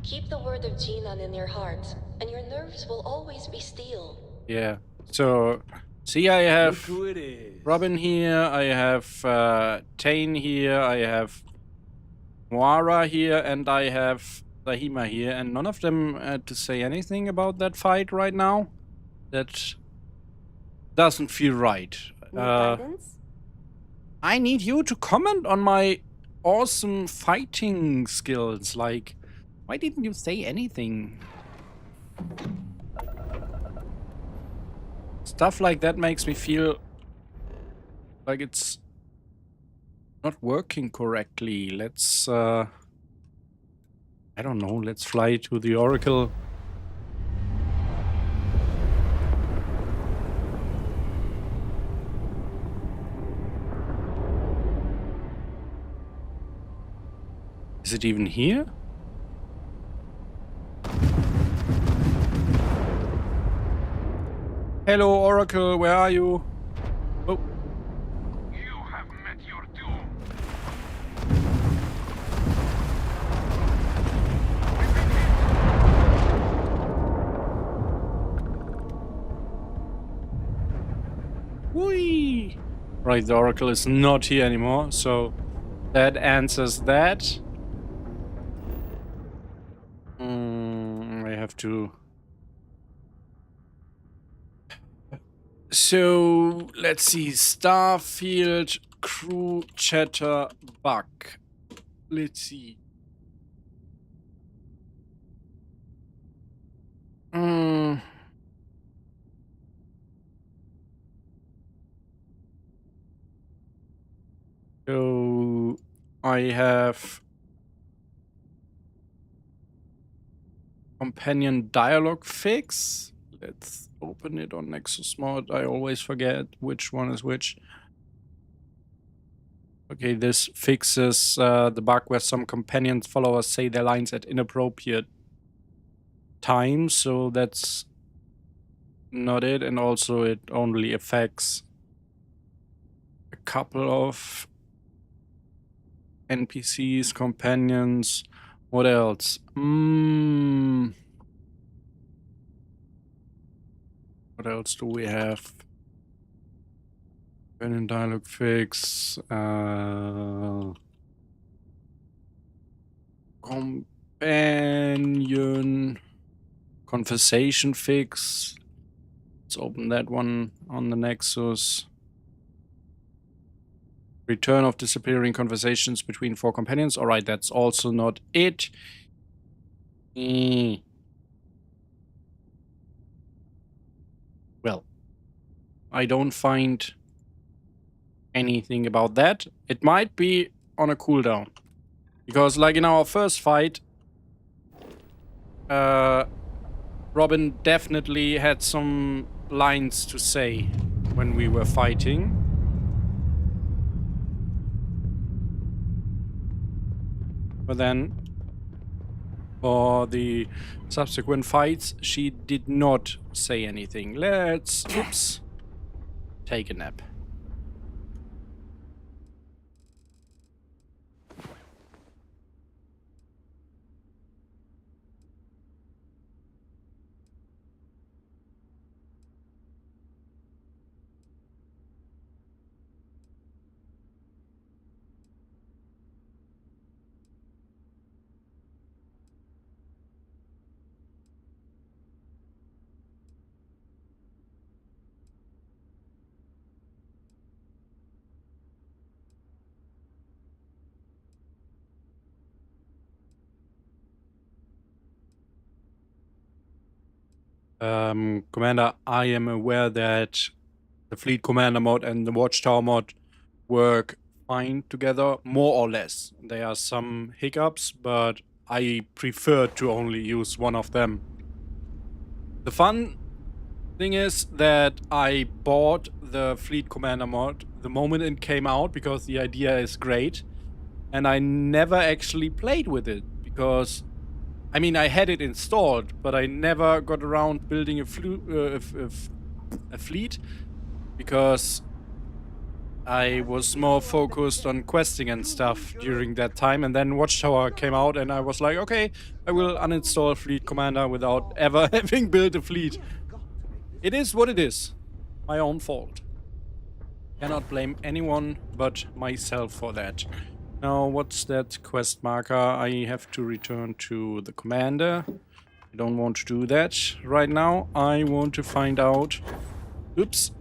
Keep the word of Jinan in your heart, and your nerves will always be steel. Yeah. So See, I have Look who it is. Robin here, I have Tane here, I have Moira here, and I have Zahima here, and none of them had to say anything about that fight right now. That doesn't feel right. I need you to comment on my awesome fighting skills. Like, why didn't you say anything? Stuff like that makes me feel like it's not working correctly. Let's, I don't know, let's fly to the Oracle. Is it even here? Hello, Oracle, where are you? Oh. You have met your doom. Whee! Right, the Oracle is not here anymore, so that answers that. I have to... So, let's see. Starfield, crew, chatter, bug. Let's see. So, I have companion dialogue fix. Let's open it on Nexus Mod. I always forget which one is which. Okay, this fixes the bug where some companions followers say their lines at inappropriate times, so that's not it. And also it only affects a couple of NPCs, companions. What else? What else do we have? Companion dialogue fix. Companion conversation fix. Let's open that one on the Nexus. Return of disappearing conversations between 4 companions. Alright, that's also not it. Well, I don't find anything about that. It might be on a cooldown. Because like in our first fight, Robin definitely had some lines to say when we were fighting. But then, for the subsequent fights, she did not say anything. Let's, oops, take a nap. Commander, I am aware that the Fleet Commander mod and the Watchtower mod work fine together, more or less. There are some hiccups, but I prefer to only use one of them. The fun thing is that I bought the Fleet Commander mod the moment it came out because the idea is great, and I never actually played with it because I mean, I had it installed, but I never got around building a fleet because I was more focused on questing and stuff during that time. And then Watchtower came out and I was like, okay, I will uninstall Fleet Commander without ever having built a fleet. It is what it is. my own fault. Cannot blame anyone but myself for that. Now, what's that quest marker? I have to return to the commander. I don't want to do that right now. I want to find out... Oops.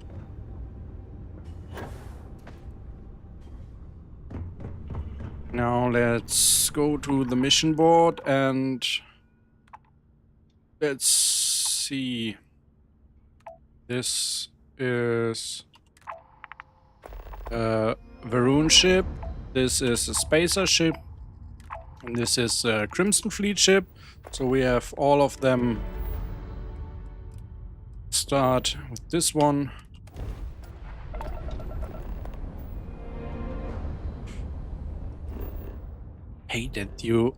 Now let's go to the mission board and let's see. This is a Varun ship. This is a Spacer ship. And this is a Crimson Fleet ship. So we have all of them. Start with this one. Hate that you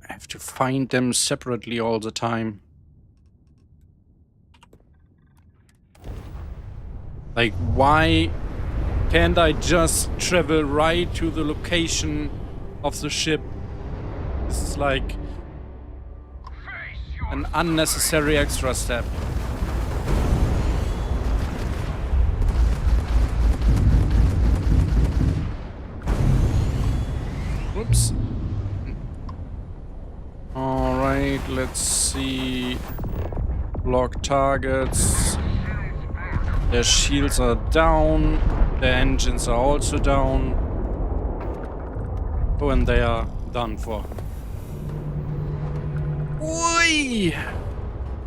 have to find them separately all the time. Like, why can't I just travel right to the location of the ship? This is like an unnecessary extra step. Whoops. Alright, let's see. Block targets. Their shields are down. Their engines are also down. Oh, and they are done for. Oi!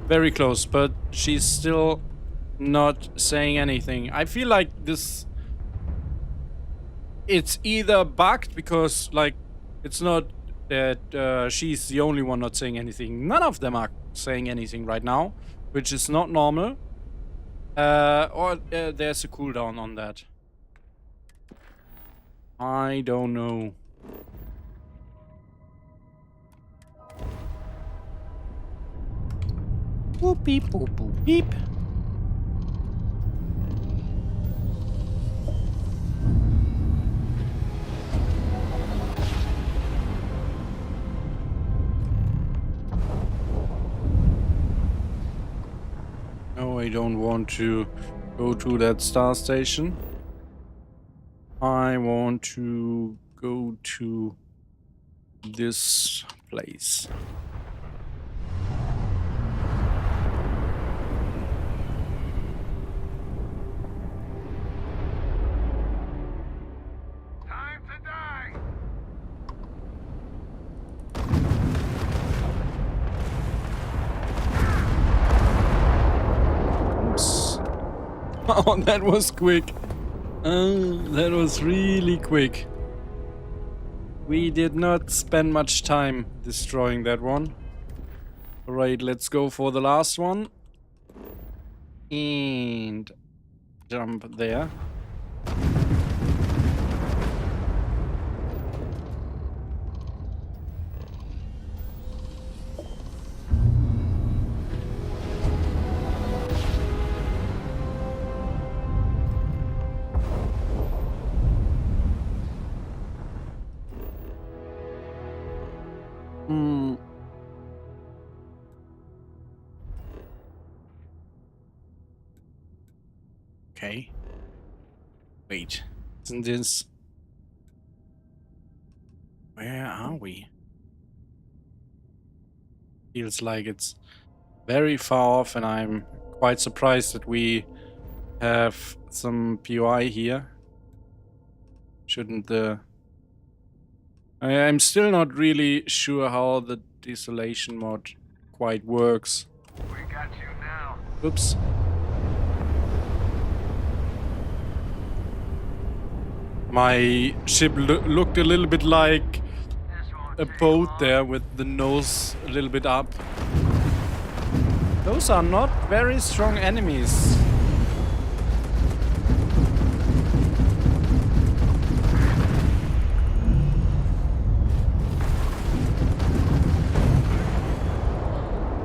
Very close, but she's still not saying anything. I feel like this... It's either bugged because, like, it's not that she's the only one not saying anything. None of them are saying anything right now, which is not normal. Or there's a cooldown on that. I don't know. Boop beep boop boop beep. No, I don't want to go to that star station. I want to go to this place. Time to die. Oops. Oh, that was quick. That was really quick. We did not spend much time destroying that one. Alright, let's go for the last one. And jump there. Okay. Wait. Isn't this... Where are we? Feels like it's very far off, and I'm quite surprised that we have some POI here. Shouldn't the... I'm still not really sure how the desolation mod quite works. We got you now. Oops. My ship looked a little bit like a boat there with the nose a little bit up. Those are not very strong enemies.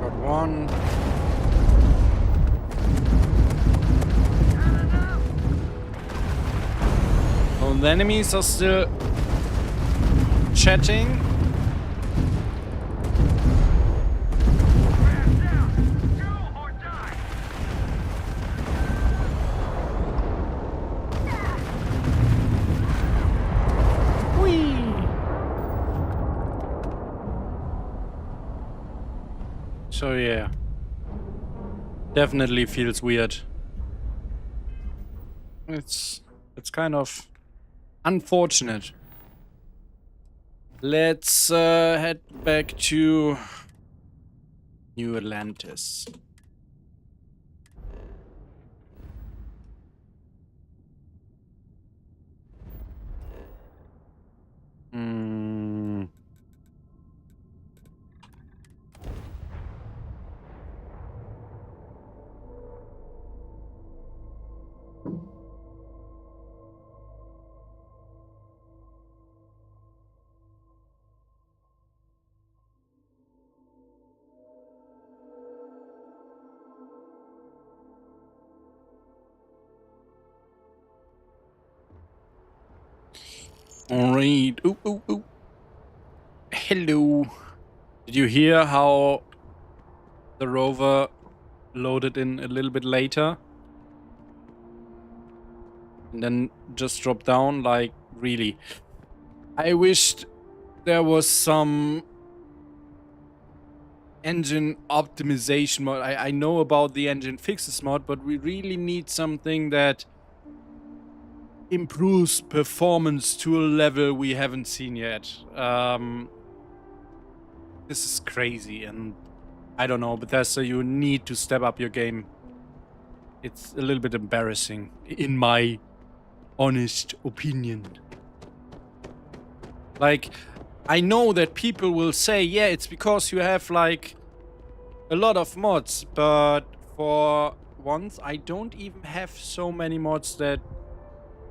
Got one. Oh, the enemies are still chatting. So yeah, definitely feels weird. It's kind of unfortunate. Let's head back to New Atlantis. Alright. Ooh, ooh, ooh. Hello. Did you hear how the rover loaded in a little bit later? And then just dropped down? Like, really. I wished there was some engine optimization mod. I know about the engine fixes mod, but we really need something that improves performance to a level we haven't seen yet. This is crazy, and I don't know, Bethesda, you need to step up your game. It's a little bit embarrassing, in my honest opinion. Like, I know that people will say, yeah, it's because you have, like, a lot of mods, but for once, I don't even have so many mods that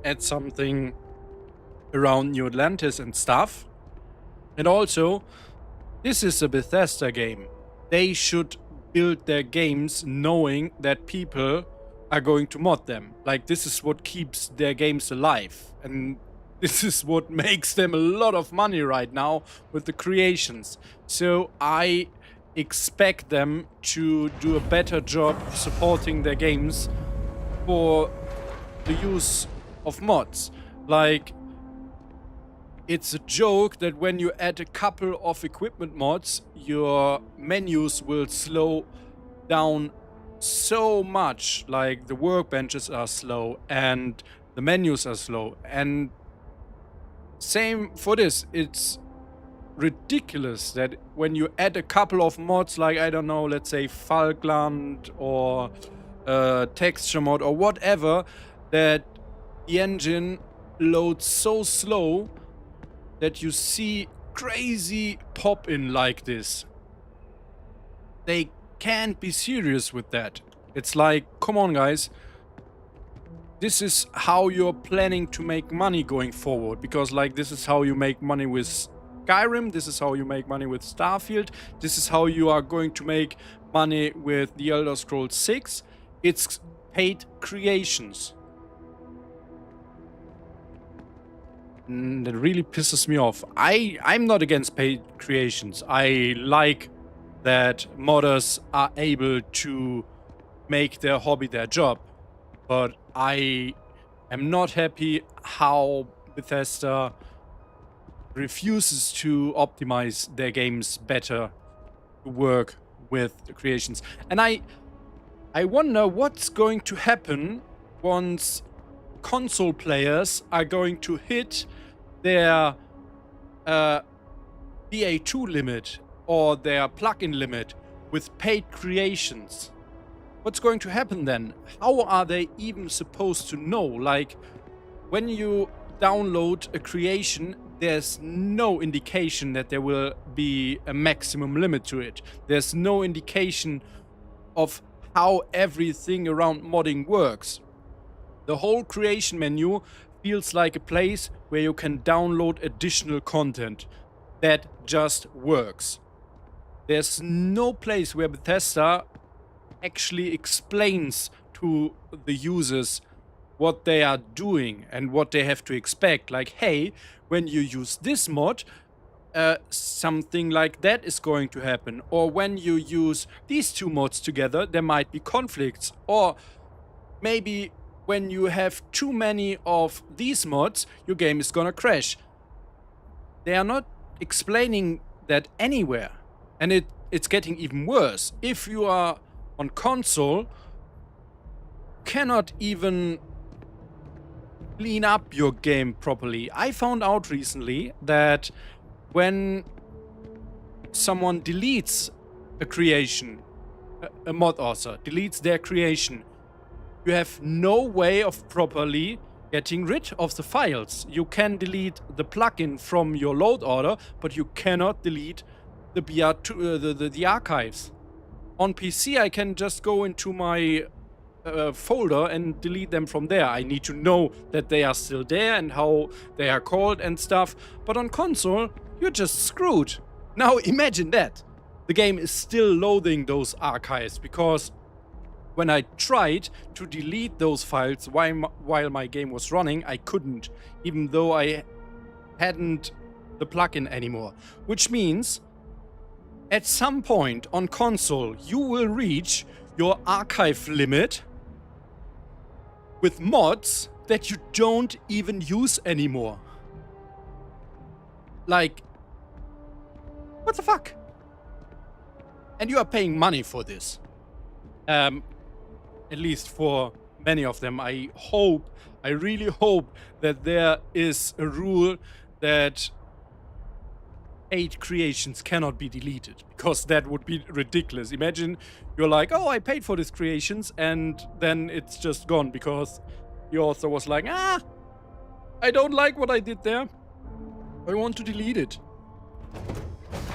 add something around New Atlantis and stuff. And also, this is a Bethesda game. They should build their games knowing that people are going to mod them. Like, this is what keeps their games alive. And this is what makes them a lot of money right now with the creations. So I expect them to do a better job supporting their games for the use of mods. Like, it's a joke that when you add a couple of equipment mods, your menus will slow down so much. Like, the workbenches are slow and the menus are slow. And same for this. It's ridiculous that when you add a couple of mods, like, I don't know, let's say Falkland or texture mod or whatever, that the engine loads so slow that you see crazy pop-in like this. They can't be serious with that. It's like, come on guys. This is how you're planning to make money going forward. Because, like, this is how you make money with Skyrim. This is how you make money with Starfield. This is how you are going to make money with The Elder Scrolls 6. It's paid creations. That really pisses me off. I'm not against paid creations. I like that modders are able to make their hobby their job. But I am not happy how Bethesda refuses to optimize their games better to work with the creations. And I wonder what's going to happen once console players are going to hit their BA2 limit or their plugin limit with paid creations. What's going to happen then? How are they even supposed to know? Like, when you download a creation, there's no indication that there will be a maximum limit to it. There's no indication of how everything around modding works. The whole creation menu feels like a place where you can download additional content that just works. There's no place where Bethesda actually explains to the users what they are doing and what they have to expect. Like, hey, when you use this mod, something like that is going to happen. Or when you use these two mods together, there might be conflicts. Or maybe when you have too many of these mods, your game is gonna crash. They are not explaining that anywhere. And it it's getting even worse. If you are on console, cannot even clean up your game properly. I found out recently that when someone deletes a creation, a mod author deletes their creation, you have no way of properly getting rid of the files. You can delete the plugin from your load order, but you cannot delete the BR2, the archives. On PC, I can just go into my folder and delete them from there. I need to know that they are still there and how they are called and stuff. But on console, you're just screwed. Now imagine that. The game is still loading those archives because when I tried to delete those files while my game was running, I couldn't, even though I hadn't the plugin anymore. Which means at some point on console, you will reach your archive limit with mods that you don't even use anymore. Like, what the fuck? And you are paying money for this. At least for many of them. I really hope that there is a rule that paid creations cannot be deleted, because that would be ridiculous. Imagine you're like, oh, I paid for these creations, and then it's just gone because the author was like, I don't like what I did there. I want to delete it.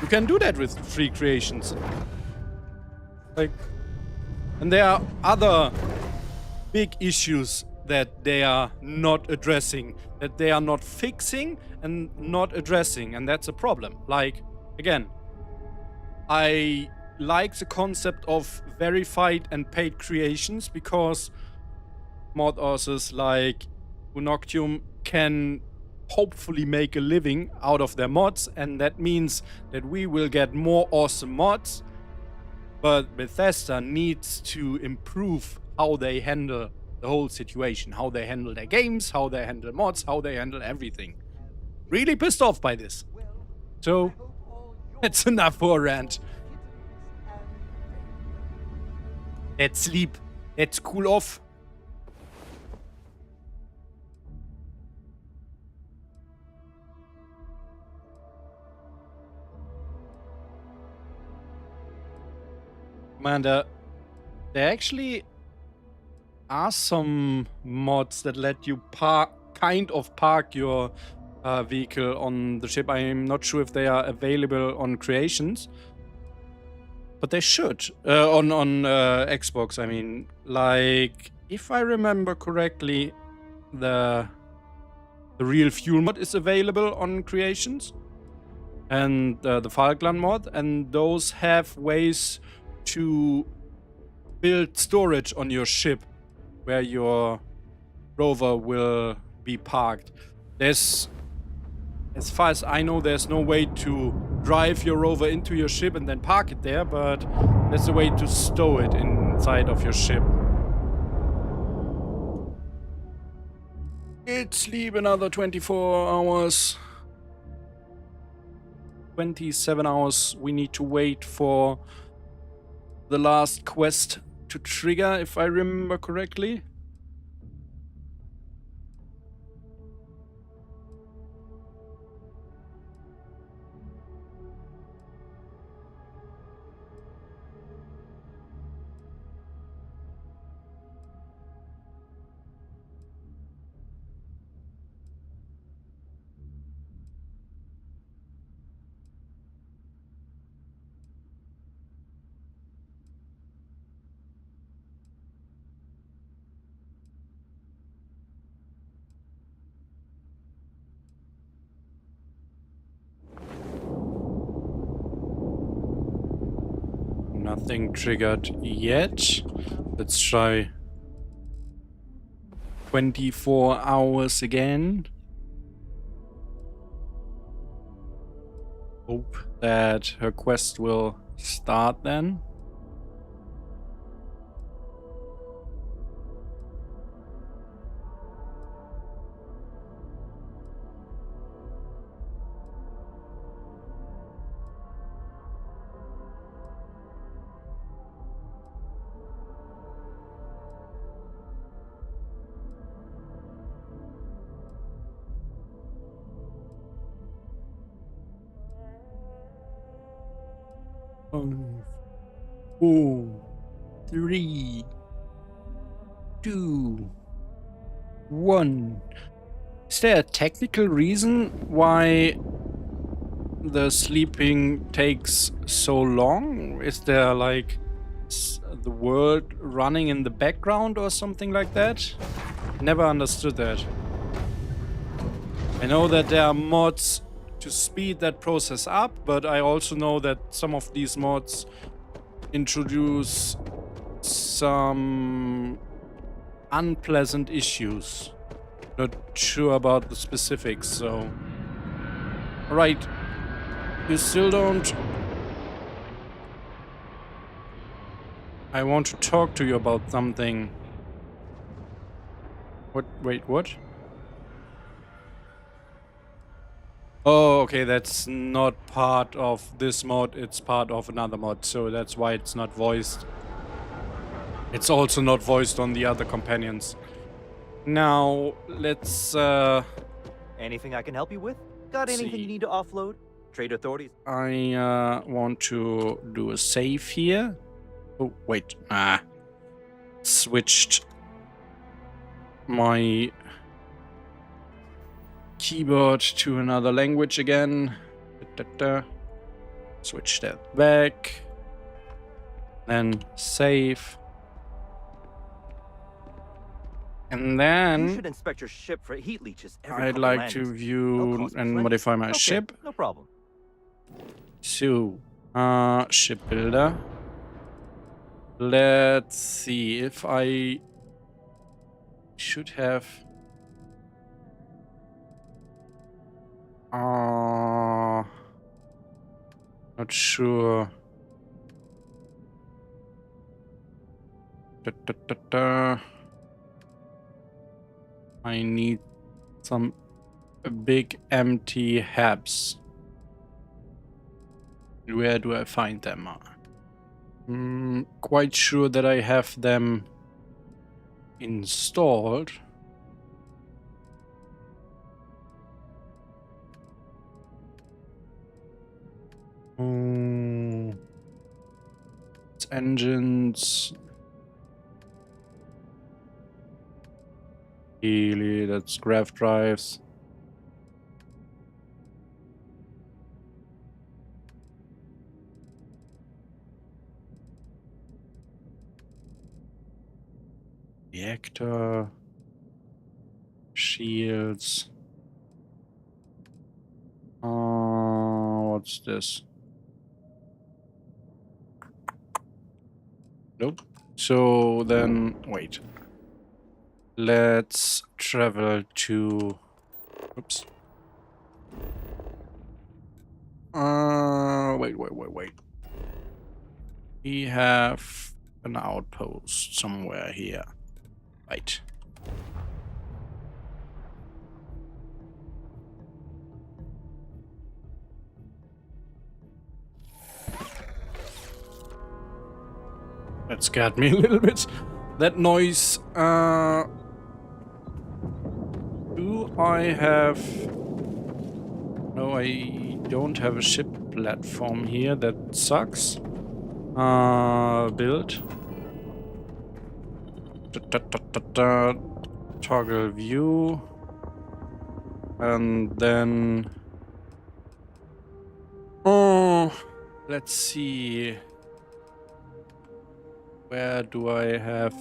You can do that with free creations. Like, and there are other big issues that they are not addressing, that they are not fixing and not addressing, and that's a problem. Like, again, I like the concept of verified and paid creations because mod authors like Unoctium can hopefully make a living out of their mods, and that means that we will get more awesome mods. But Bethesda needs to improve how they handle the whole situation, how they handle their games, how they handle mods, how they handle everything. Really pissed off by this. So, that's enough for a rant. Let's sleep. Let's cool off. Commander, there actually are some mods that let you kind of park your vehicle on the ship. I'm not sure if they are available on creations, but they should on Xbox. I mean, like, if I remember correctly, the real fuel mod is available on creations, and the Falkland mod, and those have ways to build storage on your ship where your rover will be parked. There's, as far as I know, there's no way to drive your rover into your ship and then park it there, but there's a way to stow it inside of your ship. Let's sleep another 24 hours. 27 hours we need to wait for the last quest to trigger, if I remember correctly. Nothing triggered yet. Let's try 24 hours again. Hope that her quest will start then. 5, 4, 3, 2, 1. Is there a technical reason why the sleeping takes so long? Is there like the world running in the background or something like that? Never understood that. I know that there are mods to speed that process up, but I also know that some of these mods introduce some unpleasant issues. Not sure about the specifics, so... Alright. You still don't... I want to talk to you about something. What? Wait, what? Oh, okay, that's not part of this mod, it's part of another mod, so that's why it's not voiced. It's also not voiced on the other companions. Now, let's, Anything I can help you with? Got anything you need to offload? Trade authorities? I, want to do a save here. Oh, wait, switched my keyboard to another language again. Switch that back. Then save. And then you should inspect your ship for heat leeches every I'd couple like landings. to view and modify my ship. No problem. So, ship builder. Let's see if I should have not sure. I need some big empty hubs. Where do I find them? Quite sure that I have them installed. It's engines. Really, that's graph drives. Reactor. Shields. What's this? Nope. So then, wait. Let's travel to... Oops. Wait. We have an outpost somewhere here. Right. That scared me a little bit. That noise. Do I have... No, I don't have a ship platform here. That sucks. Build. Toggle view. And then... Oh, let's see. Where do I have...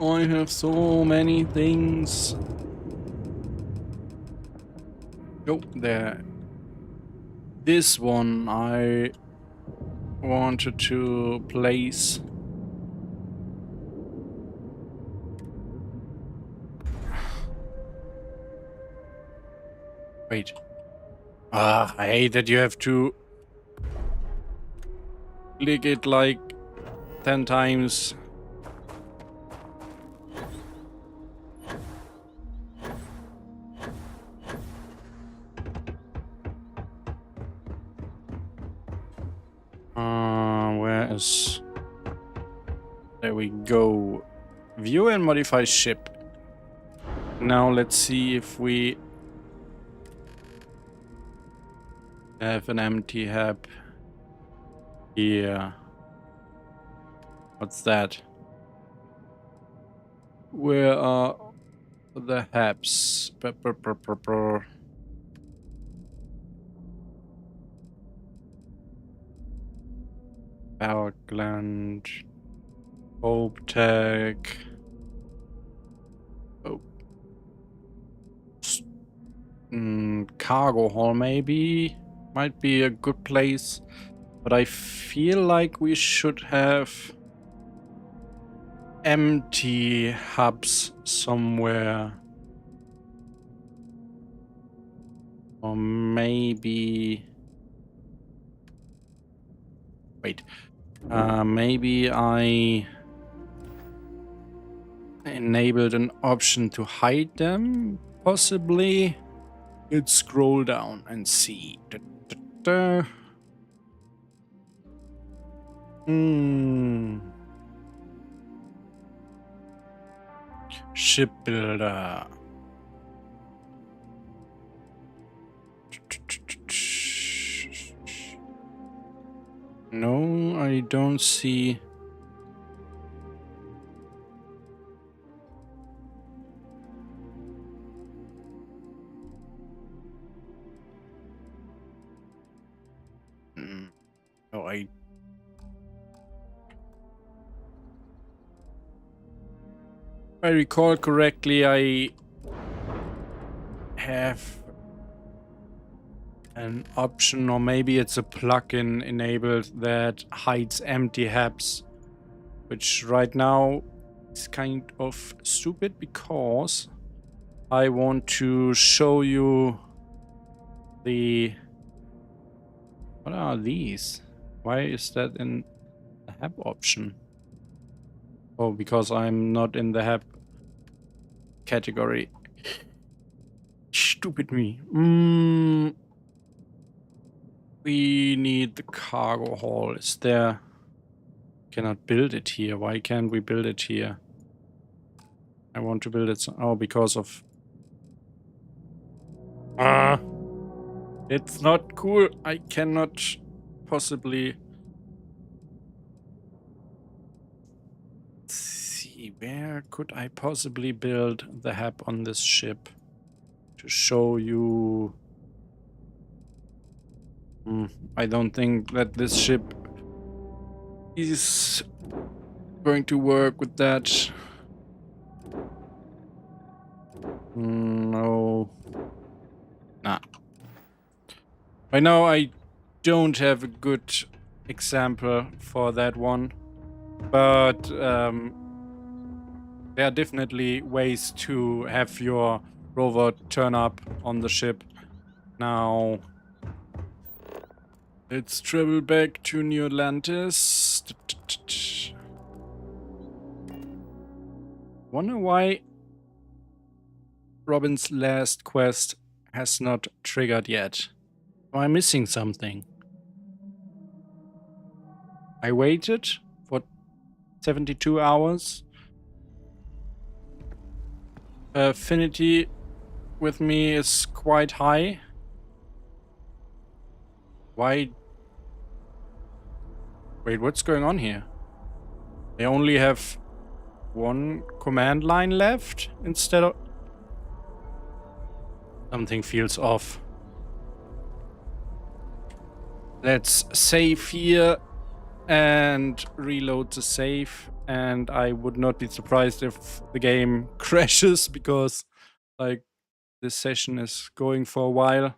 I have so many things. Oh, there. This one I wanted to place. Wait. I hate that you have to click it like 10 times. because there we go. View and modify ship. Now let's see if we have an empty hab here. What's that? Where are the habs? Bergland, Hope Tech. Oh. Cargo hall maybe might be a good place, but I feel like we should have empty hubs somewhere, or maybe wait, maybe I enabled an option to hide them, possibly. Let's scroll down and see. Shipbuilder. No, I don't see. Oh, if I recall correctly, I have an option, or maybe it's a plugin enabled that hides empty habs, which right now is kind of stupid because I want to show you the... What are these? Why is that in the hab option? Oh, because I'm not in the hab category. Stupid me. We need the cargo hall. Is there... Cannot build it here. Why can't we build it here? I want to build it... Oh, because of... It's not cool. I cannot possibly... Let's see, where could I possibly build the hab on this ship to show you? I don't think that this ship is going to work with that. No. Nah. Right now I don't have a good example for that one, but there are definitely ways to have your rover turn up on the ship. Now let's travel back to New Atlantis. Wonder why Robin's last quest has not triggered yet. Am I missing something? I waited for 72 hours. Affinity with me is quite high. Why? Wait, what's going on here? They only have one command line left instead of... Something feels off. Let's save here and reload the save, and I would not be surprised if the game crashes because like this session is going for a while.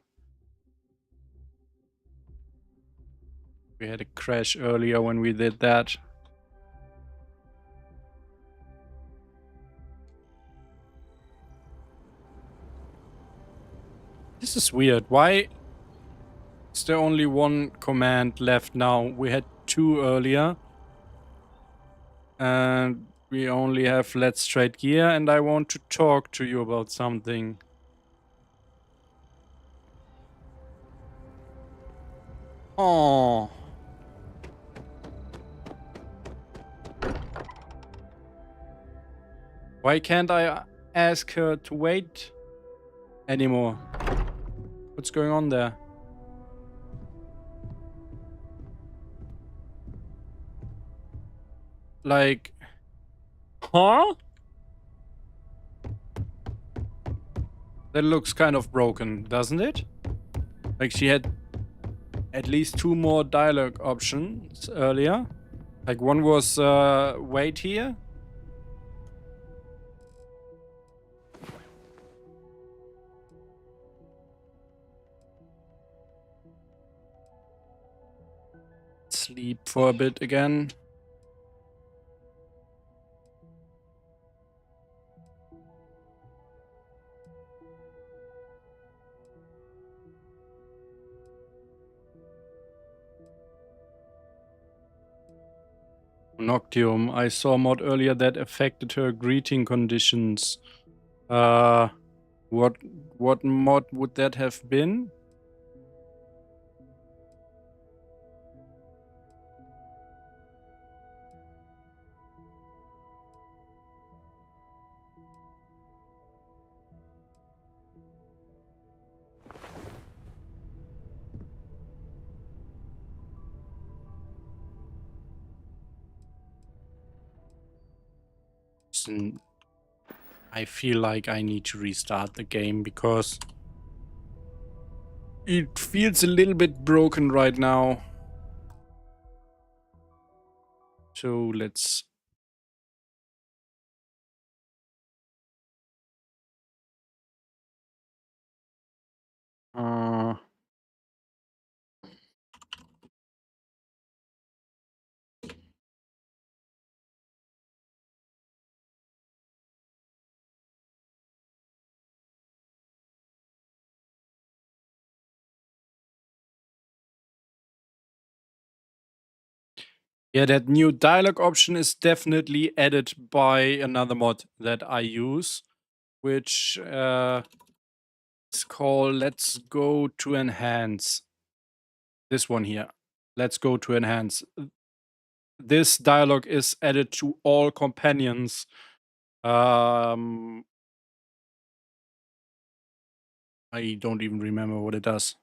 We had a crash earlier when we did that. This is weird. Why is there only one command left now? We had two earlier. And we only have let's trade gear, and I want to talk to you about something. Oh. Why can't I ask her to wait anymore? What's going on there? Like, huh? That looks kind of broken, doesn't it? Like she had at least 2 more dialogue options earlier. Like one was wait here. Sleep for a bit again. Noctium. I saw a mod earlier that affected her greeting conditions. What mod would that have been? I feel like I need to restart the game because it feels a little bit broken right now. So let's yeah, that new dialogue option is definitely added by another mod that I use, which is called Let's Go to Enhance. This one here. Let's go to Enhance. This dialogue is added to all companions. I don't even remember what it does.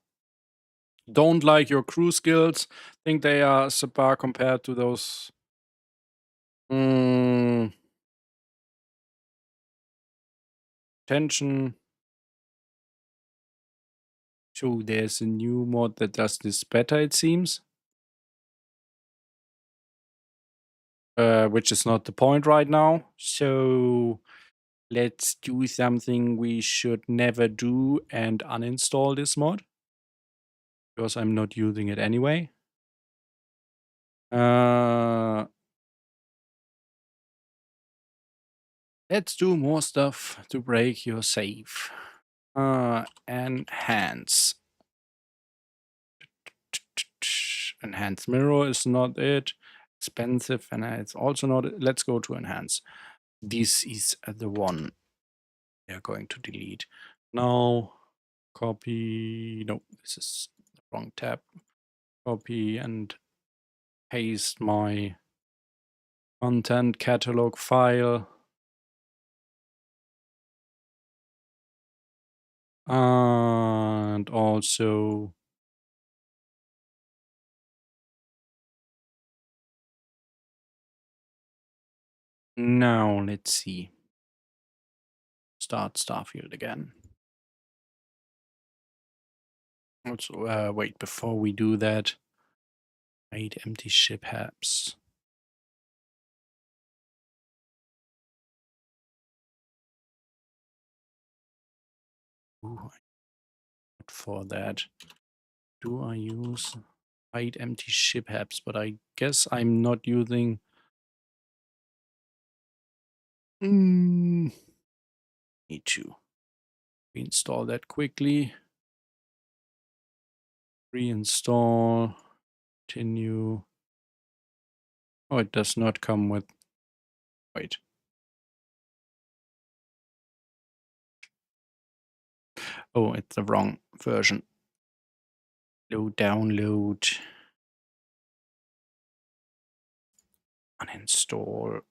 Don't like your crew skills. Think they are subpar compared to those. Tension. So there's a new mod that does this better, it seems. Which is not the point right now. So let's do something we should never do and uninstall this mod. Because I'm not using it anyway. Let's do more stuff to break your save. Enhance. Enhance mirror is not it. Expensive, and it's also not it. Let's go to enhance. This is the one we are going to delete. Now, copy. No, this is the wrong tab. Copy and paste my content catalog file. And also now let's see. Start Starfield again. Also, wait, before we do that, hide empty ship apps. Ooh, for that, do I use hide empty ship apps? But I guess I'm not using. Need to reinstall that quickly. Reinstall. Continue. Oh, it does not come with. Wait. Oh, it's the wrong version. Download. Uninstall.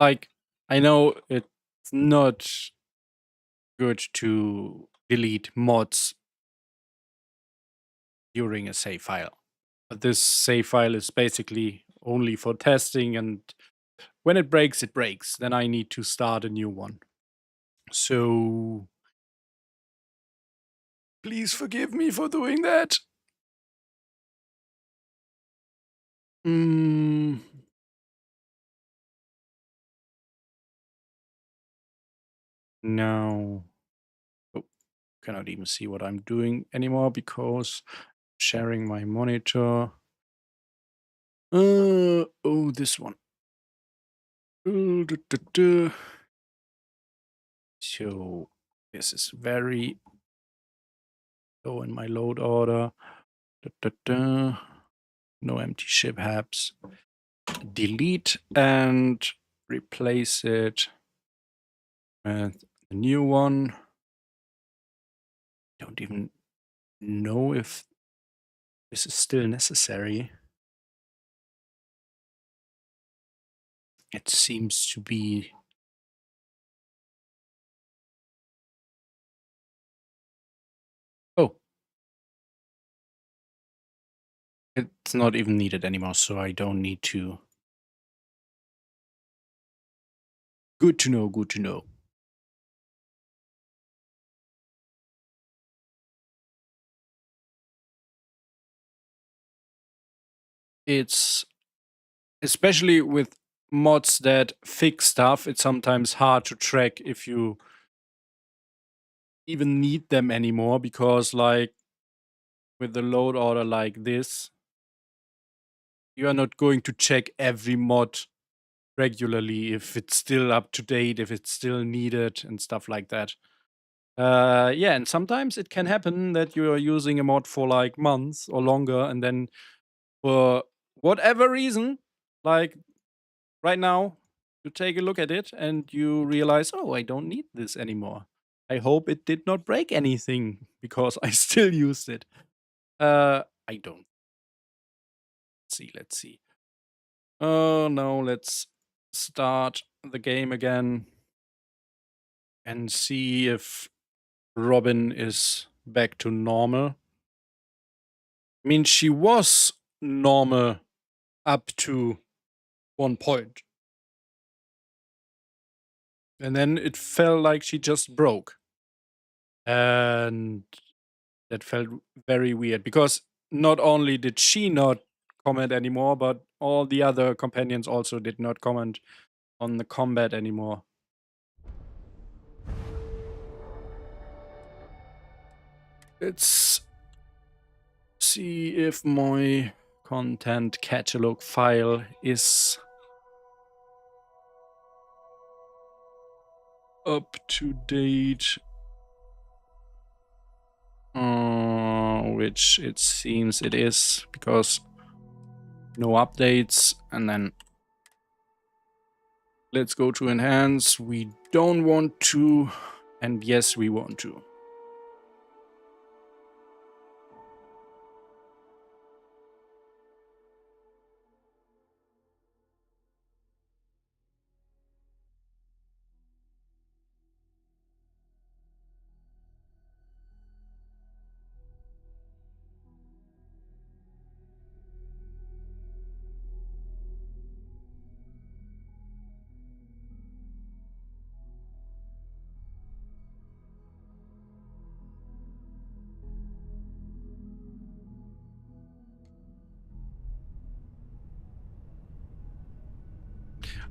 like, I know it's not good to delete mods during a save file. But this save file is basically only for testing, and when it breaks, it breaks. Then I need to start a new one. So please forgive me for doing that. No. Oh, cannot even see what I'm doing anymore because sharing my monitor. Oh, this one. So this is very low in my load order. No empty ship habs. Delete and replace it with a new one. Don't even know if this is still necessary. It seems to be. Oh. It's not even needed anymore, so I don't need to. Good to know, good to know. It's especially with mods that fix stuff, it's sometimes hard to track if you even need them anymore, because like with the load order like this, you are not going to check every mod regularly if it's still up to date, if it's still needed and stuff like that. Yeah, and sometimes it can happen that you are using a mod for like months or longer, and then for whatever reason, like right now, you take a look at it and you realize, oh, I don't need this anymore. I hope it did not break anything because I still used it. I don't. Let's see. Oh no, let's start the game again and see if Robin is back to normal. I mean, she was normal up to one point. And then it felt like she just broke. And that felt very weird because not only did she not comment anymore, but all the other companions also did not comment on the combat anymore. Let's see if my content catalog file is up to date. Which it seems it is, because no updates. And then let's go to enhance. We don't want to, and yes, we want to.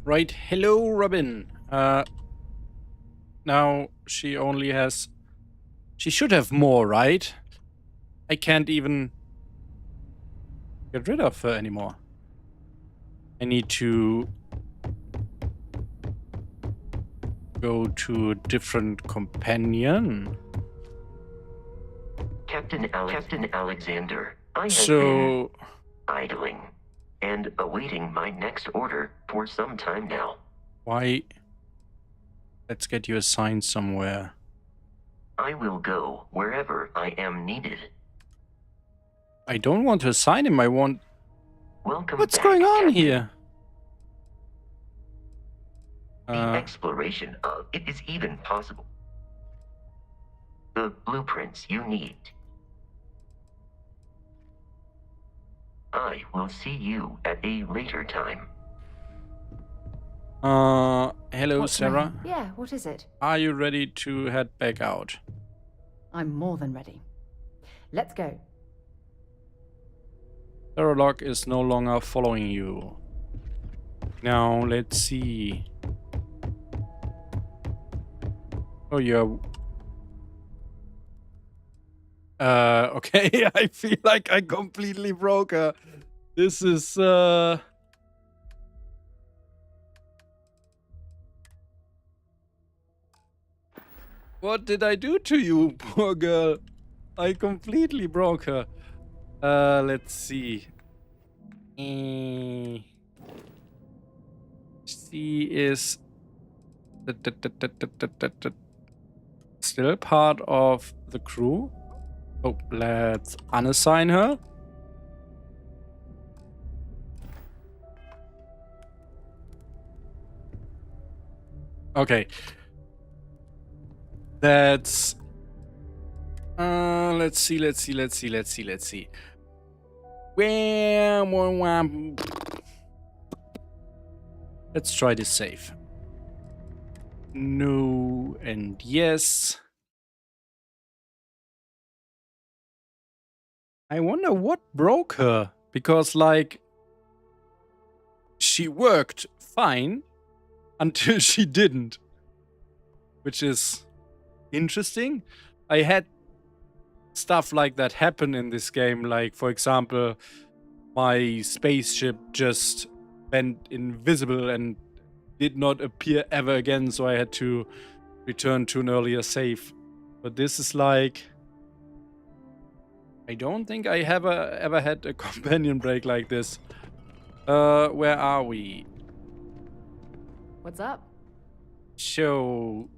Right, hello Robin. Now she only has... She should have more, right? I can't even get rid of her anymore. I need to go to a different companion. Captain Alexander, I have been idling and awaiting my next order for some time now. Why? Let's get you assigned somewhere. I will go wherever I am needed. I don't want to assign him, I want... Welcome What's back, going on Captain. here? The exploration of it is even possible. The blueprints you need. I will see you at a later time. Hello, What's Sarah. wrong? Yeah, what is it? Are you ready to head back out? I'm more than ready. Let's go. Sarah Locke is no longer following you. Now, let's see. Oh, yeah. Okay, I feel like I completely broke her. This is, What did I do to you, poor girl? I completely broke her. Let's see. She is still part of the crew. Oh, let's unassign her. Okay. That's let's see. Let's try this safe. No and yes. I wonder what broke her, because like she worked fine until she didn't, which is interesting. I had stuff like that happen in this game, like for example, my spaceship just went invisible and did not appear ever again, so I had to return to an earlier save. But this is like, I don't think I ever had a companion break like this. Where are we? What's up? So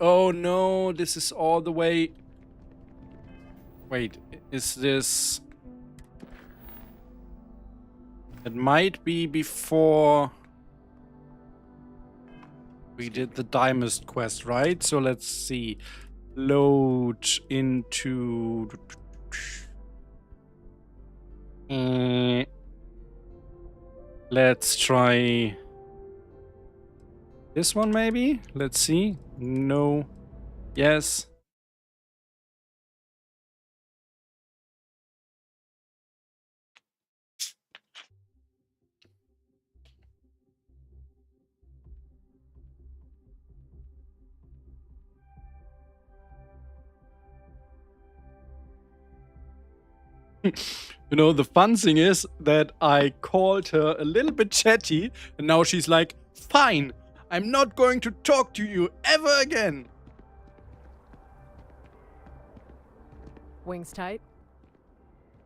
oh no, this is all the way. Wait, is this? It might be before we did the Dimest quest, right? So let's see. Load into. Let's try this one maybe. Let's see. No. Yes. You know, the fun thing is that I called her a little bit chatty, and now she's like, fine, I'm not going to talk to you ever again. Wings tight?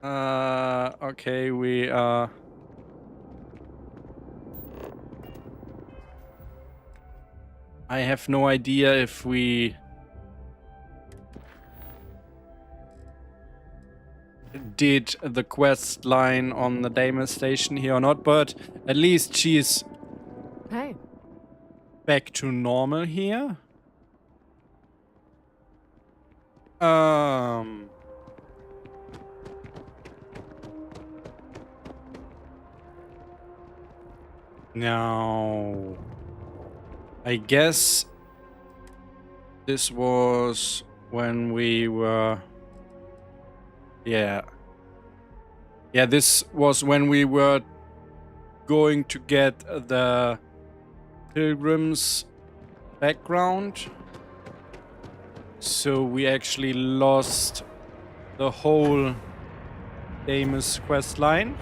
Okay, we are... I have no idea if we... did the quest line on the Daemon station here or not, but at least she's back to normal here. Now, I guess this was when we were... Yeah, this was when we were going to get the Pilgrim's background. So we actually lost the whole Damus quest line.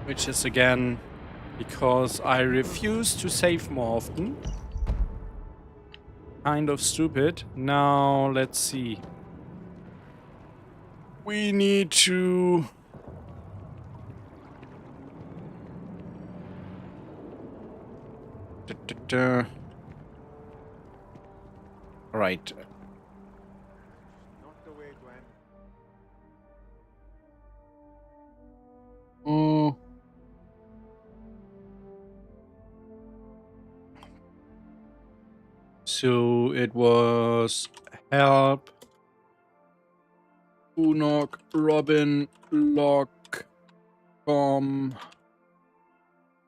Which is again because I refuse to save more often. Kind of stupid. Now, let's see. We need to... Alright. Not the way, Gwen. So it was help Unok, Robin Locke,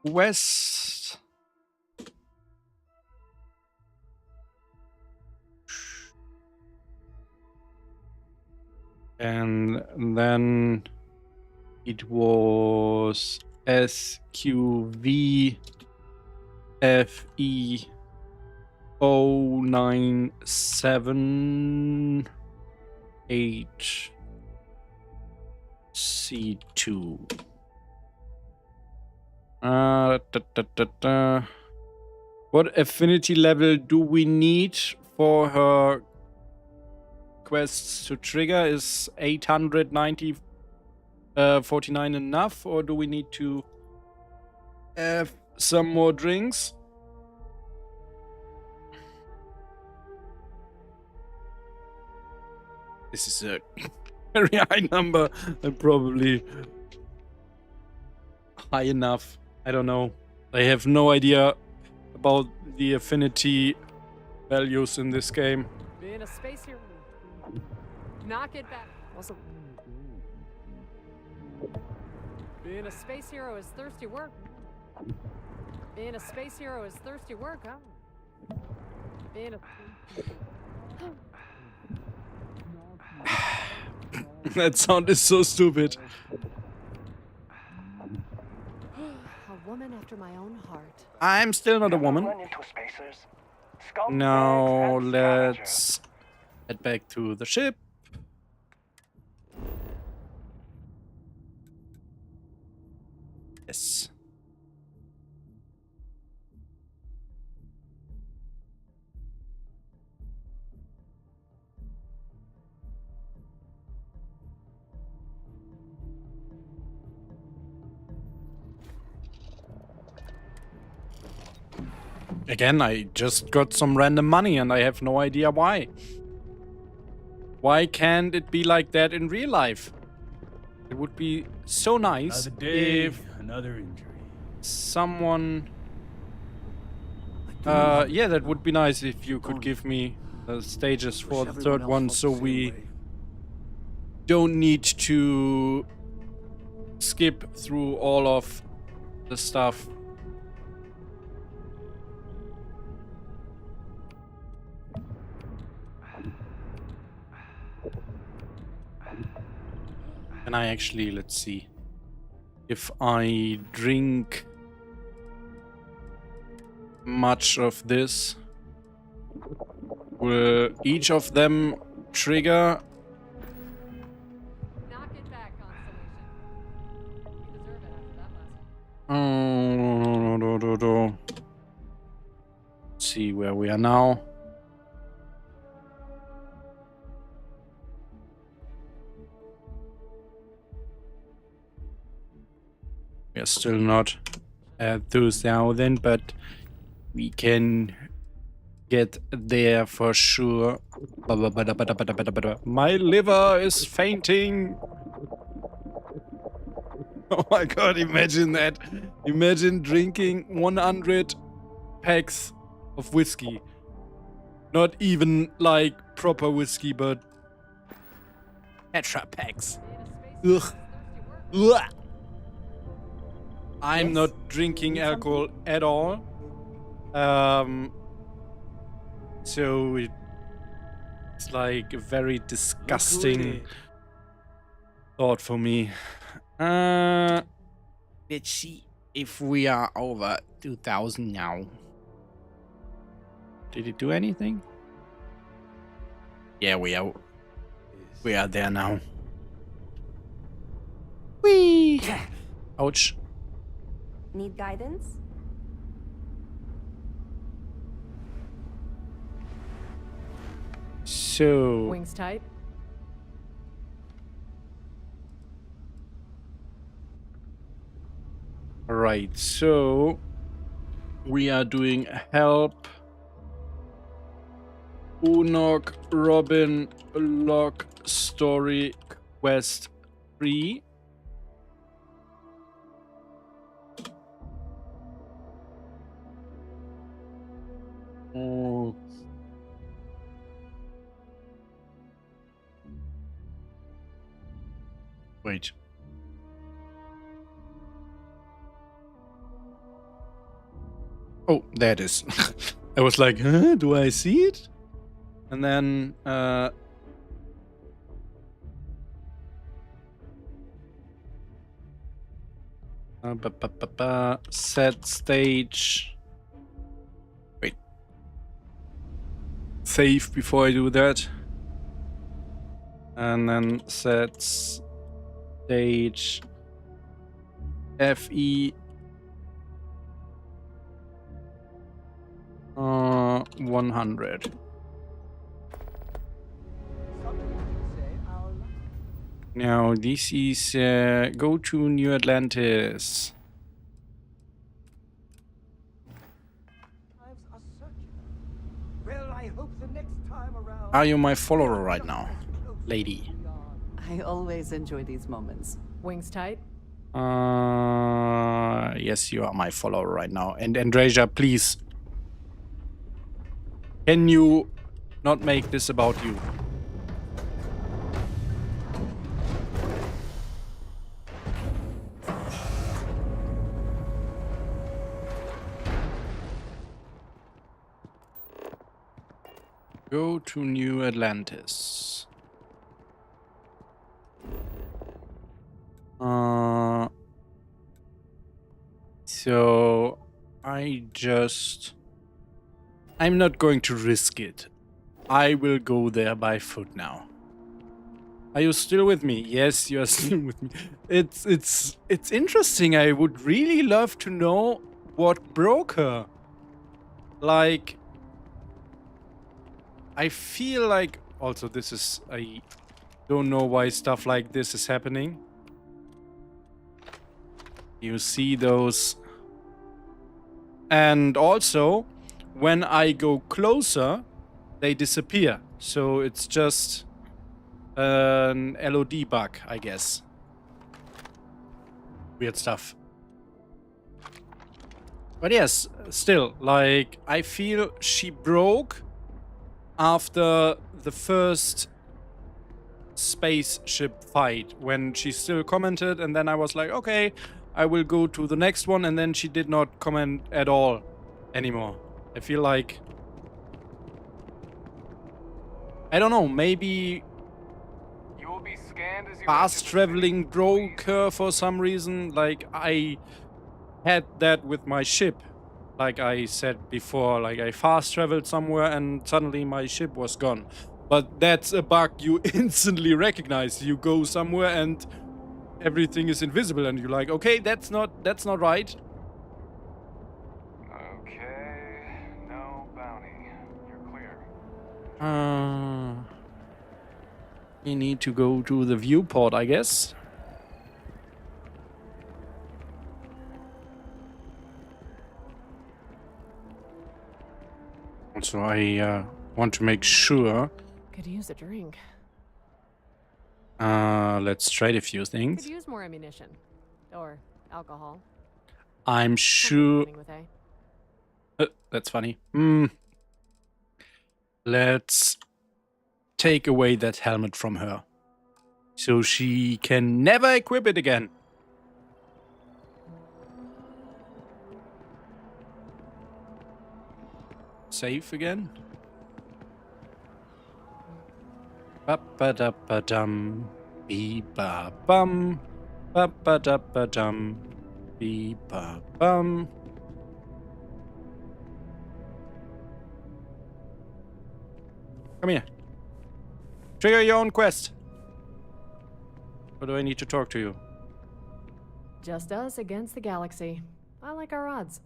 West. And then it was SQV FE 097H C2. What affinity level do we need for her quests to trigger? Is 849 enough, or do we need to have some more drinks? This is a very high number and probably high enough. I don't know. I have no idea about the affinity values in this game. Being a space hero. Knock it back. Also, being a space hero is thirsty work. Being a space hero is thirsty work, huh? Being a... That sound is so stupid. A woman after my own heart. I'm still not a woman. Now let's head back to the ship. Yes. Again, I just got some random money and I have no idea why. Why can't it be like that in real life? It would be so nice if another injury. Someone... yeah, that would be nice if you could give me the stages for the third one so we don't need to skip through all of the stuff. Can I actually, let's see, if I drink much of this, will each of them trigger? Knock it back, Constellation. You deserve it after that last one. Let's see where we are now. We are still not at 2,000, but we can get there for sure. My liver is fainting. Oh my god, imagine that. Imagine drinking 100 packs of whiskey. Not even like proper whiskey, but Tetra packs. Ugh. Ugh. I'm not drinking alcohol at all. So it's like a very disgusting thought for me. Let's see if we are over 2,000 now. Did it do anything? Yeah, we are there now. Whee! Ouch. Need guidance? So... Wings tight. Right, so... we are doing help. Unok, Robin Locke, story, quest 3. Wait. Oh, there it is. I was like, huh, do I see it? And then set stage. Wait. Save before I do that. And then set stage FE 100. Now this is go to New Atlantis. Well, I hope the next time around. Are you my follower right now, lady? I always enjoy these moments. Wings tight? Yes, you are my follower right now. And Andrasia, please. Can you not make this about you? Go to New Atlantis. So I'm not going to risk it. I will go there by foot now. Are you still with me? Yes, you are still with me. It's interesting. I would really love to know what broke her. Like, I feel like also I don't know why stuff like this is happening. You see those. And also, when I go closer, they disappear. So it's just an LOD bug, I guess. Weird stuff. But yes, still, like, I feel she broke after the first spaceship fight, when she still commented, and then I was like, okay, I will go to the next one, and then she did not comment at all anymore. I feel like, I don't know, maybe You will be scanned as you fast traveling broke her for some reason. Like, I had that with my ship. Like I said before, like I fast traveled somewhere and suddenly my ship was gone. But that's a bug you instantly recognize. You go somewhere and everything is invisible and you're like, okay, that's not right. Okay, no bounty. You're clear. You need to go to the viewport, I guess. So I want to make sure. Could use a drink. Let's trade a few things. Could use more ammunition. Or alcohol. I'm sure. That's funny. Let's take away that helmet from her. So she can never equip it again. Save again. Ba-ba-da-ba-dum. Bee-ba-bum. Ba-ba-da-ba-dum. Bee-ba-bum. Come here. Trigger your own quest. Or do I need to talk to you? Just us against the galaxy. I like our odds.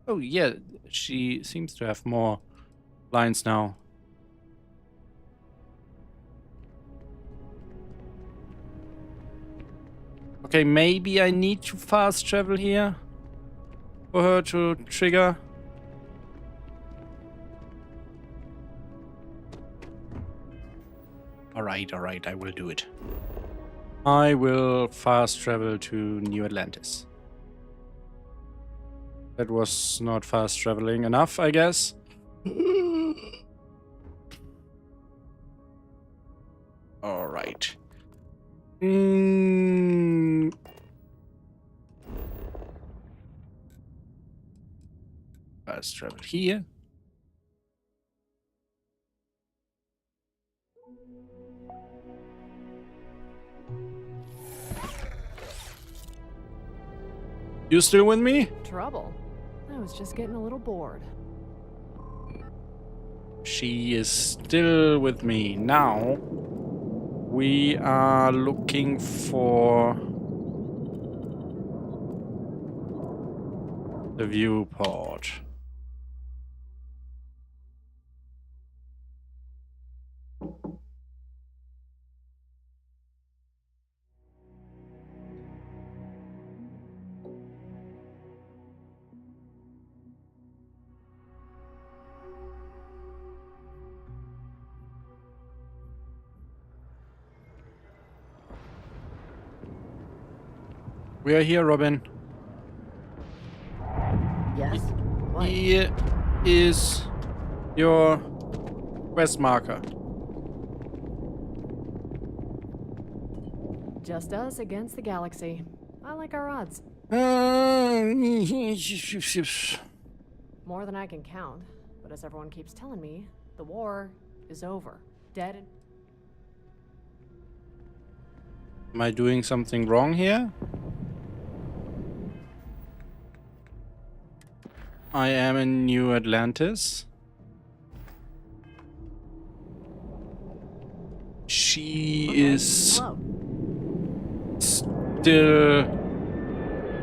Oh yeah, she seems to have more lines now. Okay, maybe I need to fast travel here for her to trigger. Alright, I will do it. I will fast travel to New Atlantis. That was not fast traveling enough, I guess. Alright. Let's travel here. You still with me? Trouble. I was just getting a little bored. She is still with me. Now, we are looking for the viewport. We are here, Robin. Yes? What? Here is your quest marker. Just us against the galaxy. I like our odds. More than I can count. But as everyone keeps telling me, the war is over. Dead and... Am I doing something wrong here? I am in New Atlantis. She is still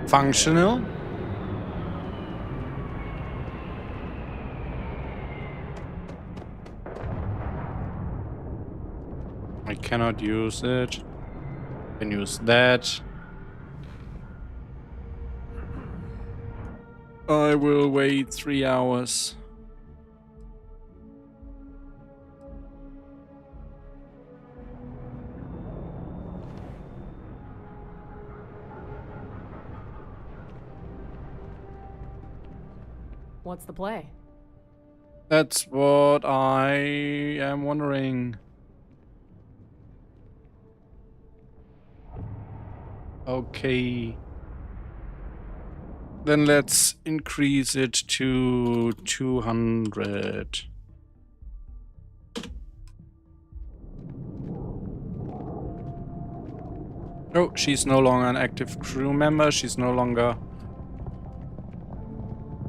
functional. I cannot use it. I can use that. I will wait 3 hours. What's the play? That's what I am wondering. Okay. Then let's increase it to 200. Oh, she's no longer an active crew member. She's no longer...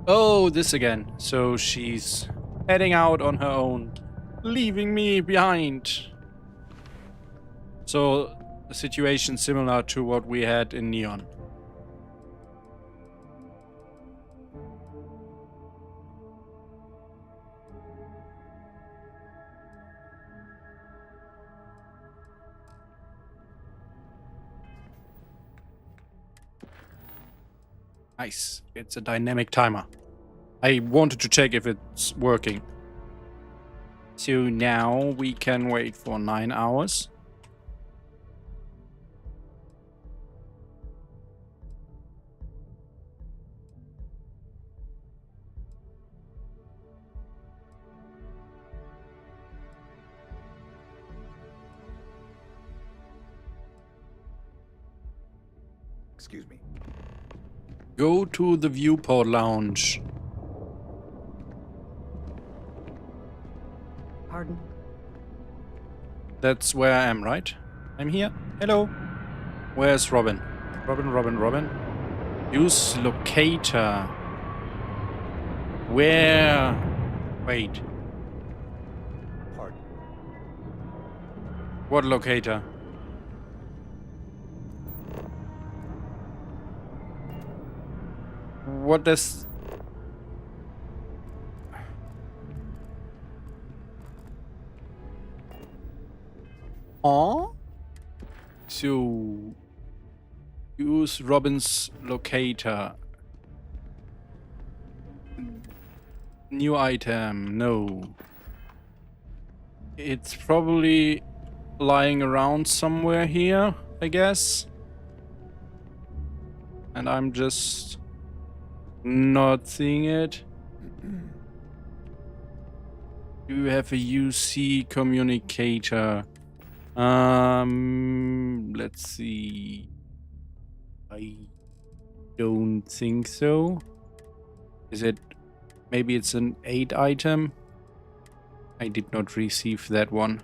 Oh, this again. So she's heading out on her own, leaving me behind. So a situation similar to what we had in Neon. Nice. It's a dynamic timer. I wanted to check if it's working. So now we can wait for 9 hours. Excuse me. Go to the viewport lounge. Pardon? That's where I am, right? I'm here. Hello. Where's Robin? Robin. Use locator. Where? Wait. Pardon. What locator? What does... So... Use Robin's locator. New item, no. It's probably lying around somewhere here, I guess. And I'm just not seeing it. Do you have a UC communicator? Let's see. I don't think so. Is it? Maybe it's an 8 item. I did not receive that one.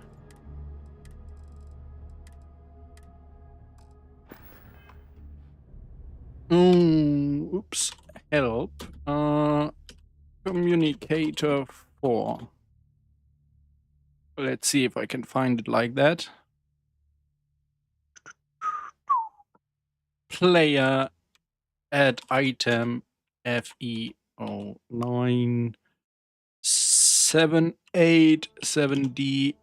Oops. Help. Communicator 4. Let's see if I can find it like that. Player add item FE097870D.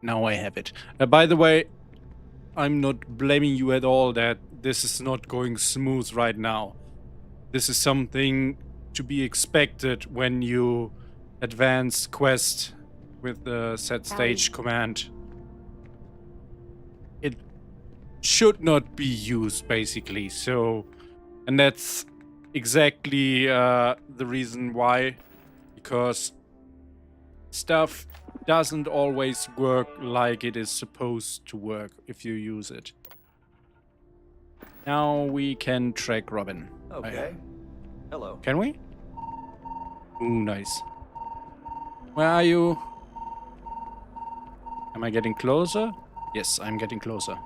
Now I have it. By the way, I'm not blaming you at all that this is not going smooth right now. This is something to be expected when you advance quest with the set stage command. It should not be used, basically. So, and that's exactly the reason why, because stuff doesn't always work like it is supposed to work if you use it. Now we can track Robin. Okay. Hello. Can we? Ooh, nice. Where are you? Am I getting closer? Yes, I'm getting closer.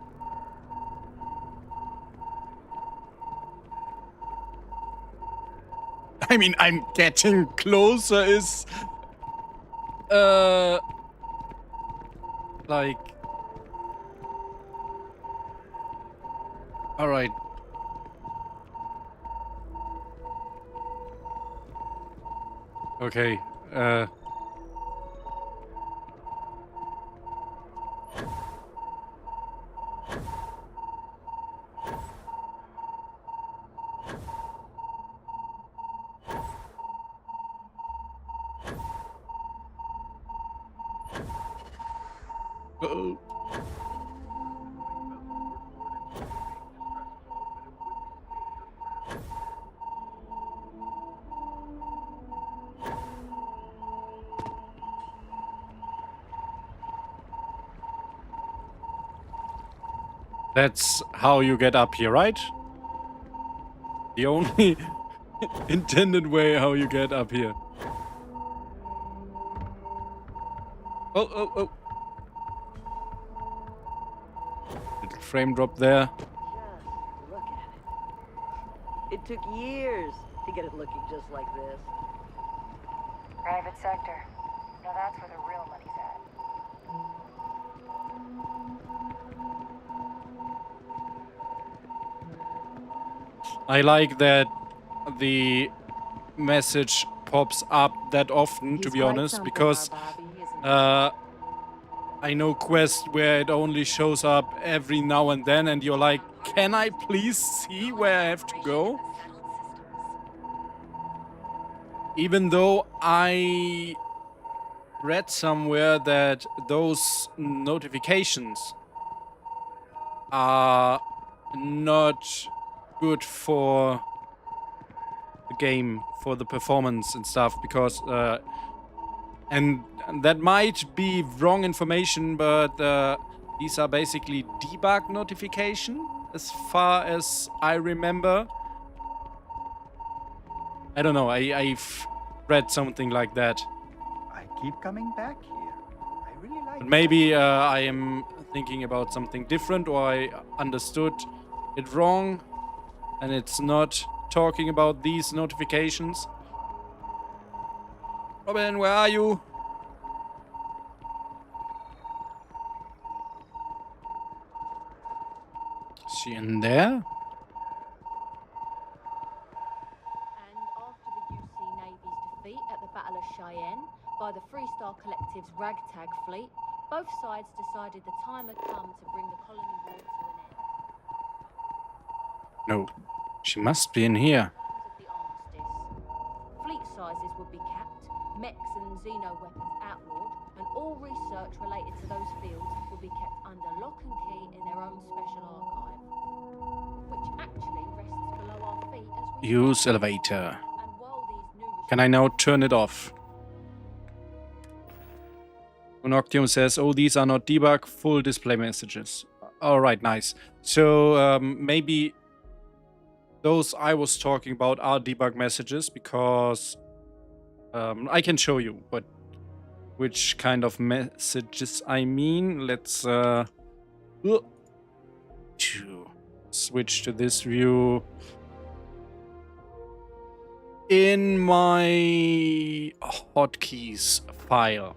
I mean, I'm getting closer is... like... Alright. Okay, uh-oh. That's how you get up here, right? The only intended way how you get up here. Oh, oh, oh. Little frame drop there. Just look at it. It took years to get it looking just like this. Private sector. Now that's where the real money's at. I like that the message pops up that often, to be honest, because I know quests where it only shows up every now and then, and you're like, can I please see where I have to go? Even though I read somewhere that those notifications are not good for the game, for the performance and stuff, because and that might be wrong information, but these are basically debug notification as far as I remember. I don't know, I've read something like that. I keep coming back here. I really like But maybe I am thinking about something different, or I understood it wrong and it's not talking about these notifications. Robin, where are you? Is she in there? At the Battle of Cheyenne by the Freestar Collective's ragtag fleet, both sides decided the time had come to bring the colony war to an end. No, she must be in here. Fleet sizes would be capped, mechs and xeno weapons outlawed, and all research related to those fields would be kept under lock and key in their own special archive, which actually rests below our feet as we Use elevator. Can I now turn it off? Noctium says, oh, these are not debug, full display messages. All right, nice. So maybe those I was talking about are debug messages, because I can show you which kind of messages I mean. Let's switch to this view. In my hotkeys file,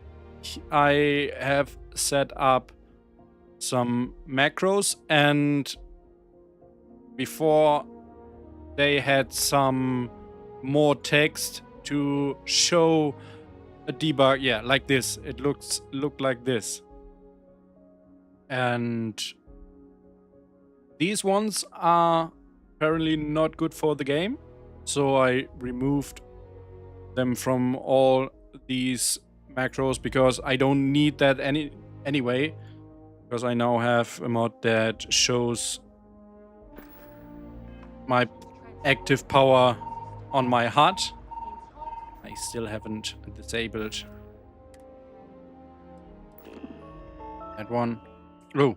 I have set up some macros, and before they had some more text to show a debug. Yeah, like this. It looked like this. And these ones are apparently not good for the game. So I removed them from all these macros, because I don't need that anyway, because I now have a mod that shows my active power on my HUD. I still haven't disabled that one. Oh.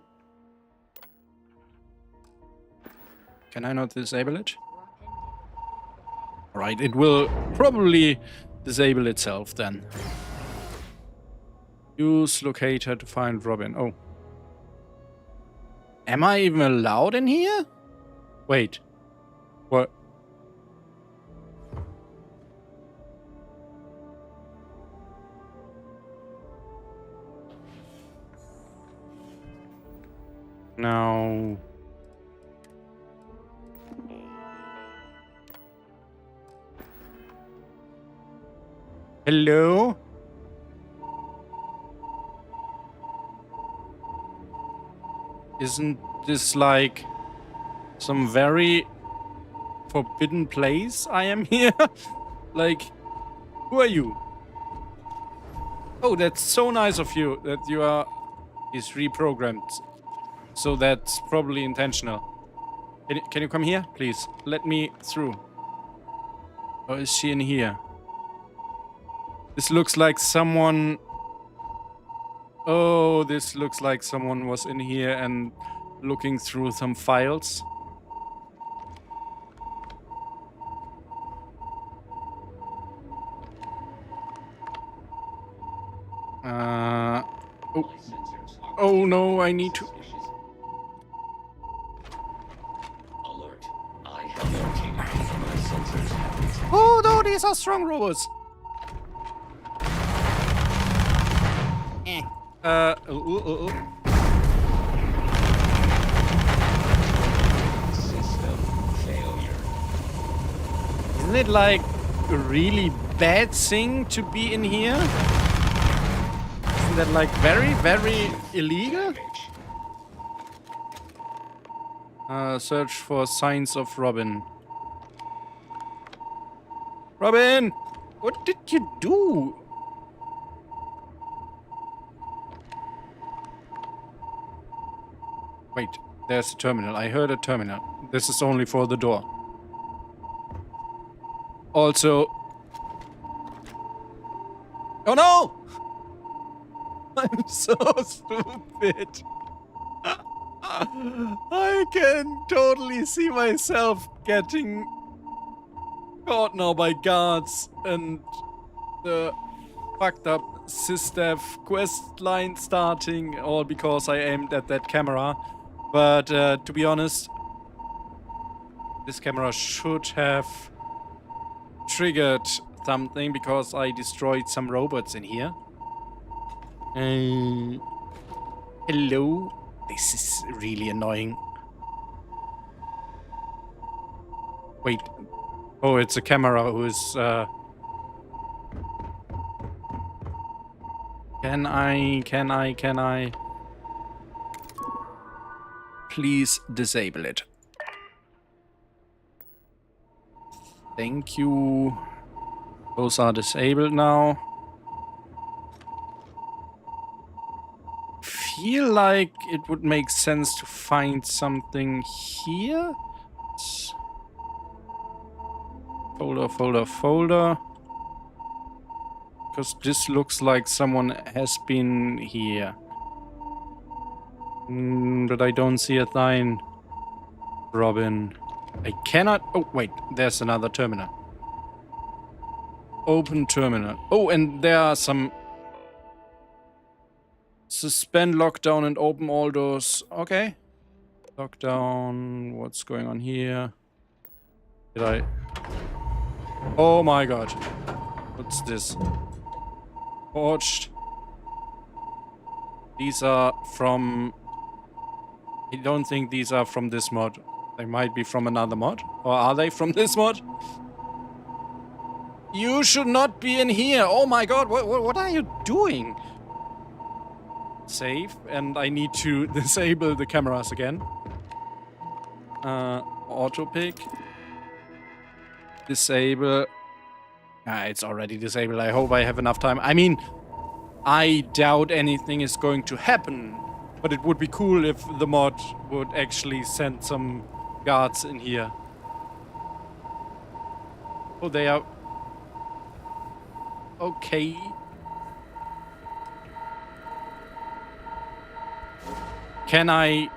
Can I not disable it? Alright, it will probably disable itself then. Use locator to find Robin. Oh. Am I even allowed in here? Wait. What? No. Hello? Isn't this like some very forbidden place I am here? Like, who are you? Oh, that's so nice of you that you are... is reprogrammed. So that's probably intentional. Can you come here, please? Let me through. Or is she in here? This looks like someone... Oh, this looks like someone was in here and looking through some files. Oh no, I need to... Oh no, these are strong robots. System failure. Isn't it like a really bad thing to be in here? Isn't that like very, very illegal? Search for signs of Robin. Robin! What did you do? Wait, there's a terminal. I heard a terminal. This is only for the door. Also... Oh no! I'm so stupid. I can totally see myself getting caught now by guards and the fucked up SysDev quest line starting, all because I aimed at that camera. But to be honest, this camera should have triggered something, because I destroyed some robots in here. Hello? This is really annoying. Wait. Oh, it's a camera who is... Can I... Please disable it. Thank you. Those are disabled now. Feel like it would make sense to find something here. Folder. Because this looks like someone has been here. But I don't see a sign. Robin. I cannot... Oh, wait. There's another terminal. Open terminal. Oh, and there are some... Suspend lockdown and open all doors. Okay. Lockdown. What's going on here? Did I... Oh my god. What's this? Forged. These are from... I don't think these are from this mod. They might be from another mod. Or are they from this mod? You should not be in here. Oh my god, what are you doing? Save. And I need to disable the cameras again. Auto pick. Disable. It's already disabled. I hope I have enough time. I mean, I doubt anything is going to happen. But it would be cool if the mod would actually send some guards in here. Oh, they are... Okay. Can I...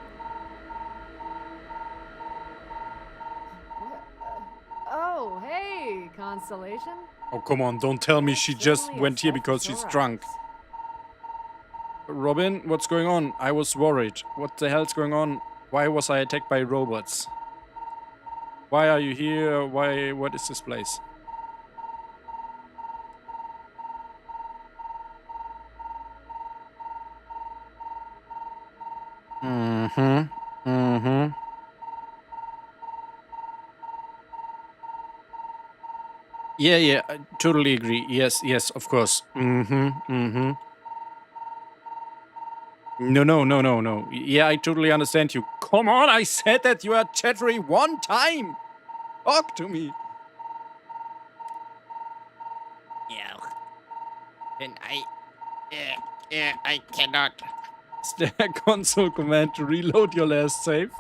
Oh, hey, Constellation. Oh, come on. Don't tell me she just went here because she's drunk. Robin, what's going on? I was worried. What the hell's going on? Why was I attacked by robots? Why are you here? Why? What is this place? Yeah, I totally agree. Yes, of course. No. Yeah, I totally understand you. Come on, I said that you are chattery one time. Talk to me. Yeah. Then I cannot. Is there a console command to reload your last save?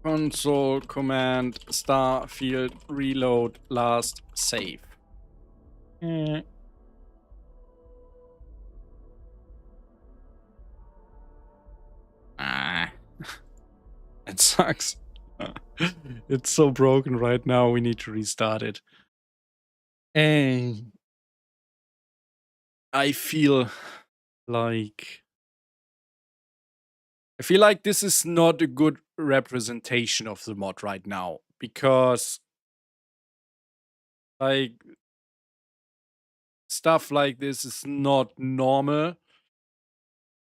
Console command Starfield reload last save. It sucks. It's so broken right now. We need to restart it. And I feel like this is not a good representation of the mod right now, because like stuff like this is not normal,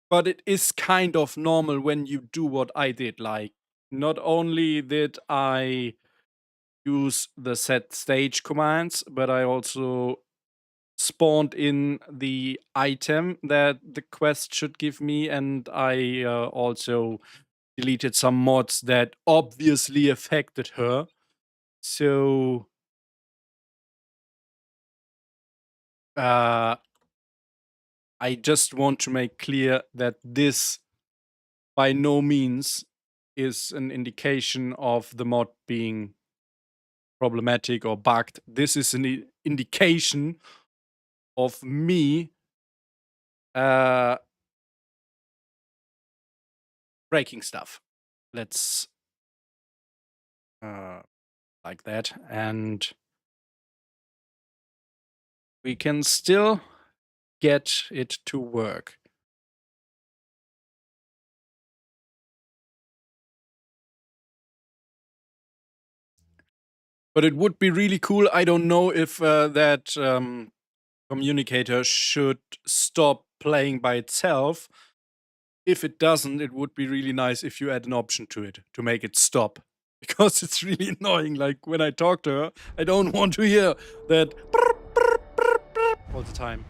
but it is kind of normal when you do what I did. Like, not only did I use the set stage commands, but I also spawned in the item that the quest should give me, and I also deleted some mods that obviously affected her. So I just want to make clear that this by no means is an indication of the mod being problematic or bugged. This is an indication of me breaking stuff. Let's like that, and we can still get it to work. But it would be really cool. I don't know if that communicator should stop playing by itself. If it doesn't, it would be really nice if you add an option to it to make it stop. Because it's really annoying. Like, when I talk to her, I don't want to hear that all the time.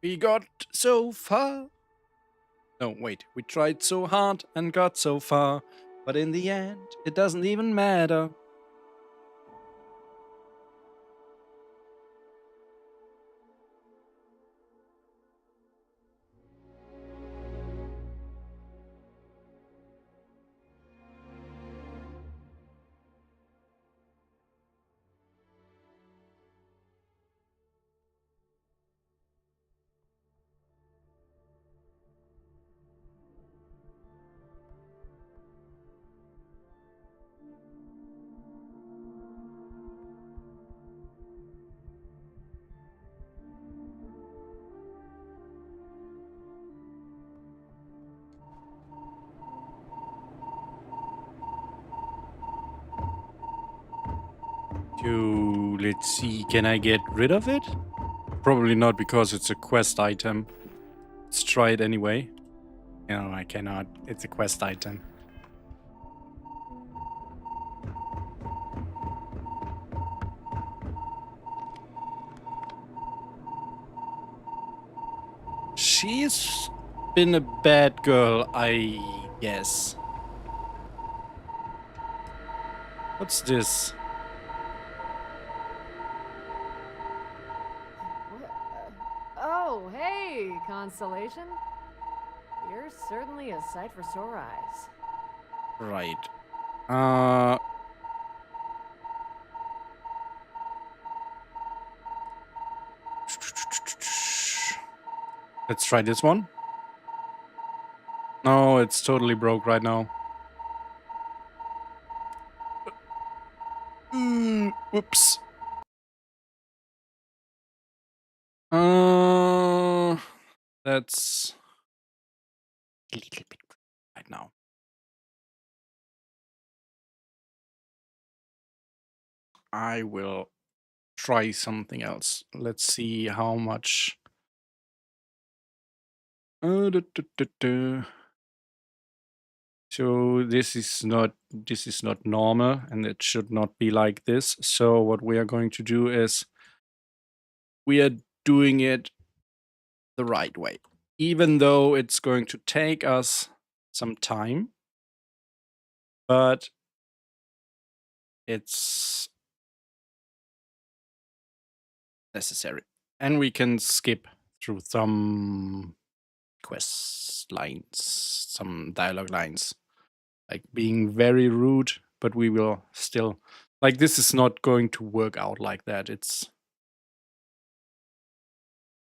We got so far. No, wait. We tried so hard and got so far. But in the end, it doesn't even matter. So let's see, can I get rid of it? Probably not, because it's a quest item. Let's try it anyway. No, I cannot. It's a quest item. She's been a bad girl, I guess. What's this? Oh, hey, Constellation. You're certainly a sight for sore eyes. Right. Let's try this one. No, it's totally broke right now. Whoops. That's a little bit right now. I will try something else. Let's see how much. So this is not normal, and it should not be like this. So what we are going to do is we are doing it the right way, even though it's going to take us some time, but it's necessary. And we can skip through some quest lines, some dialogue lines, like being very rude, but we will still, like, this is not going to work out like that. It's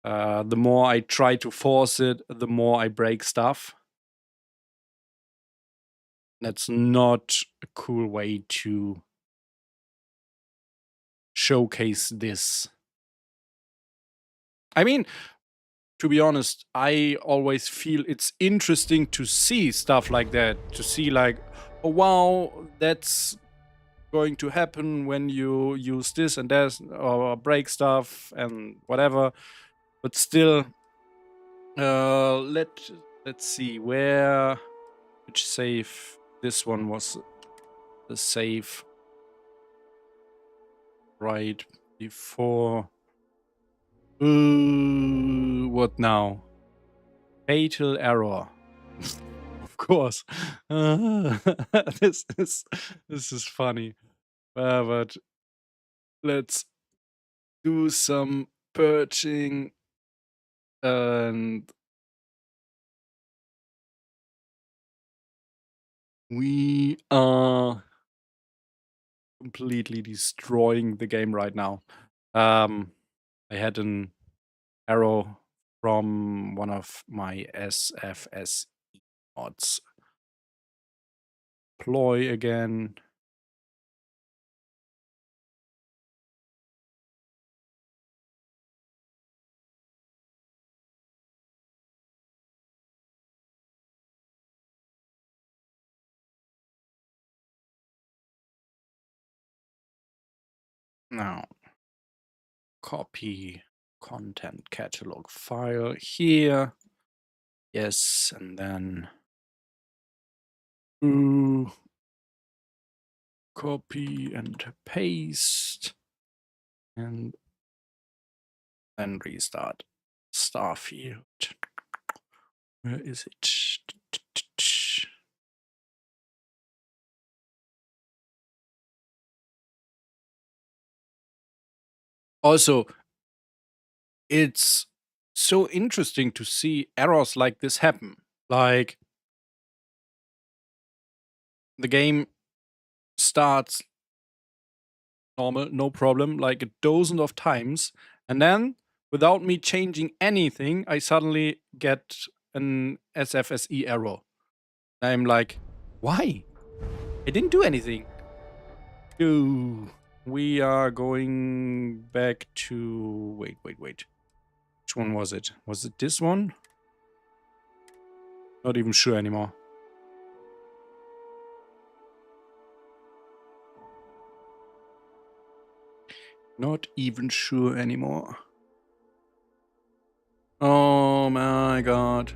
the more I try to force it, the more I break stuff. That's not a cool way to showcase this. I mean, to be honest, I always feel it's interesting to see stuff like that. To see like, oh wow, that's going to happen when you use this and that, or break stuff and whatever. But still, let's see which save. This one was the save right before. What now? Fatal error. Of course. This is funny. But let's do some purging and we are completely destroying the game right now. I had an error from one of my SFSE mods. Deploy again. Now, copy content catalog file here. Yes, and then copy and paste, and then restart Starfield. Where is it? Also, it's so interesting to see errors like this happen. Like, the game starts normal, no problem, like a dozen of times, and then without me changing anything, I suddenly get an SFSE error. I'm like, why? I didn't do anything. Ooh. We are going back to... Wait. Which one was it? Was it this one? Not even sure anymore. Not even sure anymore. Oh my god.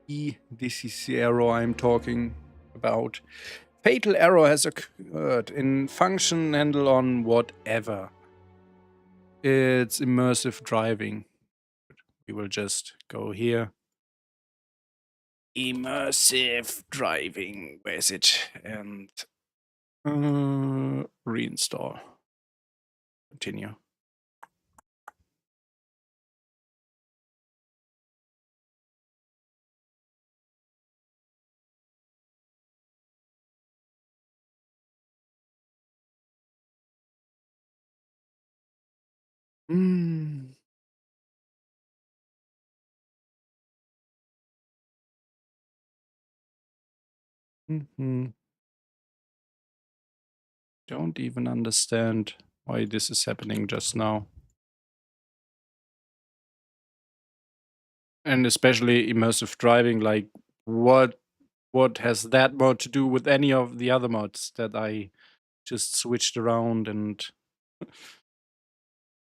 This is the error I'm talking about. Fatal error has occurred in function handle on whatever. It's immersive driving. We will just go here. Immersive driving. Where is it? And reinstall. Continue. Mm. Don't even understand why this is happening just now. And especially immersive driving, like what has that mod to do with any of the other mods that I just switched around? And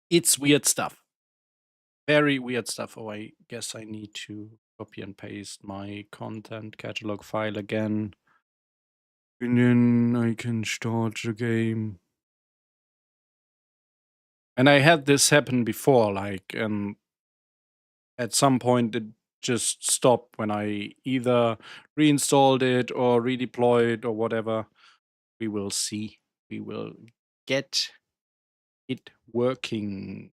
it's weird stuff. Very weird stuff. Oh, I guess I need to copy and paste my content catalog file again. And then I can start the game. And I had this happen before, like, at some point it just stopped when I either reinstalled it or redeployed or whatever. We will see. We will get it working.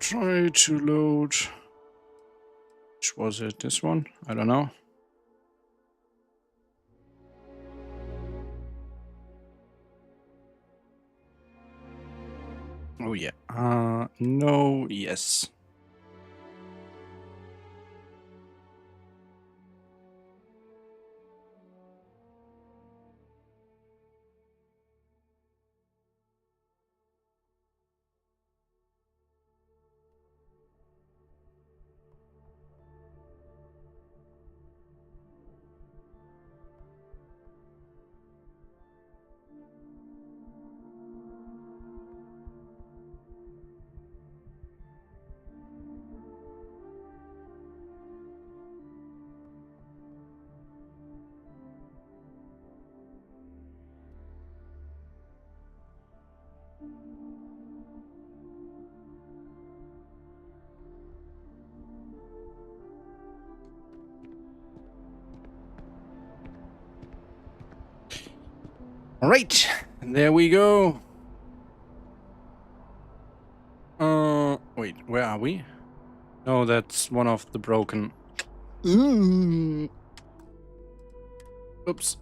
Try to load. Which was it? This one? I don't know. Oh yeah. No, yes. All right, and there we go. Wait, where are we? No, that's one of the broken. Oops.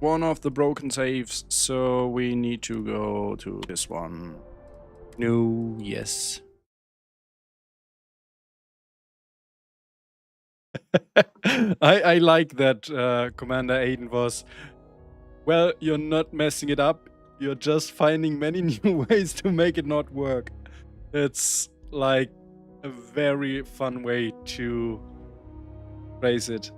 One of the broken saves, so we need to go to this one. No, yes. I like that Commander Aiden was, well, you're not messing it up, you're just finding many new ways to make it not work. It's like a very fun way to phrase it.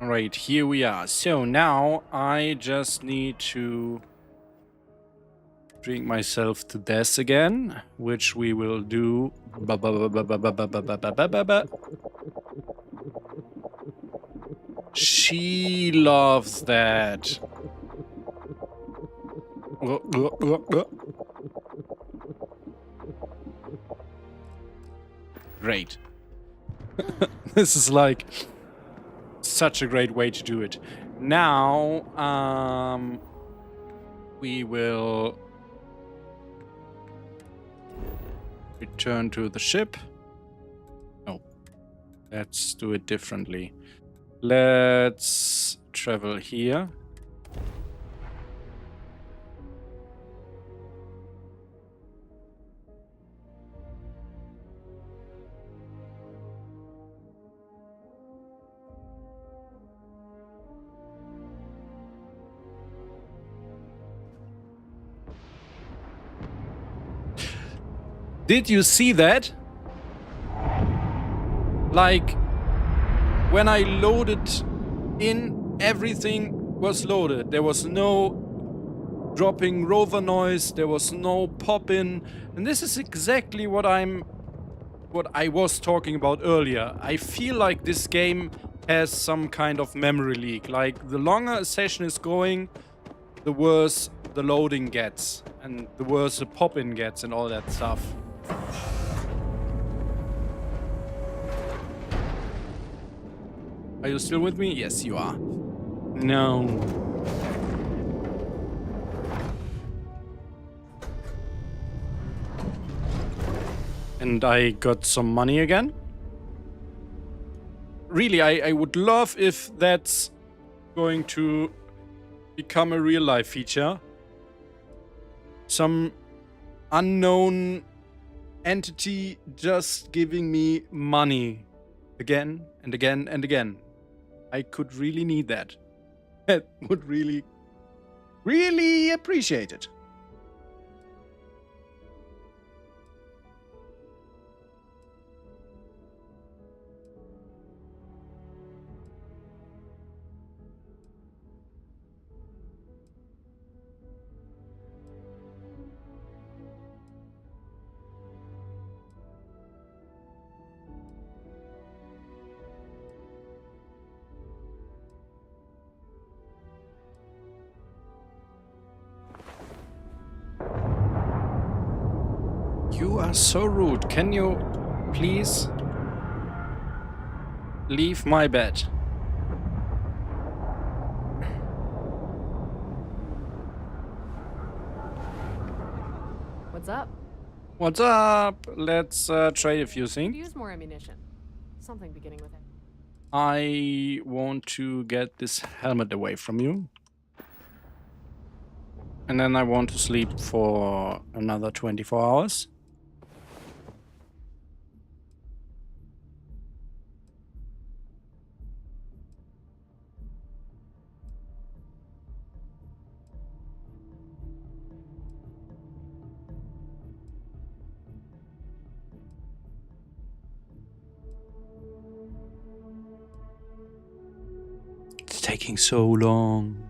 Alright, here we are. So now I just need to drink myself to death again, which we will do. She loves that. Great. This is like such a great way to do it. Now, we will return to the ship. No, let's do it differently. Let's travel here. Did you see that? Like, when I loaded in, everything was loaded. There was no dropping rover noise, there was no pop-in. And this is exactly what I was talking about earlier. I feel like this game has some kind of memory leak. Like, the longer a session is going, the worse the loading gets. And the worse the pop-in gets and all that stuff. Are you still with me? Yes, you are. No. And I got some money again. Really, I would love if that's going to become a real-life feature. Some unknown entity just giving me money again and again and again. I could really need that. I would really, really appreciate it. You are so rude. Can you please leave my bed? What's up? What's up? Let's trade a few things. Use more ammunition. Something beginning with it. I want to get this helmet away from you. And then I want to sleep for another 24 hours. It's taking so long.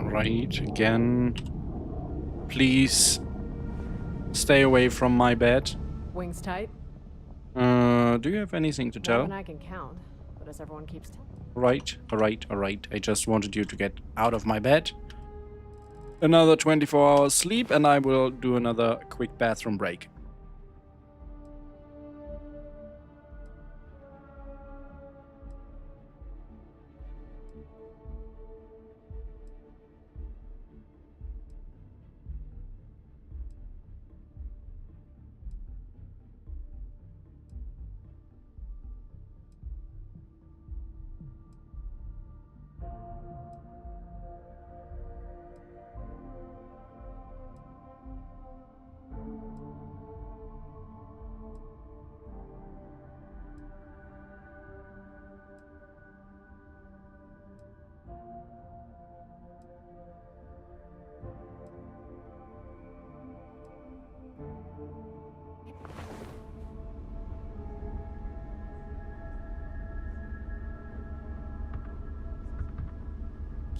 Right, again. Please stay away from my bed. Wings tight? Do you have anything to More tell? than I can count, but as everyone keeps telling. Right, alright, alright. I just wanted you to get out of my bed. Another 24 hours sleep and I will do another quick bathroom break.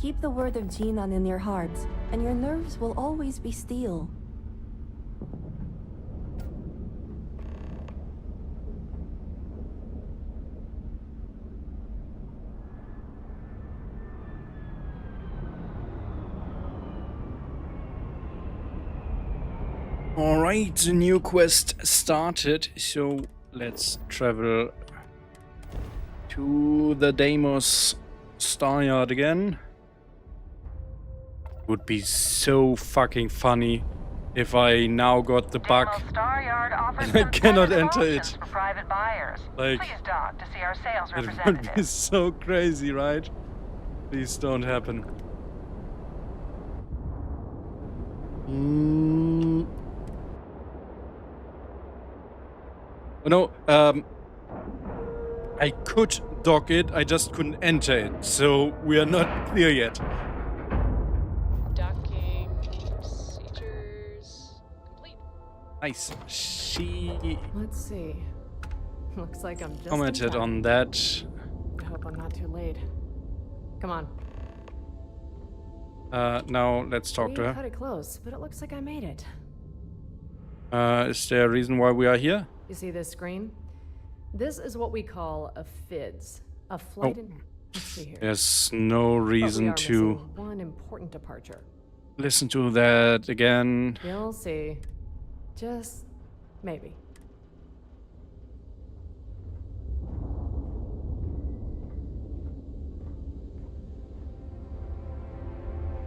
Keep the word of Jinan in your hearts, and your nerves will always be steel. Alright, the new quest started, so let's travel to the Deimos Staryard again. Would be so fucking funny if I now got the bug and I cannot enter it. For private buyers. Like, Please dock to see our sales it would representative. be so crazy, right? Please don't happen. No, I could dock it, I just couldn't enter it, so we are not clear yet. Docking procedures complete. Nice. She Let's see. Looks like I'm just commented on that. I hope I'm not too late. Come on. Now let's talk to We her. cut it close, but it looks like I made it. Is there a reason why we are here? You see this screen? This is what we call a FIDS. A flight in... Let's see here. There's no reason But we are to missing one important departure. listen to that again. You'll see. Just maybe.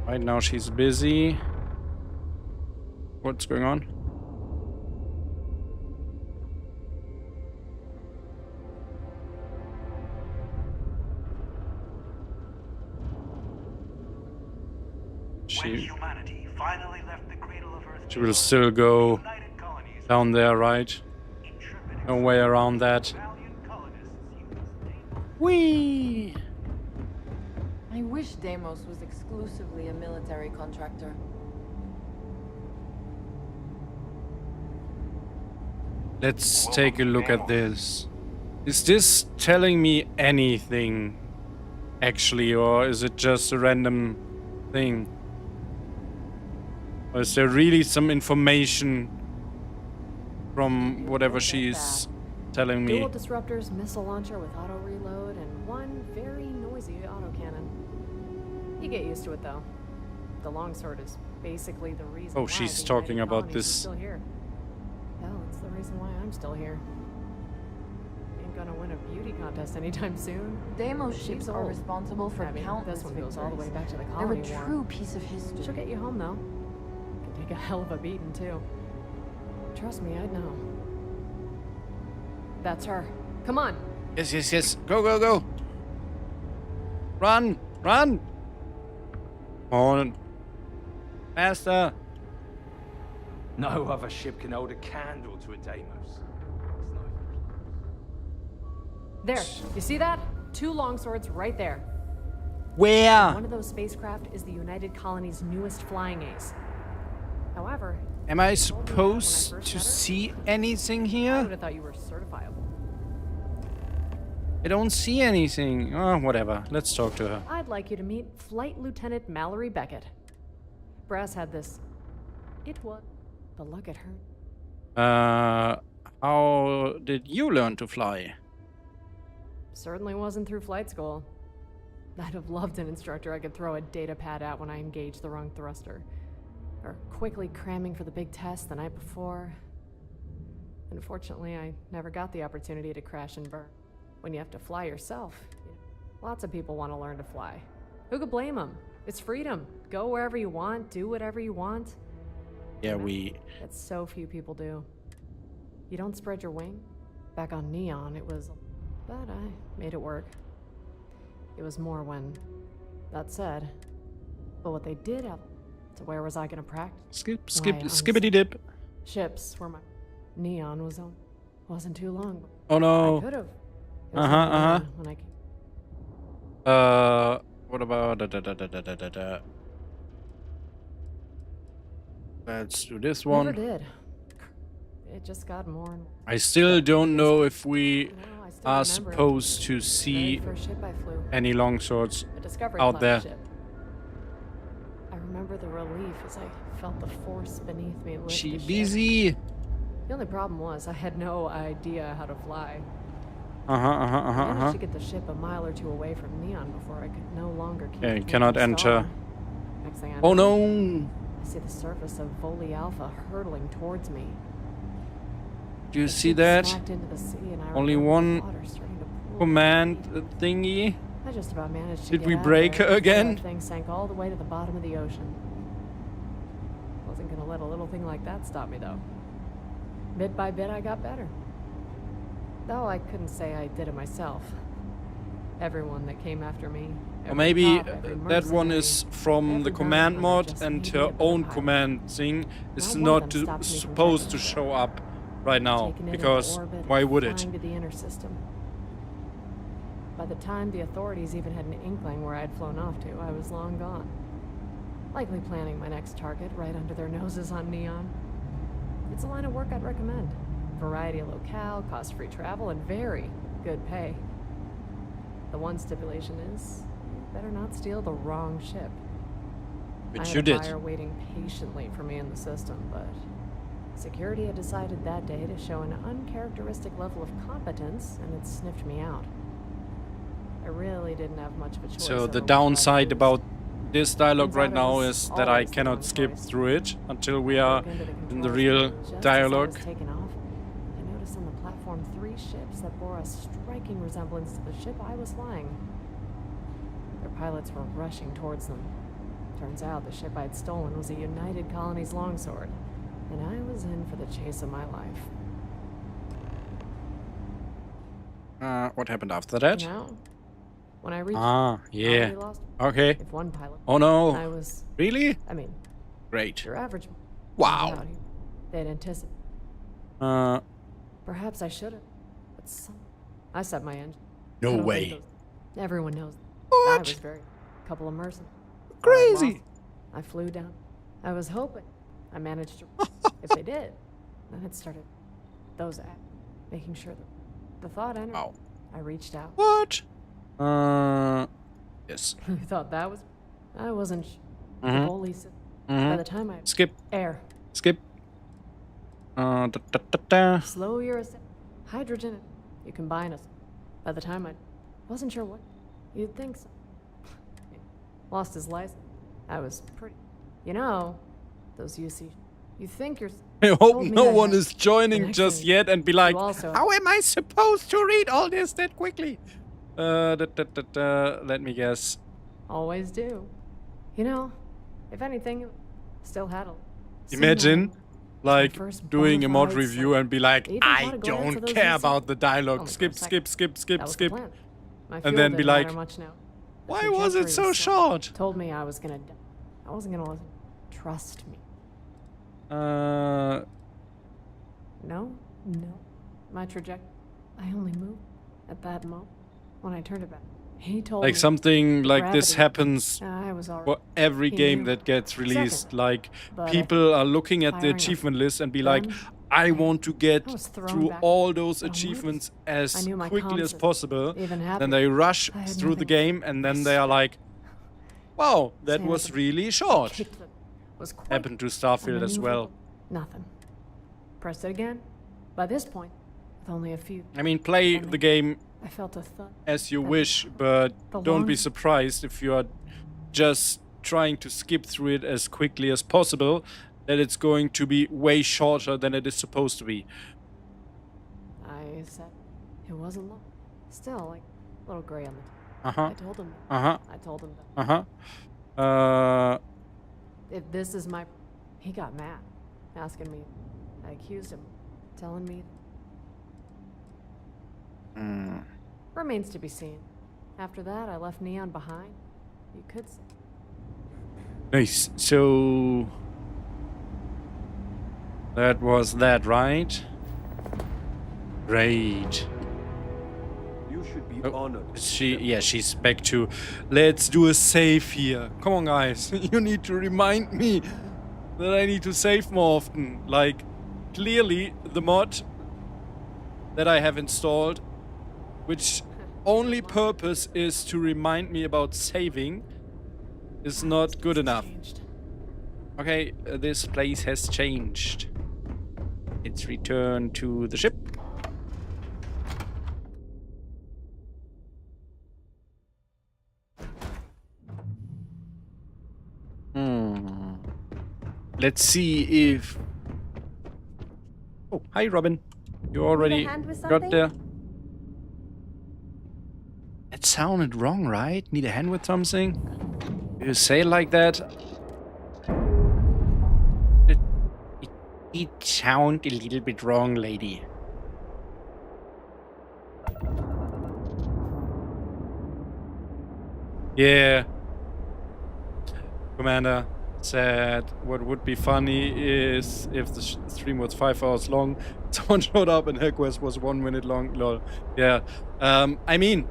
Right now she's busy. What's going on? She will still go down there, right? No way around that. Whee! I wish Deimos was exclusively a military contractor. Let's take a look at this. Is this telling me anything, actually, or is it just a random thing? Or is there really some information from whatever she's telling me? Dual disruptors, missile launcher with auto reload, and one very noisy autocannon. You get used to it though. The longsword is basically the reason. Oh, why she's the talking United about Colonies this. is still here. Hell, it's the reason why I'm still here. Ain't gonna win a beauty contest anytime soon. Deimos She's ships are old. responsible for I mean, countless this one goes all the way victories. back to the They're colony a war. true piece of history. She'll get you home though. Can take a hell of a beating too. Trust me, I'd know. That's her. Come on. Yes, yes, yes. Go, go, go. Run, run. On. Faster. No other ship can hold a candle to a Deimos. There. You see that? 2 longswords right there. Where? One of those spacecraft is the United Colony's newest flying ace. However, Am I supposed to see anything I here? would have thought you were certifiable. I don't see anything. Oh, whatever. Let's talk to her. I'd like you to meet Flight Lieutenant Mallory Beckett. Brass had this. It was. But look at her. How did you learn to fly? Certainly wasn't through flight school. I'd have loved an instructor I could throw a data pad at when I engaged the wrong thruster. Or quickly cramming for the big test the night before. Unfortunately, I never got the opportunity to crash and burn. When you have to fly yourself, lots of people want to learn to fly. Who could blame them? It's freedom. Go wherever you want, do whatever you want. Yeah, we... That so few people do. You don't spread your wing. Back on Neon, it was... But I made it work. It was more when... That said... But what they did have... So where was I gonna practice? Skippity dip. Ships were my... Neon was on... Wasn't too long. Oh no. I could've. When I came. What about Let's do this one. Never did. It just got more and more. I still don't know if we are supposed to see any longswords out there. Ship. I remember the relief as I felt the force beneath me lift She the ship. busy. The only problem was I had no idea how to fly. I managed to get the ship a mile or two away from Neon before I could no longer keep Yeah, you it cannot from enter. stalling. Next thing I Oh know, no! I see the surface of Voli Alpha hurtling towards me. Do you The see ship that? smacked into the sea and I Only remember the one water starting to pool command beneath me. thingy. I just about managed to Did get we out break there her before again? That thing sank all the way to the bottom of the ocean. Wasn't gonna let a little thing like that stop me though. Bit by bit I got better. Though I couldn't say I did it myself. Everyone that came after me, Or maybe that one mercenary, is from the every command bounty hunter mod just and made me her a better own pilot. command thing is Not one of not them to, stopped me from supposed to checking show up right now. taking it into Because orbit why and would it? flying to the inner system. By the time the authorities even had an inkling where I'd flown off to, I was long gone. Likely planning my next target right under their noses on Neon. It's a line of work I'd recommend. Variety of locale, cost-free travel, and very good pay. The one stipulation is, you better not steal the wrong ship. But I you had did. a buyer waiting patiently for me in the system, but security had decided that day to show an uncharacteristic level of competence, and it sniffed me out. I really didn't have much of a choice. So over the which side to downside choose. about this dialogue Turns right out I now was is that I always the cannot wrong skip choice. through it until we are Broke into the in the controls real just as I dialogue. was taking off, I noticed on the platform 3 ships that bore a striking resemblance to the ship I was flying. Their pilots were rushing towards them. Turns out the ship I'd stolen was a United Colonies longsword, and I was in for the chase of my life. What happened after that? You know, when I reached, Ah, I yeah. already lost. Okay. If one pilot, Oh no. I was. Really? I mean, Great. your average. Wow. Turns out they'd anticipate. Perhaps I should have, but I set my engine. No I don't think way. everyone knows. What? I was very couple of mercenaries. Crazy. I flew down. I was hoping I managed to. If they did, then it started. Those making sure that the thought entered. Wow. I reached out. What? Yes. You thought that was? I wasn't. Mhm. The Voli said. By Mhm. the time I Skip. air. Skip. Da, da, da, da. Slow your hydrogen. You combine us. By the time I wasn't sure what you'd think. So. Lost his license. I was pretty. You know, those UC. You think you're. I hope told me no I one had is joining an just excellent- yet and be like, You also- how am I supposed to read all this that quickly? Let me guess. Always do. You know, if anything, still had a. Imagine, like, first doing a mod bonafide review slate. and be like, They even I caught a glance don't of those care UC about the dialogue. Only for a Skip, second. skip, skip, skip, That was skip. the plan. My And fuel then be didn't matter like, much now. The why was it trajectory so short? Told me I was gonna die. I wasn't gonna listen. Trust me. No. My trajectory. I only moved at that moment when I turned it back. He told me. Like something like this gravity- happens I was already. for every He game knew. that gets released. Second, Like, but I people are looking at the firing a achievement list and be like, gun, I want to get I was thrown through back. all those But I achievements I as knew my quickly as comms possible. even Then happened. they rush I had through the nothing. game and then they are like, wow, that Stand was up and really short. kicked them. Was quite Happened to Starfield as well. Nothing. Pressed it again. By this point, with only a few. I mean, play the game I felt a thud. as you that wish, but the don't be long- surprised if you are just trying to skip through it as quickly as possible, that it's going to be way shorter than it is supposed to be. I said it wasn't long. Still, like, a little gray on the top. Uh-huh. I told him. Uh-huh. I told him that. Uh-huh. If this is my. He got mad, asking me. I accused him, telling me. Remains to be seen. After that, I left Neon behind. You could say. Nice. So that was that, right? Great. You should be Oh, honored. she's back to. Let's do a save here. Come on, guys. You need to remind me that I need to save more often. Like, clearly the mod that I have installed, which only purpose is to remind me about saving, is not good enough. Okay, this place has changed. Let's return to the ship. let's see if... Oh, hi Robin. You already got there. It sounded wrong, right? Need a hand with something? You say it like that? It sounded a little bit wrong, lady. Yeah. Commander said what would be funny is if the stream was 5 hours long, someone showed up and her quest was 1 minute long. Lol. Yeah. I mean,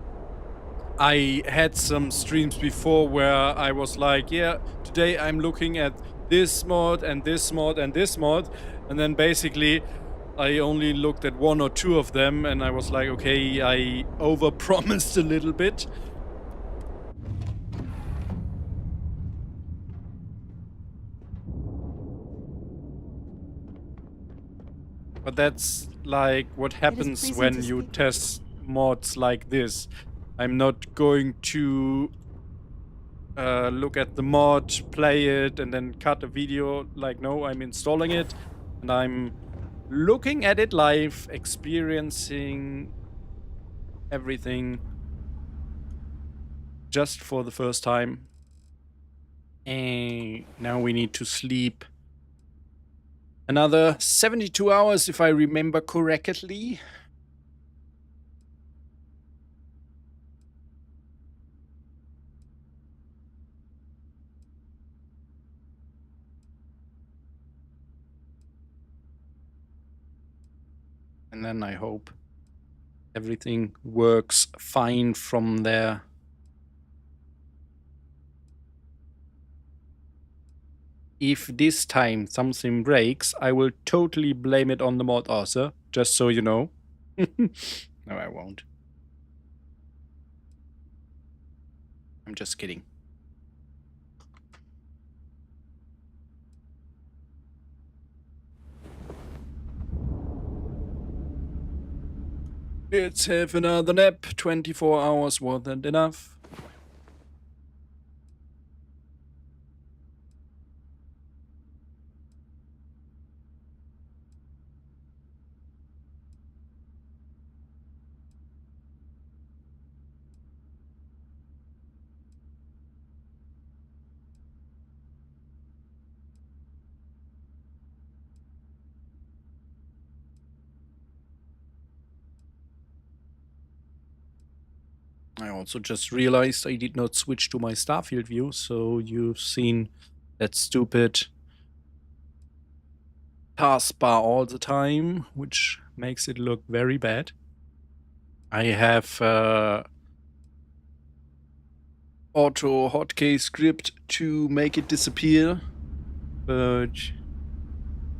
I had some streams before where I was like, yeah, today I'm looking at this mod and this mod and this mod. And then basically I only looked at 1 or 2 of them and I was like, okay, I overpromised a little bit. But that's like what happens when you test mods like this. I'm not going to look at the mod, play it, and then cut a video. Like, no, I'm installing it and I'm looking at it live, experiencing everything just for the first time. And now we need to sleep another 72 hours, if I remember correctly. And then I hope everything works fine from there. If this time something breaks, I will totally blame it on the mod author, just so you know. No, I won't. I'm just kidding. Let's have another nap. 24 hours wasn't enough. I also just realized I did not switch to my Starfield view, so you've seen that stupid taskbar all the time, which makes it look very bad. I have auto hotkey script to make it disappear, but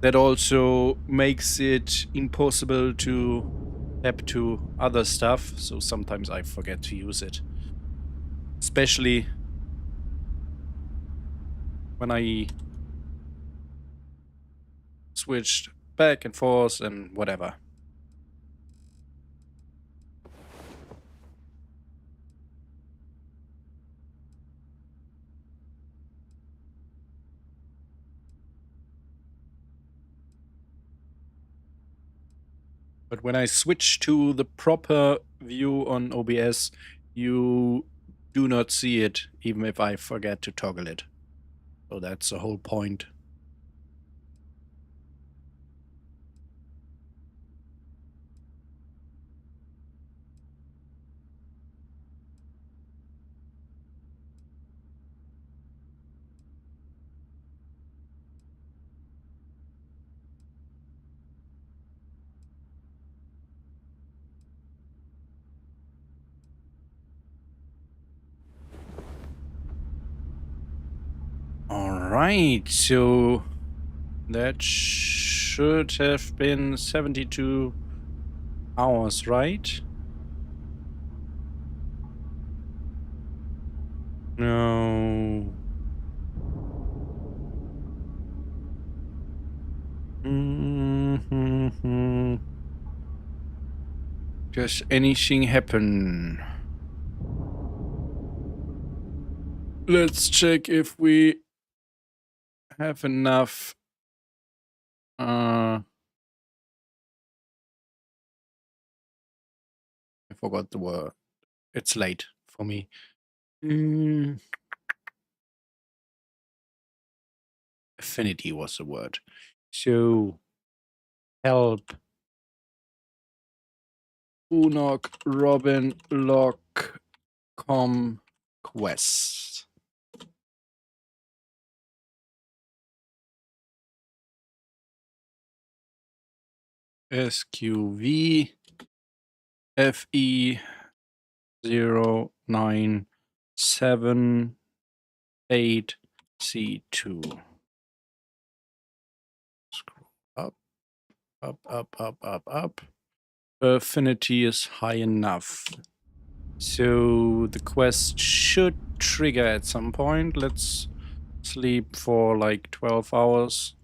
that also makes it impossible to tap to other stuff, so sometimes I forget to use it. Especially when I switched back and forth and whatever. But when I switch to the proper view on OBS, you do not see it, even if I forget to toggle it. So that's the whole point. Alright, so that should have been 72 hours, right? No. Does anything happen? Let's check if we have enough I forgot the word. It's late for me. Affinity was the word. So help Unok Robin Locke Quest. SQV FE 0978 C2. Scroll up, up. Affinity is high enough. So the quest should trigger at some point. Let's sleep for like 12 hours.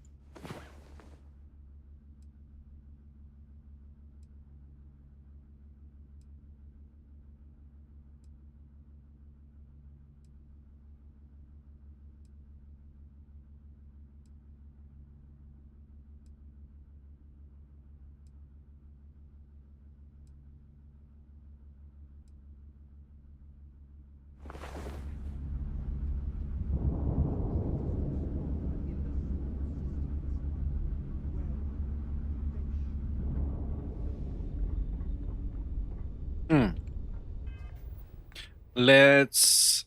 Let's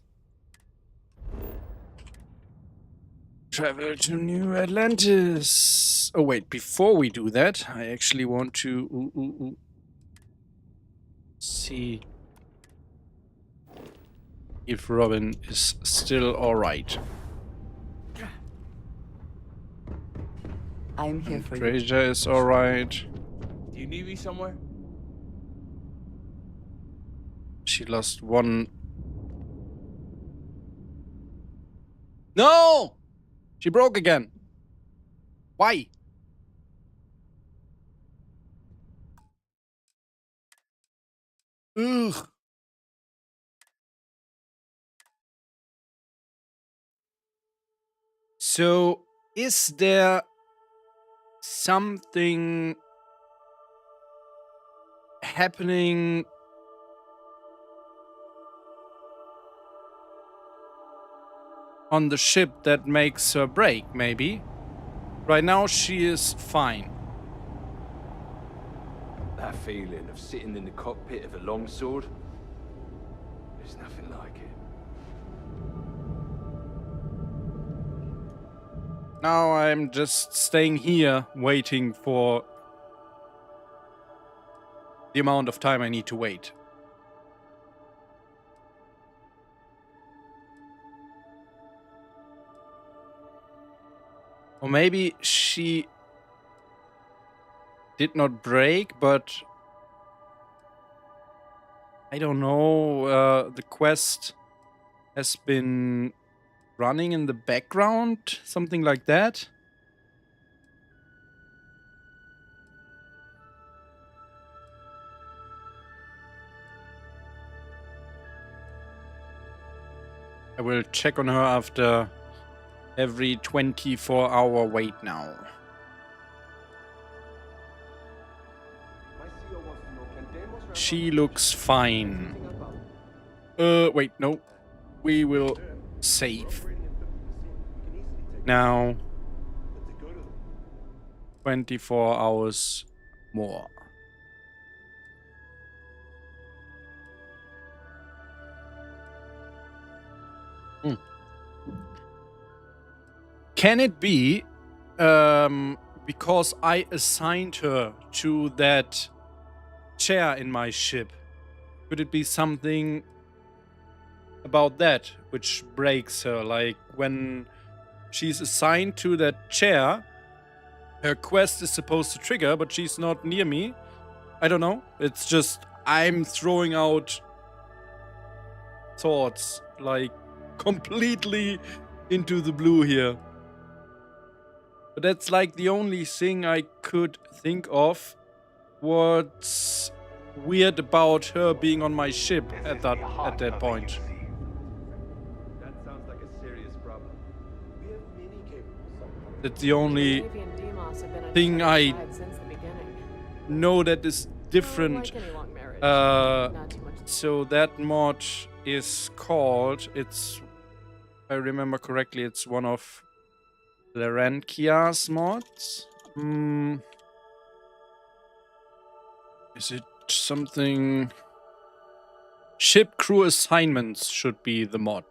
travel to New Atlantis. Oh wait, before we do that, I actually want to see if Robin is still alright. I'm here for you. Treasure is alright. Do you need me somewhere? She lost one. No! She broke again. Why? Ugh. So, is there something happening on the ship that makes her break, maybe? Right now she is fine. That feeling of sitting in the cockpit of a longsword, there's nothing like it. Now I'm just staying here waiting for the amount of time I need to wait. Or maybe she did not break, but I don't know. The quest has been running in the background, something like that. I will check on her after every 24-hour wait now. She looks fine. Wait, no. We will save. Now, 24 hours more. Can it be because I assigned her to that chair in my ship? Could it be something about that which breaks her? Like when she's assigned to that chair, her quest is supposed to trigger, but she's not near me. I don't know. It's just I'm throwing out thoughts like completely into the blue here. But that's like the only thing I could think of. What's weird about her being on my ship at that point? That sounds like a serious problem. We have many capable That's the only thing I know that is different. So that mod is called, it's, if I remember correctly, it's one of Larankia's mods. Is it something? Ship crew assignments should be the mod.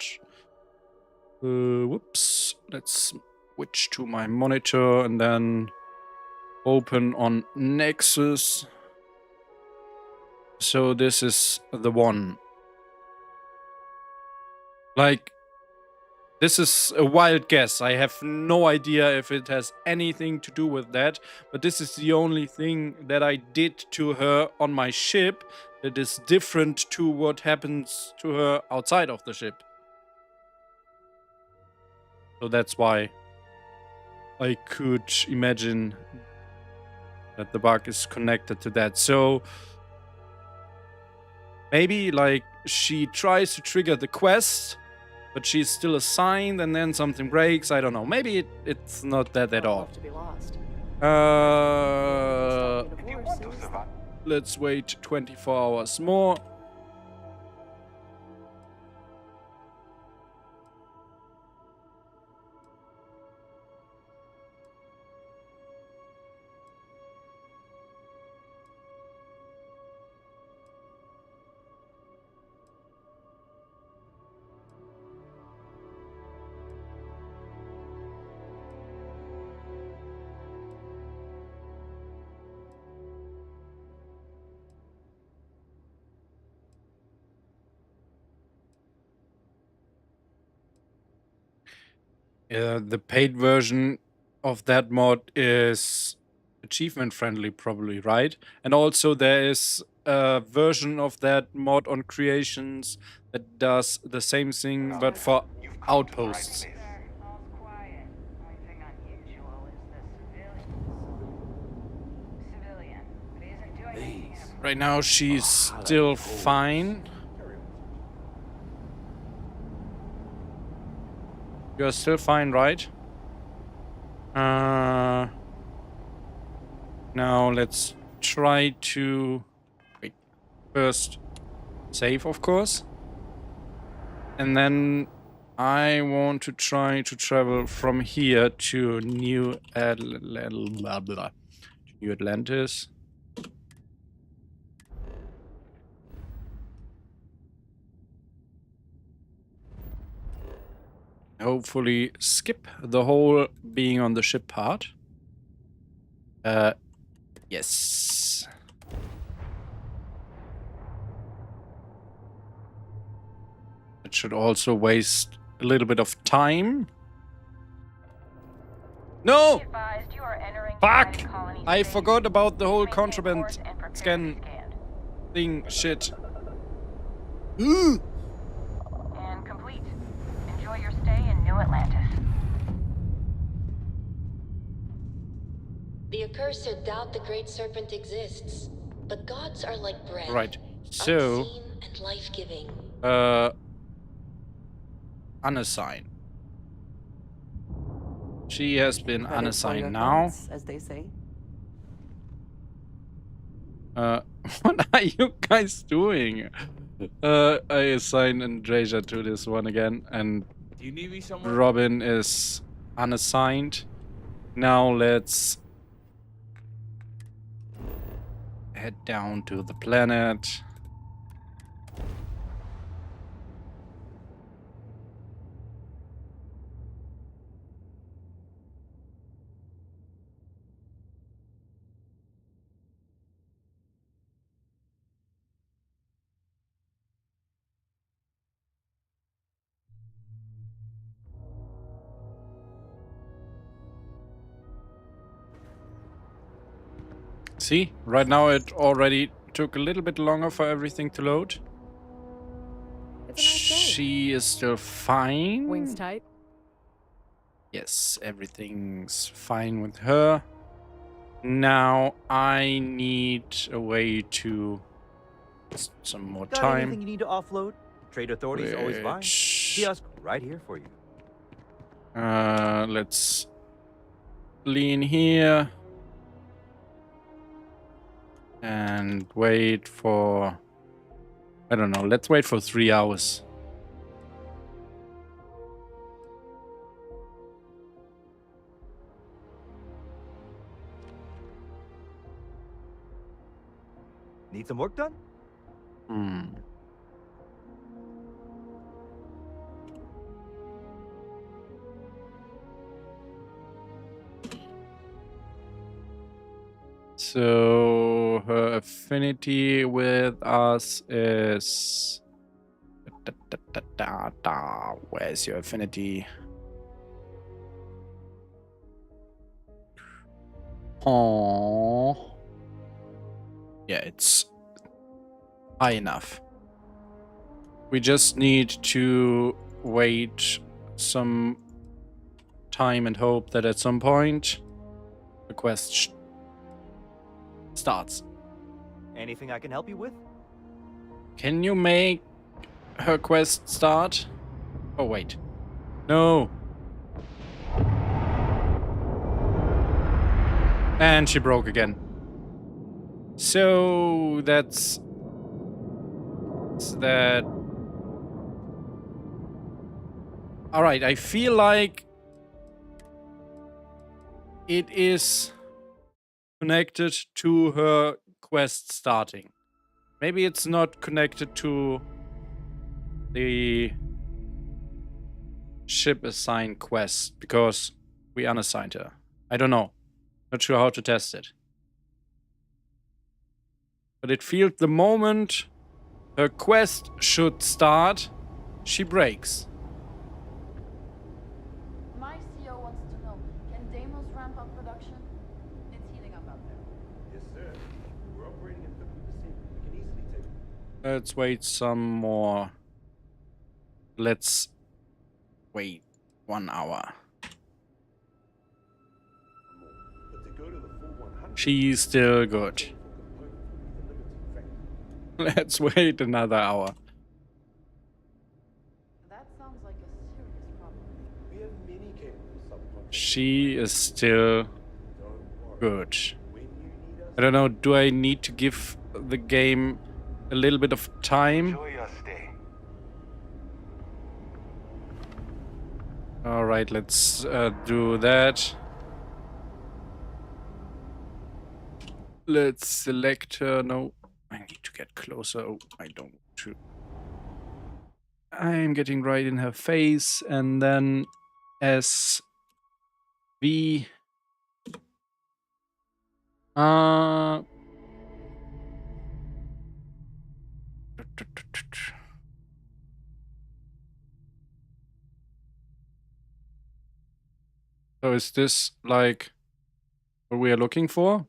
Whoops. Let's switch to my monitor and then open on Nexus. So this is the one. Like, this is a wild guess. I have no idea if it has anything to do with that, but this is the only thing that I did to her on my ship that is different to what happens to her outside of the ship. So that's why I could imagine that the bug is connected to that. So maybe like she tries to trigger the quest, but she's still assigned and then something breaks. I don't know. Maybe it's not that at all. Let's wait 24 hours more. The paid version of that mod is achievement friendly, probably, right? And also there is a version of that mod on Creations that does the same thing, but for outposts. Right now she's still fine. You're still fine, right? Now let's try to... Wait. First, save, of course. And then I want to try to travel from here to New Atlantis. Hopefully skip the whole being on the ship part. Yes. It should also waste a little bit of time. No! Fuck! I forgot about the whole contraband scan thing shit. And complete. Enjoy your stay in New Atlantis. The accursed doubt the Great Serpent exists, but gods are like breath. Right. So, unseen and life-giving. Unassigned. She has been unassigned now. Thoughts, as they say. What are you guys doing? I assigned Andreja to this one again, and Robin is unassigned. Now let's head down to the planet. See, right now it already took a little bit longer for everything to load. She is still fine. Wings tight. Yes, everything's fine with her. Now I need a way to some more Got time. anything you need to offload? Trade authorities always fine. Kiosk right here for you. Let's lean here. And wait for... I don't know, let's wait for 3 hours. Need some work done? So her affinity with us is... Where's your affinity? Oh, yeah, it's high enough. We just need to wait some time and hope that at some point the quest starts. Anything I can help you with? Can you make her quest start? Oh, wait. No. And she broke again. So that's that. All right, I feel like it is connected to her quest starting. Maybe it's not connected to the ship assigned quest because we unassigned her. I don't know. Not sure how to test it. But it feels the moment her quest should start, she breaks. My CEO wants to know, can Deimos ramp up production? It's heating up out there. Yes, sir. We're operating at 50%. We can easily take... Let's wait some more. Let's wait 1 hour. She's still good. Let's wait another hour. That sounds like a serious problem. We have many capable subcontractors. She is still good. I don't know, do I need to give the game a little bit of time? Enjoy your stay. Alright, let's do that. Let's select her. No, I need to get closer. Oh, I don't want to. I'm getting right in her face. And then S V. So is this like what we are looking for?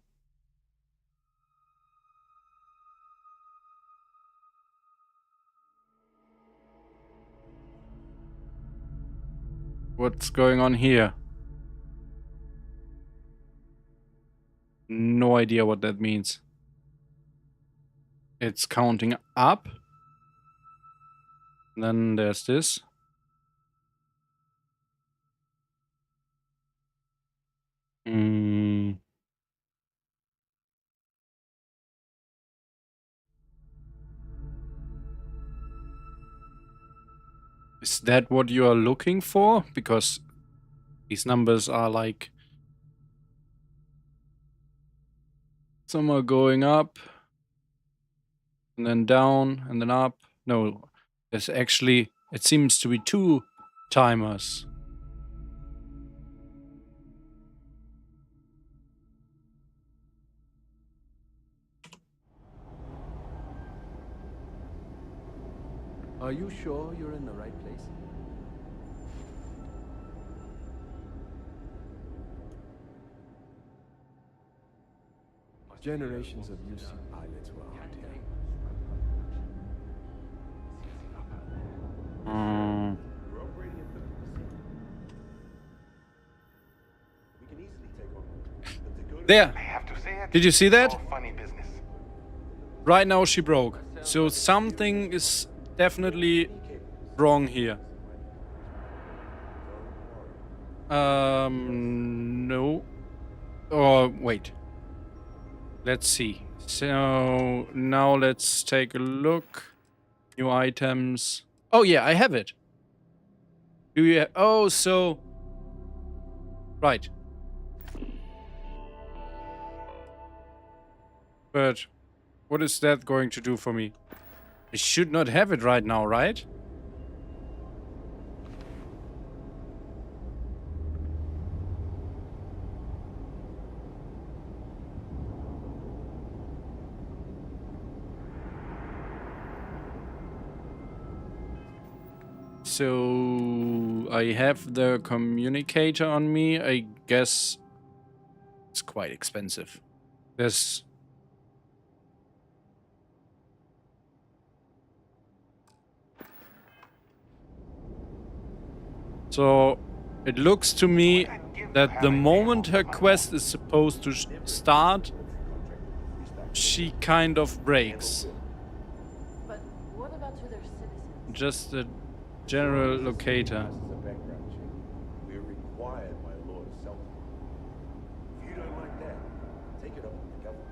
What's going on here? No idea what that means. It's counting up. Then there's this. Is that what you are looking for? Because these numbers are like... some are going up. And then down, and then up. No, there's actually... it seems to be 2 timers. Are you sure you're in the right place? Generations of UC pilots were out here. We're operating at 50%. We can easily take on more. But to go to... There! I have to say it. Did you see that? All funny business. Right now she broke. So something is definitely wrong here. No. Oh, wait. Let's see. So now let's take a look. New items. Oh yeah, I have it. Do you? Oh, so right. But what is that going to do for me? I should not have it right now, right? So I have the communicator on me. I guess it's quite expensive. There's so it looks to me that the moment her quest is supposed to start, she kind of breaks. But what about to their citizens? Just a general locator. We're required by law to sell them. If you don't like that, take it up with the government.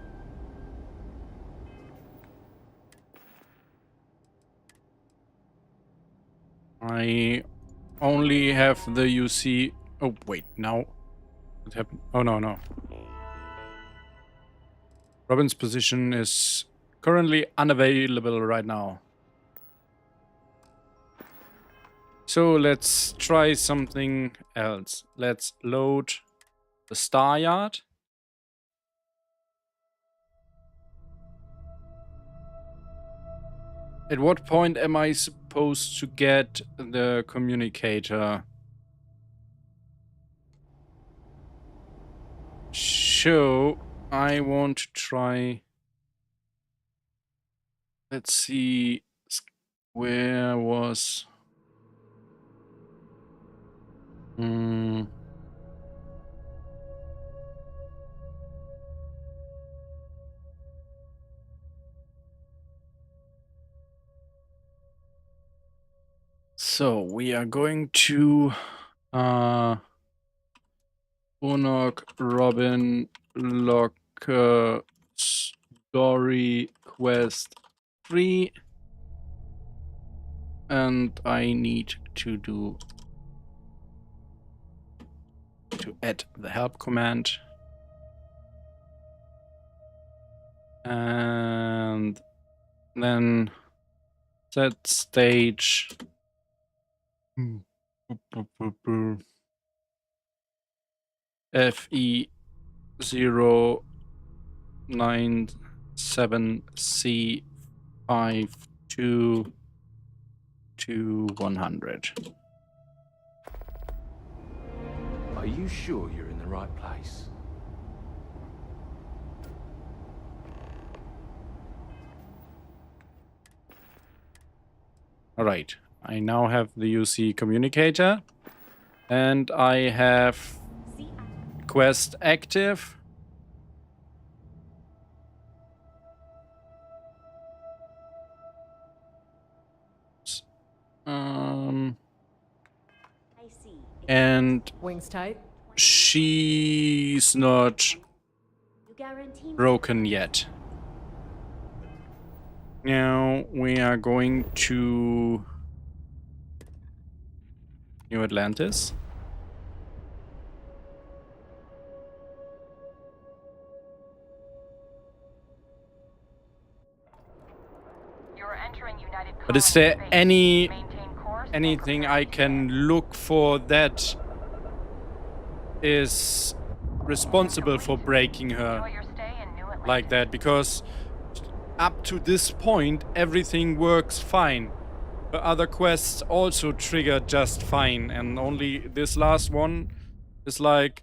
I only have the UC. Oh, wait, now. What happened? Oh, no. Robin's position is currently unavailable right now. So let's try something else. Let's load the Star Yard. At what point am I supposed to get the communicator? So I want to try. Let's see. Where was. So we are going to Unok Robin Locke story quest 3, and I need to add the help command, and then set stage FE097C52 to 100. Are you sure you're in the right place? Alright, I now have the UC communicator, and I have quest active. And wings tight. She's not broken yet. Now we are going to New Atlantis. But is there anything I can look for that is responsible for breaking her like that? Because up to this point everything works fine. The other quests also trigger just fine, and only this last one is like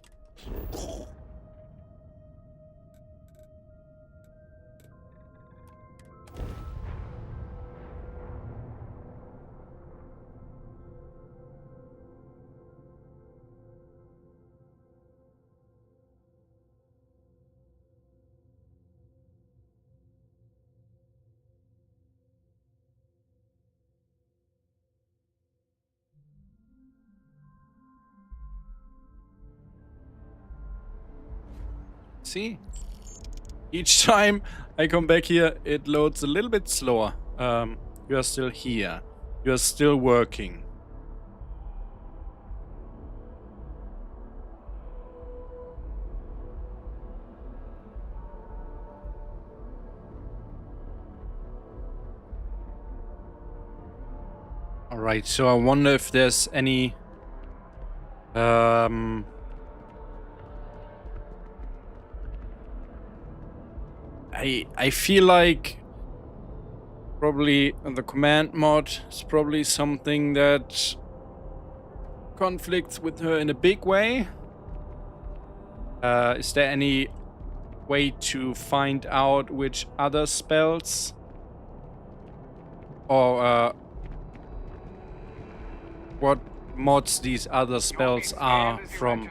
See? Each time I come back here, it loads a little bit slower. You are still here. You are still working. Alright, so I wonder if there's any... I feel like probably the command mod is probably something that conflicts with her in a big way. Is there any way to find out which other spells or what mods these other spells are from?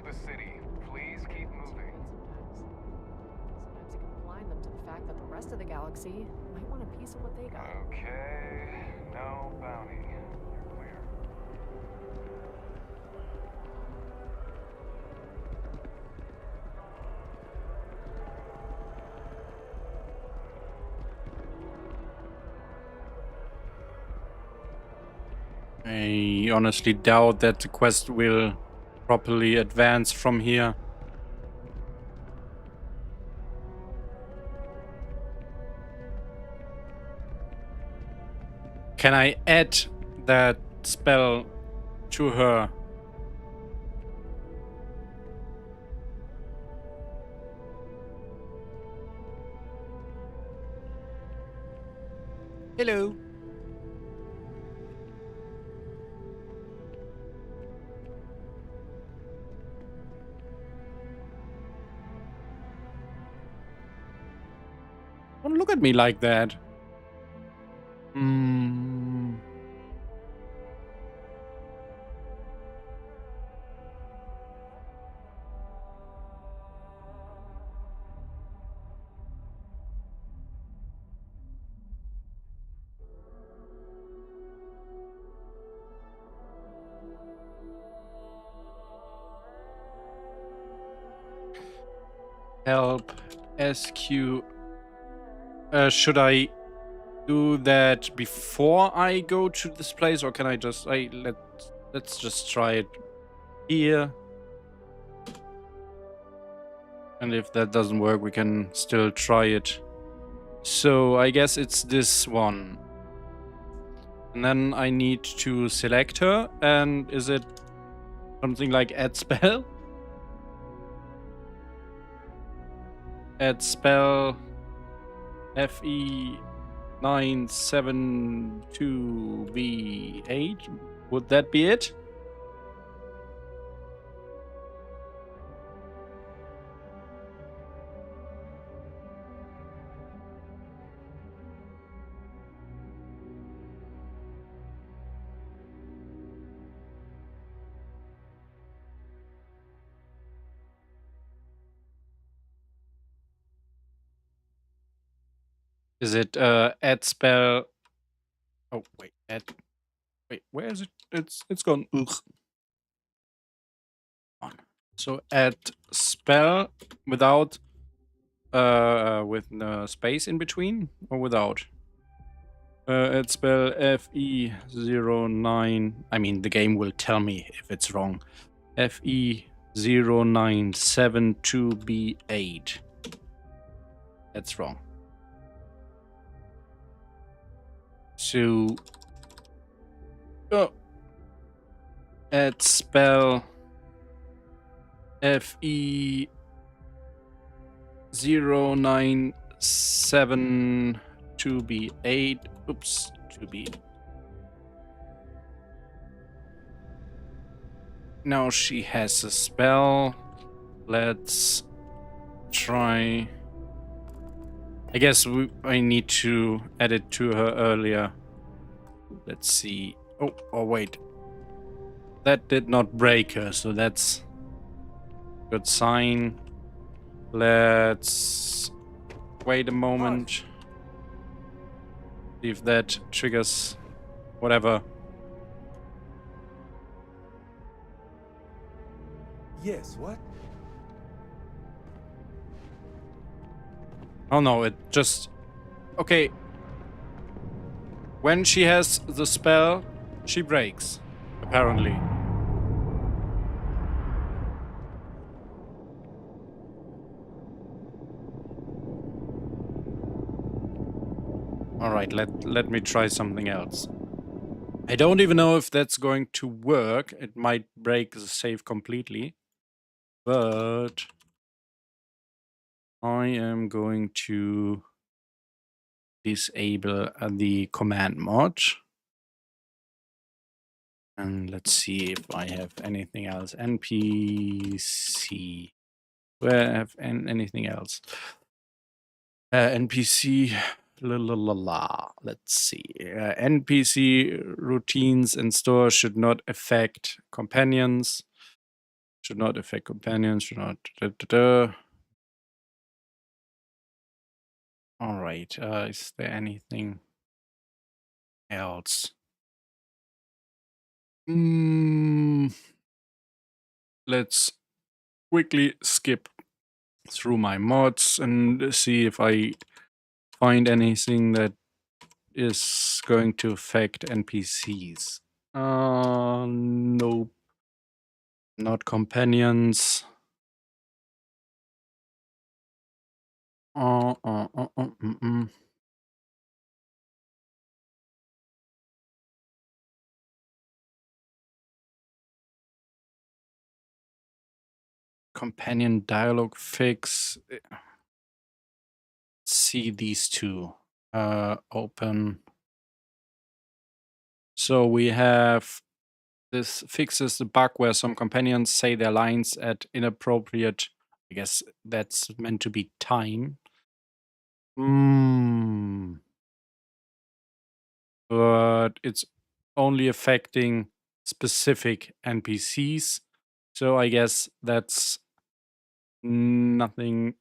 Of the galaxy might want a piece of what they got. Okay, no bounty. You're clear. I honestly doubt that the quest will properly advance from here. Can I add that spell to her? Hello. Don't look at me like that. Help SQ. Should I do that before I go to this place, or can I just let's just try it here? And if that doesn't work, we can still try it. So I guess it's this one. And then I need to select her. And is it something like add spell? Add spell FE972V8. Would that be it? Is it add spell? Oh wait, add. Wait, where is it? It's gone. Ugh. So add spell without with no space in between, or without? Add spell FE09. I mean, the game will tell me if it's wrong. FE0972B8. That's wrong. So add spell FE0972B8. Oops, 2B. Now she has a spell. Let's try. I guess I need to add it to her earlier. Let's see. Oh wait. That did not break her, so that's a good sign. Let's wait a moment. See if that triggers whatever. Yes, what? Oh no, it just... Okay. When she has the spell, she breaks, apparently. Alright, let me try something else. I don't even know if that's going to work. It might break the save completely. But I am going to disable the command mod. And let's see if I have anything else. NPC. Do I have anything else? NPC. Let's see. NPC routines and store should not affect companions. Should not affect companions. Should not. All right. Is there anything else? Let's quickly skip through my mods and see if I find anything that is going to affect NPCs. Nope. Not companions. Companion dialogue fix. See these two. Open. So we have this fixes the bug where some companions say their lines at inappropriate, I guess that's meant to be time. But it's only affecting specific NPCs. So I guess that's nothing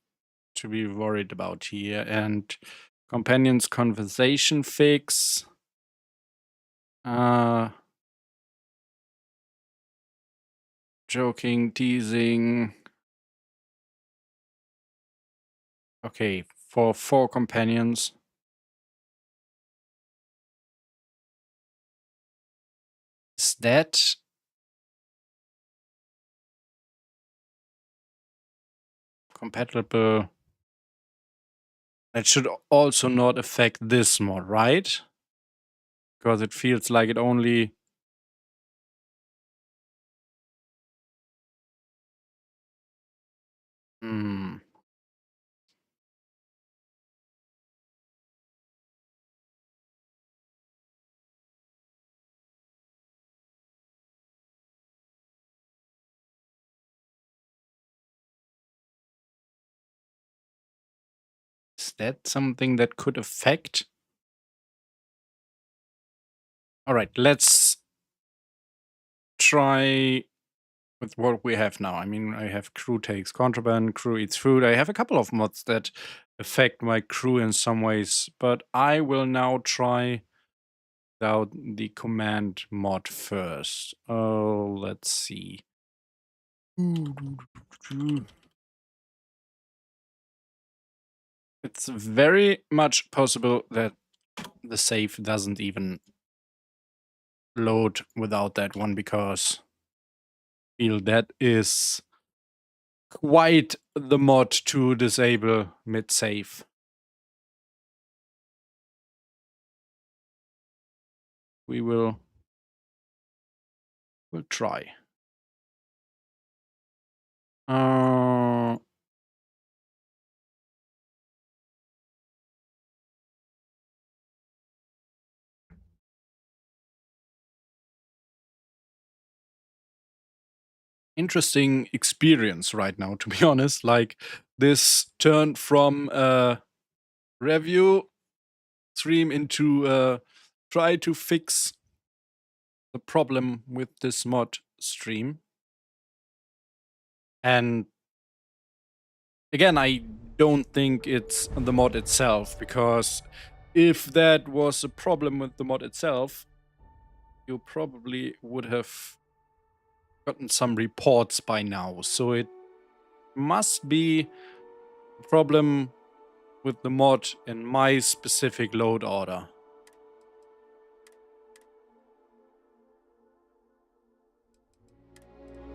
to be worried about here. And companions conversation fix. Joking, teasing. Okay, for 4 companions. Is that compatible? That should also not affect this mod, right? Because it feels like it only... Is that something that could affect? All right, let's try with what we have now. I mean, I have crew takes contraband, crew eats food. I have a couple of mods that affect my crew in some ways, but I will now try out the command mod first. Oh, let's see. It's very much possible that the save doesn't even load without that one, because I feel that is quite the mod to disable mid-save. We'll try. Interesting experience right now, to be honest. Like, this turned from a review stream into try to fix the problem with this mod stream. And again, I don't think it's the mod itself, because if that was a problem with the mod itself, you probably would have gotten some reports by now. So it must be a problem with the mod in my specific load order.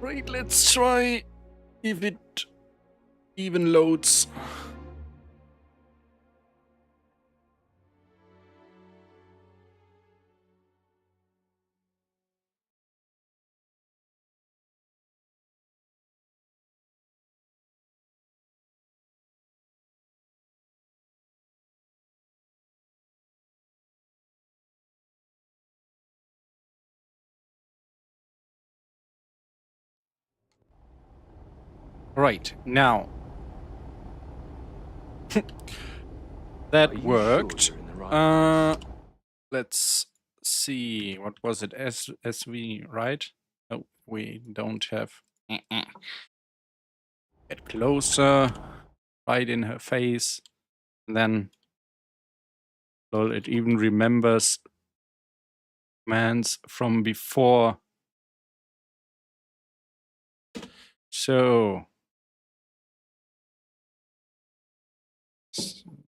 Right, let's try if it even loads. Right, now. That worked. Let's see. What was it? SV, right? Oh, we don't have. Get closer. Right in her face. And then. Well, it even remembers commands from before. So.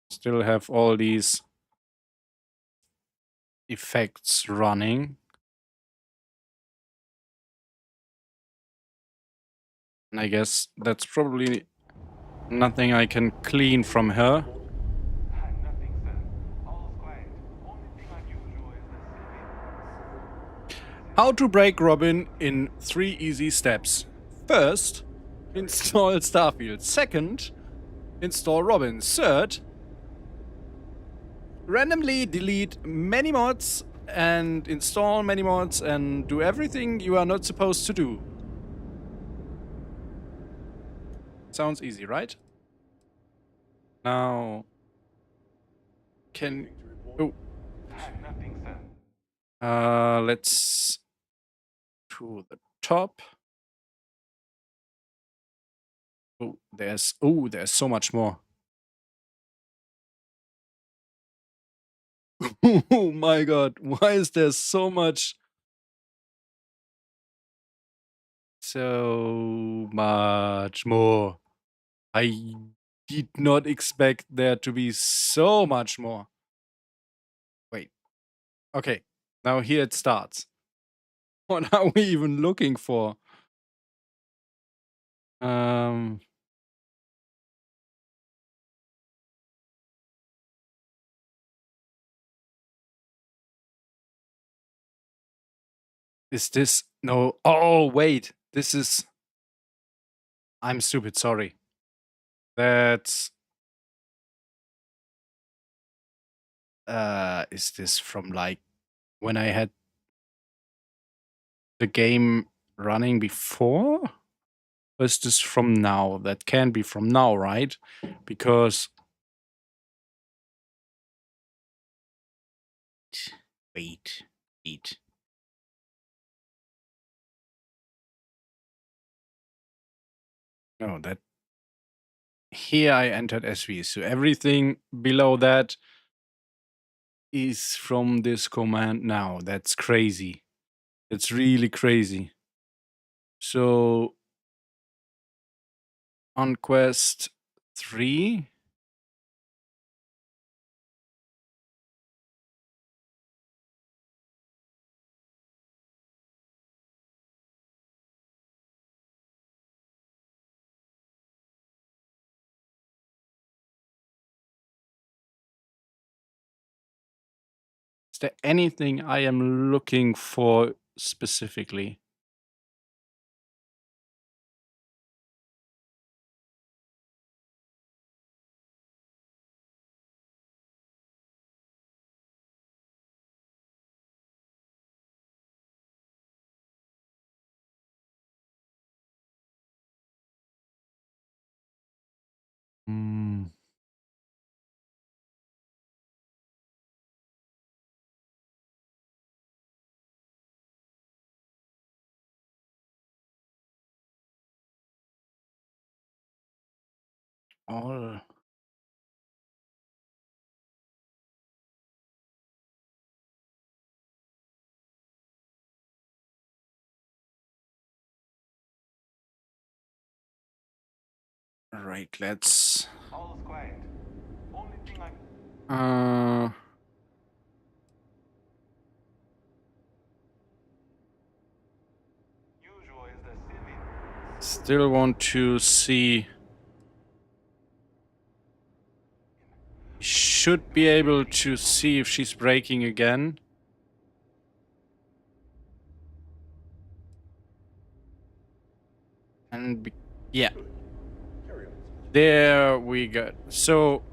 Still have all these effects running. And I guess that's probably nothing I can clean from her. How to break Robin in 3 easy steps. First, install Starfield. Second, install Robin. Third, randomly delete many mods and install many mods and do everything you are not supposed to do. Sounds easy, right? Now, can... Oh. Let's... to the top. Oh, there's so much more. Oh my god, why is there so much? So much more. I did not expect there to be so much more. Wait. Okay, now here it starts. What are we even looking for? Is this... No. Oh, wait. This is... I'm stupid, sorry. That's... is this from like when I had the game running before? Or is this from now? That can be from now, right? Because... Wait. No, that... Here I entered SV, so everything below that is from this command now. That's crazy. It's really crazy. So on quest 3, is there anything I am looking for specifically? Hmm. All... Right, let's... Still want to see. Should be able to see if she's braking again. And yeah. There we go. So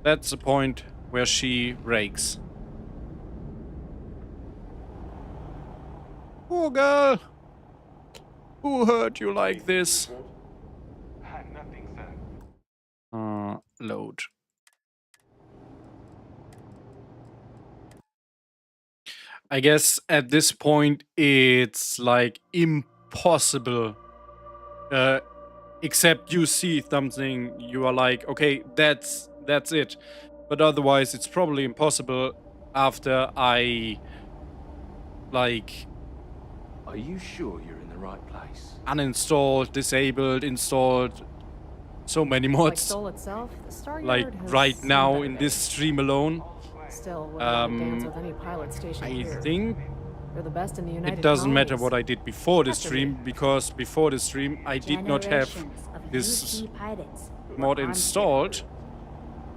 that's the point where she brakes. Poor girl. Who hurt you like this? Nothing, sir. Load. I guess at this point it's like impossible. Except you see something, you are like, okay, that's it. But otherwise, it's probably impossible after I like. Are you sure you're in the right place? Uninstalled, disabled, installed so many mods. Like Soul itself, the Star Like Yard has right seen now better in days. this stream alone. Still, wouldn't want to dance with any pilot station I here. think They're the best in the United it doesn't matter Colonies. what I did before the Has to stream, because before the stream I did not have this mod installed.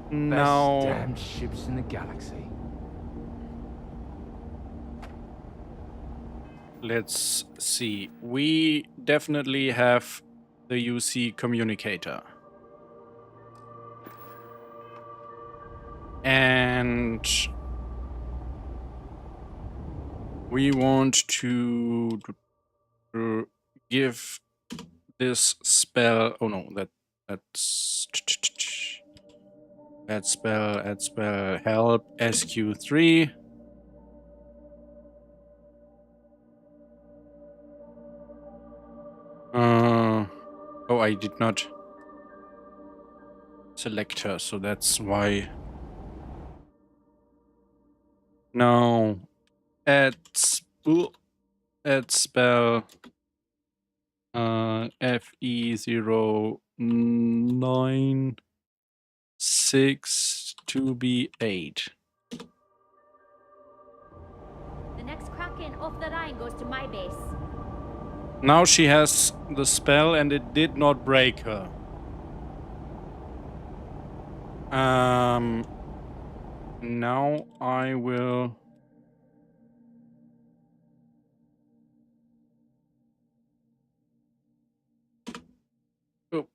Now, Best damn ships in the galaxy. let's see. We definitely have the UC communicator. And we want to give this spell. Oh no, that's add spell help SQ3. Oh, I did not select her, so that's why. No, add spell FE096 to be 8. The next Kraken off the Rhine goes to my base. Now she has the spell and it did not break her. Now I will. Oh,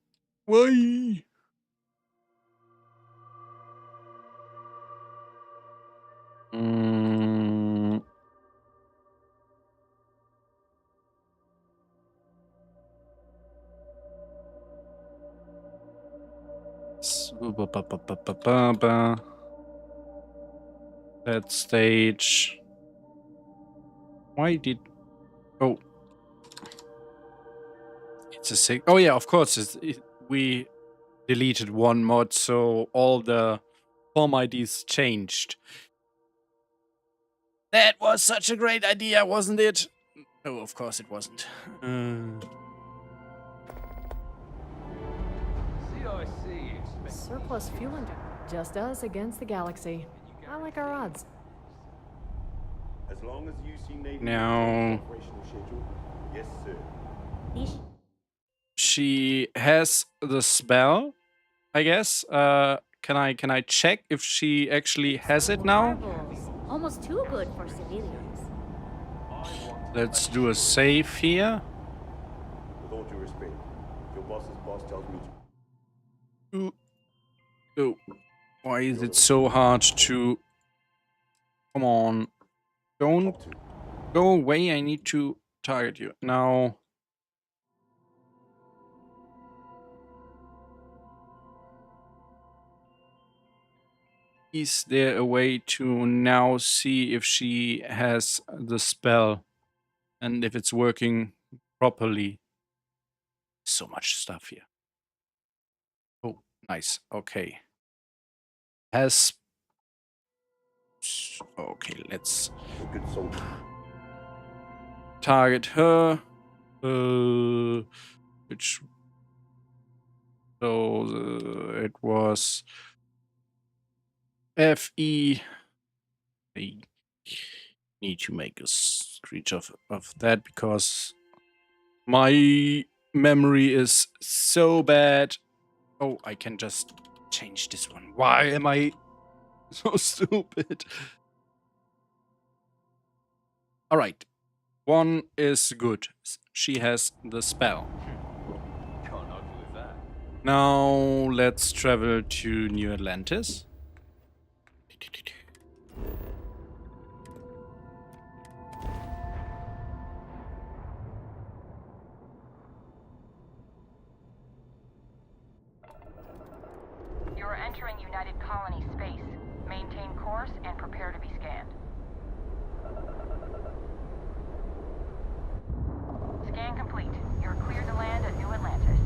why? That stage. Why did? Oh, it's a 6. Oh yeah, of course. We deleted one mod, so all the form IDs changed. That was such a great idea, wasn't it? No, of course it wasn't. Surplus fueling just us against the galaxy. I like our odds. As long as you see Navy Now, operational schedule. Yes, sir. she has the spell, I guess. Can I check if she actually has it now? Almost too good for civilians. Let's do a save here. With all due respect, your boss's boss tells me to. Oh, why is it so hard to? Come on, don't go away. I need to target you now. Is there a way to now see if she has the spell and if it's working properly? So much stuff here. Oh, nice. Okay. Has. Okay, let's target her. Which. So So it was FE. I need to make a screenshot of that because my memory is so bad. Oh, I can just change this one. Why am I so stupid? All right. One is good. She has the spell. Can't argue with that. Now let's travel to New Atlantis. You are entering United Colony space. Maintain course and prepare to be scanned. Scan complete. You're cleared to land at New Atlantis.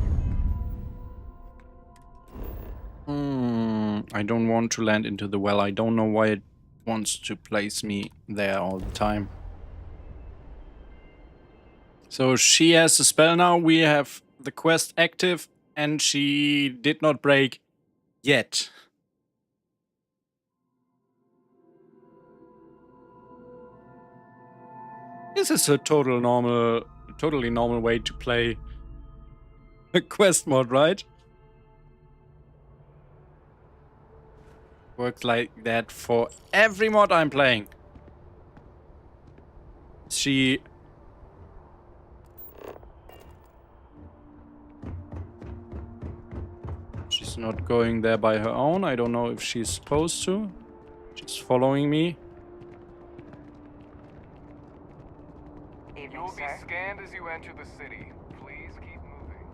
I don't want to land into the well. I don't know why it wants to place me there all the time. So she has a spell now. We have the quest active and she did not break yet. This is a totally normal way to play a quest mod, right? Works like that for every mod I'm playing. She's not going there by her own. I don't know if she's supposed to. She's following me. You'll be scanned as you enter the city. Please keep moving.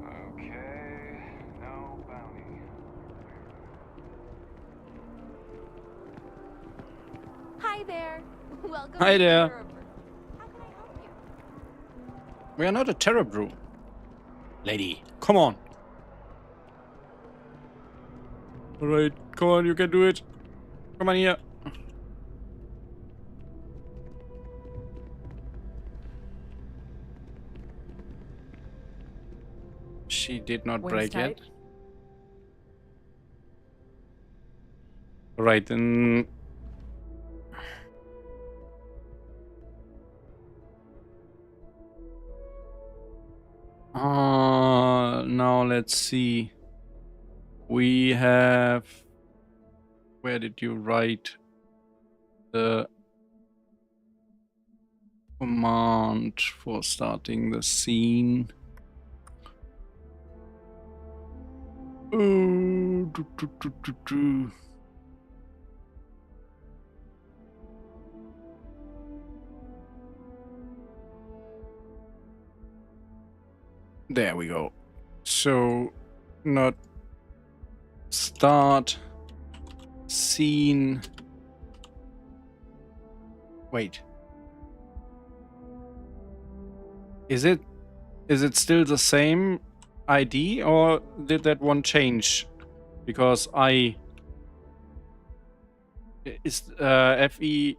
Okay, no bounty. Hi there. Welcome. Hi to there. Terror Brew. How can I help you? We are not a terror brew. Lady, come on. Alright, come on, you can do it. Come on here. She did not Wings break tight. yet. Right, then. Now let's see. We have. Where did you write the command for starting the scene? There we go. So, not start scene. Wait. Is it still the same ID or did that one change? Because is FE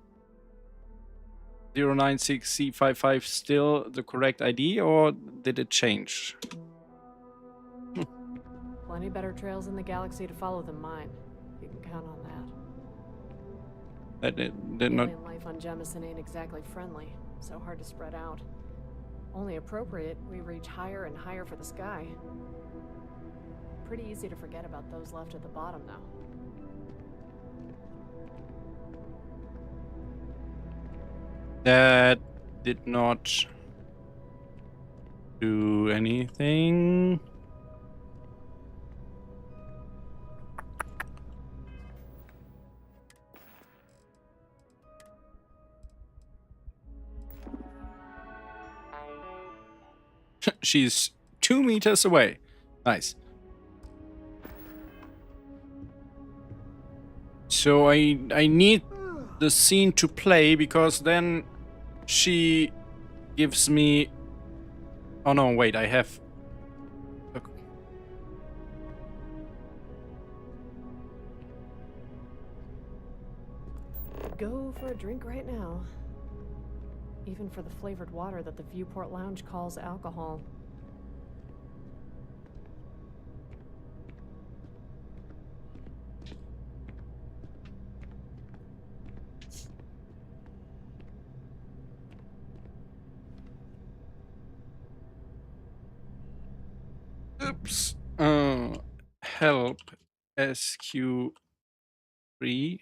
096C55 still the correct ID or did it change? Plenty better trails in the galaxy to follow than mine. You can count on that. That did not. Alien life on Jemison ain't exactly friendly, so hard to spread out. Only appropriate, we reach higher and higher for the sky. Pretty easy to forget about those left at the bottom, though. That did not do anything. She's 2 meters away. Nice. So I need the scene to play because then she gives me. Oh no, wait, I have. Go for a drink right now. Even for the flavored water that the Viewport Lounge calls alcohol. Oops. Help SQ3.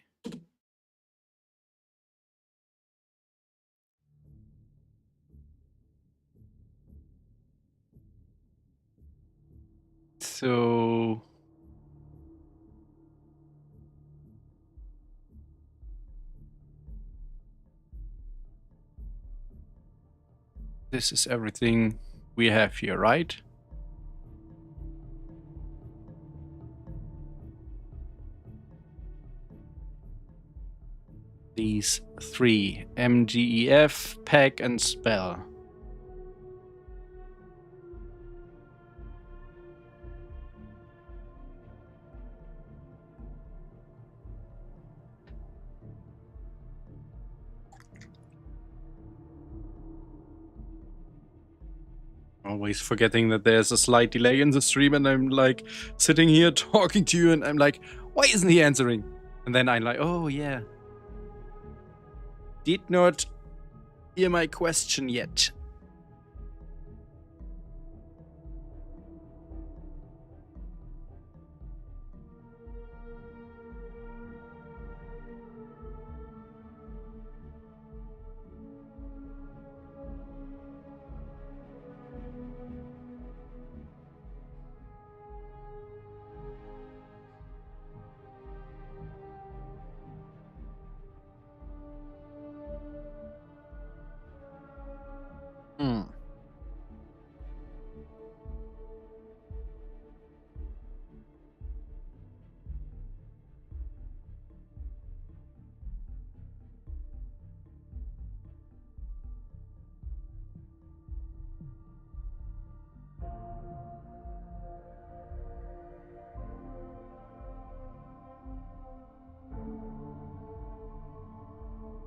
So this is everything we have here, right? These three, MGEF, PEG, and Spell. Always forgetting that there's a slight delay in the stream, and I'm like sitting here talking to you, and I'm like, why isn't he answering? And then I'm like, oh yeah. Did not hear my question yet.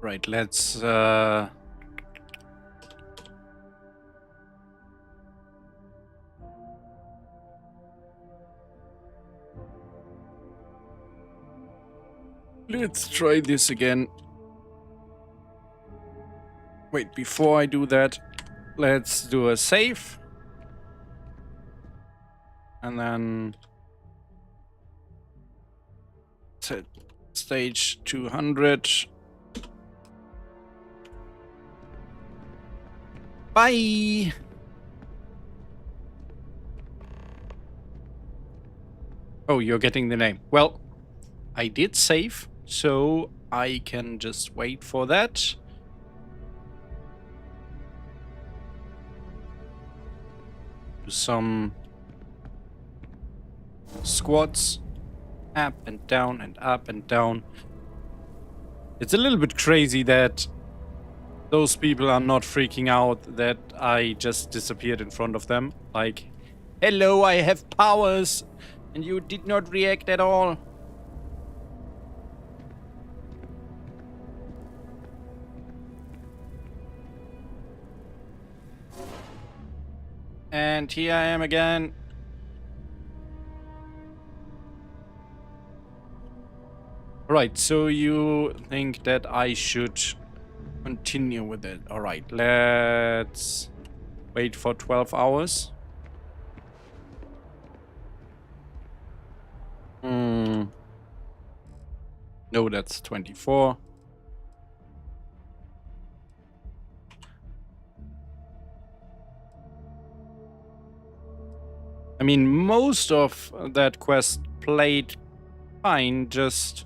Right, let's try this again. Wait, before I do that, let's do a save. And then set stage 200. Bye! Oh, you're getting the name. Well, I did save, so I can just wait for that. Do some squats, up and down and up and down. It's a little bit crazy that those people are not freaking out that I just disappeared in front of them. Like, hello, I have powers, and you did not react at all. And here I am again. Alright, so you think that I should continue with it. Alright, let's wait for 12 hours. No, that's 24. I mean, most of that quest played fine, just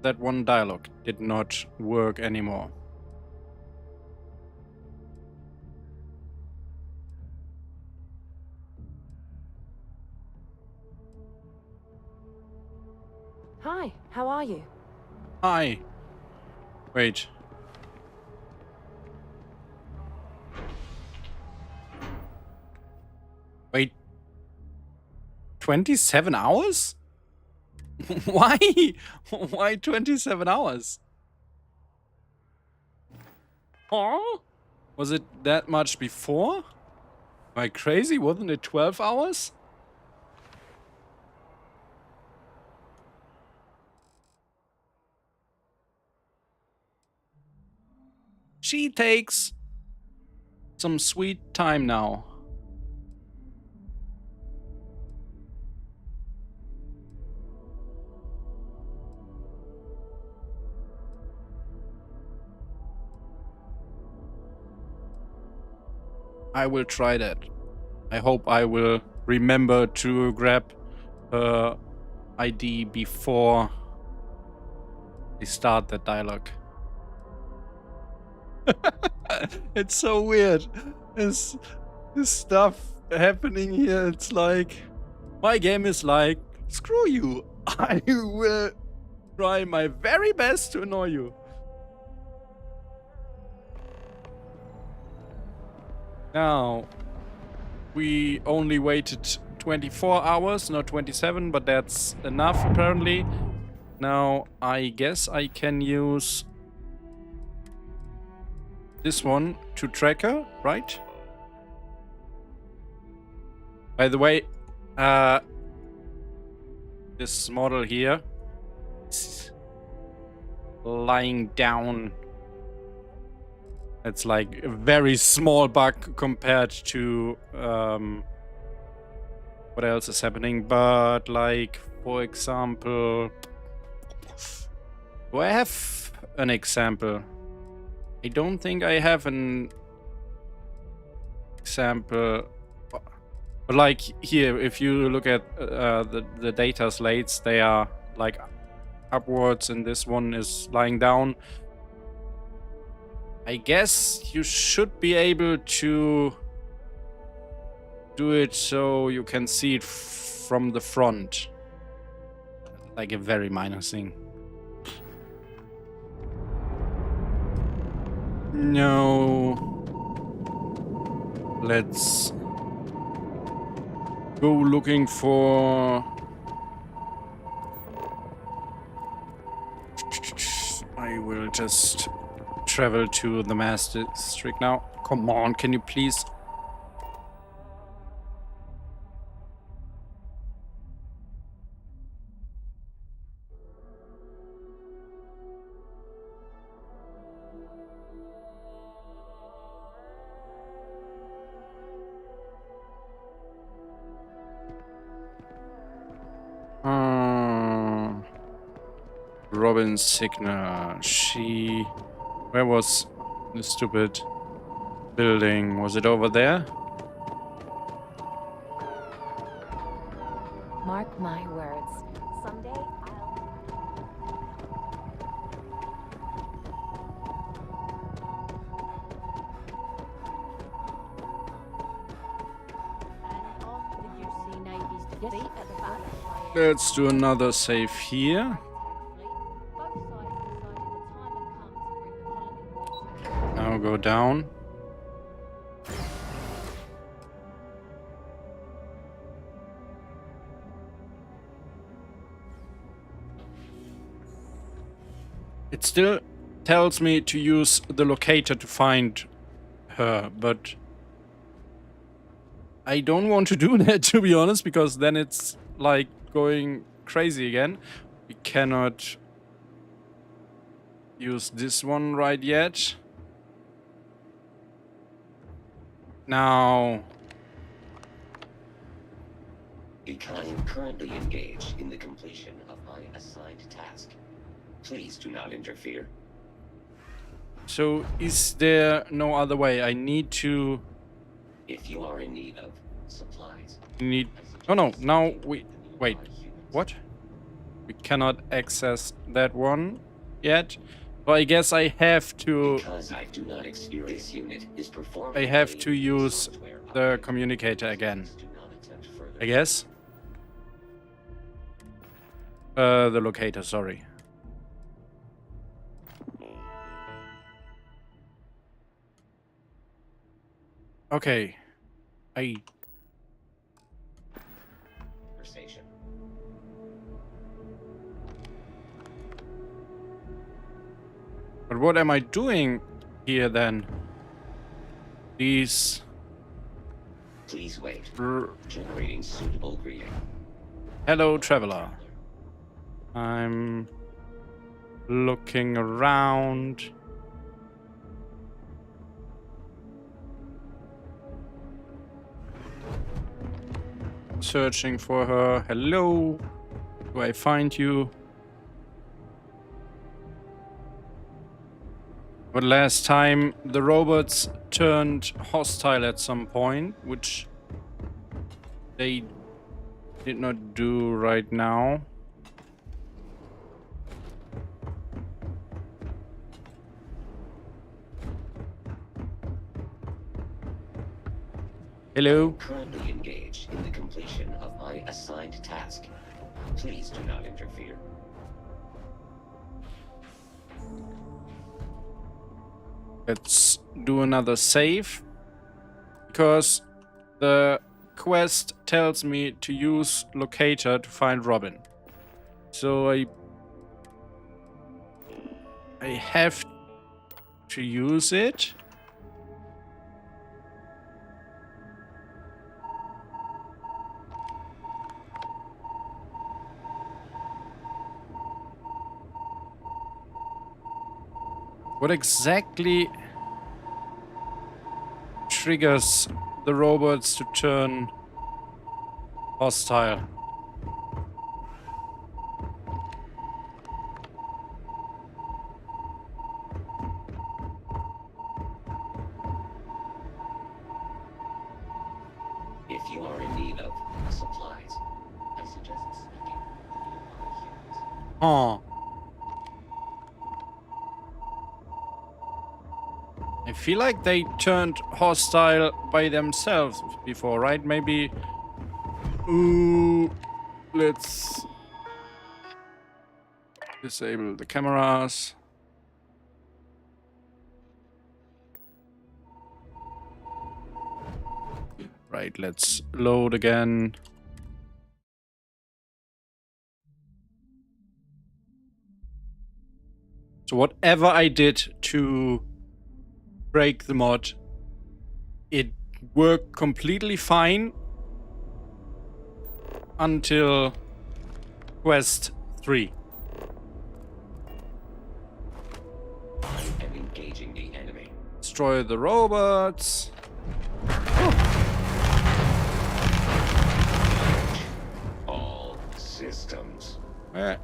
that one dialogue did not work anymore. Hi, how are you? Hi. Wait. Wait. 27 hours? Why? Why 27 hours? Huh? Was it that much before? Am I crazy? Wasn't it 12 hours? She takes some sweet time now. I will try that. I hope I will remember to grab her ID before we start that dialogue. It's so weird. This stuff happening here. It's like my game is like, screw you. I will try my very best to annoy you. Now, we only waited 24 hours, not 27, but that's enough apparently. Now, I guess I can use this one to track her, right? By the way, this model here is lying down. It's like a very small bug compared to what else is happening. But like, for example, do I have an example? I don't think I have an example. But like here, if you look at the data slates, they are like upwards and this one is lying down. I guess you should be able to do it so you can see it from the front. Like a very minor thing. No. Let's go looking for... I will just travel to the Mass District now. Come on, can you please... Robin's signal. She... Where was the stupid building? Was it over there? Mark my words. Someday Let's do another save here. Now go down. It still tells me to use the locator to find her, but I don't want to do that, to be honest, because then it's like going crazy again. We cannot use this one right yet. Now, I am currently engaged in the completion of my assigned task. Please do not interfere. So is there no other way? I need to... If you are in need of supplies... Oh no, now we... Wait, what? We cannot access that one yet. So I guess I have to... Because I do not experience this unit is performing... I have to use the communicator again. I guess. The locator, sorry. Okay. But what am I doing here then? Please wait. Generating suitable greeting. Hello, traveler. I'm looking around. Searching for her. Hello. Do I find you? But last time the robots turned hostile at some point, which they did not do right now. Hello. I'm currently engaged in the completion of my assigned task. Please do not interfere. Let's do another save, because the quest tells me to use locator to find Robin. So I have to use it. What exactly triggers the robots to turn hostile? If you are in need of supplies, I suggest speaking with your humans. Oh. I feel like they turned hostile by themselves before, right? Maybe... Ooh, let's disable the cameras. Right, let's load again. So whatever I did to break the mod, it worked completely fine until quest 3. And engaging the enemy. Destroy the robots. All systems. Where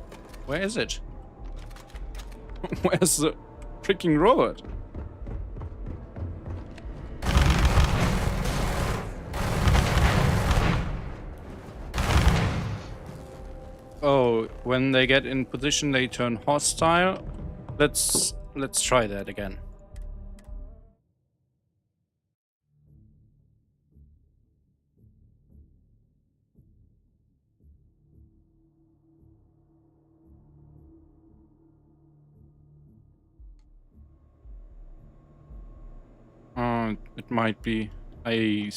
is it? Where's the freaking robot? Oh, when they get in position, they turn hostile. Let's try that again. It might be. I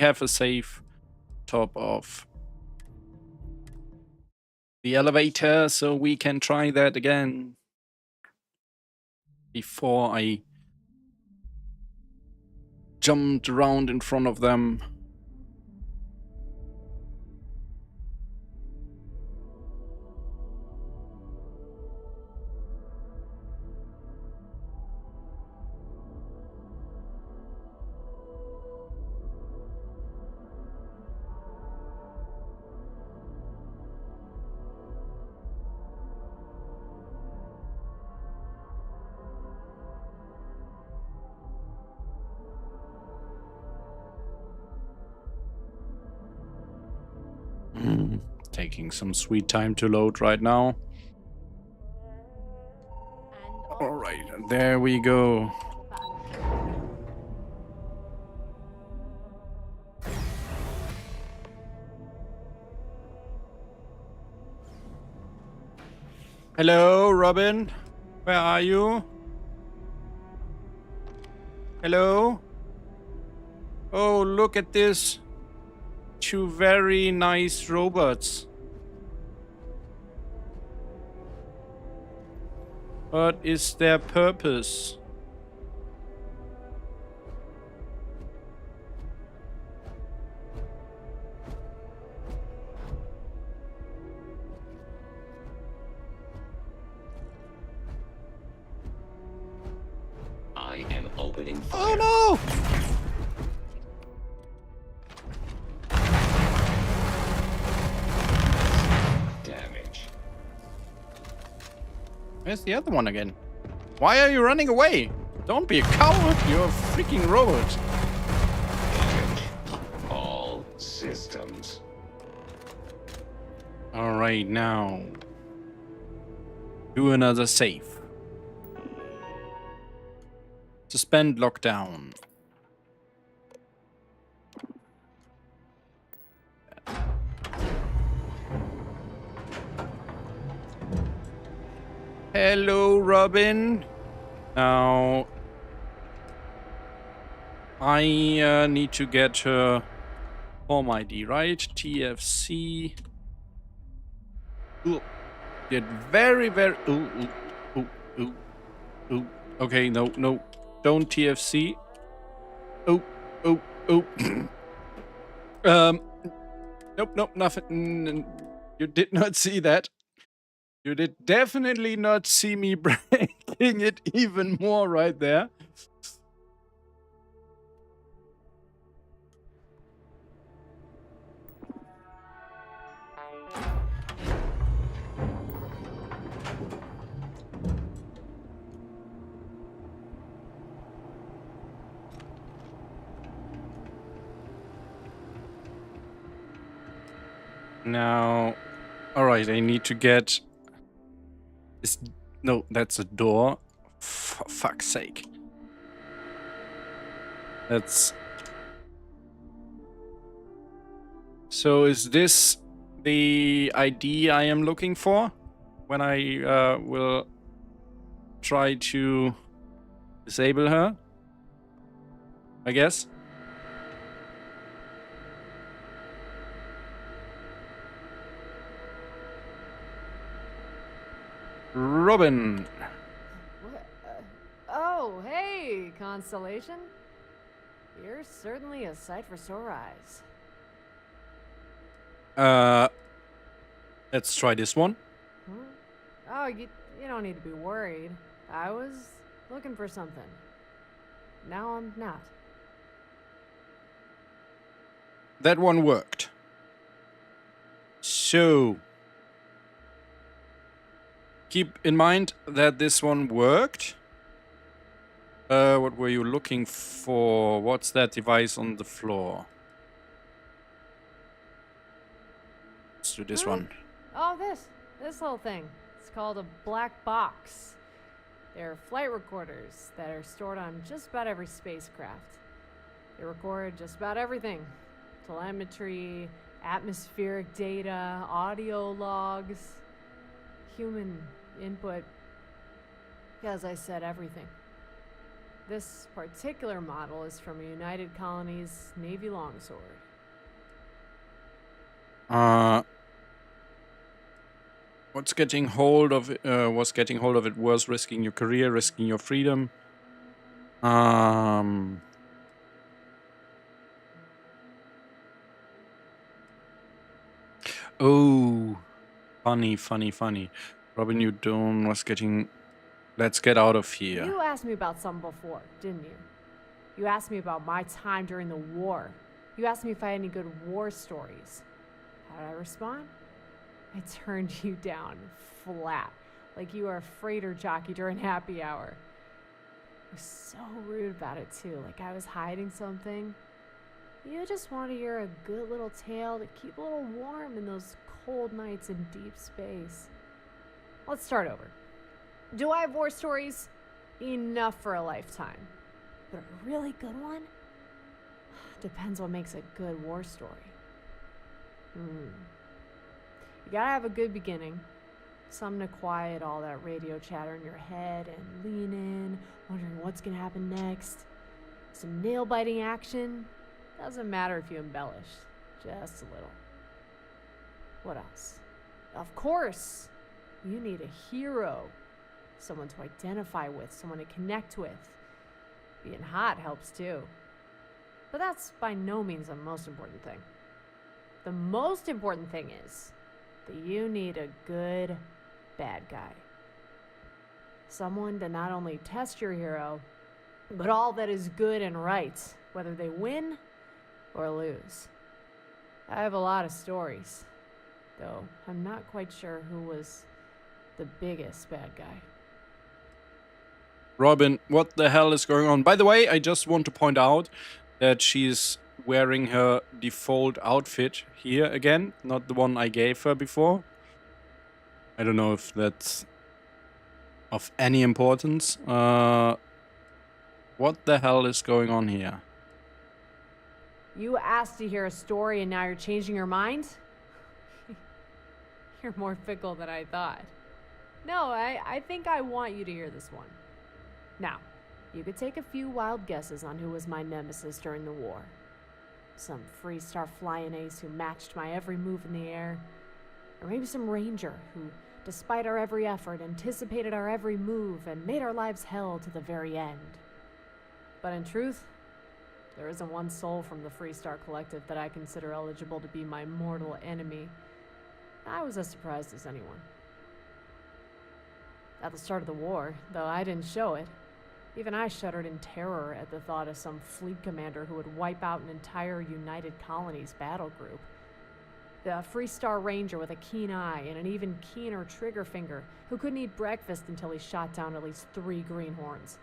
have a save top of the elevator, so we can try that again before I jumped around in front of them. Taking some sweet time to load right now. Alright, there we go. Hello, Robin. Where are you? Hello? Oh, look at this. 2 very nice robots. What is their purpose? I am opening fire. Oh no! Damage. Where's the other one again? Why are you running away? Don't be a coward, you're a freaking robot. All systems. Alright, now. Do another save. Suspend lockdown. Hello, Robin. Now, I need to get her home ID, right? TFC. Ooh. Did very, very... Ooh. Okay, no. Don't TFC. Nope, nothing. You did not see that. You did definitely not see me breaking it even more right there. Now, alright, I need to get... No, that's a door. For fuck's sake. That's... So is this the ID I am looking for? When I will try to disable her? I guess? Robin. What? Oh, hey, Constellation. You're certainly a sight for sore eyes. Let's try this one. Oh, you don't need to be worried. I was looking for something. Now I'm not. That one worked. So... keep in mind that this one worked. What were you looking for? What's that device on the floor? Let's do this one. Oh, this little thing. It's called a black box. They're flight recorders that are stored on just about every spacecraft. They record just about everything. Telemetry, atmospheric data, audio logs, human input. As I said, everything. This particular model is from a United Colonies Navy longsword. What's getting hold of it, was getting hold of it was risking your career, risking your freedom. Oh, funny. Robin, you don't was getting... Let's get out of here. You asked me about something before, didn't you? You asked me about my time during the war. You asked me if I had any good war stories. How did I respond? I turned you down flat, like you were a freighter jockey during happy hour. I was so rude about it too, like I was hiding something. You just want to hear a good little tale to keep a little warm in those cold nights in deep space. Let's start over. Do I have war stories? Enough for a lifetime. But a really good one? Depends what makes a good war story. You gotta have a good beginning. Something to quiet all that radio chatter in your head and lean in, wondering what's gonna happen next. Some nail-biting action. Doesn't matter if you embellish. Just a little. What else? Of course! You need a hero. Someone to identify with, someone to connect with. Being hot helps too. But that's by no means the most important thing. The most important thing is that you need a good bad guy. Someone to not only test your hero, but all that is good and right, whether they win or lose. I have a lot of stories, though I'm not quite sure who was the biggest bad guy. Robin, what the hell is going on? By the way, I just want to point out that she's wearing her default outfit here again, not the one I gave her before. I don't know if that's of any importance. What the hell is going on here? You asked to hear a story and now you're changing your mind? You're more fickle than I thought. No, I think I want you to hear this one. Now, you could take a few wild guesses on who was my nemesis during the war. Some Freestar flying ace who matched my every move in the air. Or maybe some ranger who, despite our every effort, anticipated our every move and made our lives hell to the very end. But in truth, there isn't one soul from the Freestar Collective that I consider eligible to be my mortal enemy. I was as surprised as anyone. At the start of the war, though I didn't show it, even I shuddered in terror at the thought of some fleet commander who would wipe out an entire United Colonies battle group. The Freestar Ranger with a keen eye and an even keener trigger finger who couldn't eat breakfast until he shot down at least 3 greenhorns.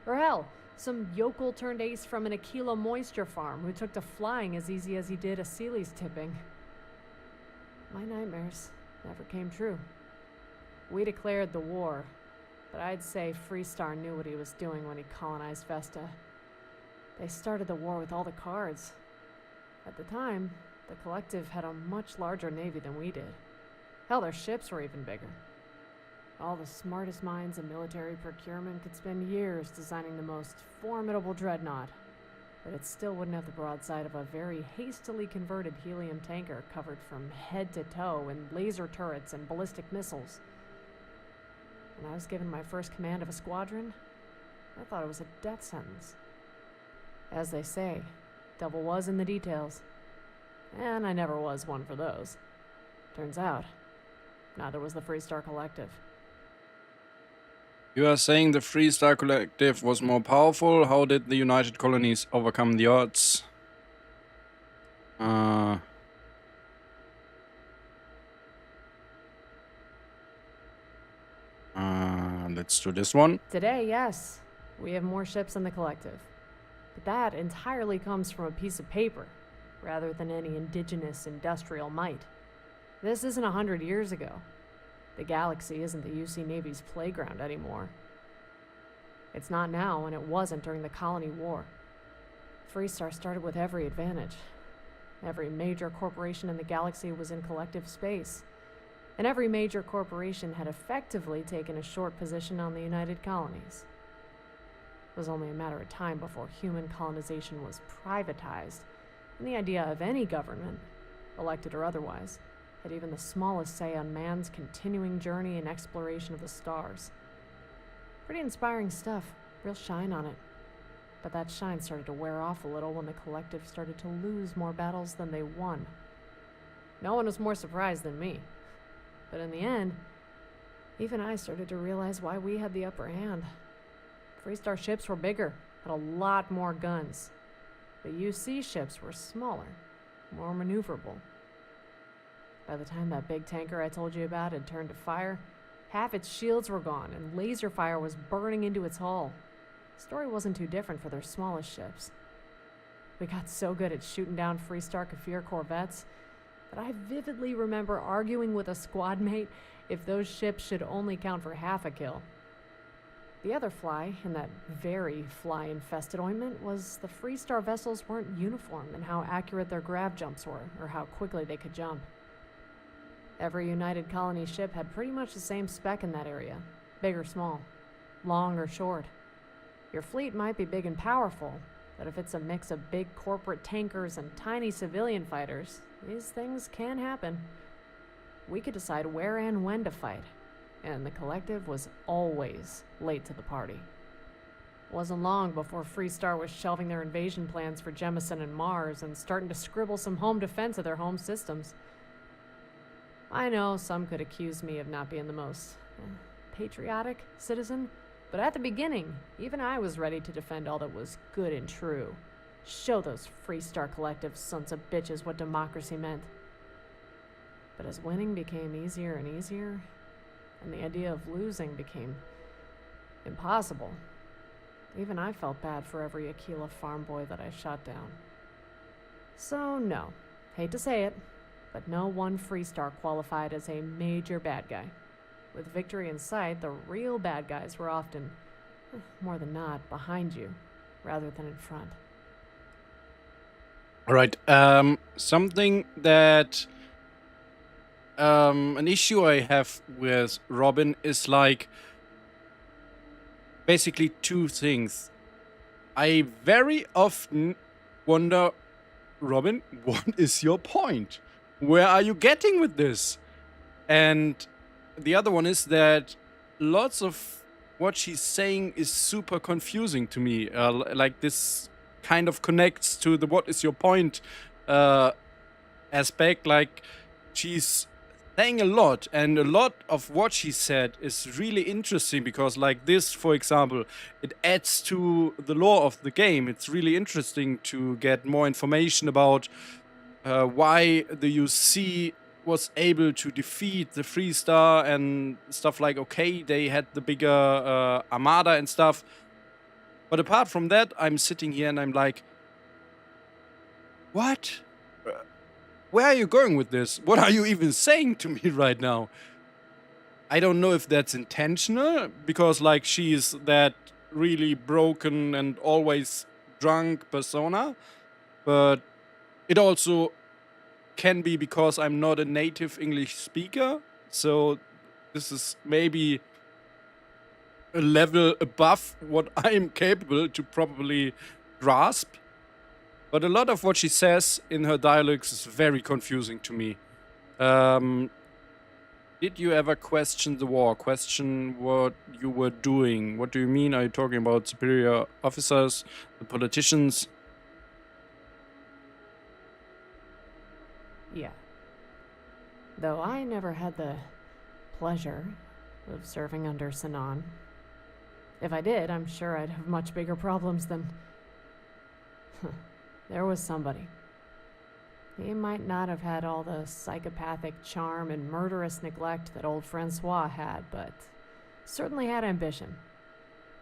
Or hell, some yokel turned ace from an Aquila moisture farm who took to flying as easy as he did a Sealy's tipping. My nightmares never came true. We declared the war, but I'd say Freestar knew what he was doing when he colonized Vesta. They started the war with all the cards. At the time, the Collective had a much larger navy than we did. Hell, their ships were even bigger. All the smartest minds in military procurement could spend years designing the most formidable dreadnought, but it still wouldn't have the broadside of a very hastily converted helium tanker covered from head to toe in laser turrets and ballistic missiles. When I was given my first command of a squadron, I thought it was a death sentence. As they say, devil was in the details. And I never was one for those. Turns out, neither was the Freestar Collective. You are saying the Freestar Collective was more powerful? How did the United Colonies overcome the odds? Let's do this one. Today, yes, we have more ships than the Collective. But that entirely comes from a piece of paper, rather than any indigenous industrial might. This isn't 100 years ago. The galaxy isn't the UC Navy's playground anymore. It's not now, and it wasn't during the Colony War. Freestar started with every advantage. Every major corporation in the galaxy was in collective space, and every major corporation had effectively taken a short position on the United Colonies. It was only a matter of time before human colonization was privatized, and the idea of any government, elected or otherwise, had even the smallest say on man's continuing journey and exploration of the stars. Pretty inspiring stuff, real shine on it. But that shine started to wear off a little when the Collective started to lose more battles than they won. No one was more surprised than me. But in the end, even I started to realize why we had the upper hand. Freestar ships were bigger, had a lot more guns. The UC ships were smaller, more maneuverable. By the time that big tanker I told you about had turned to fire, half its shields were gone and laser fire was burning into its hull. The story wasn't too different for their smallest ships. We got so good at shooting down Freestar Kafir corvettes that I vividly remember arguing with a squad mate if those ships should only count for half a kill. The other fly in that very fly-infested ointment was the Freestar vessels weren't uniform in how accurate their grav jumps were, or how quickly they could jump. Every United Colony ship had pretty much the same spec in that area, big or small, long or short. Your fleet might be big and powerful, but if it's a mix of big corporate tankers and tiny civilian fighters, these things can happen. We could decide where and when to fight, and the Collective was always late to the party. It wasn't long before Freestar was shelving their invasion plans for Jemison and Mars and starting to scribble some home defense of their home systems. I know some could accuse me of not being the most patriotic citizen, but at the beginning, even I was ready to defend all that was good and true. Show those Freestar Collective sons of bitches what democracy meant. But as winning became easier and easier, and the idea of losing became Impossible. Even I felt bad for every Aquila farm boy that I shot down. So no, hate to say it, but no one Freestar qualified as a major bad guy. With victory in sight, the real bad guys were often, more than not, behind you, rather than in front. Alright, something that... an issue I have with Robin is like... basically two things. I very often wonder, Robin, what is your point? Where are you getting with this? And the other one is that lots of what she's saying is super confusing to me. Like this kind of connects to the what is your point aspect. Like she's saying a lot, and a lot of what she said is really interesting because like this, for example, it adds to the lore of the game. It's really interesting to get more information about why the UC was able to defeat the Freestar and stuff like, okay, they had the bigger armada and stuff. But apart from that, I'm sitting here and I'm like, what? Where are you going with this? What are you even saying to me right now? I don't know if that's intentional, because like she's that really broken and always drunk persona, but it also can be because I'm not a native English speaker, so this is maybe a level above what I'm capable to probably grasp. But a lot of what she says in her dialogues is very confusing to me. Did you ever question the war? Question what you were doing? What do you mean? Are you talking about superior officers, the politicians? Yeah. Though I never had the pleasure of serving under Sinan. If I did, I'm sure I'd have much bigger problems than... There was somebody. He might not have had all the psychopathic charm and murderous neglect that old Francois had, but certainly had ambition.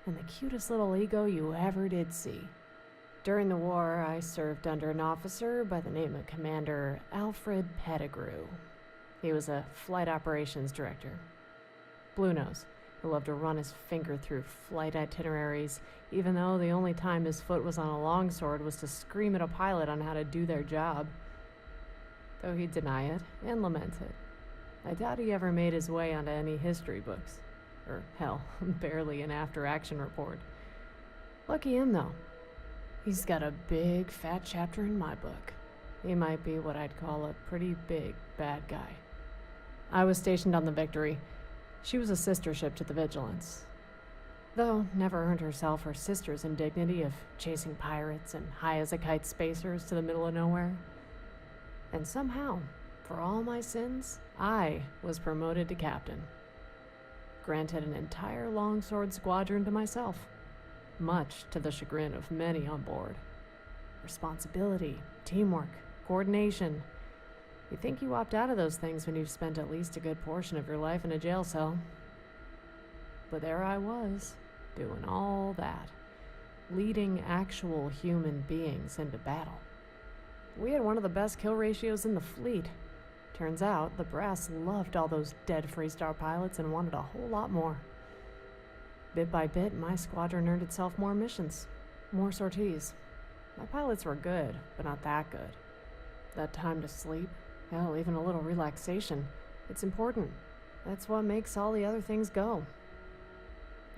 And the cutest little ego you ever did see. During the war, I served under an officer by the name of Commander Alfred Pettigrew. He was a flight operations director. Blue Nose, who loved to run his finger through flight itineraries, even though the only time his foot was on a longsword was to scream at a pilot on how to do their job. Though he'd deny it and lament it. I doubt he ever made his way onto any history books. Or, hell, barely an after-action report. Lucky him, though. He's got a big, fat chapter in my book. He might be what I'd call a pretty big, bad guy. I was stationed on the Victory. She was a sister ship to the Vigilance. Though never earned herself her sister's indignity of chasing pirates and high-as-a-kite spacers to the middle of nowhere. And somehow, for all my sins, I was promoted to captain. Granted an entire longsword squadron to myself, much to the chagrin of many on board. Responsibility, teamwork, coordination. You think you opt out of those things when you've spent at least a good portion of your life in a jail cell. But there I was, doing all that, leading actual human beings into battle. We had one of the best kill ratios in the fleet. Turns out, the brass loved all those dead Freestar pilots and wanted a whole lot more. Bit by bit, my squadron earned itself more missions, more sorties. My pilots were good, but not that good. That time to sleep, hell, even a little relaxation, it's important. That's what makes all the other things go.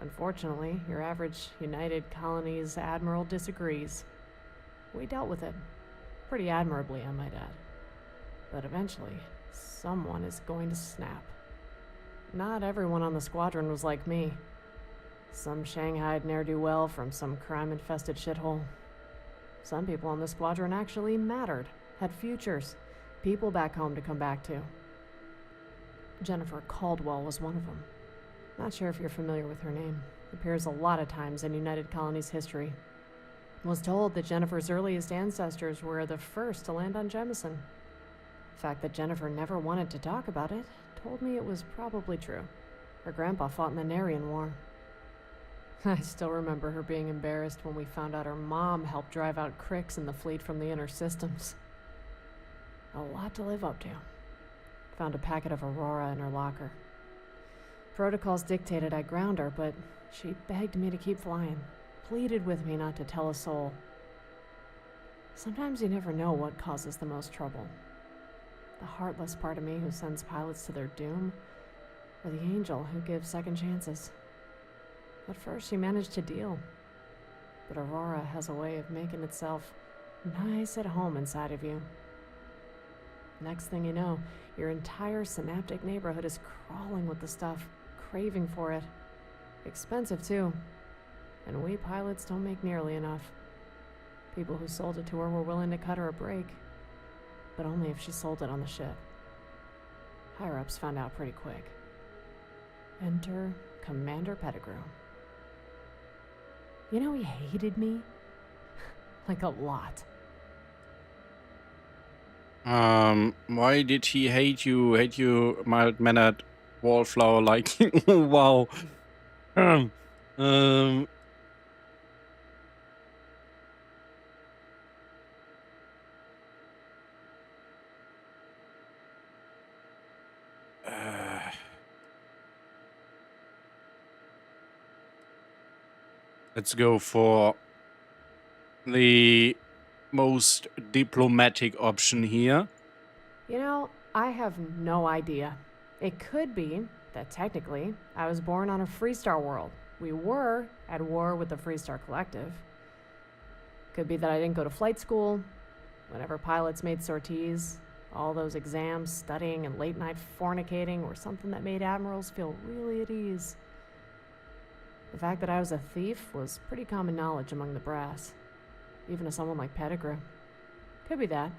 Unfortunately, your average United Colonies admiral disagrees. We dealt with it. Pretty admirably, I might add. But eventually, someone is going to snap. Not everyone on the squadron was like me. Some shanghaied ne'er-do-well from some crime-infested shithole. Some people on the squadron actually mattered, had futures, people back home to come back to. Jennifer Caldwell was one of them. Not sure if you're familiar with her name. Appears a lot of times in United Colonies history. Was told that Jennifer's earliest ancestors were the first to land on Jemison. The fact that Jennifer never wanted to talk about it told me it was probably true. Her grandpa fought in the Narian War. I still remember her being embarrassed when we found out her mom helped drive out cricks in the fleet from the inner systems. A lot to live up to. Found a packet of Aurora in her locker. Protocols dictated I ground her, but she begged me to keep flying, pleaded with me not to tell a soul. Sometimes you never know what causes the most trouble. The heartless part of me who sends pilots to their doom, or the angel who gives second chances. At first she managed to deal, but Aurora has a way of making itself nice at home inside of you. Next thing you know, your entire synaptic neighborhood is crawling with the stuff, craving for it. Expensive too, and we pilots don't make nearly enough. People who sold it to her were willing to cut her a break, but only if she sold it on the ship. Higher-ups found out pretty quick. Enter Commander Pettigrew. You know, he hated me. Like a lot. Why did he hate you? Hate you, mild-mannered wallflower like? Wow. Let's go for the most diplomatic option here. You know, I have no idea. It could be that technically I was born on a Freestar world. We were at war with the Freestar Collective. Could be that I didn't go to flight school. Whenever pilots made sorties, all those exams, studying, and late-night fornicating were something that made admirals feel really at ease. The fact that I was a thief was pretty common knowledge among the brass, even to someone like Pettigrew. Could be that.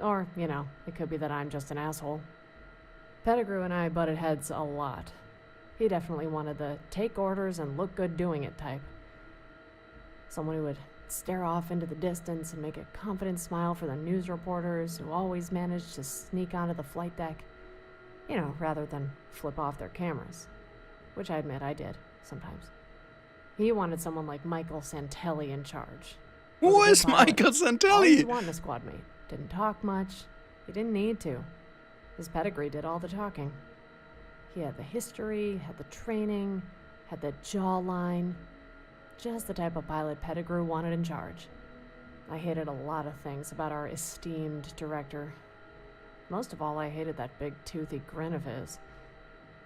Or, you know, it could be that I'm just an asshole. Pettigrew and I butted heads a lot. He definitely wanted the take orders and look good doing it type. Someone who would stare off into the distance and make a confident smile for the news reporters who always managed to sneak onto the flight deck. You know, rather than flip off their cameras. Which I admit I did, sometimes. He wanted someone like Michael Santelli in charge. Who is Michael Santelli? All he wanted a squad mate. Didn't talk much. He didn't need to. His pedigree did all the talking. He had the history, had the training, had the jawline. Just the type of pilot Pettigrew wanted in charge. I hated a lot of things about our esteemed director. Most of all, I hated that big toothy grin of his.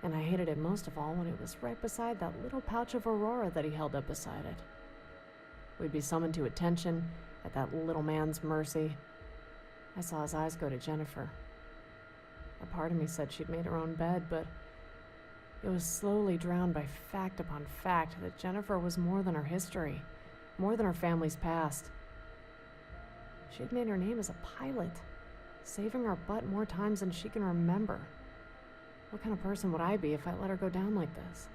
And I hated it most of all when it was right beside that little pouch of Aurora that he held up beside it. We'd be summoned to attention, at that little man's mercy. I saw his eyes go to Jennifer. A part of me said she'd made her own bed, but it was slowly drowned by fact upon fact that Jennifer was more than her history, more than her family's past. She'd made her name as a pilot, saving our butt more times than she can remember. What kind of person would I be if I let her go down like this?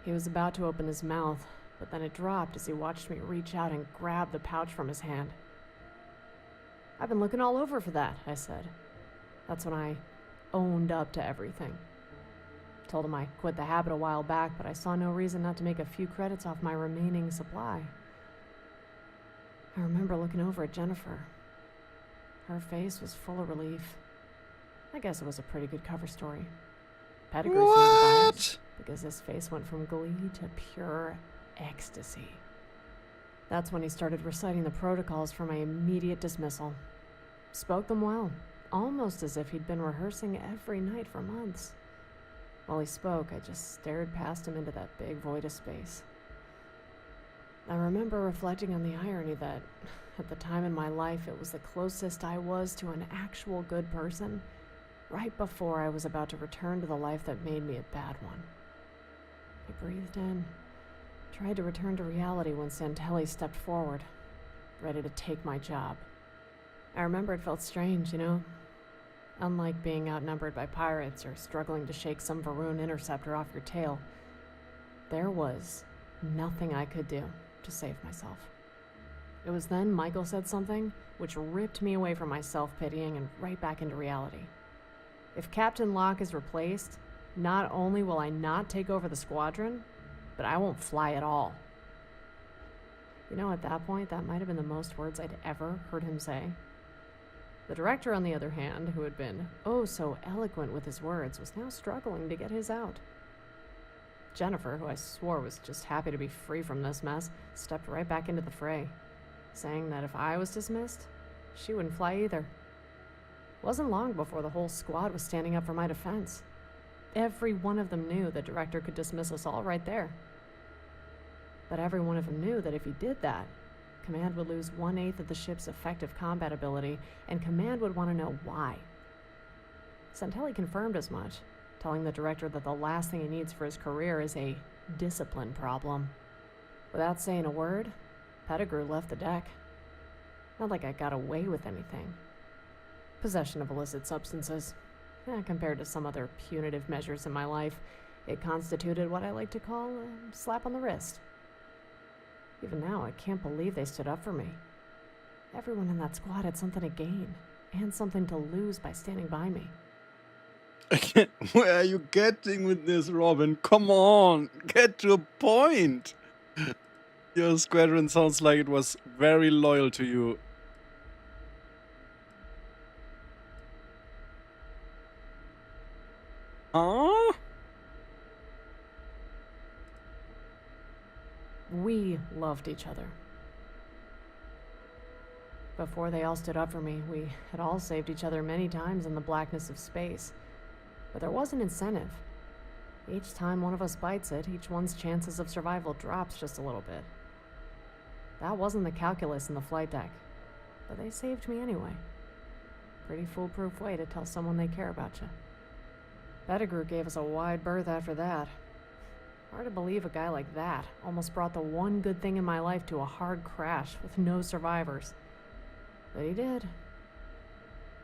He was about to open his mouth, but then it dropped as he watched me reach out and grab the pouch from his hand. I've been looking all over for that, I said. That's when I owned up to everything. Told him I quit the habit a while back, but I saw no reason not to make a few credits off my remaining supply. I remember looking over at Jennifer. Her face was full of relief. I guess it was a pretty good cover story. Pettigrew seemed biased because his face went from glee to pure ecstasy. That's when he started reciting the protocols for my immediate dismissal. Spoke them well, almost as if he'd been rehearsing every night for months. While he spoke, I just stared past him into that big void of space. I remember reflecting on the irony that, at the time in my life, it was the closest I was to an actual good person, right before I was about to return to the life that made me a bad one. I breathed in, tried to return to reality when Santelli stepped forward, ready to take my job. I remember it felt strange, you know? Unlike being outnumbered by pirates or struggling to shake some Varun interceptor off your tail, there was nothing I could do to save myself. It was then Michael said something which ripped me away from my self-pitying and right back into reality. If Captain Locke is replaced, not only will I not take over the squadron, but I won't fly at all. You know, at that point, that might have been the most words I'd ever heard him say. The director, on the other hand, who had been oh so eloquent with his words, was now struggling to get his out. Jennifer, who I swore was just happy to be free from this mess, stepped right back into the fray, saying that if I was dismissed, she wouldn't fly either. It wasn't long before the whole squad was standing up for my defense. Every one of them knew the director could dismiss us all right there. But every one of them knew that if he did that, Command would lose 1/8 of the ship's effective combat ability, and Command would want to know why. Santelli confirmed as much, telling the director that the last thing he needs for his career is a discipline problem. Without saying a word, Pettigrew left the deck. Not like I got away with anything. Possession of illicit substances. Compared to some other punitive measures in my life, it constituted what I like to call a slap on the wrist. Even now, I can't believe they stood up for me. Everyone in that squad had something to gain, and something to lose by standing by me. Where are you getting with this, Robin? Come on, get to a point. Your squadron sounds like it was very loyal to you. Huh? We loved each other. Before they all stood up for me, we had all saved each other many times in the blackness of space. But there was an incentive. Each time one of us bites it, each one's chances of survival drops just a little bit. That wasn't the calculus in the flight deck, but they saved me anyway. Pretty foolproof way to tell someone they care about you. Pettigrew gave us a wide berth after that. Hard to believe a guy like that almost brought the one good thing in my life to a hard crash with no survivors. But he did.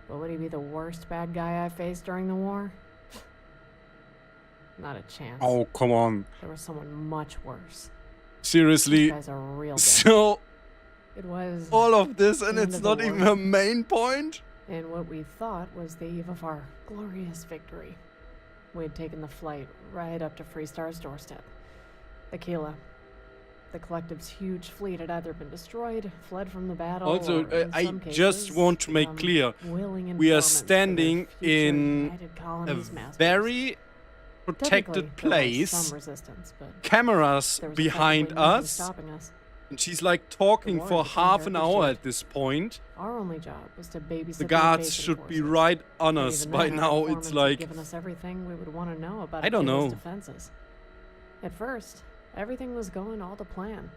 But would he be the worst bad guy I faced during the war? Not a chance. Oh, come on. There was someone much worse. Seriously? This guy's a real So, it was all of this and the it's end of the not even war. a main point? And what we thought was the eve of our glorious victory. We had taken the flight right up to Freestar's doorstep. Aquila. The collective's huge fleet had either been destroyed, fled from the battle, Also, or in I some cases, just want to make clear, willing we are informants for their standing future in United a Colonies masters. very protected Technically, there was place, some resistance, but cameras there was behind effectively nothing us, stopping us. and she's like talking war for became half an very hour short. at this point. Our only job was to babysit The guards invasive should be forces. right on And us even by then, our now. informants It's had like, given us everything we would want to know about I don't Aquila's know. defenses. At first, everything was going all to plan.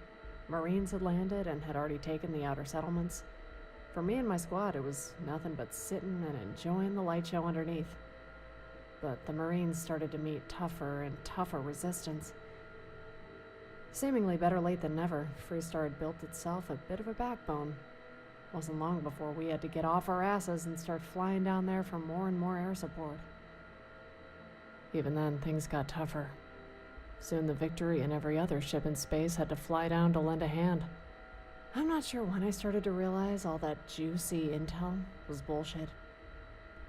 Marines had landed and had already taken the outer settlements. For me and my squad, it was nothing but sitting and enjoying the light show underneath. But the Marines started to meet tougher and tougher resistance. Seemingly better late than never, Freestar had built itself a bit of a backbone. Wasn't long before we had to get off our asses and start flying down there for more and more air support. Even then, things got tougher. Soon the Victory and every other ship in space had to fly down to lend a hand. I'm not sure when I started to realize all that juicy intel was bullshit.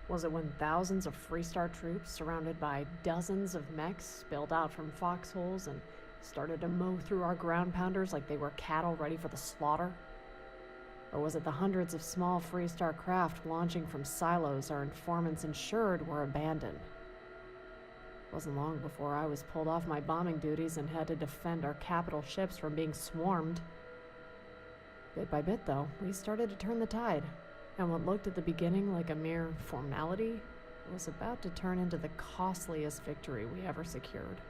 Was it when thousands of Freestar troops, surrounded by dozens of mechs, spilled out from foxholes and started to mow through our ground pounders like they were cattle ready for the slaughter? Or was it the hundreds of small Freestar craft launching from silos our informants ensured were abandoned? Wasn't long before I was pulled off my bombing duties and had to defend our capital ships from being swarmed. Bit by bit, though, we started to turn the tide, and what looked at the beginning like a mere formality was about to turn into the costliest victory we ever secured.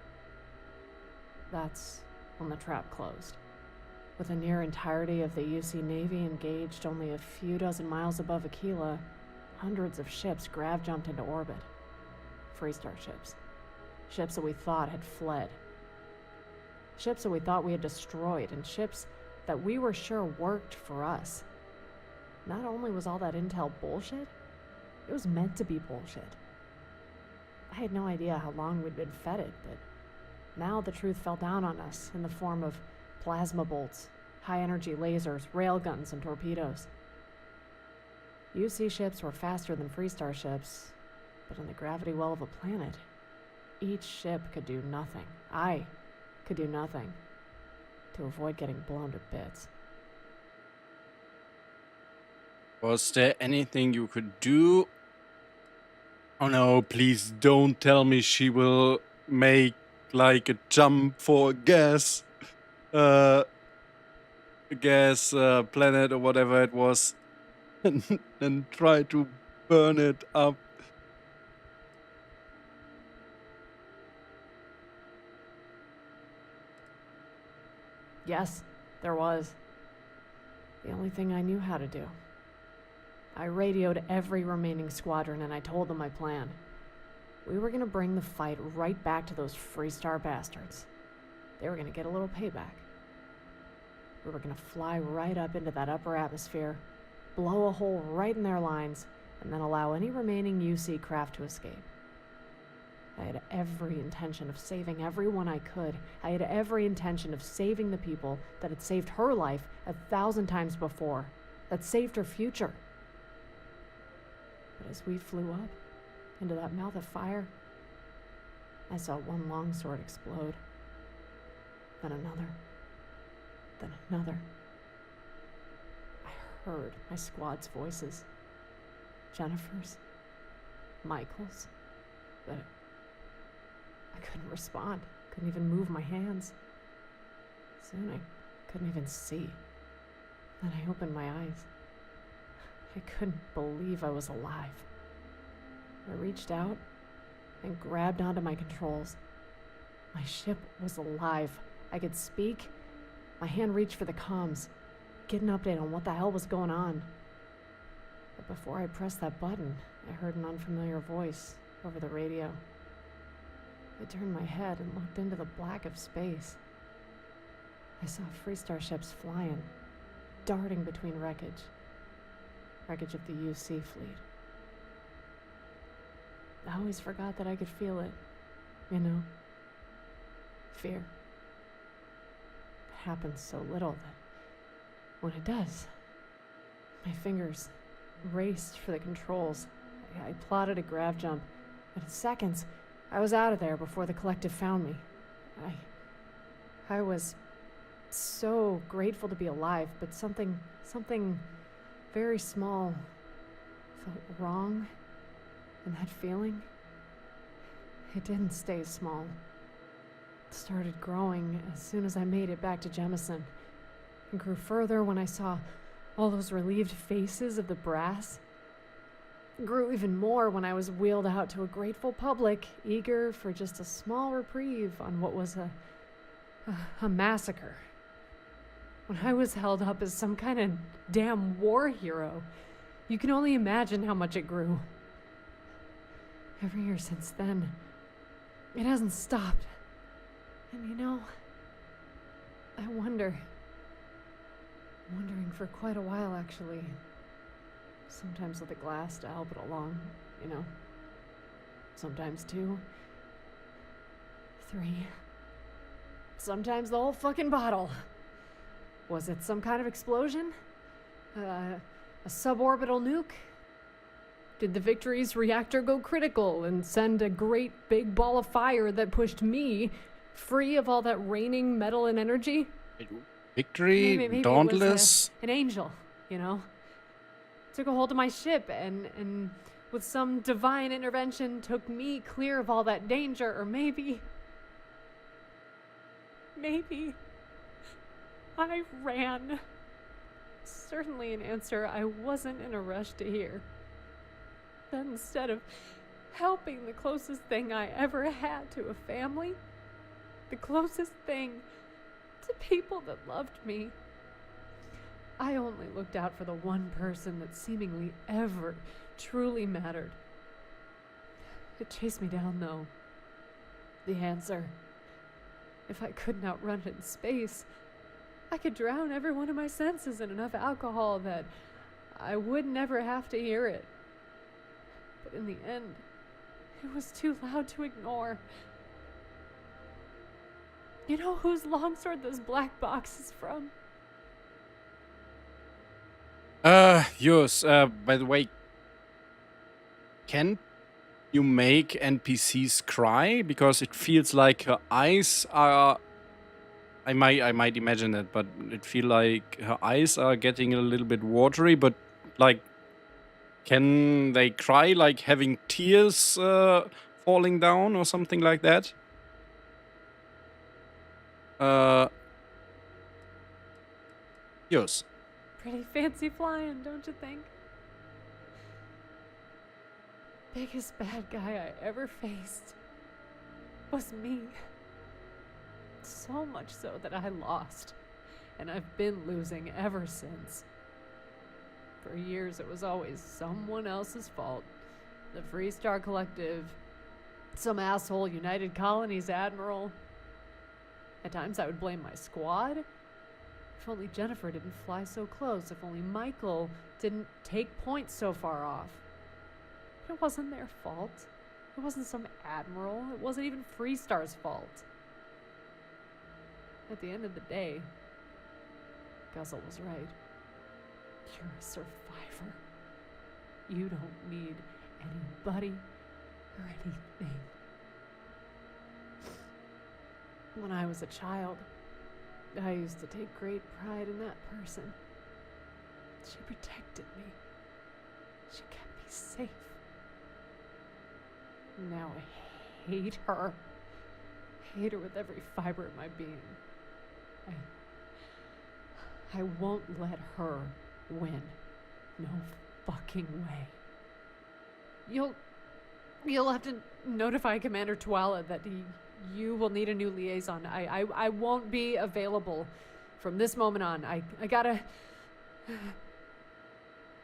That's when the trap closed. With the near entirety of the UC Navy engaged only a few dozen miles above Aquila, hundreds of ships grav-jumped into orbit. Freestar ships. Ships that we thought had fled. Ships that we thought we had destroyed, and ships that we were sure worked for us. Not only was all that intel bullshit, it was meant to be bullshit. I had no idea how long we'd been fed it, but now the truth fell down on us in the form of plasma bolts, high-energy lasers, railguns, and torpedoes. UC ships were faster than Freestar ships, but in the gravity well of a planet, each ship could do nothing. I could do nothing to avoid getting blown to bits. Was there anything you could do? Oh no, please don't tell me she will make like a jump for a gas planet or whatever it was and try to burn it up. Yes, there was. The only thing I knew how to do. I radioed every remaining squadron and I told them my plan. We were gonna bring the fight right back to those Freestar bastards. They were gonna get a little payback. We were gonna fly right up into that upper atmosphere, blow a hole right in their lines, and then allow any remaining UC craft to escape. I had every intention of saving everyone I could. I had every intention of saving the people that had saved her life 1,000 times before, that saved her future. But as we flew up into that mouth of fire, I saw one longsword explode, then another, then another. I heard my squad's voices, Jennifer's, Michael's, but I couldn't respond, couldn't even move my hands. Soon I couldn't even see. Then I opened my eyes. I couldn't believe I was alive. I reached out and grabbed onto my controls. My ship was alive. I could speak. My hand reached for the comms, get an update on what the hell was going on. But before I pressed that button, I heard an unfamiliar voice over the radio. I turned my head and looked into the black of space. I saw Freestar ships flying, darting between wreckage of the UC fleet. I always forgot that I could feel it, you know? Fear. It happens so little that when it does, my fingers raced for the controls. I plotted a grav jump, but in seconds, I was out of there before the collective found me. I was so grateful to be alive, but something very small felt wrong, and that feeling, it didn't stay small. It started growing as soon as I made it back to Jemison, and grew further when I saw all those relieved faces of the brass. It grew even more when I was wheeled out to a grateful public, eager for just a small reprieve on what was a massacre. When I was held up as some kind of damn war hero, you can only imagine how much it grew. Every year since then, it hasn't stopped. And you know, I'm wondering for quite a while actually. Sometimes with a glass to help it along, you know. Sometimes 2, 3. Sometimes the whole fucking bottle. Was it some kind of explosion? A suborbital nuke? Did the Victory's reactor go critical and send a great big ball of fire that pushed me free of all that raining metal and energy? Victory? Maybe Dauntless? it was an angel, you know? Took a hold of my ship and with some divine intervention took me clear of all that danger, or maybe I ran. Certainly an answer I wasn't in a rush to hear. Then instead of helping the closest thing I ever had to a family, the closest thing to people that loved me, I only looked out for the one person that seemingly ever truly mattered. It chased me down, though. The answer. If I couldn't outrun it in space, I could drown every one of my senses in enough alcohol that I would never have to hear it. But in the end, it was too loud to ignore. You know whose longsword this black box is from? Yours. By the way, can you make NPCs cry? Because it feels like her eyes are I might imagine that, but it feel like her eyes are getting a little bit watery. But like, can they cry like having tears falling down or something like that? Yes. Pretty fancy flying, don't you think? Biggest bad guy I ever faced was me. So much so that I lost, and I've been losing ever since. For years it was always someone else's fault. The Free Star Collective, some asshole United Colonies admiral. At times I would blame my squad. If only Jennifer didn't fly so close, if only Michael didn't take points so far off. But it wasn't their fault. It wasn't some admiral. It wasn't even Free Star's fault. At the end of the day, Guzzle was right. You're a survivor. You don't need anybody or anything. When I was a child, I used to take great pride in that person. She protected me. She kept me safe. Now I hate her. I hate her with every fiber of my being. I won't let her win. No fucking way. You'll have to notify Commander Tuala that you will need a new liaison. I won't be available from this moment on. I gotta...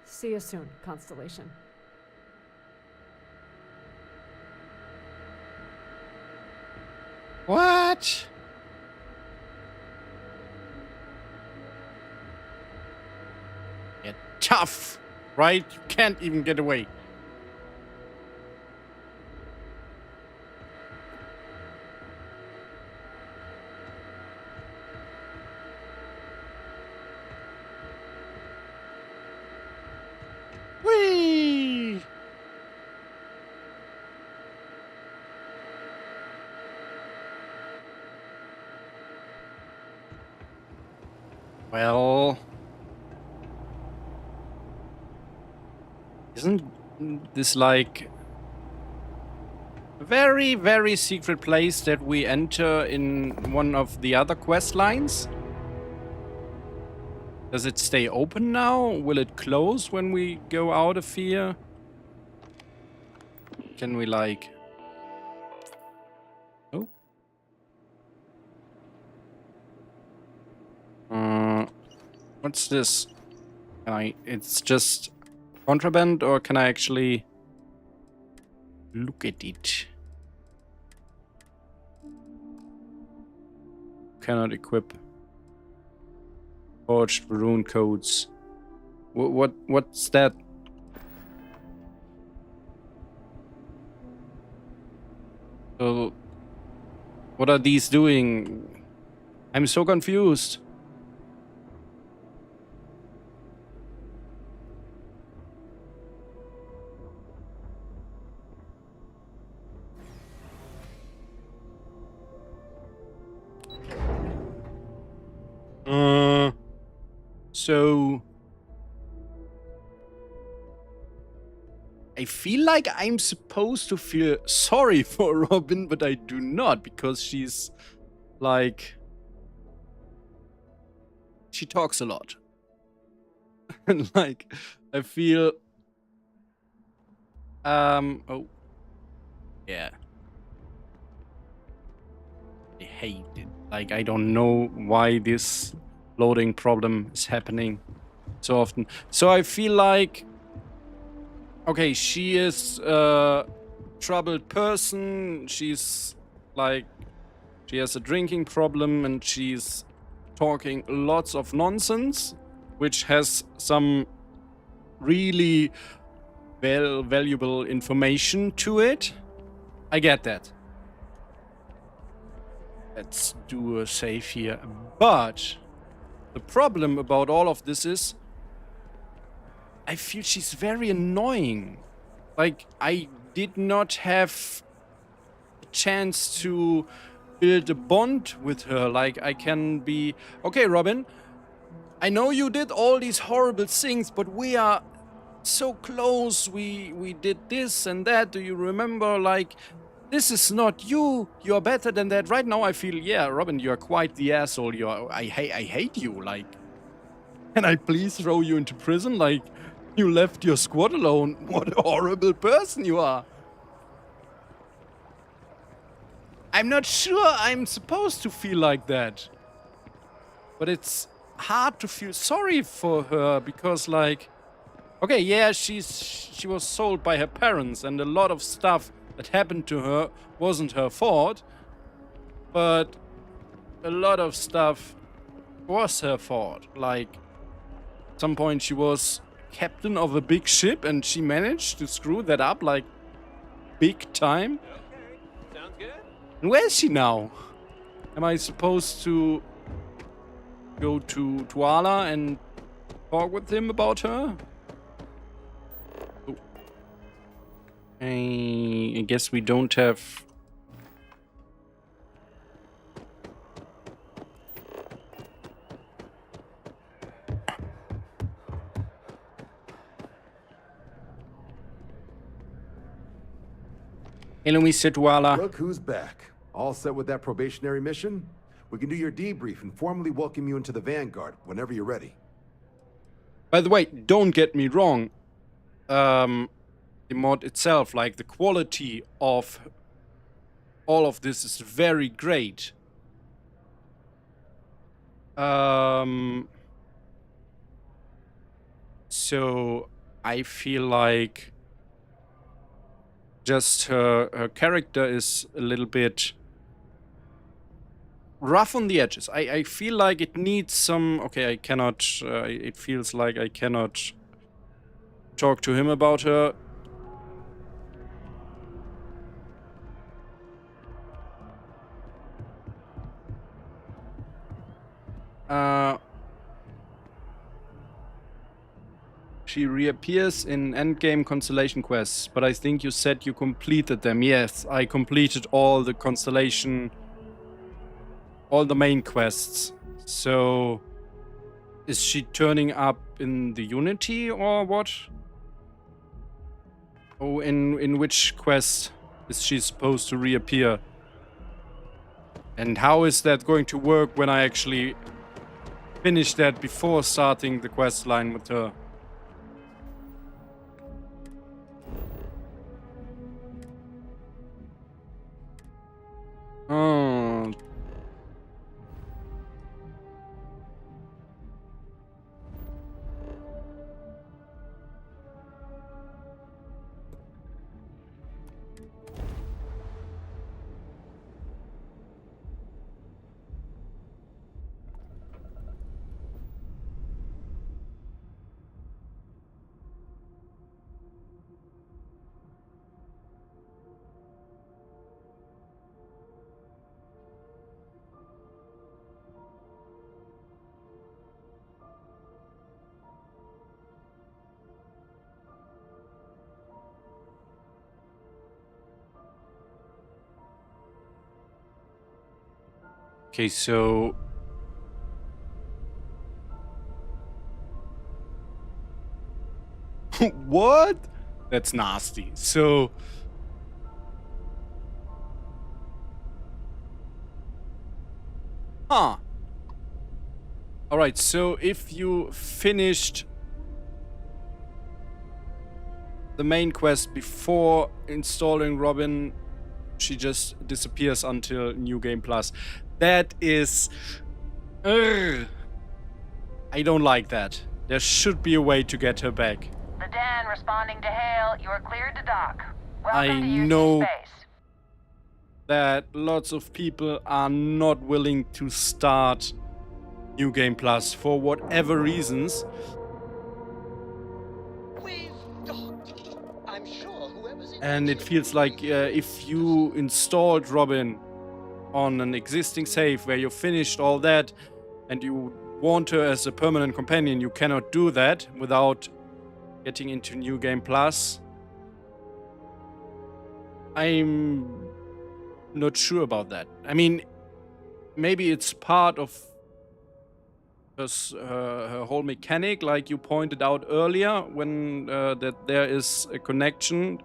See you soon, Constellation. What? You're tough, right? You can't even get away. Whee! Well, isn't this like a very, very secret place that we enter in one of the other quest lines? Does it stay open now? Will it close when we go out of here? Can we like... Oh. What's this? Can I... It's just contraband, or can I actually look at it? Cannot equip. Forged rune codes. What's that? So, what are these doing? I'm so confused. So I feel like I'm supposed to feel sorry for Robin, but I do not, because she's like, she talks a lot. And like, I feel oh yeah, I hate it. Like, I don't know why this loading problem is happening so often. So I feel like, okay, she is a troubled person. She's like, she has a drinking problem and she's talking lots of nonsense, which has some really valuable information to it. I get that. Let's do a save here. But the problem about all of this is, I feel she's very annoying. Like, I did not have a chance to build a bond with her. Like, I can be, okay, Robin, I know you did all these horrible things, but we are so close. We did this and that. Do you remember? Like, this is not you. You're better than that. Right now I feel, yeah, Robin, you're quite the asshole. I hate you. Like, can I please throw you into prison? Like, you left your squad alone. What a horrible person you are. I'm not sure I'm supposed to feel like that. But it's hard to feel sorry for her because, like, okay, yeah, she was sold by her parents and a lot of stuff that happened to her wasn't her fault. But a lot of stuff was her fault. Like, at some point she was captain of a big ship and she managed to screw that up, like, big time. Okay, sounds good. And where is she now? Am I supposed to go to Tuala and talk with him about her? Oh. I guess we don't have... Hello, Mr. Tuala. Look who's back. All set with that probationary mission? We can do your debrief and formally welcome you into the Vanguard whenever you're ready. By the way, don't get me wrong. The mod itself, like the quality of all of this is very great. So I feel like just her character is a little bit rough on the edges. I feel like it needs some... Okay, I cannot... it feels like I cannot talk to him about her. She reappears in endgame constellation quests, but I think you said you completed them. Yes, I completed all the constellation, all the main quests. So, is she turning up in the Unity or what? Oh, in which quest is she supposed to reappear? And how is that going to work when I actually finish that before starting the quest line with her? Oh. Okay, so... What? That's nasty. So... Huh. Alright, so if you finished the main quest before installing Robin, she just disappears until New Game Plus. That is... I don't like that. There should be a way to get her back. The Dan responding to hail. You are cleared to dock. Welcome I to UC know space. that lots of people are not willing to start New Game Plus for whatever reasons. And it feels like if you installed Robin on an existing save where you finished all that and you want her as a permanent companion, you cannot do that without getting into New Game Plus. I'm not sure about that. I mean, maybe it's part of her whole mechanic, like you pointed out earlier, when that there is a connection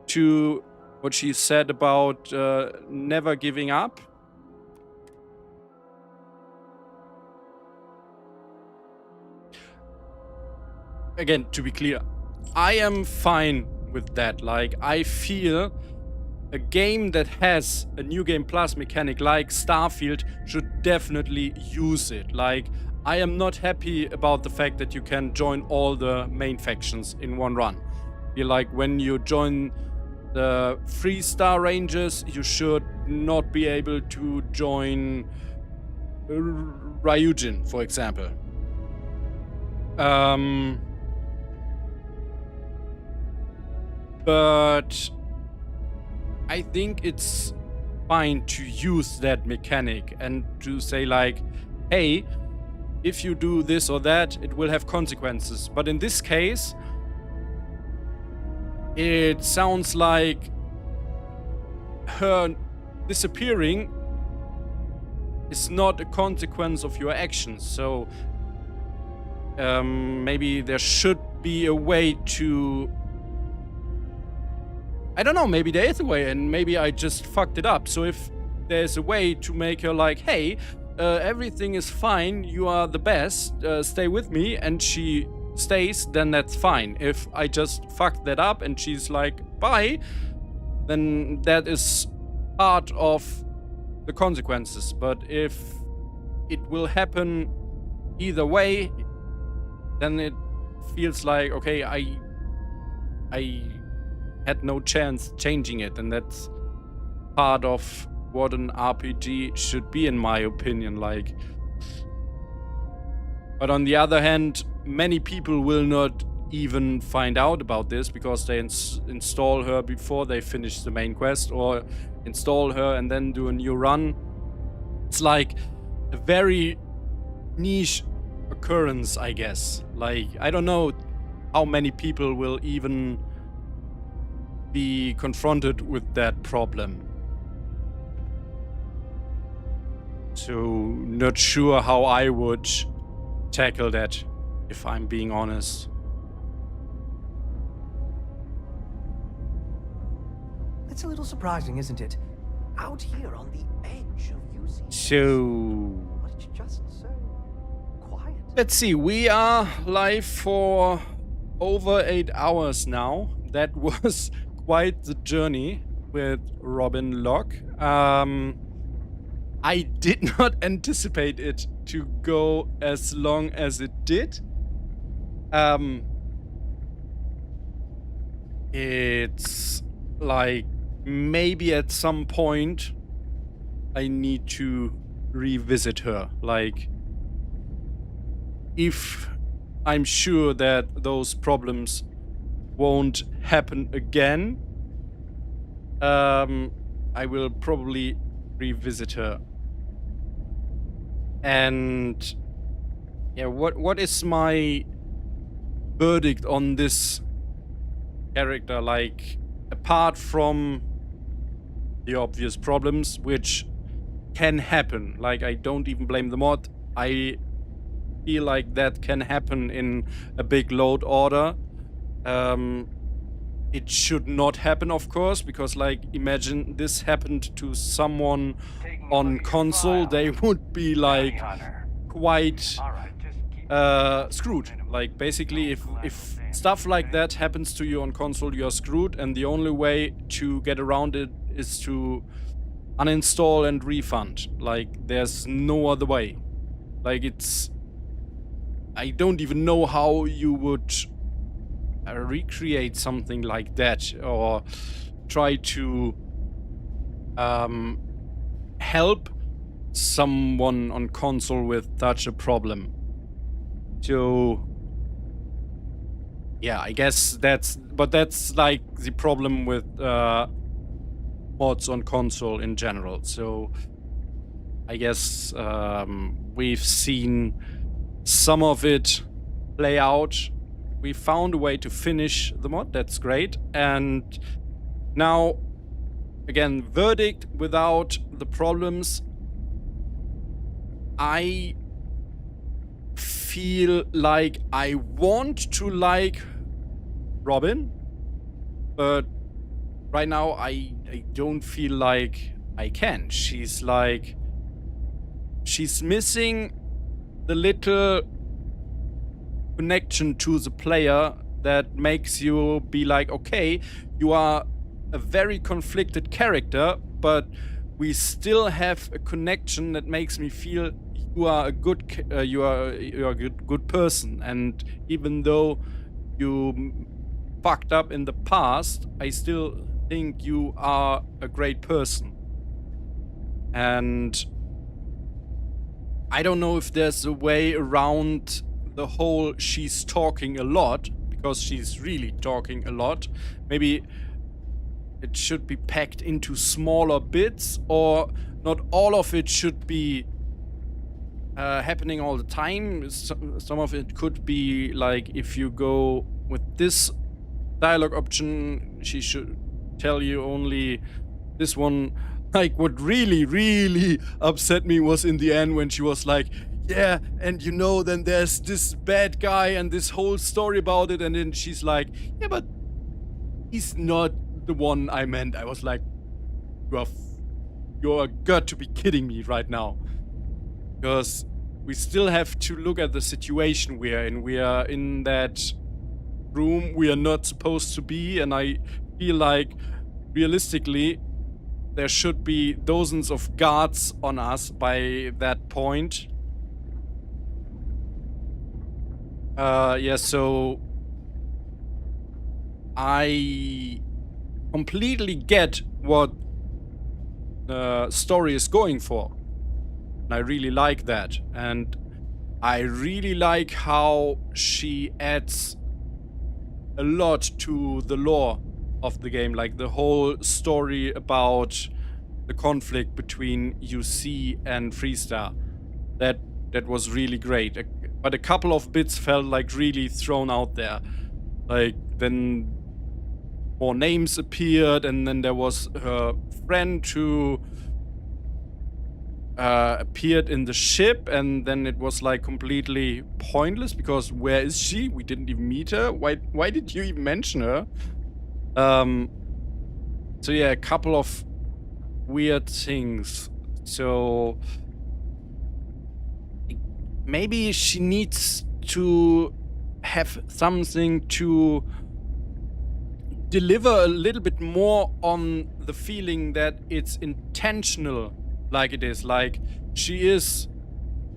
to what she said about never giving up. Again, to be clear, I am fine with that. Like, I feel a game that has a New Game Plus mechanic like Starfield should definitely use it. Like, I am not happy about the fact that you can join all the main factions in one run. Feel like when you join the 3-star Rangers, you should not be able to join Ryujin, for example. But I think it's fine to use that mechanic and to say like, hey, if you do this or that, it will have consequences. But in this case, it sounds like her disappearing is not a consequence of your actions. So maybe there should be a way to... I don't know, maybe there is a way and maybe I just fucked it up. So if there's a way to make her like, hey, everything is fine, you are the best, stay with me, and she stays, then that's fine. If I just fucked that up and she's like, bye, then that is part of the consequences. But if it will happen either way, then it feels like, okay, I had no chance changing it, and that's part of what an RPG should be, in my opinion. Like, but on the other hand, many people will not even find out about this because they install her before they finish the main quest, or install her and then do a new run. It's like a very niche occurrence, I guess. Like, I don't know how many people will even be confronted with that problem. So, not sure how I would tackle that, if I'm being honest. It's a little surprising, isn't it? Out here on the edge of using... So... But it's just so quiet. Let's see, we are live for over 8 hours now. That was quite the journey with Robin Locke. I did not anticipate it to go as long as it did. It's like maybe at some point I need to revisit her. Like, if I'm sure that those problems won't happen again, I will probably revisit her. And yeah, what is my verdict on this character? Like, apart from the obvious problems, which can happen, like, I don't even blame the mod. I feel like that can happen in a big load order. It should not happen, of course, because, like, imagine this happened to someone on console, they would be, like, quite screwed. Like, basically, if stuff like that happens to you on console, you're screwed, and the only way to get around it is to uninstall and refund. Like, there's no other way. Like, it's... I don't even know how you would recreate something like that, or try to help someone on console with such a problem. So yeah, I guess that's like the problem with mods on console in general. So I guess we've seen some of it play out. We found a way to finish the mod, that's great. And now, again, verdict without the problems. I feel like I want to like Robin, but right now I don't feel like I can. She's missing the little connection to the player that makes you be like, okay, you are a very conflicted character, but we still have a connection that makes me feel you are a good you are a good person, and even though you fucked up in the past, I still think you are a great person. And I don't know if there's a way around the whole she's talking a lot, because she's really talking a lot. Maybe it should be packed into smaller bits, or not all of it should be happening all the time. Some of it could be like, if you go with this dialogue option, she should tell you only this one. Like, what really upset me was in the end when she was like, yeah, and you know, then there's this bad guy and this whole story about it, and then she's like, yeah, but he's not the one I meant. I was like, you're got to be kidding me right now. Because we still have to look at the situation we're in. We are in that room we are not supposed to be, and I feel like, realistically, there should be dozens of guards on us by that point. Yeah, so I completely get what the story is going for. And I really like that. And I really like how she adds a lot to the lore of the game. Like the whole story about the conflict between UC and Freestar. That was really great. But a couple of bits felt like really thrown out there. Like, then more names appeared, and then there was her friend who appeared in the ship, and then it was like completely pointless, because where is she? We didn't even meet her. Why did you even mention her? So yeah, a couple of weird things. So maybe she needs to have something to deliver a little bit more on the feeling that it's intentional, like it is. Like, she is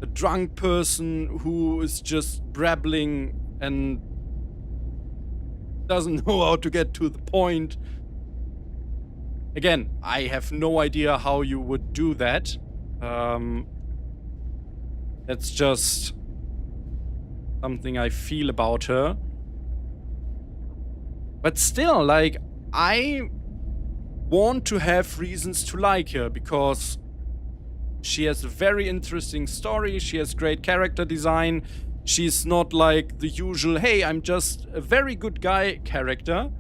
a drunk person who is just brabbling and doesn't know how to get to the point. Again, I have no idea how you would do that. That's just something I feel about her. But still, like, I want to have reasons to like her, because she has a very interesting story, she has great character design, she's not like the usual, hey, I'm just a very good guy character.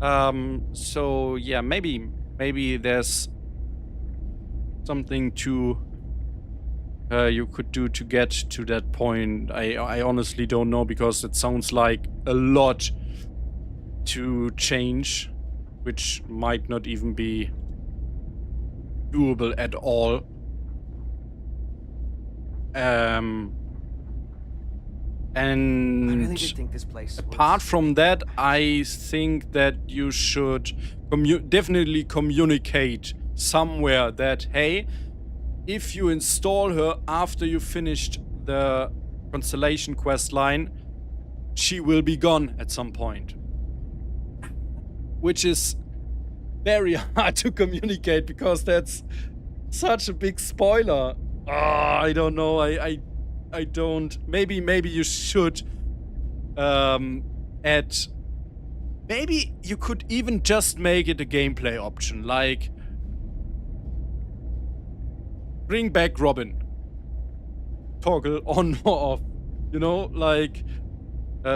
So yeah, maybe there's something to you could do to get to that point. I honestly don't know, because it sounds like a lot to change, which might not even be doable at all. And I really did think this place apart from that, I think that you should definitely communicate somewhere that, hey, if you install her after you finished the Constellation quest line, she will be gone at some point. Which is very hard to communicate, because that's such a big spoiler. I don't know. I don't. Maybe you should add. Maybe you could even just make it a gameplay option, like bring back Robin. Toggle on or off. You know, like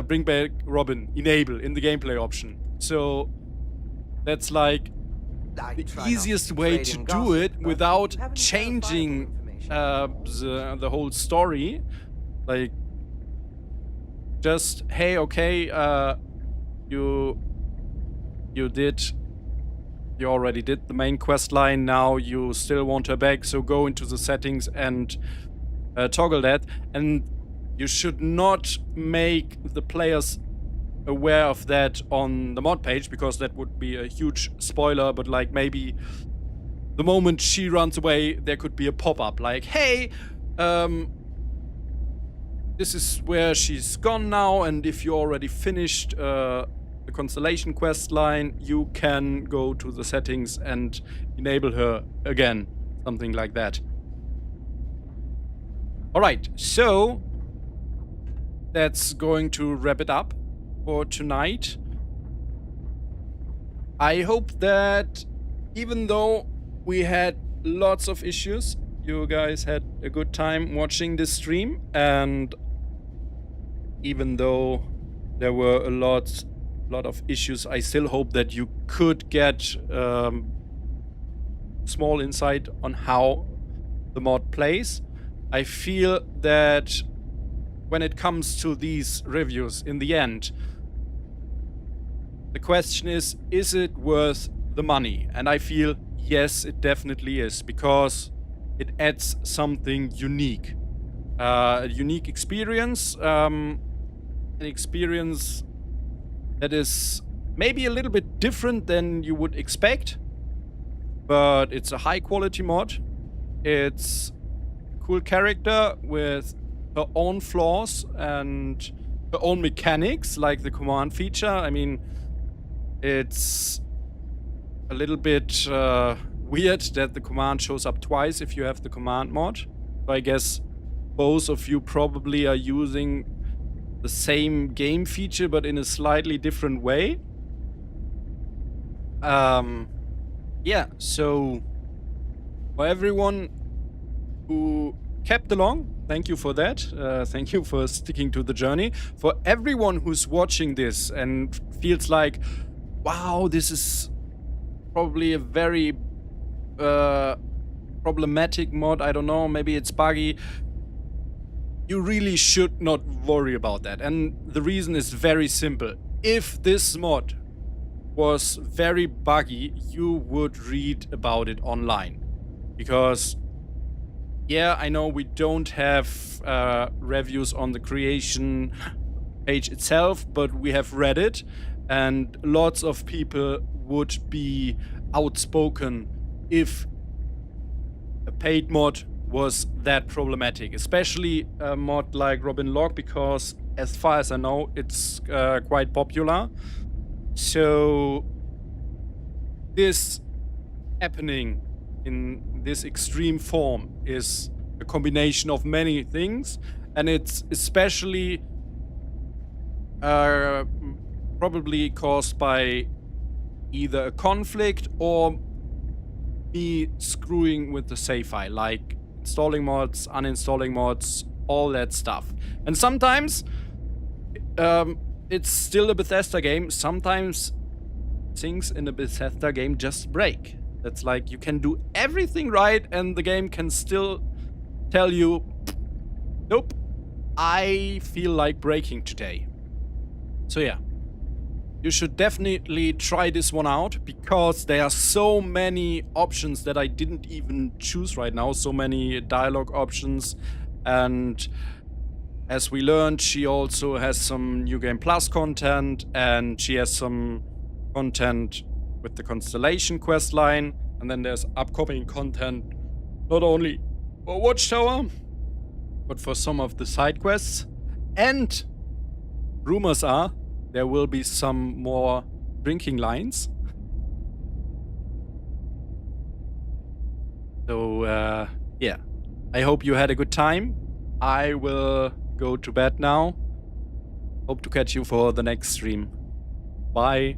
bring back Robin. Enable in the gameplay option. So that's like the easiest way to do it without changing the whole story. Like, just, hey, okay, you already did the main quest line, now you still want her back, so go into the settings and toggle that. And you should not make the players aware of that on the mod page, because that would be a huge spoiler. But like, maybe the moment she runs away, there could be a pop-up like, hey, this is where she's gone now, and if you already finished the Constellation quest line, you can go to the settings and enable her again. Something like that. Alright, so that's going to wrap it up for tonight. I hope that even though we had lots of issues, you guys had a good time watching this stream, and even though there were a lot of issues, I still hope that you could get small insight on how the mod plays. I feel that when it comes to these reviews, in the end, the question is it worth the money? And I feel yes, it definitely is, because it adds something unique. A unique experience, an experience that is maybe a little bit different than you would expect, but it's a high quality mod. It's a cool character with her own flaws and her own mechanics, like the command feature. I mean, it's a little bit weird that the command shows up twice if you have the command mod. So I guess both of you probably are using the same game feature, but in a slightly different way. Yeah, so for everyone who kept along, thank you for that. Thank you for sticking to the journey. For everyone who's watching this and feels like, wow, this is probably a very problematic mod, I don't know, maybe it's buggy. You really should not worry about that. And the reason is very simple. If this mod was very buggy, you would read about it online. Because, yeah, I know we don't have reviews on the creation page itself, but we have read it, and lots of people would be outspoken if a paid mod was that problematic, especially a mod like Robin Locke, because as far as I know, it's quite popular. So this happening in this extreme form is a combination of many things, and it's especially probably caused by either a conflict or me screwing with the save file, like installing mods, uninstalling mods, all that stuff. And sometimes it's still a Bethesda game. Sometimes things in a Bethesda game just break. That's like, you can do everything right and the game can still tell you, nope, I feel like breaking today. So yeah, you should definitely try this one out, because there are so many options that I didn't even choose right now. So many dialogue options. And as we learned, she also has some New Game Plus content, and she has some content with the Constellation quest line. And then there's upcoming content not only for Watchtower, but for some of the side quests. And rumors are there will be some more drinking lines. So, yeah. I hope you had a good time. I will go to bed now. Hope to catch you for the next stream. Bye.